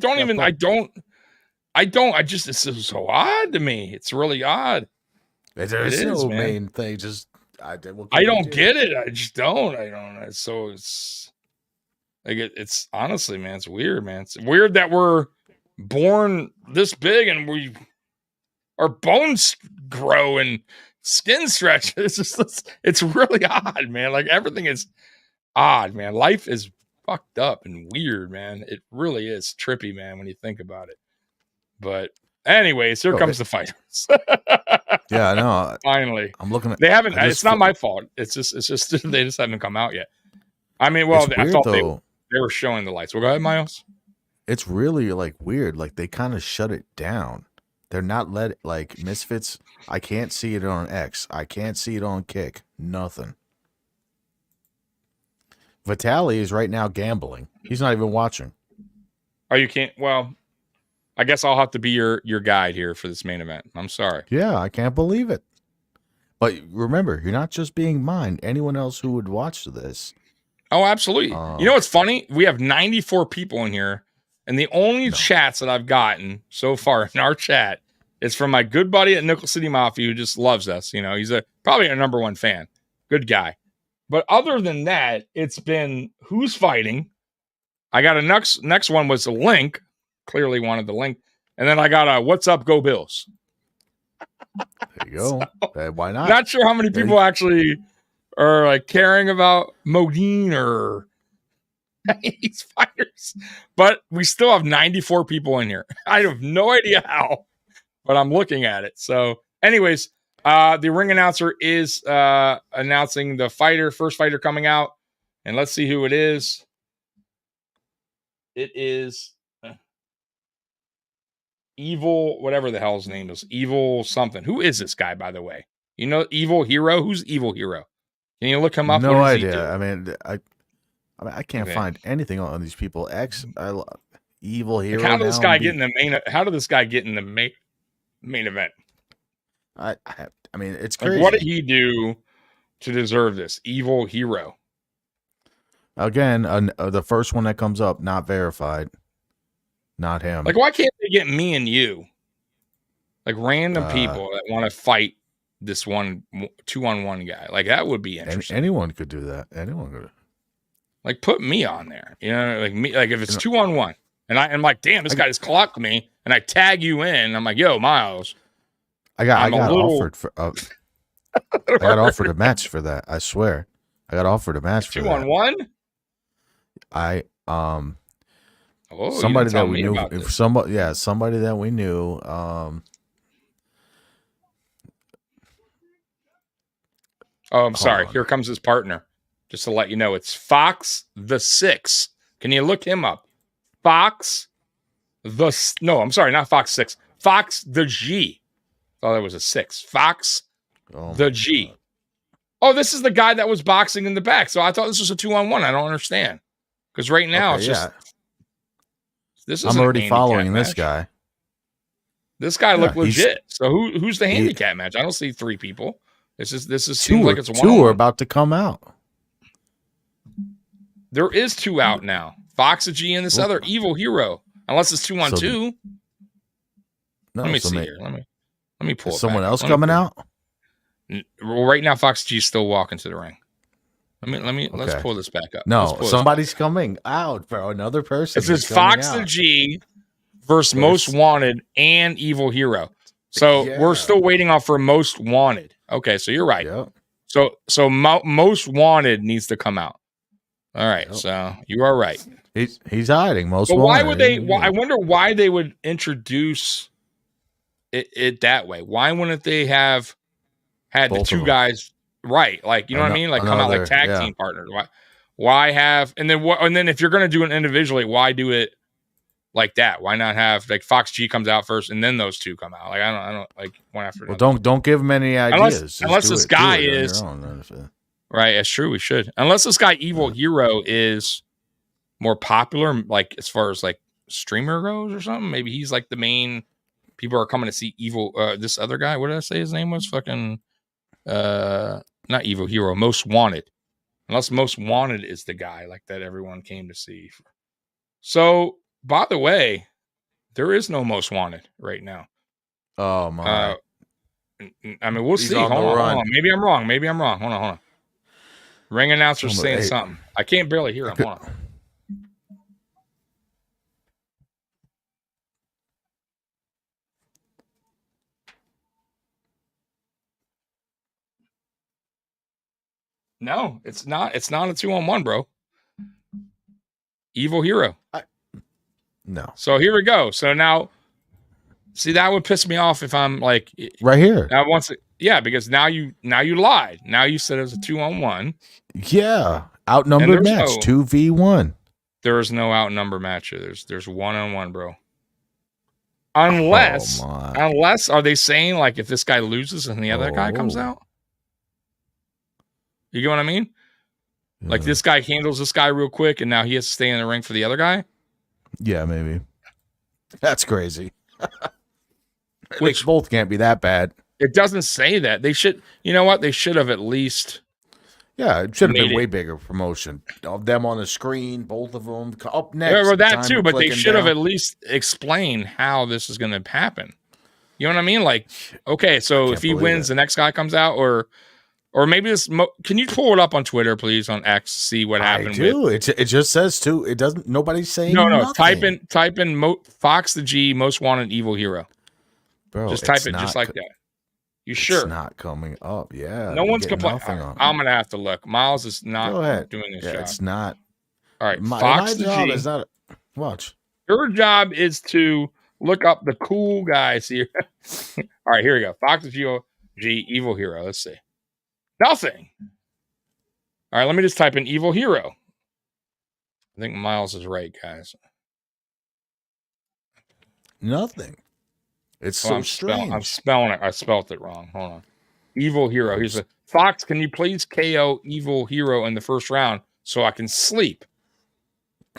just, this is so odd to me. It's really odd. There's no main thing. Just I don't get it. I just don't. I don't. So it's like it's honestly, man, it's weird, man. It's weird that we're born this big and our bones grow and skin stretch. It's really odd, man. Like everything is odd, man. Life is fucked up and weird, man. It really is trippy, man, when you think about it. But anyways, here comes the fighters. Yeah, I know. Finally, I'm looking at. They haven't. It's not my fault. It's just they just haven't come out yet. I mean, well, I thought they were showing the lights. Well, go ahead, Miles. It's really like weird. Like they kind of shut it down. They're not like Misfits. I can't see it on X. I can't see it on Kick. Nothing. Vitaly is right now gambling. He's not even watching. Oh, you can't. Well, I guess I'll have to be your guide here for this main event. I'm sorry. Yeah, I can't believe it. But remember, you're not just being mine. Anyone else who would watch this. Oh, absolutely. You know what's funny? We have 94 people in here, and the only chats that I've gotten so far in our chat is from my good buddy at Nickel City Mafia who just loves us. You know, he's probably our number one fan. Good guy. But other than that, it's been who's fighting. I got a next one was a link. Clearly wanted the link. And then I got a what's up, go Bills. There you go. So, why not? Not sure how many people actually are like caring about Modine or these fighters. But we still have 94 people in here. I have no idea how, but I'm looking at it. So anyways, the ring announcer is announcing the first fighter coming out. And let's see who it is. It is Evil, whatever the hell his name is. Evil something. Who is this guy, by the way? You know Evil Hero? Who's Evil Hero? Can you look him up? No idea. I mean, I can't find anything on these people. Evil Hero. Like how did this guy get in the main? How did this guy get in the main event? I mean, it's crazy. Like, what did he do to deserve this? Evil Hero. Again, the first one that comes up, not verified. Not him. Like, why can't they get me and you? Like random people that want to fight this 2-on-1 guy. Like that would be interesting. Anyone could do that. Anyone could. Like put me on there. You know, like me. Like if it's 2-on-1, and I'm like, damn, this guy just clocked me, and I tag you in. I'm like, yo, Miles. I got offered for. I got offered a match for that. I swear, I got offered a match for 2-on-1. Somebody that we knew. Somebody that we knew. I'm sorry. Here comes his partner. Just to let you know, it's Fox the 6. Can you look him up? I'm sorry, not Fox 6. Fox the G. Oh, that was a 6. Fox the G. God. Oh, this is the guy that was boxing in the back. So I thought this was a 2-on-1. I don't understand. Because right now it's just. I'm already following this guy. This guy looked legit. So who's the handicap match? I don't see 3 people. This is Two seems are, like it's two are one-on-one. about to come out. There is 2 out now. Fox of G and this other Evil Hero. Unless it's 2-on-2. No, Let me so see may- here. Let me pull is it someone back up. else Let me coming pull- out? Well, right now Fox G is still walking to the ring. Let's Okay. pull this back up. Let's No, pull this somebody's coming out, bro. Another person. It says is coming Fox the out. G versus Most Wanted and Evil Hero. So Yeah. we're still waiting on for Most Wanted. Okay, so you're right. Yep. So Most Wanted needs to come out. All right, Yep. so you are right. He's hiding. Most But why wanted. would they? Yeah. I wonder why they would introduce it that way. Why wouldn't they have had Both the of 2 them. guys right? Like you know what I mean? Like come out like another- tag yeah. team partners. Why have and then what? And then if you're gonna do it individually, why do it like that? Why not have like Fox G comes out first and then those 2 come out? Like I don't like one after Well, another. don't give him any ideas. Just unless do this it- do guy it on your is- own. Right, that's true. We should. Unless this guy Evil Hero is more popular, like as far as like streamer goes or something. Maybe he's like the main people are coming to see Evil. This other guy, what did I say his name was? Fucking not Evil Hero, Most Wanted. Unless Most Wanted is the guy like that everyone came to see. So, by the way, there is no Most Wanted right now. Oh my! I mean, we'll He's see. on Hold the on, run. hold on. Maybe I'm wrong. Hold on. Ring announcer Hold on, saying hey. something. I can't barely hear him. Hold on. No, it's not. It's not a 2-on-1, bro. Evil Hero. No, So here we go. So now, see, that would piss me off if I'm like, right here. now once, yeah, because now you lied. Now you said it was a 2-on-1. Yeah, outnumbered And there's match, no- 2v1. There is no outnumber match here. There's 1-on-1, bro. Unless, Oh, my. unless are they saying like if this guy loses and the other guy comes Oh. out? You get what I mean? Like Yeah. this guy handles this guy real quick, and now he has to stay in the ring for the other guy. Yeah, maybe. That's crazy. Which- They both can't be that bad. It doesn't say that. They should. You know what? They should have at least. Yeah, it should have Made been it- way bigger promotion of them on the screen, both of them up next. Yeah, well, that time too, of but they clicking should have down. at least explained how this is going to happen. You know what I mean? Like, okay, so can't if he believe wins, it. the next guy comes out, or maybe this. Can you pull it up on Twitter, please, on X, see what I happened? With, do. It just says two. It doesn't. Nobody's saying no, nothing. type in Fox the G, Most Wanted, Evil Hero. Bro, Just type it's it just not- like that. You it's sure? not coming up. Yeah. No you're one's getting complaining. nothing on it. I'm gonna have to look. Miles is Go not ahead. doing this Yeah, job. it's not. All right, My Fox the job G. is not. Watch. Your job is to look up the cool guys here. All right, here we go. Fox G, Evil Hero. Let's see. Nothing. All right, let me just type in Evil Hero. I think Miles is right, guys. Nothing. It's Oh, so I'm strange. spelling it. I spelled it wrong. Hold on. Evil Hero. He's a Fox. Can you please KO Evil Hero in the first round so I can sleep?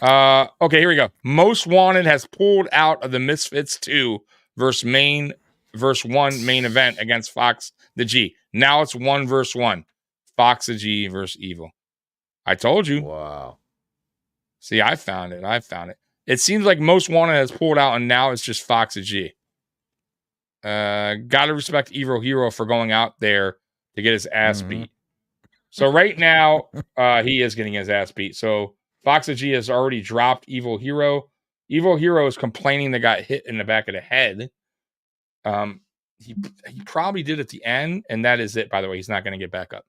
Okay, here we go. Most Wanted has pulled out of the Misfits 2 versus 1 main event against Fox the G. Now it's 1 versus 1. Fox the G versus Evil. I told you. Wow. See, I found it. It seems like Most Wanted has pulled out, and now it's just Fox the G. Gotta respect Evil Hero for going out there to get his ass Mhm. beat. So right now, he is getting his ass beat. So Fox G has already dropped Evil Hero. Evil Hero is complaining they got hit in the back of the head. He probably did at the end, and that is it. By the way, he's not going to get back up.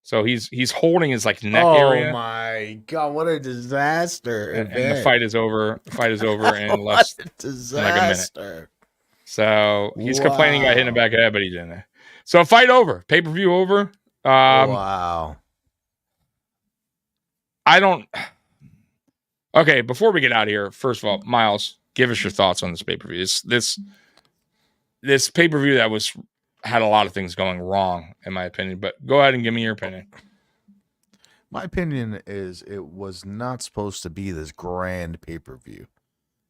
So he's holding his like neck area. Oh my god! What a disaster! And the fight is over. The fight is over in less. What a disaster. disaster! So he's complaining he got hit in the Wow. back of the head, but he didn't. So fight over. Pay per view over. Wow. I don't. Okay, before we get out of here, first of all, Miles, give us your thoughts on this pay per view. This pay per view that had a lot of things going wrong, in my opinion. But go ahead and give me your opinion. My opinion is it was not supposed to be this grand pay per view,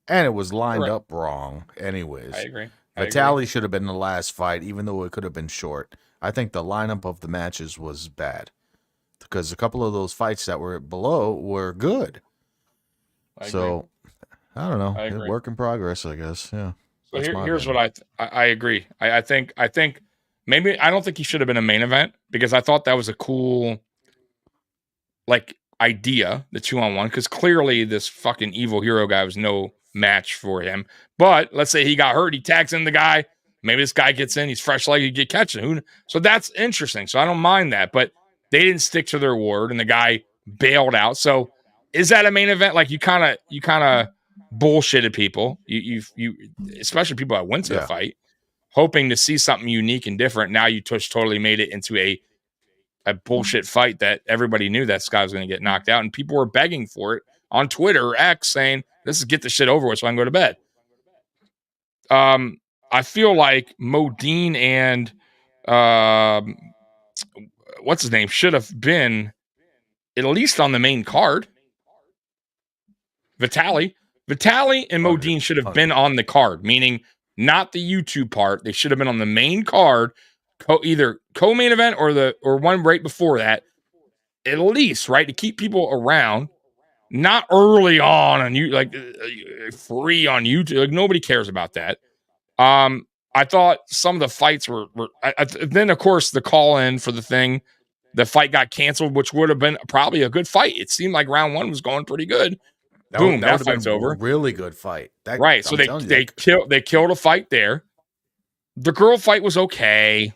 and it was lined up wrong. Anyways, I agree. Vitali should have been the last fight, even though it could have been short. I think the lineup of the matches was bad because a couple of those fights that were below were good. I agree. So I don't know. I agree. Work in progress, I guess. Yeah. So That's my here's opinion. what I agree. I think maybe I don't think he should have been a main event because I thought that was a cool like idea, the 2-on-1, because clearly this fucking evil hero guy was no match for him. But let's say he got hurt, he tags in the guy. Maybe this guy gets in, he's fresh legged, you get catching. So that's interesting. So I don't mind that. But they didn't stick to their word, and the guy bailed out. So is that a main event? Like you kind of bullshitted people. You especially people that went to the fight, hoping to see something unique and different. Now you totally made it into a bullshit fight that everybody knew that Scott was going to get knocked out, and people were begging for it on Twitter or X, saying, "This is get the shit over with, so I can go to bed." I feel like Modine and what's his name should have been at least on the main card. Vitali and Modine should have been on the card, meaning not the YouTube part. They should have been on the main card, either co-main event or one right before that, at least, right, to keep people around. Not early on you like free on YouTube. Like nobody cares about that. I thought some of the fights were then of course the call in for the thing. The fight got canceled, which would have been probably a good fight. It seemed like round 1 was going pretty good. Boom, that fight's over. A really good fight. Right. So they killed a fight there. The girl fight was okay.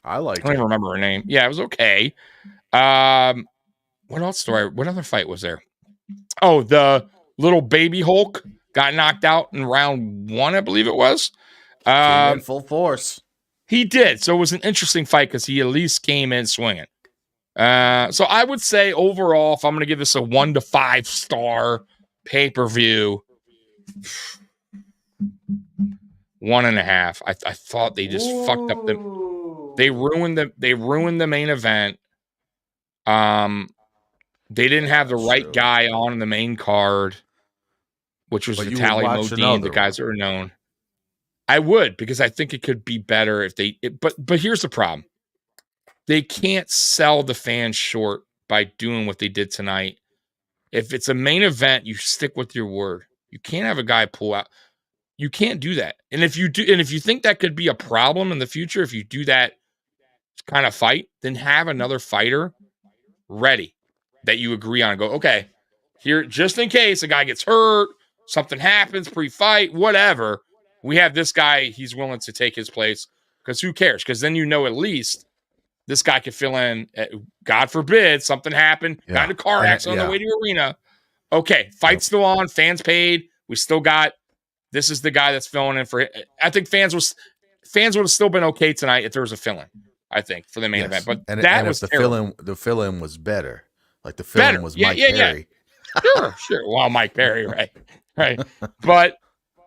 I don't even remember her name. Yeah, it was okay. What other fight was there? Oh, the little baby Hulk got knocked out in round 1, I believe it was. Came in full force. He did. So it was an interesting fight because he at least came in swinging. So I would say overall, if I'm going to give this a 1 to 5 star pay-per-view, 1.5. I thought they just fucked up they ruined the main event. They didn't have the right guy on the main card, which was Vitali Modine, the guys that are known. I would, because I think it could be better if but here's the problem. They can't sell the fans short by doing what they did tonight. If it's a main event, you stick with your word. You can't have a guy pull out. You can't do that. And if you think that could be a problem in the future, if you do that kind of fight, then have another fighter ready that you agree on and go, okay, here, just in case a guy gets hurt, something happens pre-fight, whatever, we have this guy, he's willing to take his place, because who cares? Because then you know at least this guy could fill in, God forbid, something happened, got in a car accident on the way to arena. Okay, fight's still on, fans paid, we still got, this is the guy that's filling in for it. I think fans would have still been okay tonight if there was a fill-in, I think, for the main event. But that was terrible. The fill-in was better. Like the fill-in was Mike Perry. Yeah. Sure. Well, Mike Perry, right. But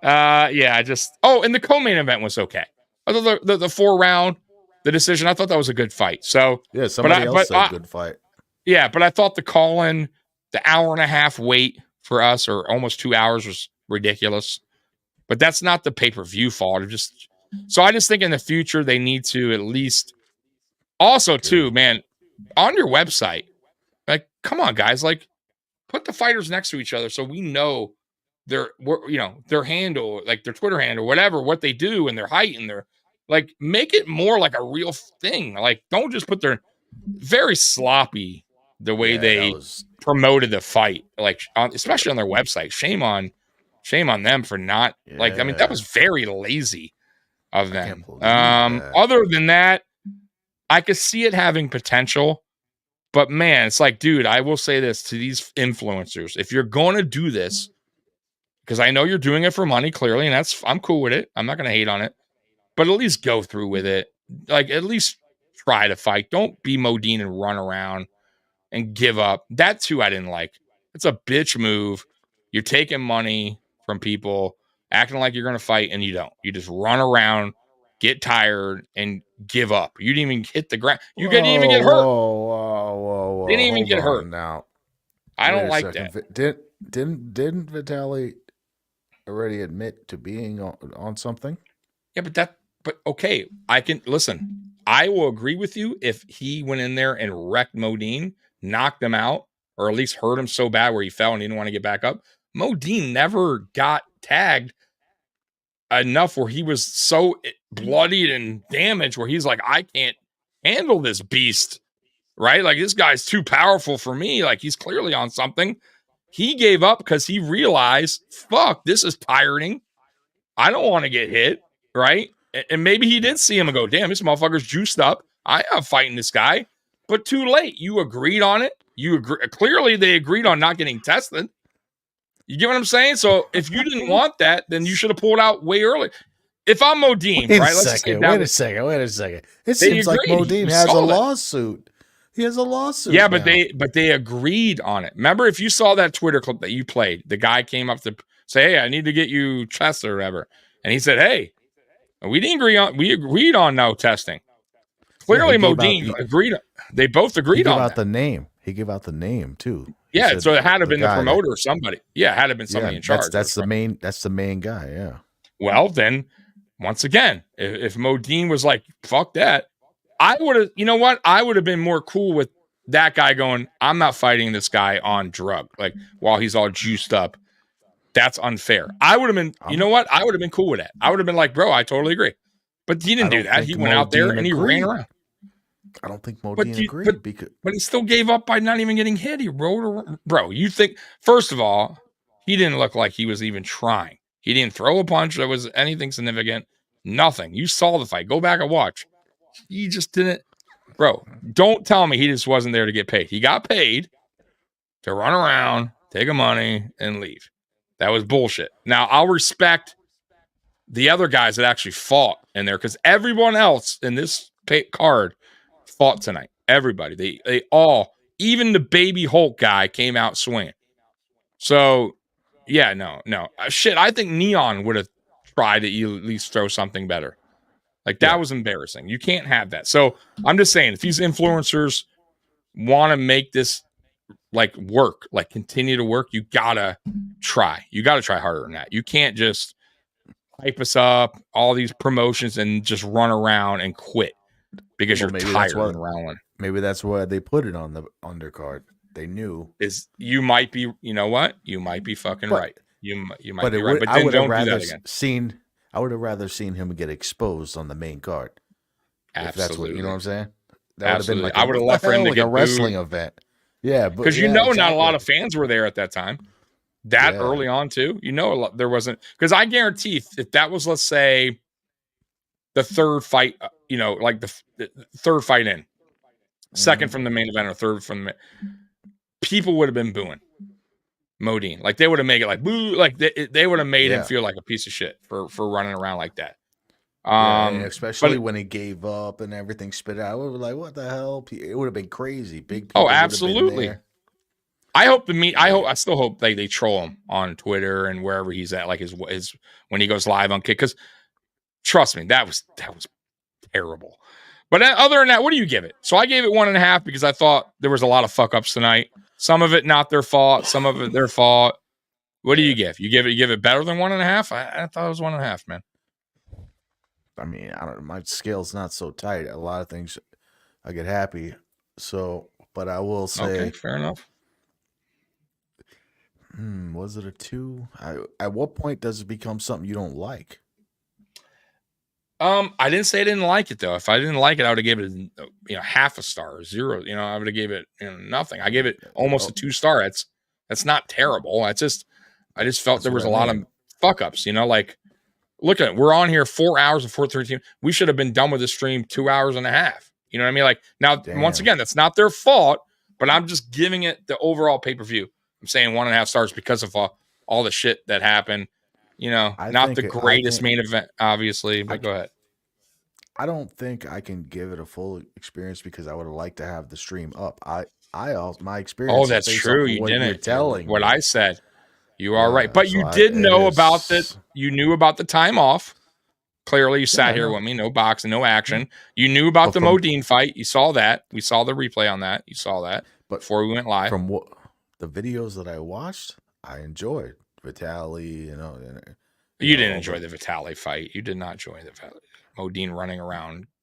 and the co-main event was okay. I thought the 4-round, the decision, I thought that was a good fight. So yeah, somebody else said good fight. Yeah, but I thought the call-in, the 1.5 hour wait for us, or almost 2 hours, was ridiculous. But that's not the pay-per-view fault. So I just think in the future they need to at least also too, man, on your website, like, come on, guys, like, put the fighters next to each other so we know their handle, like their Twitter handle, whatever, what they do and their height and their, like, make it more like a real thing. Like, don't just put their very sloppy the way they promoted the fight, like especially on their website. Shame on them for not like. I mean, that was very lazy of them. Other than that, I could see it having potential. But man, it's like, dude, I will say this to these influencers. If you're going to do this, because I know you're doing it for money, clearly, and I'm cool with it. I'm not going to hate on it. But at least go through with it. Like, at least try to fight. Don't be Modine and run around and give up. That, too, I didn't like. It's a bitch move. You're taking money from people, acting like you're going to fight, and you don't. You just run around, get tired, and give up. You didn't even hit the ground. You didn't even get hurt. Whoa. Didn't even get hurt. Now, I don't like that. Didn't Vitali already admit to being on something? Yeah, but okay. I can listen. I will agree with you if he went in there and wrecked Modine, knocked him out, or at least hurt him so bad where he fell and he didn't want to get back up. Modine never got tagged enough where he was so bloodied and damaged where he's like, I can't handle this beast, right? Like, this guy's too powerful for me. Like, he's clearly on something. He gave up because he realized, fuck, this is tiring. I don't want to get hit, right? And maybe he did see him and go, damn, this motherfucker's juiced up. I am fighting this guy. But too late. You agreed on it. You agree. Clearly, they agreed on not getting tested. You get what I'm saying? So if you didn't want that, then you should have pulled out way earlier. If I'm Modine, Wait right? a second. Wait a second. It seems like Modine has a lawsuit. He has a lawsuit. Yeah, but they agreed on it. Remember, if you saw that Twitter clip that you played, the guy came up to say, "Hey, I need to get you tested or whatever," and he said, "Hey, we agreed on no testing." Clearly, Modine agreed. They both agreed on that. The name. He gave out the name too. Yeah, so it had to have been the promoter or somebody. Yeah, it had to have been somebody in charge. That's the main. That's the main guy. Yeah. Well, then, once again, if Modine was like, "Fuck that," I would have. You know what? I would have been more cool with that guy going, "I'm not fighting this guy on drug, like while he's all juiced up. That's unfair." I would have been. You know what? I would have been cool with that. I would have been like, "Bro, I totally agree." But he didn't do that. He went out there and he ran around. I don't think Modine agreed but he still gave up by not even getting hit. He rode around. Bro, you think, first of all, he didn't look like he was even trying. He didn't throw a punch that was anything significant. Nothing. You saw the fight. Go back and watch. He just didn't. Bro, don't tell me he just wasn't there to get paid. He got paid to run around, take money, and leave. That was bullshit. Now, I'll respect the other guys that actually fought in there because everyone else in this card fought tonight. Everybody. They all, even the baby Hulk guy came out swinging. So, yeah, no. Shit, I think Neon would have tried to at least throw something better. Like, that was embarrassing. You can't have that. So, I'm just saying, if these influencers want to make this, like, work, like, continue to work, you gotta try. You gotta try harder than that. You can't just hype us up, all these promotions, and just run around and quit because you're tired and rolling. Maybe that's why they put it on the undercard. They knew you might be. You know what? You might be fucking right. You might be right. But then don't do that again. I would have rather seen him get exposed on the main card. Absolutely. If that's what you know what I'm saying. That would have been like I would have left for him to get a wrestling event. Yeah, because not a lot of fans were there at that time. Early on too, there wasn't, because I guarantee if that was, let's say, the third fight, like the third fight in, second from the main event or third from the people would have been booing Modine. Like, they would have made it like boo, like they would have made him feel like a piece of shit for running around like that. Especially when he gave up and everything spit out. We were like, what the hell? It would have been crazy. Big people. Oh, absolutely. I still hope they troll him on Twitter and wherever he's at, like his when he goes live on Kick. Because trust me, that was terrible. But other than that, what do you give it? So I gave it 1.5 because I thought there was a lot of fuck ups tonight. Some of it not their fault, some of it their fault. What do you give? You give it better than 1.5? I thought it was 1.5, man. I mean, I don't know. My scale's not so tight. A lot of things I get happy. So, but I will say, okay, fair enough. Was it a 2? At what point does it become something you don't like? I didn't say I didn't like it though. If I didn't like it, I would have gave it half a star, 0. I would have gave it nothing. I gave it almost a 2 star. That's not terrible. I just felt there was a lot of fuck ups. Like, look at it. We're on here 4 hours and 4:13. We should have been done with the stream 2 hours and a half. You know what I mean? Like, now, once again, that's not their fault, but I'm just giving it the overall pay-per-view. I'm saying 1.5 stars because of all the shit that happened. Not the greatest main event, obviously, but go ahead. I don't think I can give it a full experience because I would have liked to have the stream up. My experience. Oh, that's true. You didn't. Telling what I said. You are right, but you did know about that. You knew about the time off. Clearly, you sat here with me. No boxing, no action. You knew about the Modine fight. You saw that. We saw the replay on that. You saw that. But before we went live, from the videos that I watched, I enjoyed Vitaly. You didn't enjoy the Vitaly fight. You did not enjoy the Modine running around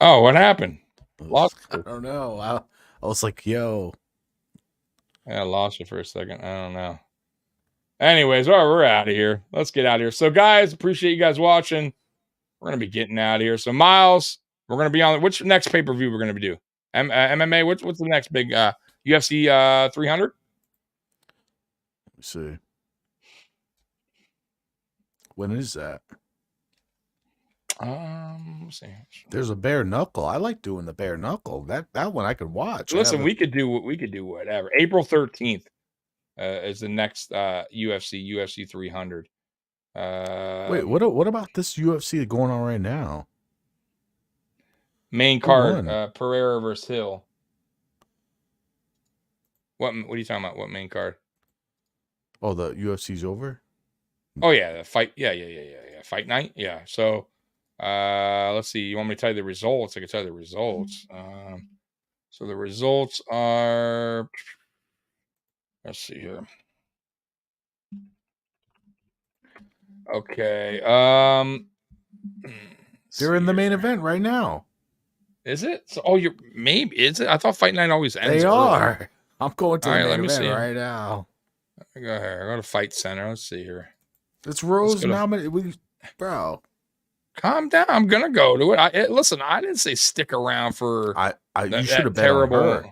Oh, what happened? I don't know. I was like, yo. I lost you for a second. I don't know. Anyways, all right, we're out of here. Let's get out of here. So, guys, appreciate you guys watching. We're gonna be getting out of here. So, Miles, we're gonna be on which next pay per view we're gonna do? MMA. What's the next big UFC 300? Let me see. When is that? Let's see. There's a bare knuckle. I like doing the bare knuckle. That one I could watch. Listen, we could do whatever. April 13th is the next UFC 300. Wait, what about this UFC going on right now? Main card, Pereira versus Hill. What are you talking about? What main card? Oh, the UFC's over? Oh yeah, the fight. Yeah. Fight night. Yeah. So let's see. You want me to tell you the results? I can tell you the results. So the results are, let's see here. Okay. They're in the main event right now. Is it? So, oh, you're maybe is it? I thought fight night always ends. They early. are. I'm going to the main event see. right now. Go here. Go to Fight Center. Let's see here. It's Rose nominated. Bro, calm down. I'm gonna go to it. Listen, I didn't say stick around for. You should have bet on her.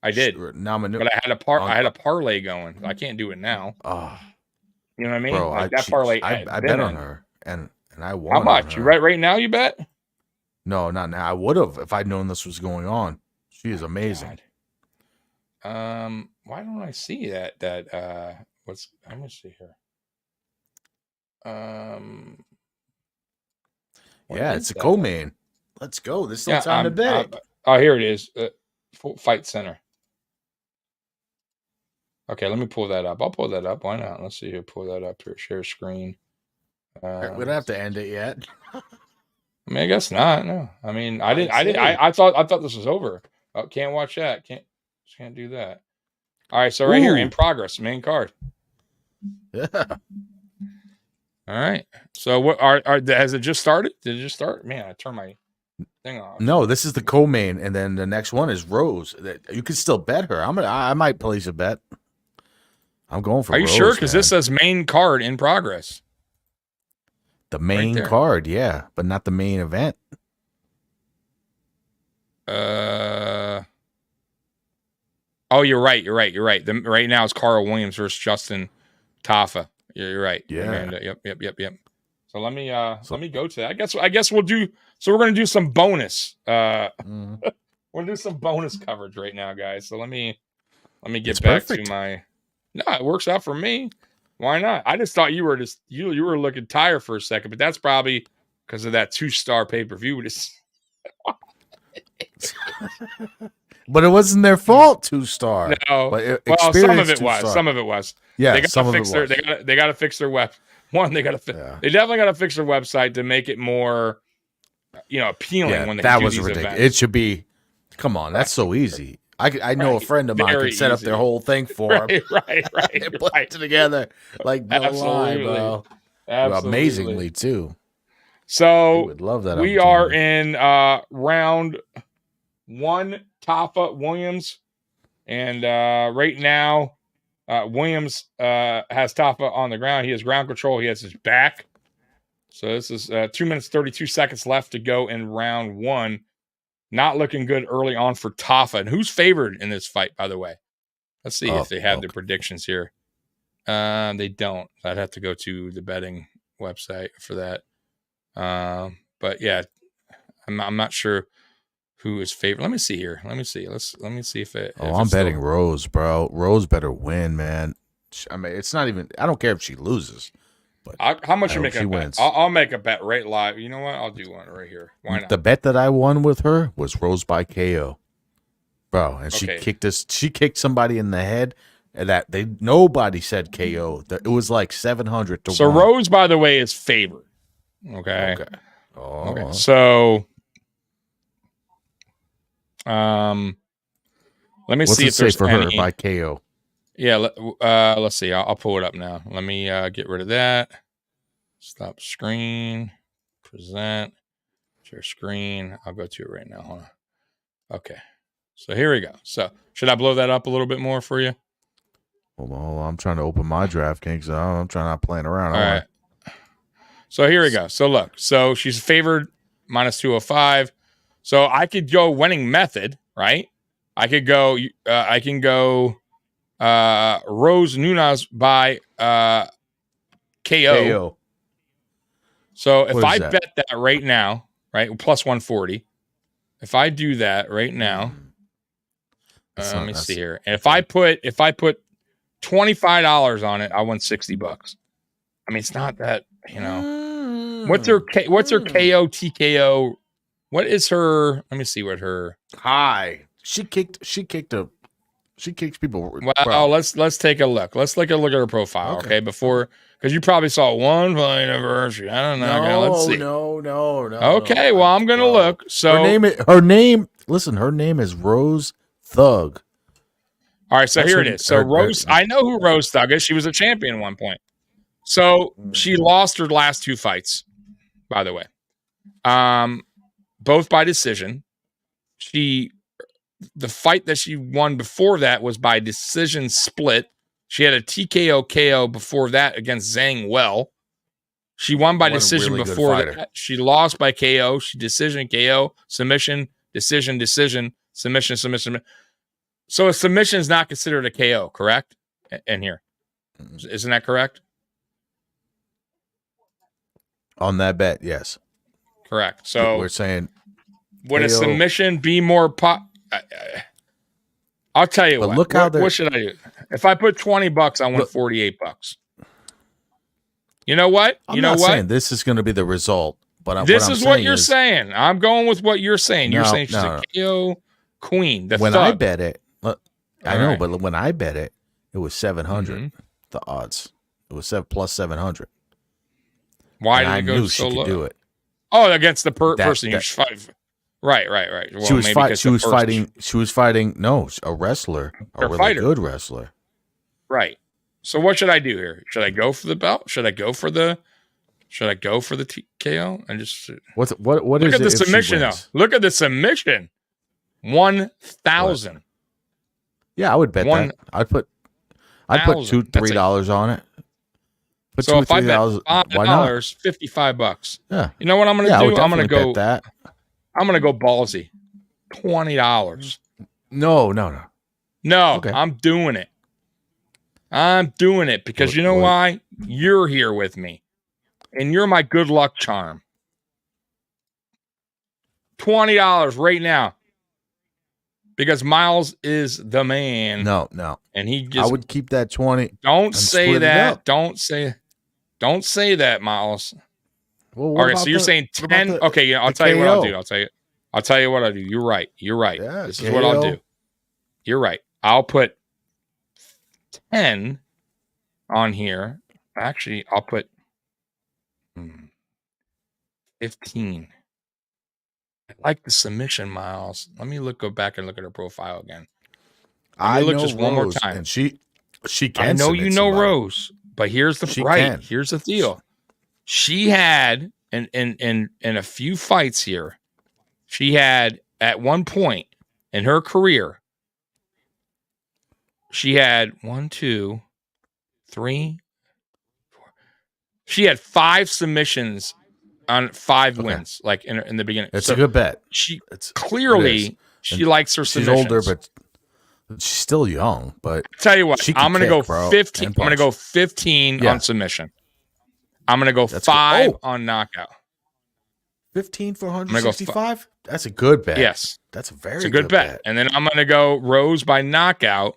I did, but I had a parlay going. I can't do it now. You know what I mean? Bro, like that parlay. I bet on her, and I won. How much? You right now? You bet? No, not now. I would have if I'd known this was going on. She is amazing. God. Why don't I see that? Let me see here. Yeah, it's a co-main. Let's go. This is time to bet. Here it is. Fight Center. Okay, let me pull that up. I'll pull that up. Why not? Let's see here. Pull that up here. Share screen. We don't have to end it yet. I mean, I guess not. No. I mean, I thought this was over. Oh, can't watch that. Can't do that. All right, so right here in progress, main card. Yeah. All right. So what has it just started? Did it just start? Man, I turned my thing off. No, this is the co-main, and then the next one is Rose. You can still bet her. I might place a bet. I'm going for Rose. Are you sure? Because this says main card in progress. The main card, yeah, but not the main event. Oh, you're right. Right now it's Carl Williams versus Justin Tafa. You're right. Yeah. Yep. So let me go to that. I guess we'll do. So we're gonna do some bonus. We're gonna do some bonus coverage right now, guys. So let me get back to my. No, it works out for me. Why not? I just thought you were you were looking tired for a second, but that's probably because of that 2-star pay-per-view. But it wasn't their fault. 2-star. No. But well, some of it was. Some of it was. Yeah. They got to fix their web. They definitely got to fix their website to make it more, appealing when they do these ridiculous. Events. It should be. Come on, that's so easy. I know a friend of mine could set up their whole thing for them. Right. Put it together like no lie, bro. Amazingly too. So would love that. We are in round 1, Tafa Williams, and right now Williams has Tafa on the ground. He has ground control. He has his back. So this is 2 minutes 32 seconds left to go in round 1. Not looking good early on for Tafa. And who's favored in this fight, by the way? Let's see if they have the predictions here. They don't. I'd have to go to the betting website for that. But yeah, I'm not sure who is favored. Let me see here. Let me see if it. I'm betting Rose, bro. Rose better win, man. I mean, it's not even. I don't care if she loses. But how much you making a bet? I'll make a bet right live. You know what? I'll do one right here. Why not? The bet that I won with her was Rose by KO, bro, and she kicked us. She kicked somebody in the head. That nobody said KO. It was like 700 to 1. So Rose, by the way, is favored. Okay. Okay. So, let me see if there's for her by KO. Yeah, let's see. I'll pull it up now. Let me get rid of that. Stop screen. Present. Share screen. I'll go to it right now. Hold on. Okay. So here we go. So should I blow that up a little bit more for you? Hold on. I'm trying to open my DraftKings. I'm trying not playing around. All right. So here we go. So look. So she's favored minus 205. So I could go winning method, right? I could go. I can go. Rose Nunes by KO. So if I bet that right now, right, plus 140. If I do that right now, let me see here. And if I put $25 on it, I won $60. I mean, it's not that, you know. What's her KO TKO? What is her? Let me see what her high. She kicked people. Well, let's take a look. Let's take a look at her profile, okay? Before, because you probably saw one fight anniversary. I don't know. Let's see. No. Okay, well, I'm gonna look. So her name. Listen, her name is Rose Thug. All right, so here it is. So Rose, I know who Rose Thug is. She was a champion at one point. So she lost her last 2 fights, by the way, both by decision. The fight that she won before that was by decision split. She had a TKO KO before that against Zhang Well. She won by decision really before that. She lost by KO. She decision KO, submission, decision, submission. So a submission is not considered a KO, correct? In here. Isn't that correct? On that bet, yes. Correct. So we're saying would KO. A submission be more I'll tell you what. What should I do? If I put $20, I win $48. You know what? I'm not saying this is going to be the result, but this is what you're saying. I'm going with what you're saying. You're saying she's a KO queen. When I bet it, I know, but when I bet it, it was 700. The odds. It was plus 700. Why did it go so low? Do it. Oh, against the person you fight. Right. Well, she was fighting. No, a wrestler, a really good wrestler. Right. So what should I do here? Should I go for the belt? Should I go for the TKO? And just what look is at the submission though? Look at the submission. 1,000. Yeah, I would bet that. I'd put $2-3 on it. So if I bet $5, $55. Yeah. You know what I'm going to do? I'm going to go. That. I'm going to go ballsy. $20. No. Okay. I'm doing it. Because you know why? You're here with me. And you're my good luck charm. $20 right now. Because Miles is the man. No. And he just I would keep that 20. Don't say that. Don't say that, Miles. Well, all right, so you're saying 10. Okay, yeah, I'll tell you what I'll do. I'll tell you what I'll do. You're right. Yeah, this is what I'll do. You're right. I'll put 10 on here. Actually, I'll put 15. I like the submission, Miles. Let me go back and look at her profile again. I look know just one more time. And she can. I know you know somebody. Rose, but here's the Here's the deal. She had in a few fights here. She had at one point in her career. She had 1, 2, 3, 4. She had 5 submissions on 5 wins, like in the beginning. It's a good bet. She she likes her submissions. She's older, but she's still young. But tell you what, I'm going to go 15. I'm going to go 15 on submission. I'm going to go 5 on knockout. 15 for 165? That's a good bet. Yes. That's a good bet. And then I'm going to go Rose by knockout.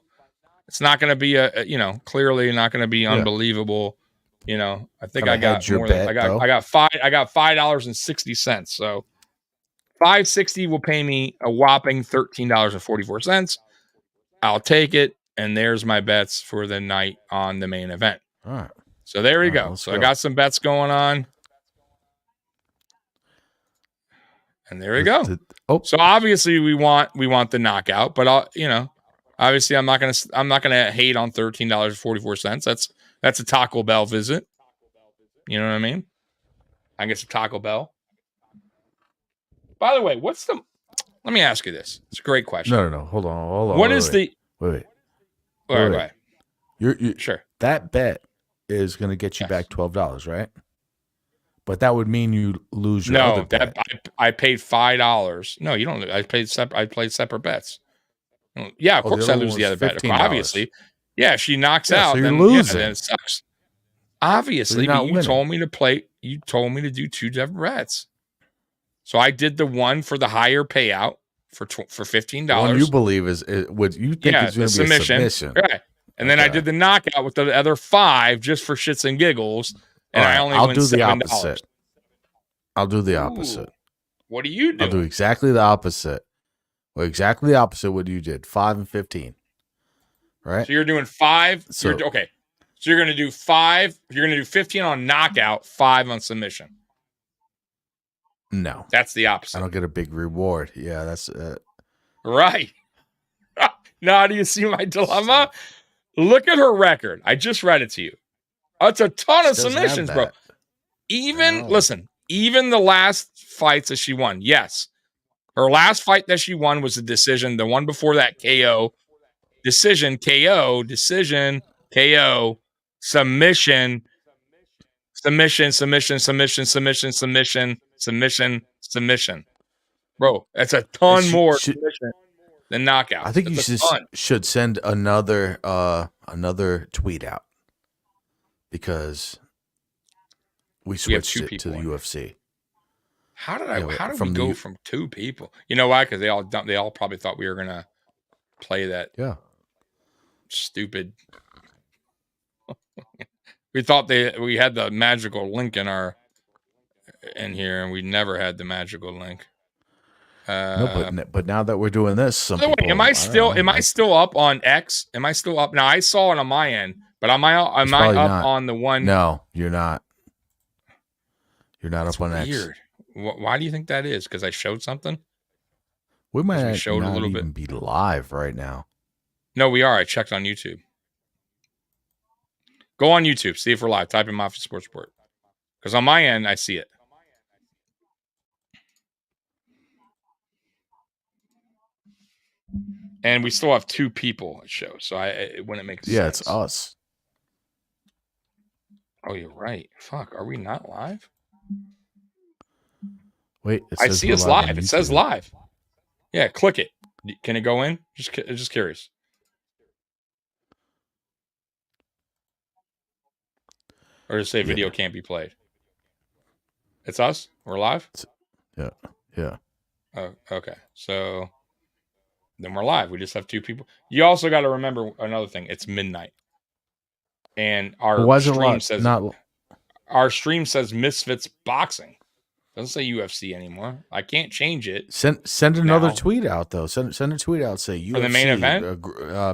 It's not going to be clearly not going to be unbelievable. You know, I think I got more than I got $5.60. So $5.60 will pay me a whopping $13.44. I'll take it. And there's my bets for the night on the main event. All right. So there we go. So I got some bets going on. And there we go. So obviously we want the knockout, but obviously I'm not gonna hate on $13.44. That's a Taco Bell visit. You know what I mean? I get some Taco Bell. By the way, what's the? Let me ask you this. It's a great question. No. Hold on. What is the? Wait. All right, go ahead. You're Sure. That bet is going to get you back $12, right? But that would mean you lose your other bet. I paid $5. No, you don't. I played separate bets. Yeah, of course I lose the other bet. $15. Obviously, yeah. She knocks Yeah, out, so you're then losing. then it sucks. Obviously, So but you told me to play. You told me to do 2 different bets. So I did the one for the higher payout for $15. The one you believe is what you think is going to be a submission, right? And then I did the knockout with the other 5 just for shits and giggles, and I only win $7. I'll do the opposite. What do you do? I'll do exactly the opposite. Well, exactly the opposite of what you did. 5 and 15. Right? So you're doing 5. Okay. So you're going to do 5. You're going to do 15 on knockout, 5 on submission. No. That's the opposite. I don't get a big reward. Yeah, that's right. Now, do you see my dilemma? Look at her record. I just read it to you. That's a ton of submissions, bro. Even the last fights that she won. Yes. Her last fight that she won was a decision. The one before that, KO. Decision, KO, submission, submission. Bro, that's a ton more submission than knockouts. I think you should send another tweet out because we switched it to the UFC. How did we go from 2 people? You know why? Because they all probably thought we were gonna play that. Yeah. Stupid. We thought we had the magical link in here, and we never had the magical link. No, but now that we're doing this, am I still up on X? Am I still up? Now I saw it on my end, but am I up on the one? No, you're not. You're not That's up on weird. X. Why do you think that is? Because I showed something. We might not even be live right now. No, we are. I checked on YouTube. Go on YouTube, see if we're live. Type in Mafia Sports Report. Because on my end, I see it. And we still have 2 people at show, so it wouldn't make sense. Yeah, it's us. Oh, you're right. Fuck, are we not live? Wait, I see us live. It says live. Yeah, click it. Can it go in? Just curious. Or just say video can't be played. It's us? We're live? Yeah. Oh, okay. So then we're live. We just have 2 people. You also got to remember another thing. It's midnight. And our stream says Misfits Boxing. Doesn't say UFC anymore. I can't change it. Send another tweet out though. Send a tweet out. Say UFC for the main event.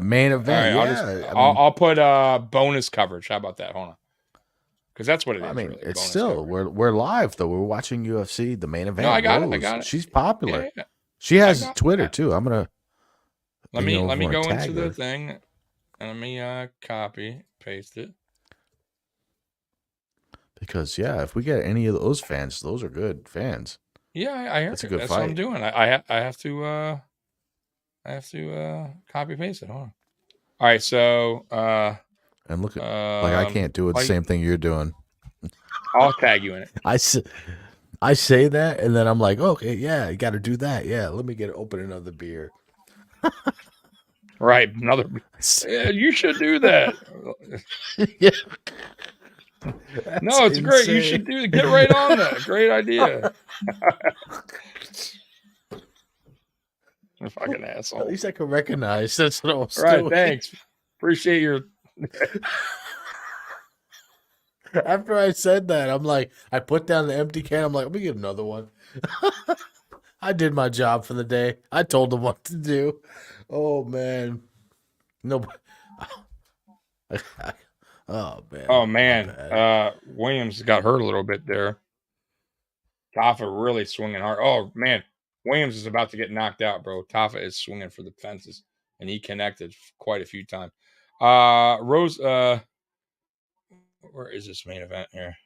Main event. Right, I'll put bonus coverage. How about that? Hold on. Because that's what it is. I mean, really, it's still we're live though. We're watching UFC, the main event. No, I got it. She's popular. Yeah. She has Twitter too. I'm gonna let me go into the thing and let me copy paste it. Because if we get any of those fans, those are good fans. Yeah, I heard. That's a good That's fight. what I'm doing. I have to copy paste it. Hold on. All right, so and look at I can't do it the same thing you're doing. I'll tag you in it. I say that and then I'm like, okay, yeah, you got to do that. Yeah, let me open another beer. Right, another. Yeah, you should do that. Yeah. No, it's great. You should get right on that. Great idea. Fucking asshole. At least I can recognize that's what I was right, doing. Thanks. Appreciate your. After I said that, I'm like, I put down the empty can. I'm like, let me get another one. I did my job for the day. I told them what to do. Oh man, no. Oh man. Oh man. Williams got hurt a little bit there. Tafa really swinging hard. Oh man, Williams is about to get knocked out, bro. Tafa is swinging for the fences, and he connected quite a few times. Rose. Where is this main event here?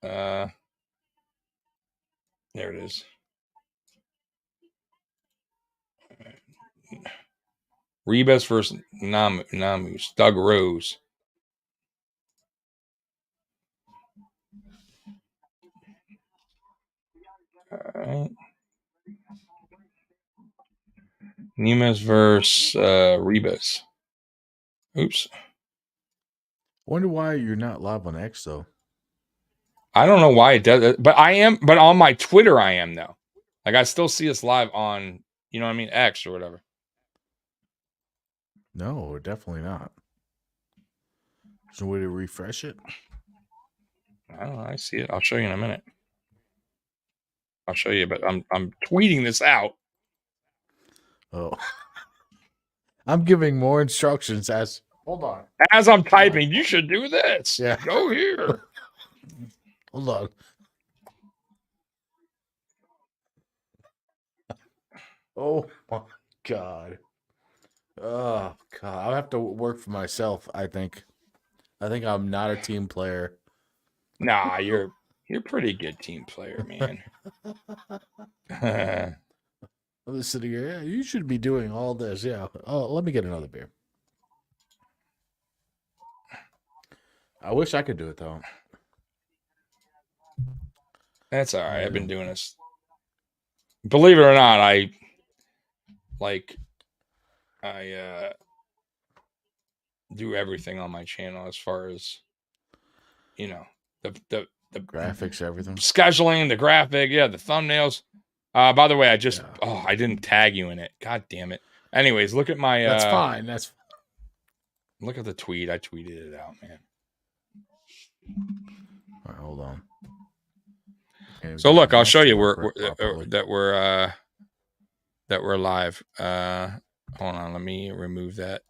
There it is. Rebus versus Namus. Doug Rose. All right. Nemus versus Rebus. Oops. Wonder why you're not live on X though. I don't know why it does it, but I am. But on my Twitter, I am though. Like I still see us live on, you know what I mean, X or whatever. No, definitely not. There's no way to refresh it. I don't know. I see it. I'll show you in a minute. I'll show you, but I'm tweeting this out. Oh, I'm giving more instructions as. Hold on. As I'm typing, you should do this. Yeah. Go here. Hold on. Oh my God. Oh God. I'll have to work for myself, I think. I think I'm not a team player. Nah, you're a pretty good team player, man. I'm just sitting here. Yeah, you should be doing all this. Yeah. Oh, let me get another beer. I wish I could do it though. That's all right. I've been doing this. Believe it or not, I do everything on my channel as far as, you know, the Graphics, everything. scheduling, the graphic, yeah, the thumbnails. By the way, I didn't tag you in it. God damn it. Anyways, look at my That's fine. That's look at the tweet. I tweeted it out, man. all right, hold on. So look, I'll show you that we're live. Hold on, let me remove that.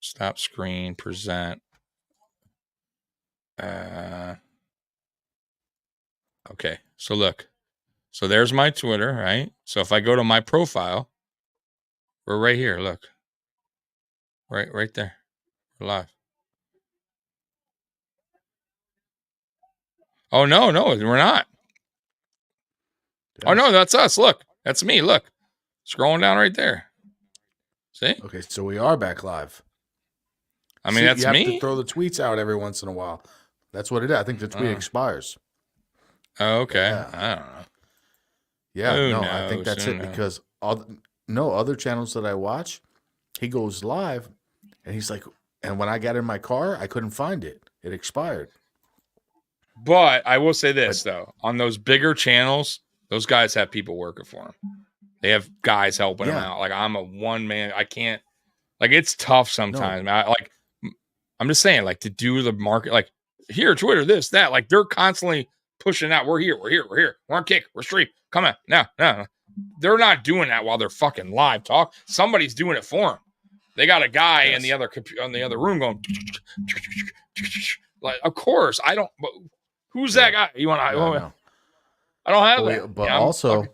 Stop screen, present. Okay, so look. So there's my Twitter, right? So if I go to my profile, we're right here. Look. Right there. We're live. Oh no, we're not. Oh no, that's us. Look. That's me. Look. Scrolling down right there. See? Okay, so we are back live. I mean, that's you have me. to throw the tweets out every once in a while. That's what it is. I think the tweet expires. Oh, okay. Yeah. I don't know. Yeah, I think that's it because other channels that I watch, he goes live and he's like, and when I got in my car, I couldn't find it. It expired. But I will say this though, on those bigger channels, those guys have people working for them. They have guys helping them out. Like I'm a one man. I can't. Like it's tough sometimes. Man. I'm just saying, like to do the market, like here, Twitter, this, that. Like they're constantly pushing out. We're here. We're on kick. We're stream. Come on. No. They're not doing that while they're fucking live talk. Somebody's doing it for them. They got a guy in the other room going. Like, of course, I don't. But who's that guy? You want? I don't have that. But also,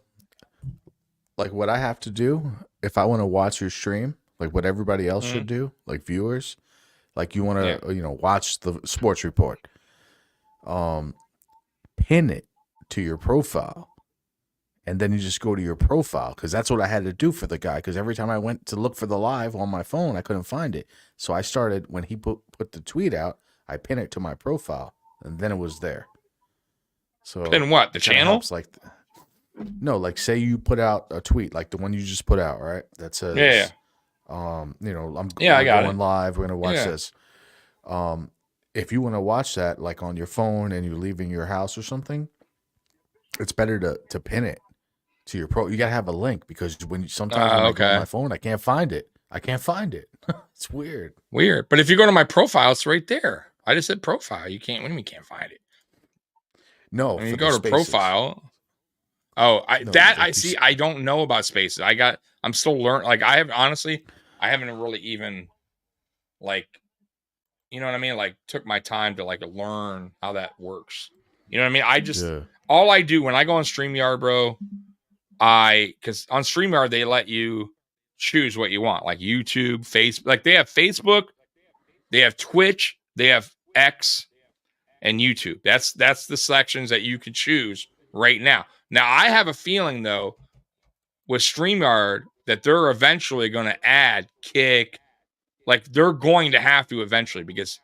like what I have to do if I want to watch your stream, like what everybody else should do, like viewers, like you want to, watch the sports report, pin it to your profile. And then you just go to your profile because that's what I had to do for the guy. Because every time I went to look for the live on my phone, I couldn't find it. So I started when he put the tweet out, I pin it to my profile, and then it was there. So pin what? The channel? Helps, like like say you put out a tweet like the one you just put out, right? That says, I'm going live. We're gonna watch this. If you want to watch that like on your phone and you're leaving your house or something, it's better to pin it to your pro. You gotta have a link because sometimes when I go on my phone, I can't find it. It's weird. But if you go to my profile, it's right there. I just said profile. You can't. What do you mean can't find it? No, when you go to profile. Oh, I see. I don't know about spaces. I'm still learning. Like I haven't really even like, you know what I mean? Like took my time to like learn how that works. You know what I mean? I just all I do when I go on StreamYard, bro. Because on StreamYard they let you choose what you want, like YouTube, Facebook. Like they have Facebook, they have Twitch, they have X, and YouTube. That's the sections that you can choose right now. Now I have a feeling though, with StreamYard, that they're eventually going to add Kick. Like they're going to have to eventually, because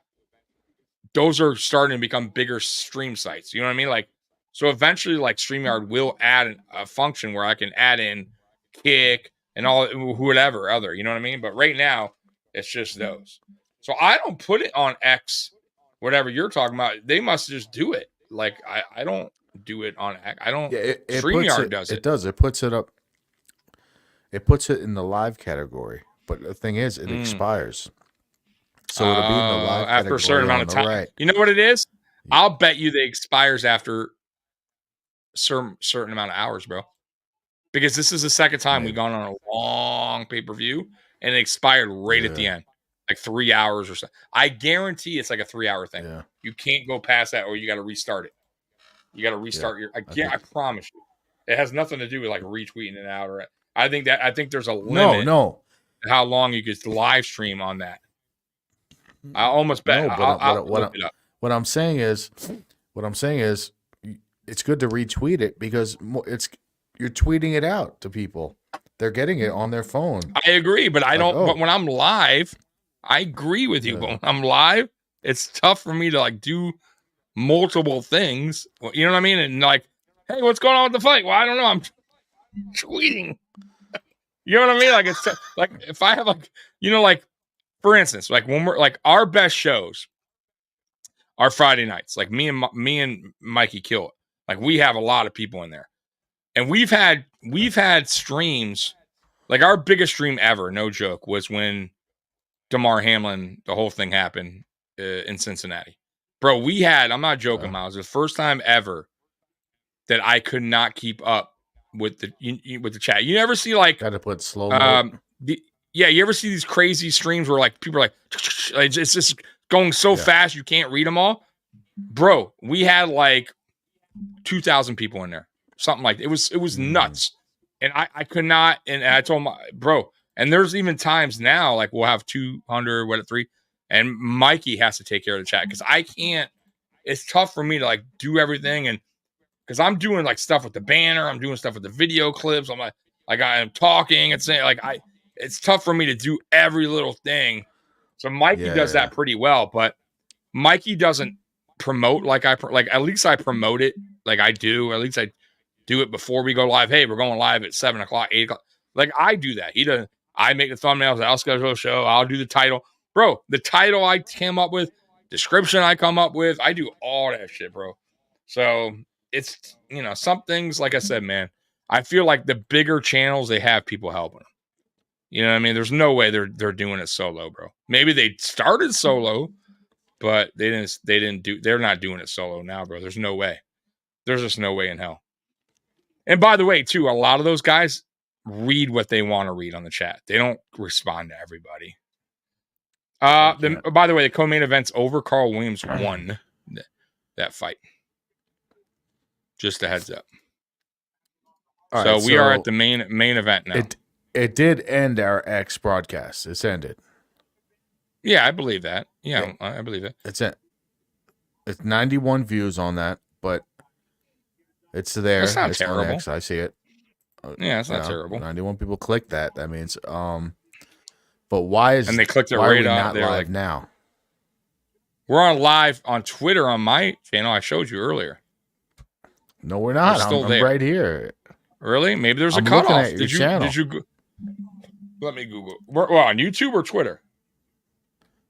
those are starting to become bigger stream sites. You know what I mean? Like, so eventually, like StreamYard will add a function where I can add in Kick and all whatever other. You know what I mean? But right now, it's just those. So I don't put it on X, whatever you're talking about. They must just do it. Like I don't do it on X. I don't. Yeah, StreamYard does it. It does. It puts it up. It puts it in the live category. But the thing is, it expires. So it'll be in the live after a certain amount of time. Right. You know what it is? I'll bet you they expires after certain amount of hours, bro. Because this is the second time we've gone on a long pay-per-view and it expired right at the end, like 3 hours or so. I guarantee it's like a 3-hour thing. Yeah. You can't go past that, or you got to restart it. You got to restart your. I promise you, it has nothing to do with like retweeting it out, or I think there's a limit. No. To how long you could live stream on that. I almost bet. No, but I'll look it up. What I'm saying is, it's good to retweet it because you're tweeting it out to people. They're getting it on their phone. I agree, but I don't. But when I'm live, I agree with you. But when I'm live, it's tough for me to like do multiple things. You know what I mean? And like, hey, what's going on with the fight? Well, I don't know. I'm tweeting. You know what I mean? Like it's like if I have like, you know, like for instance, like when we're like our best shows are Friday nights. Like me and Mikey Kill It. Like we have a lot of people in there, and we've had streams. Like our biggest stream ever, no joke, was when Damar Hamlin, the whole thing happened in Cincinnati. Bro, I'm not joking, Miles. The first time ever that I could not keep up with the chat. You never see like got to put slow mode. You ever see these crazy streams where like people are like it's just going so fast you can't read them all? Bro, we had like 2,000 people in there. Something like that. It was nuts. And I could not, and I told my bro, and there's even times now like we'll have 200, 3, and Mikey has to take care of the chat because I can't. It's tough for me to like do everything, and because I'm doing like stuff with the banner, I'm doing stuff with the video clips. I'm like I'm talking and saying like it's tough for me to do every little thing. So Mikey does that pretty well, but Mikey doesn't promote like at least I promote it like I do. At least I do it before we go live. Hey, we're going live at 7 o'clock, 8 o'clock. Like I do that. He doesn't. I make the thumbnails. I'll schedule a show. I'll do the title, bro. The title I came up with, description I come up with. I do all that shit, bro. So it's some things like I said, man. I feel like the bigger channels they have people helping them. You know what I mean? There's no way they're doing it solo, bro. Maybe they started solo, but they didn't do. They're not doing it solo now, bro. There's no way. There's just no way in hell. And by the way, too, a lot of those guys read what they want to read on the chat. They don't respond to everybody. By the way, the co-main event's over. Carl Williams won that fight. Just a heads up. All so right, we are at the main event now. It did end our X broadcast. It's ended. Yeah, I believe that. Yeah, I believe it. It's 91 views on that, but it's there. That's not it's terrible. On X. I see it. Yeah, it's not terrible. 91 people clicked that. That means, but why is and they clicked it why right are we out not there live like, now? We're on live on Twitter on my channel. I showed you earlier. No, we're not. I'm I'm right here. Really? Maybe there's a I'm cutoff. looking at your channel. Did you? Let me Google. Well, on YouTube or Twitter?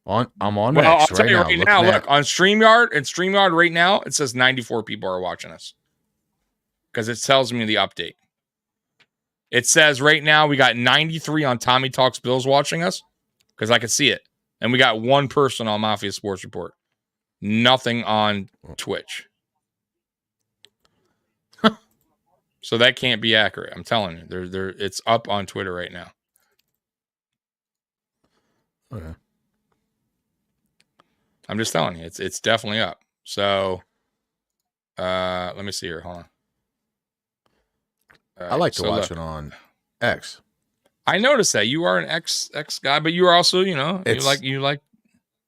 I'm on. Well, X I'll tell right you now. right now. Look on StreamYard and StreamYard right now. It says 94 people are watching us because it tells me the update. It says right now we got 93 on Tommy Talks Bills watching us because I can see it, and we got one person on Mafia Sports Report. Nothing on Twitch. So that can't be accurate. I'm telling you, it's up on Twitter right now. Okay. I'm just telling you, it's definitely up. So, let me see here. Hold on. I like to watch it on X. I noticed that you are an X guy, but you are also, you like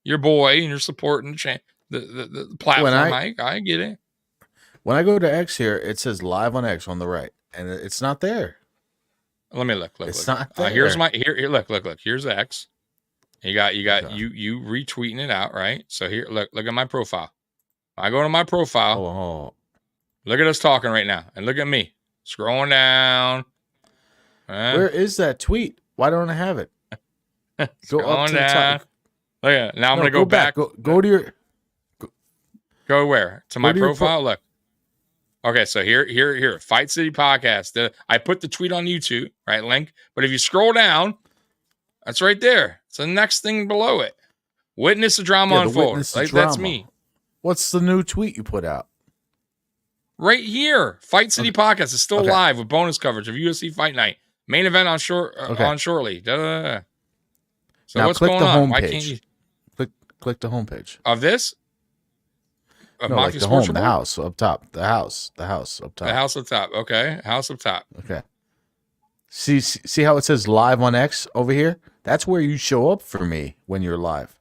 your boy and you're supporting the platform. I get it. When I go to X here, it says live on X on the right, and it's not there. Let me look. It's Look. not there. Here's my here. Look. Here's X. You got Okay. you retweeting it out, right? So here, look at my profile. I go to my profile. Oh. Look at us talking right now, and look at me scrolling down. Where is that tweet? Why don't I have it? Go up to the top. Look at it. Now I'm gonna go back. Go to your. Go where? To my to your profile. Look. Okay, so here. Fight City Podcast. I put the tweet on YouTube, right? Link. But if you scroll down, that's right there. It's the next thing below it. Witness the drama unfold. That's me. What's the new tweet you put out? Right here. Fight City Podcast is still live with bonus coverage of UFC Fight Night. Main event on shortly. So now what's click going the on? home Why page. can't you Click the homepage. of this? Of No, Mafia like the Sports home, the Report? house up top. The house up top. The house up top. Okay. House up top. Okay. See how it says live on X over here? That's where you show up for me when you're live.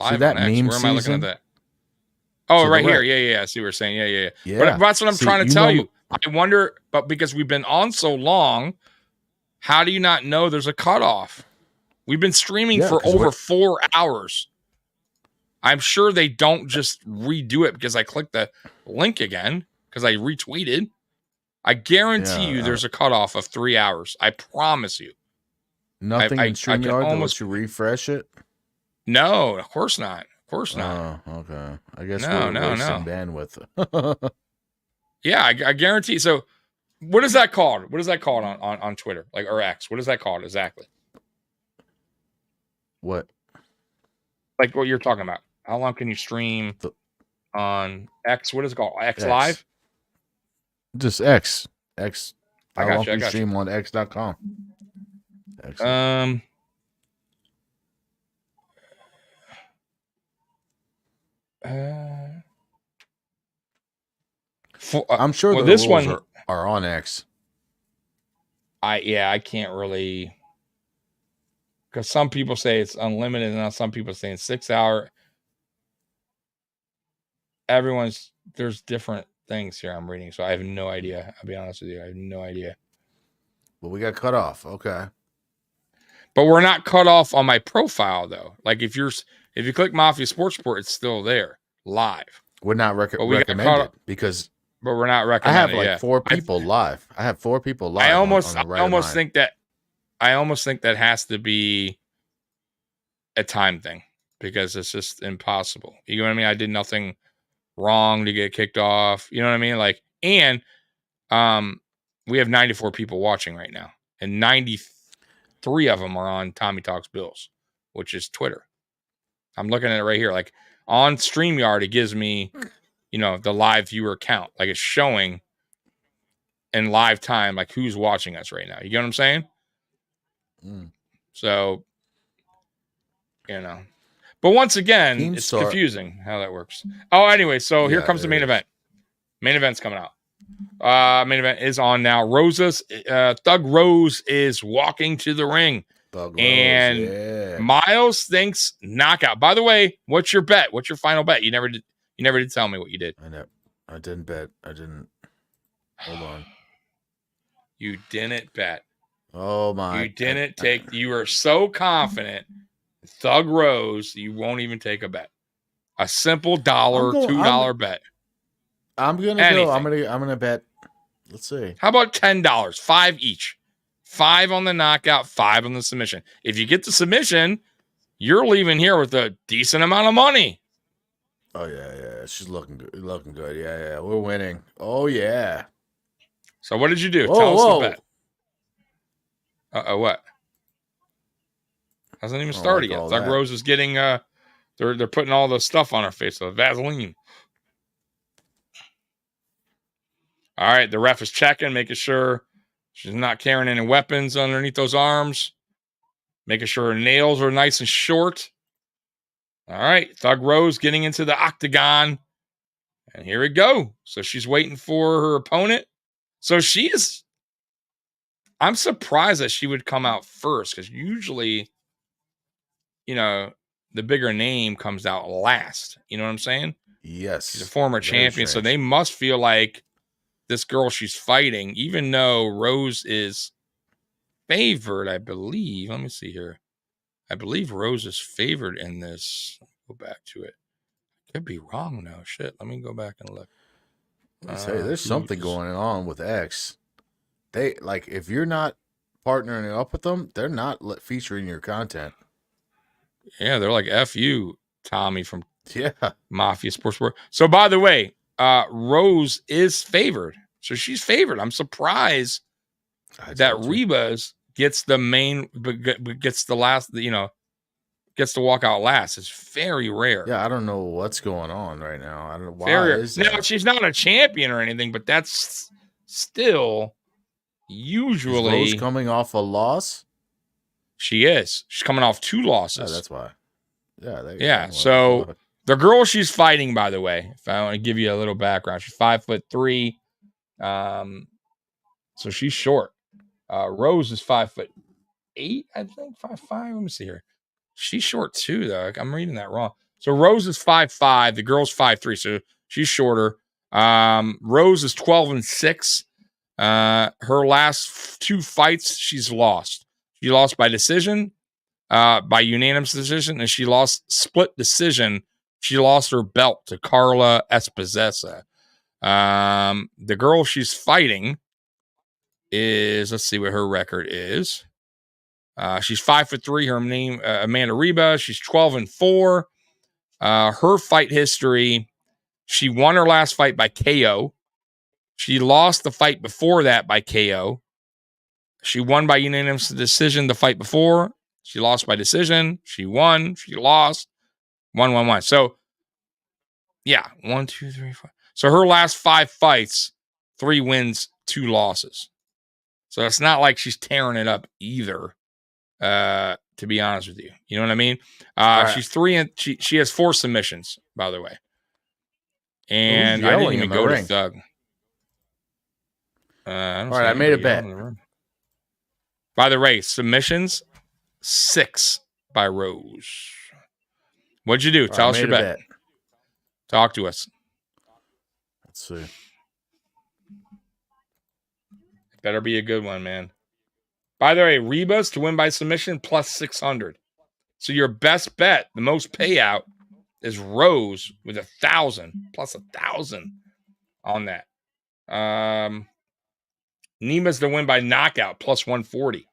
Live See that on X. meme Where am I looking season? at that? Oh, To right the here. right. Yeah. I see what you're saying. Yeah. Yeah. But that's what I'm See, trying to you tell know- you. I wonder, but because we've been on so long, how do you not know there's a cutoff? We've been streaming Yeah, for 'cause over we're- 4 hours. I'm sure they don't just redo it because I clicked the link again because I retweeted. I guarantee you there's a cutoff of 3 hours. I promise you. Nothing I in can StreamYard that almost- lets you refresh it? No, of course not. Of course not. Oh, okay. I guess No, we're wasting no. bandwidth. Yeah, I guarantee. So, what is that called? What is that called on Twitter, like or X? What is that called exactly? What? Like what you're talking about? How long can you stream on X? What is it called? X Live? Just X. X. I How got long you, I can got you. stream on X.com? I'm sure well, the this rules one are on X. I can't really, because some people say it's unlimited and now some people say it's 6 hour. There's different things here I'm reading, so I have no idea. I'll be honest with you, I have no idea. But we got cut off. Okay. But we're not cut off on my profile though. Like if you click Mafia Sports Report, it's still there live. We're not But we got recommended because But we're not I recommending. have like 4 people live. I have 4 people live. I almost on the right line. think that has to be a time thing because it's just impossible. You know what I mean? I did nothing wrong to get kicked off. You know what I mean? Like, and we have 94 people watching right now, and 93 of them are on Tommy Talks Bills, which is Twitter. I'm looking at it right here. Like on StreamYard, it gives me, the live viewer count. Like it's showing in live time, like who's watching us right now. You get what I'm saying? So, but once again, it's confusing how that works. Oh, anyway, so here comes the main event. Main event's coming out. Main event is on now. Thug Rose is walking to the ring. Miles thinks knockout. By the way, what's your bet? What's your final bet? You never did tell me what you did. I didn't bet. Hold on. You didn't bet. Oh my. You didn't take. You were so confident. Thug Rose, you won't even take a bet. A simple $2 bet. I'm gonna go. I'm gonna bet. Let's see. How about $10? 5 each. 5 on the knockout, 5 on the submission. If you get the submission, you're leaving here with a decent amount of money. Oh yeah. She's looking good. Yeah. We're winning. Oh yeah. So what did you do? Tell us the bet. What? Hasn't even started yet. Thug Rose is getting they're putting all the stuff on her face, the Vaseline. All right, the ref is checking, making sure she's not carrying any weapons underneath those arms, making sure her nails are nice and short. All right, Thug Rose getting into the octagon, and here we go. So she's waiting for her opponent. So I'm surprised that she would come out first because usually, the bigger name comes out last. You know what I'm saying? Yes. She's a former champion, so they must feel like this girl she's fighting, even though Rose is favored, I believe. Let me see here. I believe Rose is favored in this. Go back to it. Could be wrong now. Shit. Let me go back and look. Let me tell you, there's something going on with X. They like if you're not partnering up with them, they're not featuring your content. Yeah, they're like F you, Tommy from Mafia Sports. So by the way, Rose is favored. So she's favored. I'm surprised that Reba's gets the main, gets the last, gets to walk out last. It's very rare. Yeah, I don't know what's going on right now. I don't know why is that. No, she's not a champion or anything, but that's still usually. Is Rose coming off a loss? She is. She's coming off 2 losses. Oh, that's why. Yeah. Yeah. So the girl she's fighting, by the way, if I want to give you a little background, she's 5'3". So she's short. Rose is 5'8", I think 5'5". Let me see here. She's short too, though. I'm reading that wrong. So Rose is 5'5". The girl's 5'3", so she's shorter. Rose is 12-6. Her last 2 fights, she's lost. She lost by decision, by unanimous decision, and she lost split decision. She lost her belt to Carla Esposesa. The girl she's fighting is, let's see what her record is. She's 5'3". Her name, Amanda Reba. She's 12-4. Her fight history, she won her last fight by KO. She lost the fight before that by KO. She won by unanimous decision the fight before. She lost by decision. She won. She lost. 1-1-1. So, yeah. 1, 2, 3, 4. So her last 5 fights, 3 wins, 2 losses. So it's not like she's tearing it up either. To be honest with you, you know what I mean? She's 3 and she has 4 submissions, by the way. And I didn't even go to Thug. All right, I made a bet. By the way, submissions 6 by Rose. What'd you do? Tell us your bet. Talk to us. Let's see. Better be a good one, man. By the way, Reba's to win by submission plus 600. So your best bet, the most payout, is Rose with 1,000 plus 1,000 on that. Nima's to win by knockout plus 140.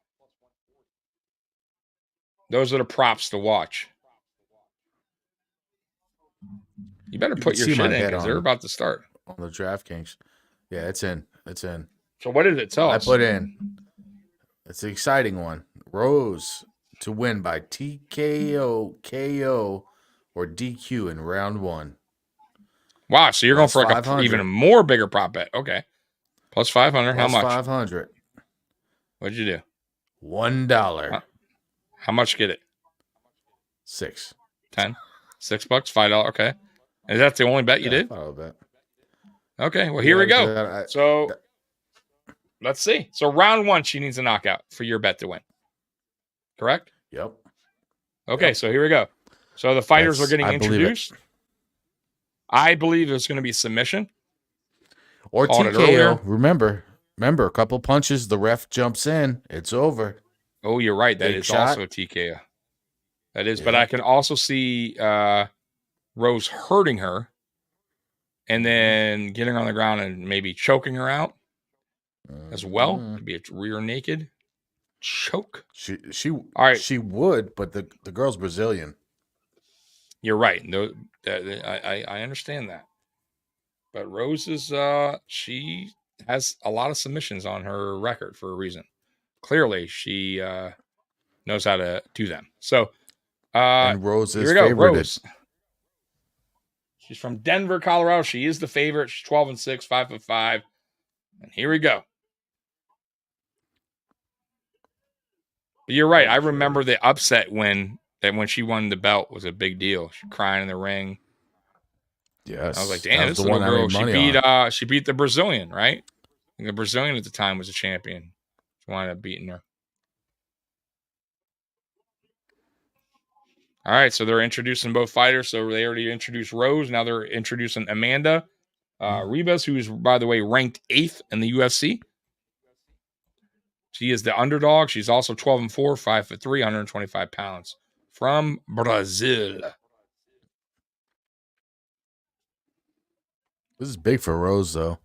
Those are the props to watch. You better put your shit in because they're about to start. On the DraftKings. Yeah, it's in. So what did it tell us? I put in. It's an exciting one. Rose to win by TKO, KO, or DQ in round 1. Wow, so you're going for like a even more bigger prop bet. Okay. Plus 500. How much? 500. What'd you do? $1. How much get it? 6. 10? $6? $5? Okay. Is that the only bet you did? $5 bet. Okay, well, here we go. So let's see. So round 1, she needs a knockout for your bet to win. Correct? Yep. Okay, so here we go. So the fighters are getting introduced. I believe there's going to be submission. Or TKO. Remember, a couple punches, the ref jumps in. It's over. Oh, you're right. That is also a TKO. That is, but I can also see Rose hurting her and then getting her on the ground and maybe choking her out as well. Could be a rear naked choke. All right. She would, but the girl's Brazilian. You're right. No, I understand that. But Rose is she has a lot of submissions on her record for a reason. Clearly, she knows how to do them. So, and Rose is favorited. Rose. She's from Denver, Colorado. She is the favorite. She's 12-6, 5-5. And here we go. But you're right. I remember the upset when she won the belt was a big deal. She crying in the ring. Yes. I was like, damn, this little girl, she beat the Brazilian, right? And the Brazilian at the time was a champion. She wound up beating her. All right, so they're introducing both fighters. So they already introduced Rose. Now they're introducing Amanda Ribas, who is, by the way, ranked 8th in the UFC. She is the underdog. She's also 12-4, 5'3", 125 pounds from Brazil. This is big for Rose, though.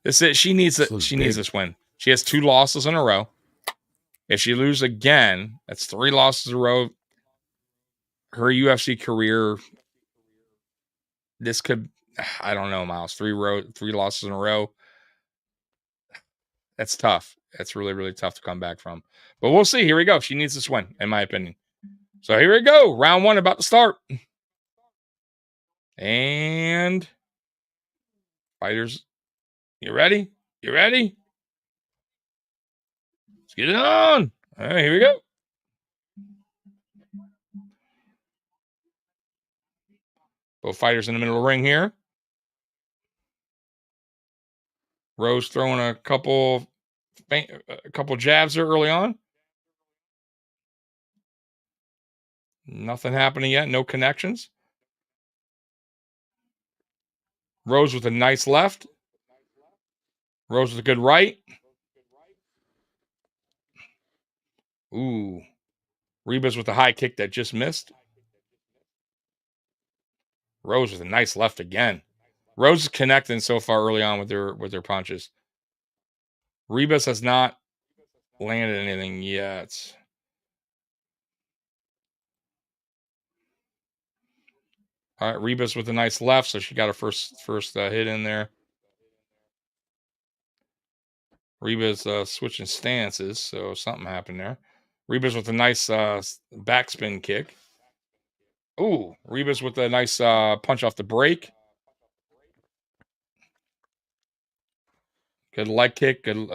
This is she needs it. She needs this win. She has 2 losses in a row. If she loses again, that's 3 losses in a row. Her UFC career, this could, I don't know, Miles. 3 losses in a row. That's tough. That's really, really tough to come back from. But we'll see. Here we go. She needs this win, in my opinion. So here we go. Round 1 about to start. And fighters, you ready? You ready? Let's get it on. All right, here we go. Both fighters in the middle of the ring here. Rose throwing a couple jabs there early on. Nothing happening yet. No connections. Rose with a nice left. Rose with a good right. Ooh. Ribas with a high kick that just missed. Rose with a nice left again. Rose is connecting so far early on with their punches. Ribas has not landed anything yet. All right, Ribas with a nice left, so she got her first hit in there. Ribas switching stances, so something happened there. Ribas with a nice backspin kick. Ooh, Ribas with a nice punch off the break. Good leg kick good,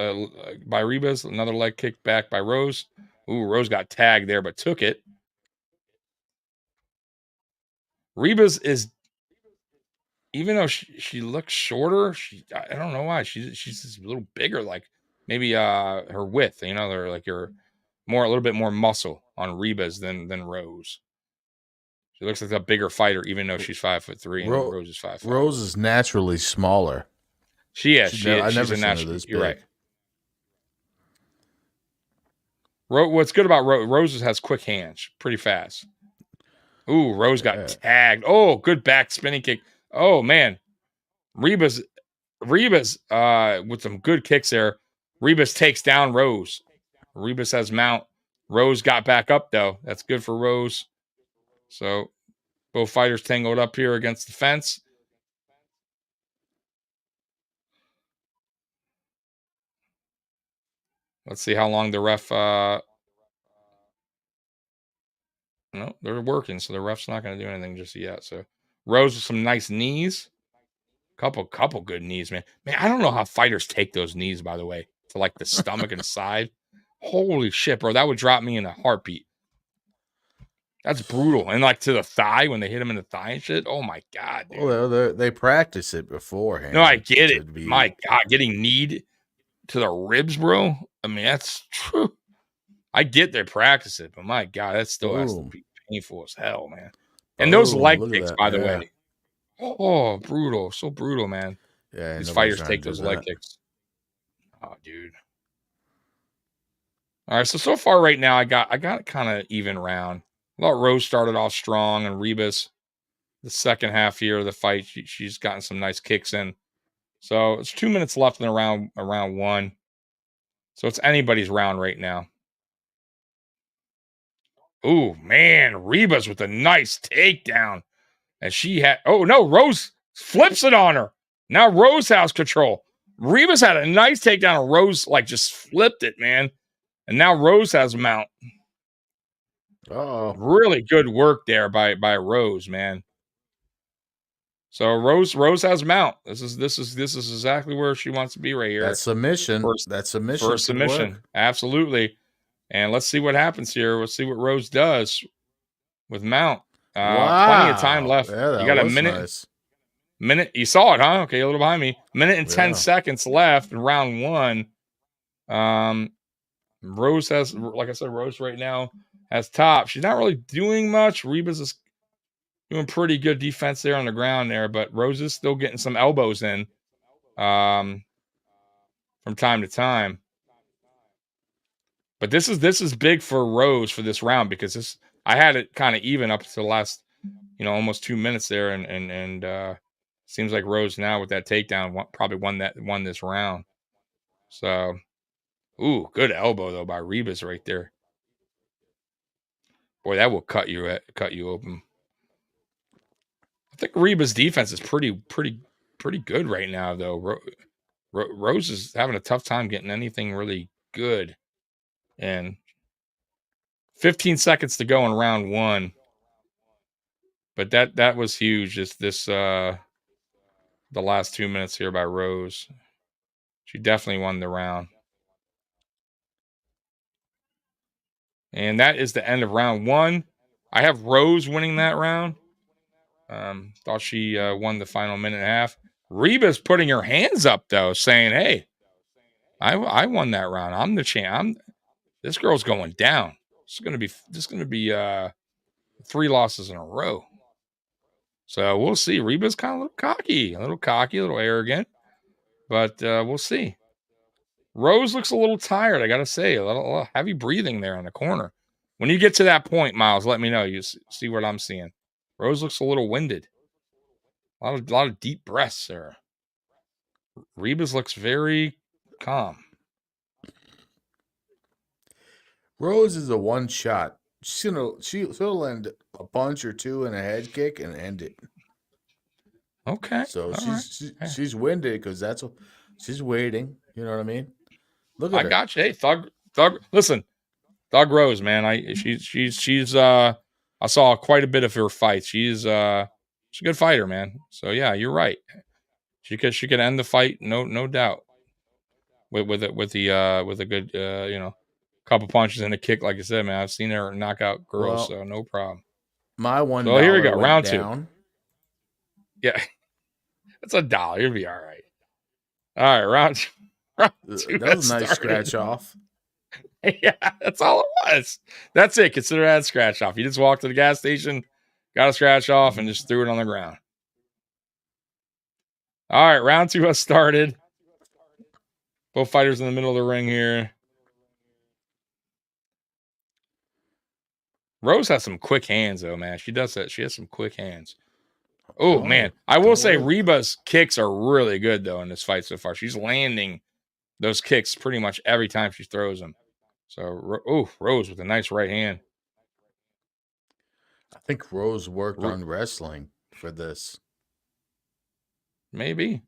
by Ribas. Another leg kick back by Rose. Ooh, Rose got tagged there, but took it. Ribas is, even though she looks shorter, I don't know why. She's just a little bigger, like maybe her width, they're like a little bit more muscle on Ribas than Rose. She looks like a bigger fighter, even though she's 5'3" and Rose is 5'5". Rose is naturally smaller. She is. I've She's never a seen her natural. this You're big. right. What's good about Rose has quick hands, pretty fast. Ooh, Rose got tagged. Oh, good back spinning kick. Oh man, Ribas with some good kicks there. Ribas takes down Rose. Ribas has mount. Rose got back up though. That's good for Rose. So both fighters tangled up here against the fence. Let's see how long the ref. No, they're working, so the ref's not going to do anything just yet. So Rose with some nice knees. Couple good knees, man. Man, I don't know how fighters take those knees, by the way, to like the stomach and the side. Holy shit, bro. That would drop me in a heartbeat. That's brutal. And like to the thigh, when they hit him in the thigh and shit. Oh my God, dude. Well, they practice it beforehand. No, I get it. My God, getting kneed to the ribs, bro. I mean, that's true. I get they practice it, but my God, that still has to be painful as hell, man. And those leg kicks, by the way. Oh, brutal. So brutal, man. Yeah, these fighters take those leg kicks. Oh, dude. All right, so far right now, I got kind of even round. I thought Rose started off strong, and Ribas, the second half here of the fight, she's gotten some nice kicks in. So it's 2 minutes left in the round 1. So it's anybody's round right now. Ooh, man, Ribas with a nice takedown. And she had, oh no, Rose flips it on her. Now Rose has control. Ribas had a nice takedown, and Rose like just flipped it, man. And now Rose has mount. Oh, really good work there by Rose, man. So Rose has mount. This is exactly where she wants to be right here. That submission. For a submission. Absolutely. And let's see what happens here. Let's see what Rose does with mount. Wow. Plenty of time left. Yeah, you got a minute. Nice. Minute. You saw it, huh? Okay, a little behind me. Minute and 10 seconds left in round 1. Rose has, like I said, Rose right now has top. She's not really doing much. Ribas is doing pretty good defense there on the ground there, but Rose is still getting some elbows in from time to time. But this is big for Rose for this round because I had it kind of even up to the last, almost 2 minutes there, and seems like Rose now with that takedown probably won this round. So, ooh, good elbow though by Ribas right there. Boy, that will cut you open. I think Ribas' defense is pretty good right now though. Rose is having a tough time getting anything really good, and 15 seconds to go in round 1. But that was huge. Just the last 2 minutes here by Rose. She definitely won the round. And that is the end of round 1. I have Rose winning that round. Thought she won the final minute and a half. Reba's putting her hands up though, saying, "Hey, I won that round. I'm the champ. This girl's going down. This is gonna be 3 losses in a row." So we'll see. Reba's kind of a little cocky, a little arrogant, but we'll see. Rose looks a little tired, I gotta say, a little heavy breathing there in the corner. When you get to that point, Miles, let me know. You see what I'm seeing. Rose looks a little winded. A lot of deep breaths there. Rebus looks very calm. Rose is a one shot. She'll land a punch or two and a head kick and end it. Okay. So she's winded because that's what she's waiting. You know what I mean? Look at her. I got you. Hey, Thug. Listen, Thug Rose, man. She's I saw quite a bit of her fights. She's a good fighter, man. So yeah, you're right. She could end the fight, no doubt. With a good couple punches and a kick, like I said, man. I've seen her knock out girls, so no problem. My $1. So here we go, round down. 2. Yeah, it's $1. You'll be all right. All right, round 2. That was a nice scratch off. Yeah, that's all it was. That's it. Consider that a scratch off. You just walked to the gas station, got a scratch off, and just threw it on the ground. All right, round 2 has started. Both fighters in the middle of the ring here. Rose has some quick hands, though, man. She does that. She has some quick hands. Oh, man. I will say Reba's kicks are really good, though, in this fight so far. She's landing those kicks pretty much every time she throws them. So, Rose with a nice right hand. I think Rose worked on wrestling for this. Maybe.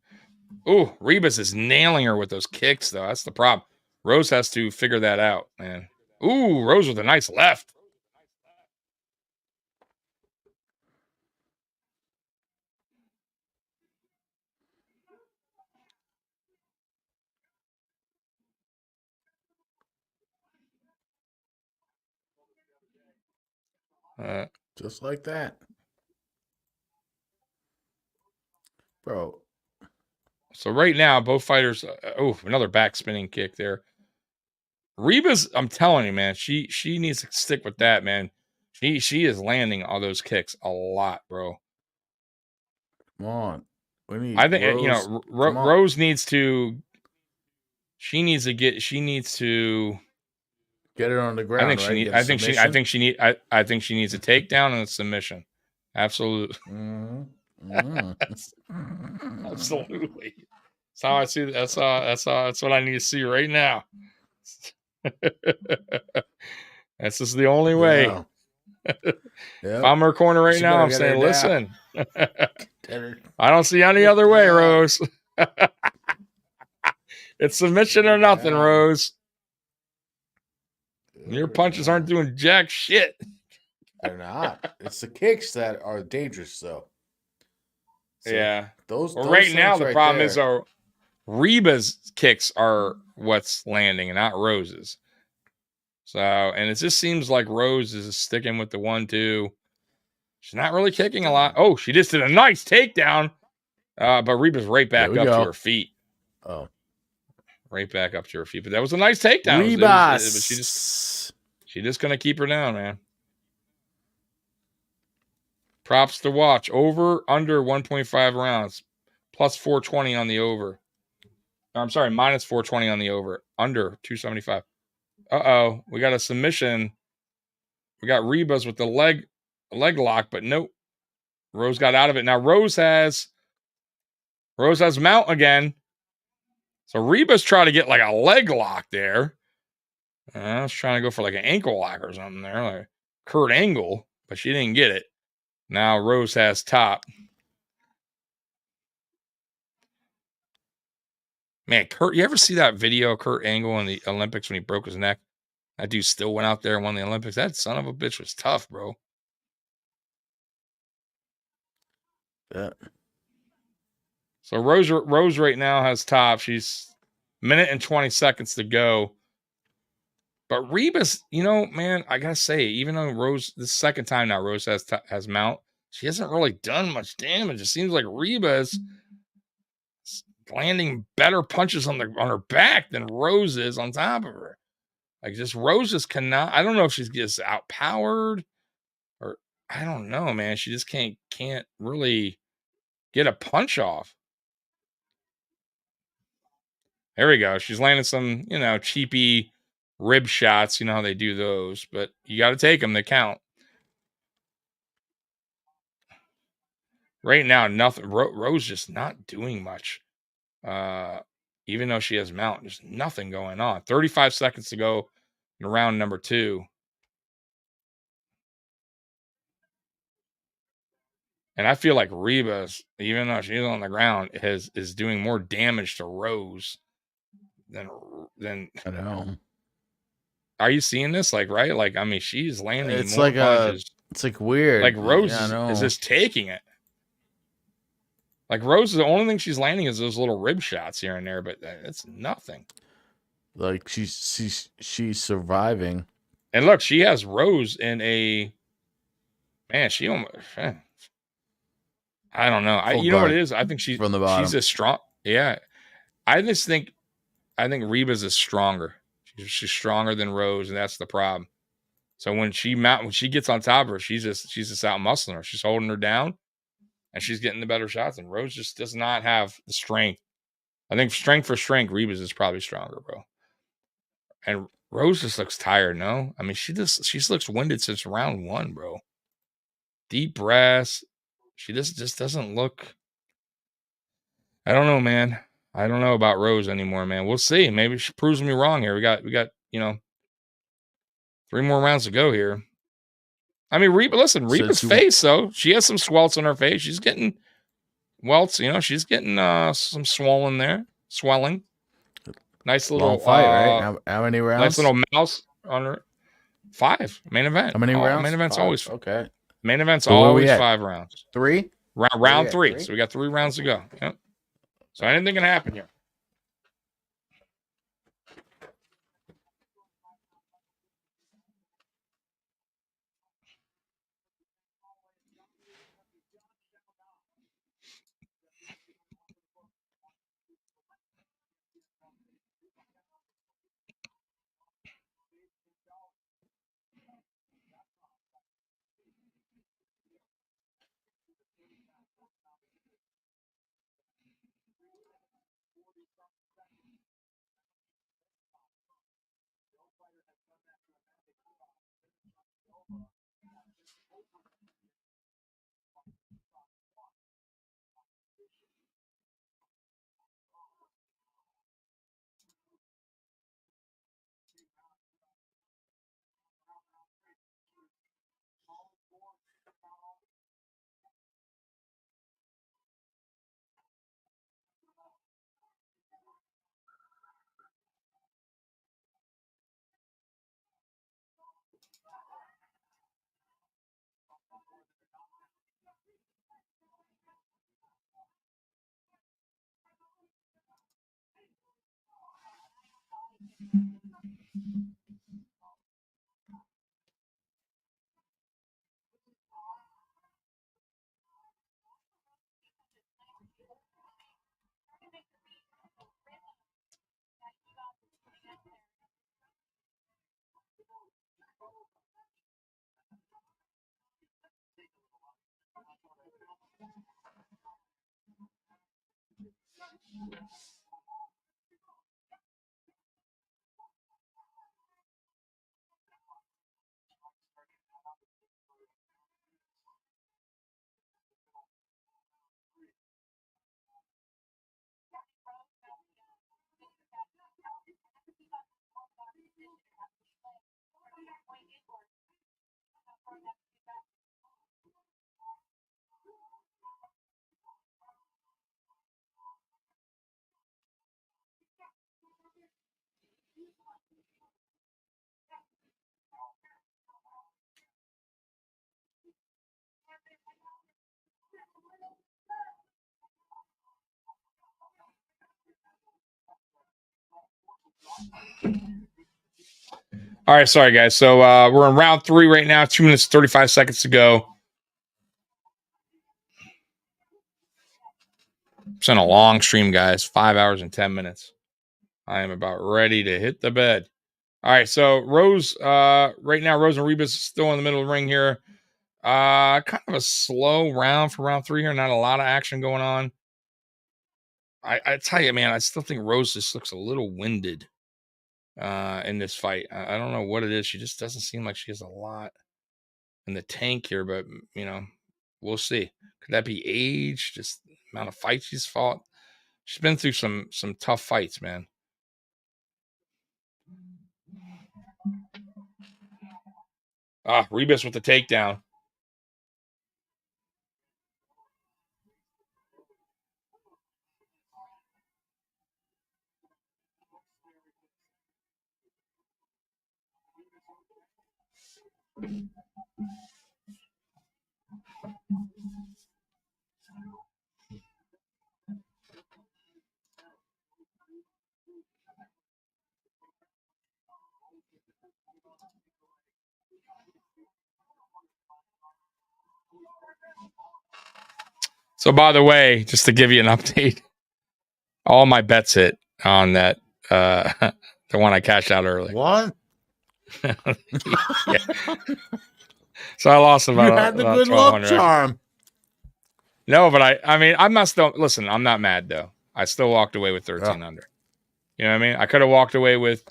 Oh, Rebus is nailing her with those kicks, though. That's the problem. Rose has to figure that out, man. Ooh, Rose with a nice left. Just like that. Bro. So right now, both fighters. Another back spinning kick there. Reba's, I'm telling you, man, she needs to stick with that, man. She is landing all those kicks a lot, bro. Come on. I think Rose needs to. She needs to get it on the ground. I think she needs a takedown and a submission. Absolutely. Mm-hmm. Absolutely. That's how I see. That's what I need to see right now. That's just the only way. Yeah. If I'm in her corner right now, I'm saying, listen. I don't see any other way, Rose. It's submission or nothing, Rose. Your punches aren't doing jack shit. They're not. It's the kicks that are dangerous, though. So yeah. Those right now, the problem is Reba's kicks are what's landing and not Rose's. So, and it just seems like Rose is sticking with the 1-2. She's not really kicking a lot. Oh, she just did a nice takedown. But Reba's right back up to her feet. Oh. Right back up to her feet. But that was a nice takedown. Reba. She just gonna keep her down, man. Props to watch. Over, under 1.5 rounds. Plus 420 on the over. I'm sorry, minus 420 on the over. Under 275. Uh-oh. We got a submission. We got Reba's with the leg lock, but nope. Rose got out of it. Now Rose has mount again. So Reba's trying to get like a leg lock there. I was trying to go for like an ankle lock or something there, like Kurt Angle, but she didn't get it. Now Rose has top. Man, Kurt, you ever see that video of Kurt Angle in the Olympics when he broke his neck? That dude still went out there and won the Olympics. That son of a bitch was tough, bro. Yeah. So Rose right now has top. She's minute and 20 seconds to go. But Reba's, man, I gotta say, even though Rose, the second time now Rose has mount, she hasn't really done much damage. It seems like Reba's landing better punches on her back than Rose is on top of her. Like just Rose just cannot. I don't know if she's just outpowered or I don't know, man. She just can't really get a punch off. There we go. She's landing some, cheapy rib shots. You know how they do those, but you got to take them. They count. Right now, nothing. Rose just not doing much. Even though she has mount, there's nothing going on. 35 seconds to go in round number 2. And I feel like Reba's, even though she's on the ground, is doing more damage to Rose than I know. Are you seeing this? Like, right? Like, I mean, she's landing It's more like punches. it's like weird. Like Rose I know. is just taking it. Like Rose, the only thing she's landing is those little rib shots here and there, but it's nothing. Like she's surviving. And look, she has Rose in a man. She almost. I don't know. You know what it is? I think from the bottom. She's a strong. Yeah, I think Reba's is stronger. She's stronger than Rose, and that's the problem. So when she gets on top of her, she's just out muscling her. She's holding her down, and she's getting the better shots. And Rose just does not have the strength. I think strength for strength, Reba's is probably stronger, bro. And Rose just looks tired. No, I mean she looks winded since round 1, bro. Deep breaths. She just doesn't look. I don't know, man. I don't know about Rose anymore, man. We'll see. Maybe she proves me wrong here. We got 3 more rounds to go here. I mean, Reba's face, though. She has some swelts on her face. She's getting welts, she's getting some swelling. Nice little long fight, right? How many rounds? Nice little mouse on her. 5 main event. How many rounds? Main event's 5. always okay. Main event's always 5 rounds. 3? Round 3. So we got 3 rounds to go. Yep. So anything can happen here. All right, sorry guys. So we're in round 3 right now. 2 minutes 35 seconds to go. It's been a long stream, guys. 5 hours and 10 minutes. I am about ready to hit the bed. All right, so Rose, right now, Rose and Rebus still in the middle of the ring here. Kind of a slow round for round 3 here. Not a lot of action going on. I tell you, man, I still think Rose just looks a little winded in this fight. I don't know what it is. She just doesn't seem like she has a lot in the tank here, but you know, we'll see. Could that be age? Just the amount of fights she's fought. She's been through some tough fights, man. Rebus with the takedown. So, by the way, just to give you an update, all my bets hit on that. The one I cashed out early. What? Yeah. So I lost about. You had the good luck charm. No, but I mean, I'm not still. Listen, I'm not mad though. I still walked away with 13 under. You know what I mean? I could have walked away with,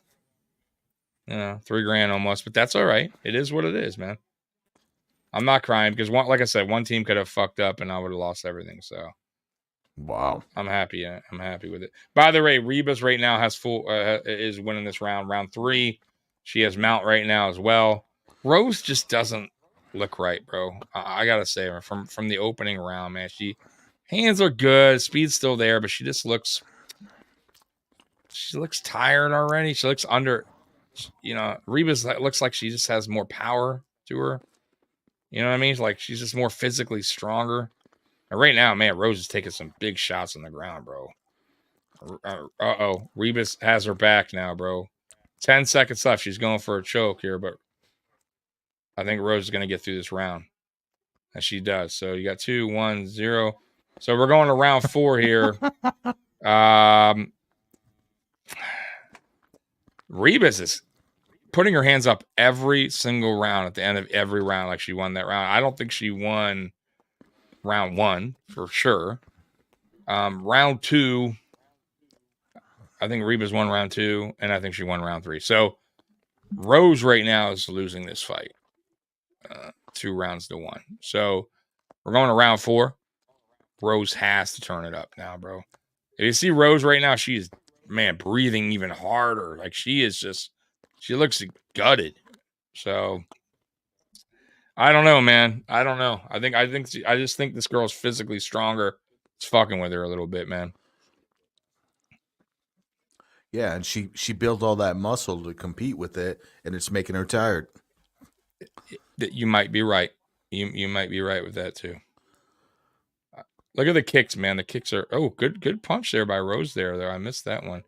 $3,000 almost, but that's all right. It is what it is, man. I'm not crying because like I said, one team could have fucked up and I would have lost everything. So, wow, I'm happy. I'm happy with it. By the way, Rebus right now has is winning this round 3. She has Mount right now as well. Rose just doesn't look right, bro. I gotta say, from the opening round, man, hands are good, speed's still there, but she looks tired already. She looks under. Rebus looks like she just has more power to her. You know what I mean? Like she's just more physically stronger. And right now, man, Rose is taking some big shots on the ground, bro. Rebus has her back now, bro. 10 seconds left. She's going for a choke here, but I think Rose is going to get through this round. And she does. So you got 2, 1, 0. So we're going to round 4 here. Rebus is putting her hands up every single round at the end of every round, like she won that round. I don't think she won round 1 for sure. Round 2, I think Rebus won round 2, and I think she won round 3. So Rose right now is losing this fight 2 rounds to 1. So we're going to round 4. Rose has to turn it up now, bro. If you see Rose right now, she is, man, breathing even harder. Like she looks gutted. So I don't know, man. I don't know. I just think this girl's physically stronger. It's fucking with her a little bit, man. Yeah, and she built all that muscle to compete with it, and it's making her tired. You might be right. You might be right with that too. Look at the kicks, man. The kicks are good punch there by Rose there, though. I missed that one.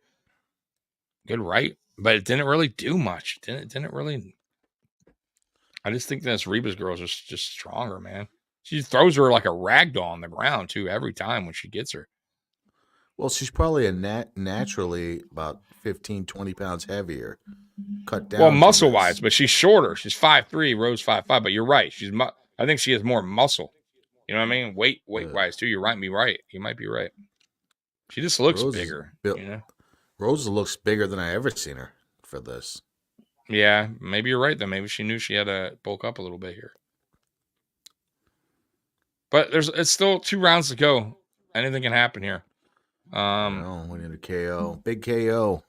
Good right, but it didn't really do much. Didn't really. I just think this Rebus girl is just stronger, man. She throws her like a rag doll on the ground too every time when she gets her. Well, she's probably naturally about 15, 20 pounds heavier. Cut down. Well, muscle wise, but she's shorter. She's 5'3", Rose 5'5". But you're right. I think she has more muscle. You know what I mean? Weight wise too. You might be right. You might be right. She just looks bigger. Rose looks bigger than I ever seen her for this. Yeah, maybe you're right though. Maybe she knew she had to bulk up a little bit here. But it's still 2 rounds to go. Anything can happen here. We need a KO. Big KO.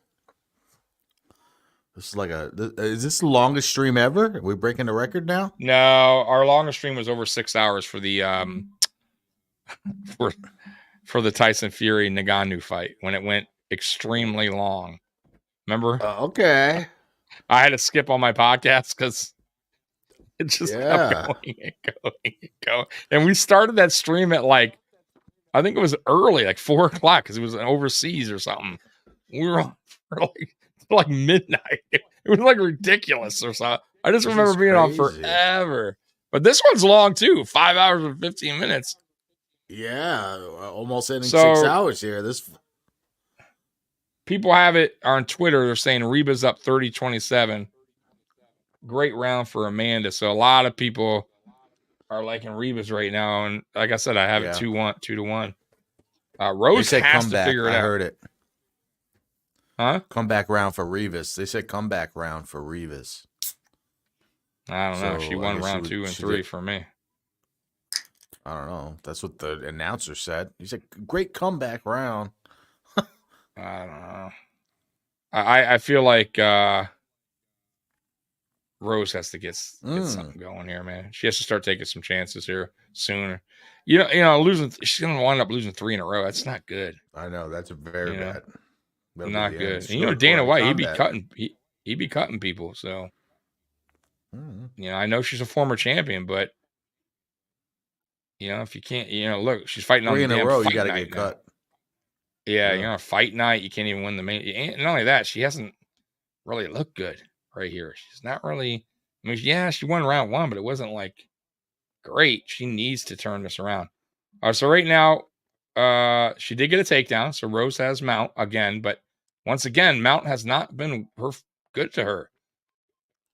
This is like is this the longest stream ever? Are we breaking the record now? No, our longest stream was over 6 hours for the for the Tyson Fury Ngannou fight when it went extremely long. Remember? Okay. I had to skip on my podcast because it just kept Yeah. going and going and going. And we started that stream at like, I think it was early, like 4 o'clock, because it was overseas or something. We were on for like midnight. It was like ridiculous or something. I just This remember is being on crazy. forever. But this one's long too, 5 hours and 15 minutes. Yeah, almost ending So- 6 hours here. This People have it on Twitter. They're saying Reba's up 30-27. Great round for Amanda. So a lot of people are liking Reba's right now. And like I said, I have it 2-1. they Rose said has to comeback. figure it I out. heard it. Huh? Comeback round for Rivas. They said comeback round for Rivas. I don't know. So, She I won guess round 2 and 3 for me. I don't know. That's what the announcer said. He said, "Great comeback round." I don't know. I feel like Rose has to get something going here, man. She has to start taking some chances here sooner. You know, losing. She's gonna wind up losing 3 in a row. That's not good. I know that's very You know, bad. That'll be Not the end. good. She And, you know, gotta Dana go White, to he'd be combat. cutting. He'd be cutting people. So, you know, I know she's a former champion, but you know, if you can't, you know, look, she's fighting on 3 the in a damn row, fight you got to night get now. cut. Yeah, Yeah. you know, fight night, you can't even win the main. And not only that, she hasn't really looked good right here. She's not really. I mean, yeah, she won round 1, but it wasn't like great. She needs to turn this around. So right now, she did get a takedown. So Rose has Mount again, but once again, Mount has not been good to her.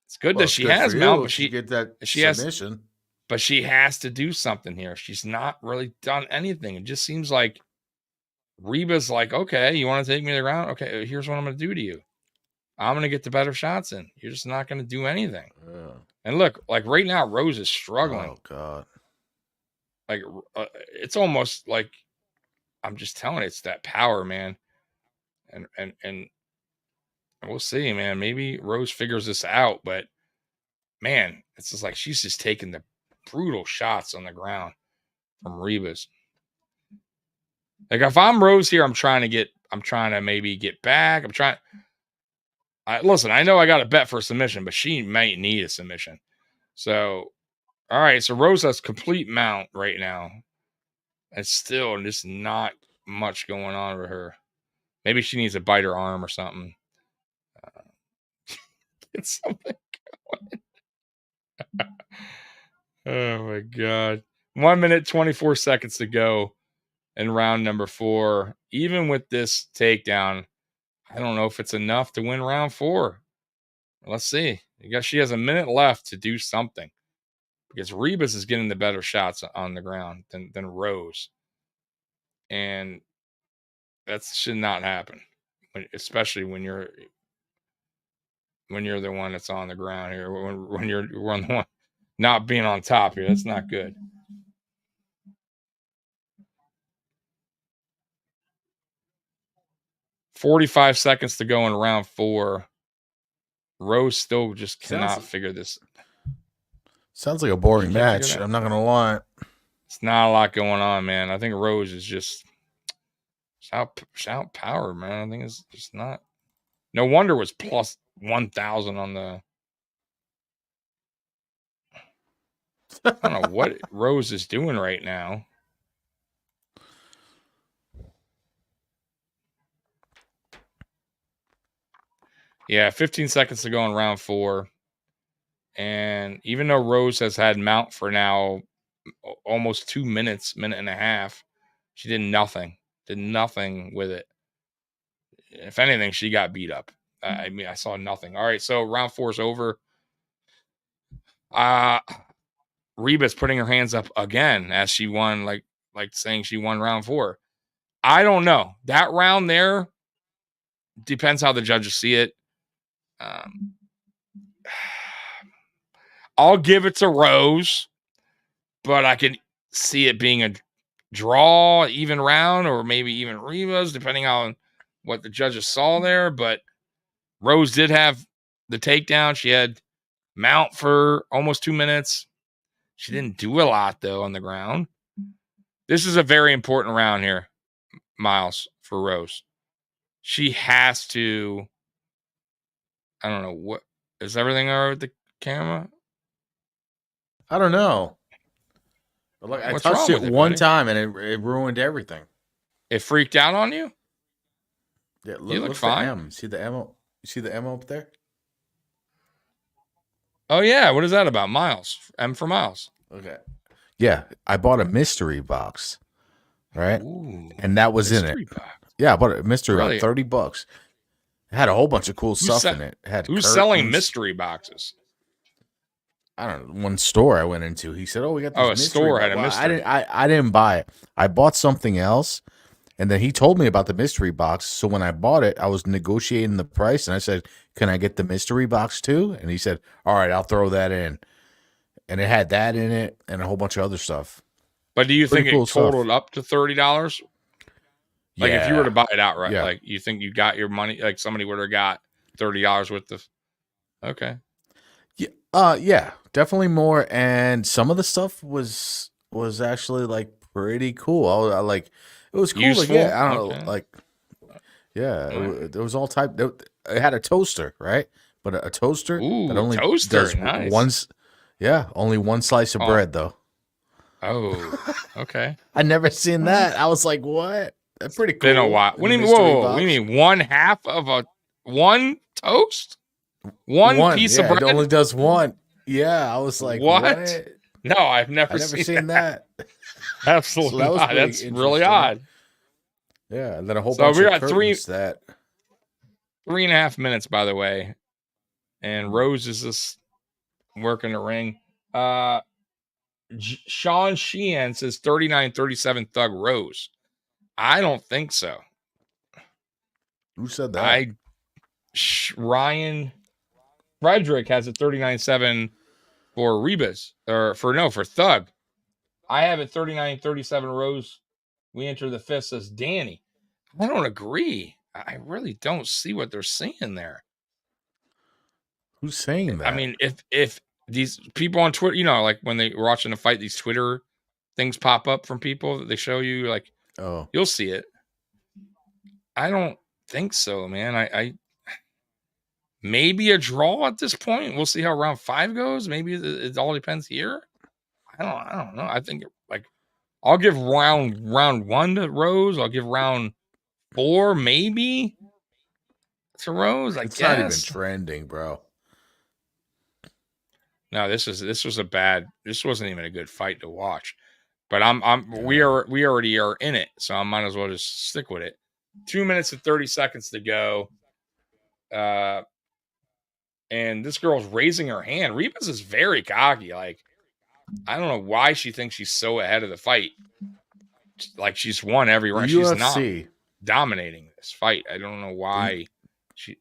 It's good Well, that it's she good has for Mount, you but if you get that she has, submission. but she has to do something here. She's not really done anything. It just seems like Reba's like, okay, you want to take me to the ground? Okay, here's what I'm going to do to you. I'm going to get the better shots in. You're just not going to do anything. Yeah. And look, like right now, Rose is struggling. Oh God. Like it's almost like I'm just telling you, it's that power, man. And we'll see, man. Maybe Rose figures this out, but man, it's just like she's just taking the brutal shots on the ground from Ribas. Like if I'm Rose here, I'm trying to maybe get back. Listen, I know I got a bet for a submission, but she might need a submission. So, all right. So Rose has complete mount right now. And still just not much going on with her. Maybe she needs to bite her arm or something. Get something going. Oh my God. 1 minute, 24 seconds to go in round number 4. Even with this takedown, I don't know if it's enough to win round 4. Let's see. I guess she has a minute left to do something because Ribas is getting the better shots on the ground than Rose. And that should not happen, especially when you're the one that's on the ground here. When you're the one not being on top here, that's not good. $45 seconds to go in round 4. Rose still just cannot figure this. Sounds like a boring You can't figure match. that? I'm not gonna lie. It's not a lot going on, man. I think Rose is just shout power, man. I think it's just not. No wonder it was plus 1,000 on the. I don't know what Rose is doing right now. Yeah, 15 seconds to go in round 4. And even though Rose has had mount for now almost 2 minutes, minute and a half, she did nothing. Did nothing with it. If anything, she got beat up. I mean, I saw nothing. All right, so round 4 is over. Reba's putting her hands up again as she won, like saying she won round 4. I don't know. That round there depends how the judges see it. I'll give it to Rose, but I could see it being a draw, even round, or maybe even Ribas, depending on what the judges saw there. But Rose did have the takedown. She had mount for almost 2 minutes. She didn't do a lot though on the ground. This is a very important round here, Miles, for Rose. She has to. I don't know what is everything all right with the camera. I don't know. But look, I What's touched wrong it with it, one buddy? time and it ruined everything. It freaked out on you? Yeah, You look look fine. the M. See the M? You see the M up there? Oh yeah, what is that about? Miles. M for Miles. Okay. Yeah, I bought a mystery box, right? Ooh, and that was in it. mystery box. Yeah, I bought a mystery Really? box, $30. It had a whole bunch of cool stuff in it. It had Who's selling curtains. mystery boxes? I don't know. One store I went into, he said, "Oh, we got this." Oh, a mystery store box." had a Well, mystery. I didn't buy it. I bought something else, and then he told me about the mystery box. So when I bought it, I was negotiating the price, and I said, "Can I get the mystery box too?" And he said, "All right, I'll throw that in." And it had that in it and a whole bunch of other stuff. But do you Pretty think cool it totaled stuff. up to $30? Like if you were to buy it outright, Yeah. like you think you got your money, like somebody would have got $30 worth of. Okay. Yeah, definitely more. And some of the stuff was actually like pretty cool. I like it was cool. Useful? Like, yeah, I don't Okay. know, like yeah, Alright. there was all type. It had a toaster, right? But a toaster Ooh, that only toaster, does nice. only one slice of Oh. bread though. Oh, okay. I never seen that. I was like, what? That's pretty cool. Been a while. What do you mean? Whoa, what do you mean? One half of one toast? One piece of bread? It only does one. Yeah, I was like, what? No, I've never I never seen seen that. Absolutely So that was not. pretty That's really interesting. odd. Yeah, and then a whole So bunch we of got curtains that 3.5 minutes, by the way. And Rose is just working the ring. Sean Sheehan says 39-37 Thug Rose. I don't think so. Who said that? Ryan Frederick has it 39-7 for Rebus. For Thug. I have it 39-37 Rose. We enter the fifth, says Danny. I don't agree. I really don't see what they're seeing there. Who's saying that? I mean, if these people on Twitter, like when they were watching a fight, these Twitter things pop up from people that they show you, like, oh, you'll see it. I don't think so, man. I maybe a draw at this point. We'll see how round 5 goes. Maybe it all depends here. I don't know. I think like I'll give round 1 to Rose. I'll give round 4 maybe to Rose. it's not even trending, bro. No, this wasn't even a good fight to watch. But we already are in it, so I might as well just stick with it. 2 minutes and 30 seconds to go. And this girl's raising her hand. Rebus is very cocky. Like, I don't know why she thinks she's so ahead of the fight. Like she's won every round. She's not dominating this fight. I don't know why she's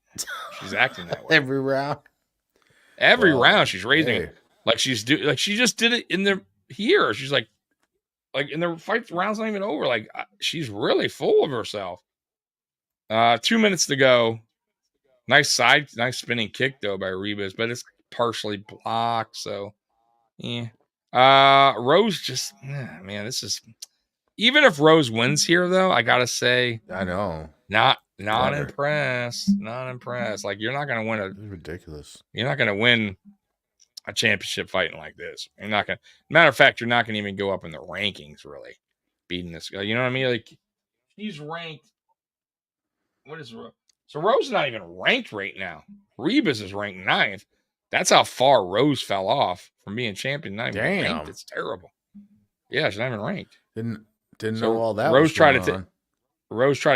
acting that way. Every round. Every round she's raising it. Like she just did it in the here. She's like in the fight, the round's not even over. Like she's really full of herself. 2 minutes to go. Nice spinning kick though by Rebus, but it's partially blocked. So yeah. Rose just man, this is even if Rose wins here though, I gotta say I know. Not impressed. Not impressed. Like you're not gonna win This is ridiculous. You're not gonna win a championship fighting like this. You're not gonna. Matter of fact, you're not gonna even go up in the rankings. Really, beating this guy. You know what I mean? Like he's ranked. What is Rose? So Rose is not even ranked right now. Rebus is ranked 9th. That's how far Rose fell off from being champion. Not even ranked. It's terrible. Yeah, she's not even ranked. Didn't know all that. Rose tried to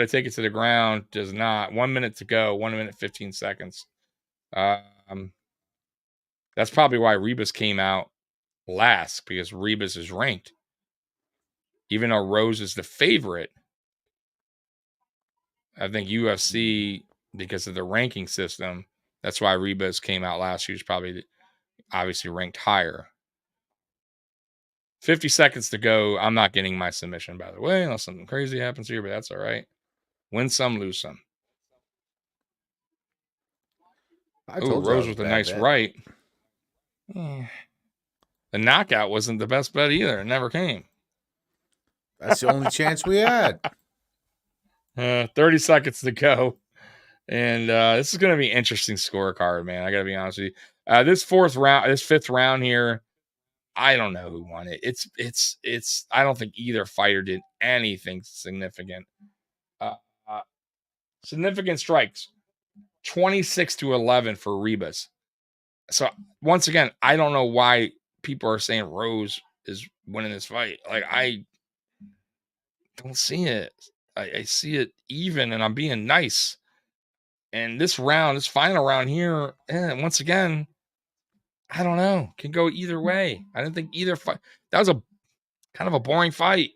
take it to the ground. Does not. 1 minute to go. 1 minute 15 seconds. That's probably why Rebus came out last, because Rebus is ranked. Even though Rose is the favorite, I think UFC, because of the ranking system, that's why Rebus came out last. She was probably obviously ranked higher. 50 seconds to go. I'm not getting my submission, by the way, unless something crazy happens here, but that's all right. Win some, lose some. I Oh, told you I Rose was with a bad nice bet. right. The knockout wasn't the best bet either. It never came. That's the only chance we had. 30 seconds to go. And this is going to be an interesting scorecard, man. I got to be honest with you. This fifth round here, I don't know who won it. It's. I don't think either fighter did anything significant. Significant strikes, 26-11 for Rebus. So once again, I don't know why people are saying Rose is winning this fight. Like, I don't see it. I see it even, and I'm being nice. And this final round here, once again, I don't know. Can go either way. I didn't think either fight. That was a kind of a boring fight.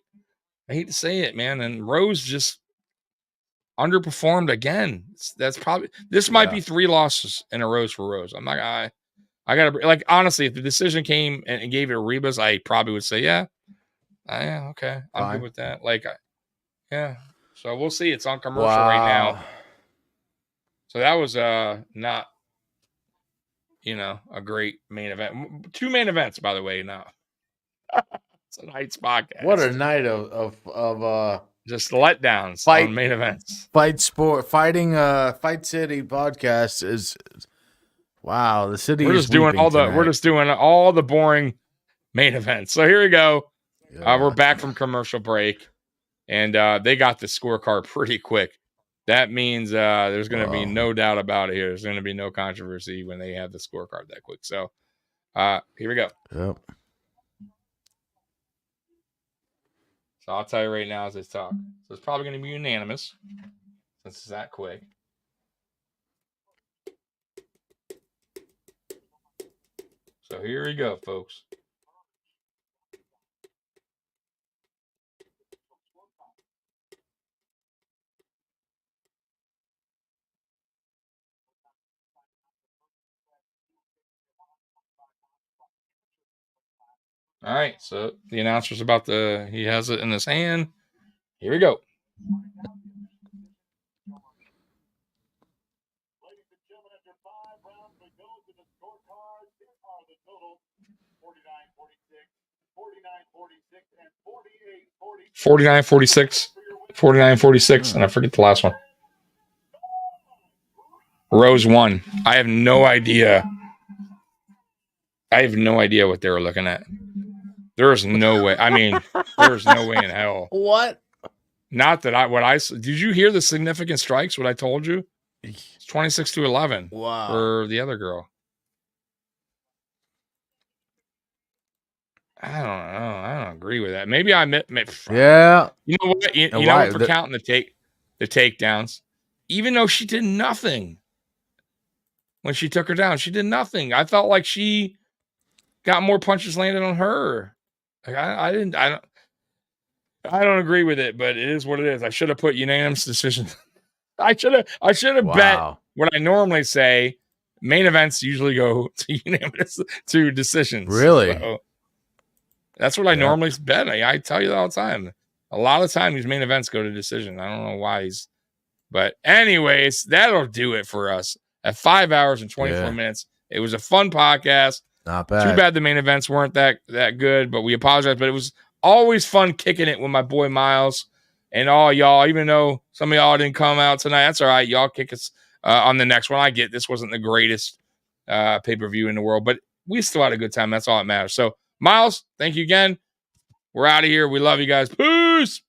I hate to say it, man. And Rose just underperformed again. That's probably this might be 3 losses in a row for Rose. I'm not. I gotta like honestly, if the decision came and gave it a Rebus, I probably would say yeah, okay, I'm good with that. Like, yeah. So we'll see. It's on commercial right now. So that was not a great main event. 2 main events, by the way. Now it's a night's podcast. What a night of just letdowns on main events. Fight City podcast is wow. The city. We're just doing all the boring main events. So here we go. We're back from commercial break, and they got the scorecard pretty quick. That means there's going to be no doubt about it here. There's going to be no controversy when they have the scorecard that quick. So here we go. Yep. So I'll tell you right now as I talk. So it's probably going to be unanimous since it's that quick. So here we go, folks. All right, so the announcer's he has it in his hand. Here we go. Ladies and gentlemen, after 5 rounds to go to the scorecards, here are the totals: 49-46, 49-46, and 48-46. 49-46, and I forget the last one. Rose won. I have no idea. What they were looking at. There's no way. I mean, there's no way in hell. What? Not that did you hear the significant strikes? What I told you? It's 26-11. Wow. For the other girl. I don't know. I don't agree with that. Maybe I admit. Yeah. You know what? You know what? For counting the takedowns, even though she did nothing when she took her down, she did nothing. I felt like she got more punches landed on her. Like I don't agree with it, but it is what it is. I should have put unanimous decision. I should have bet what I normally say. Main events usually go to unanimous to decisions. Really? So that's what I normally bet. I tell you that all the time. A lot of time these main events go to decision. I don't know why but anyways, that'll do it for us at 5 hours and 24 minutes. It was a fun podcast. Not bad. Too bad the main events weren't that good, but we apologize. But it was always fun kicking it with my boy Miles and all y'all. Even though some of y'all didn't come out tonight, that's all right. Y'all kick us on the next one. I get this wasn't the greatest pay-per-view in the world, but we still had a good time. That's all that matters. So, Miles, thank you again. We're out of here. We love you guys. Peace.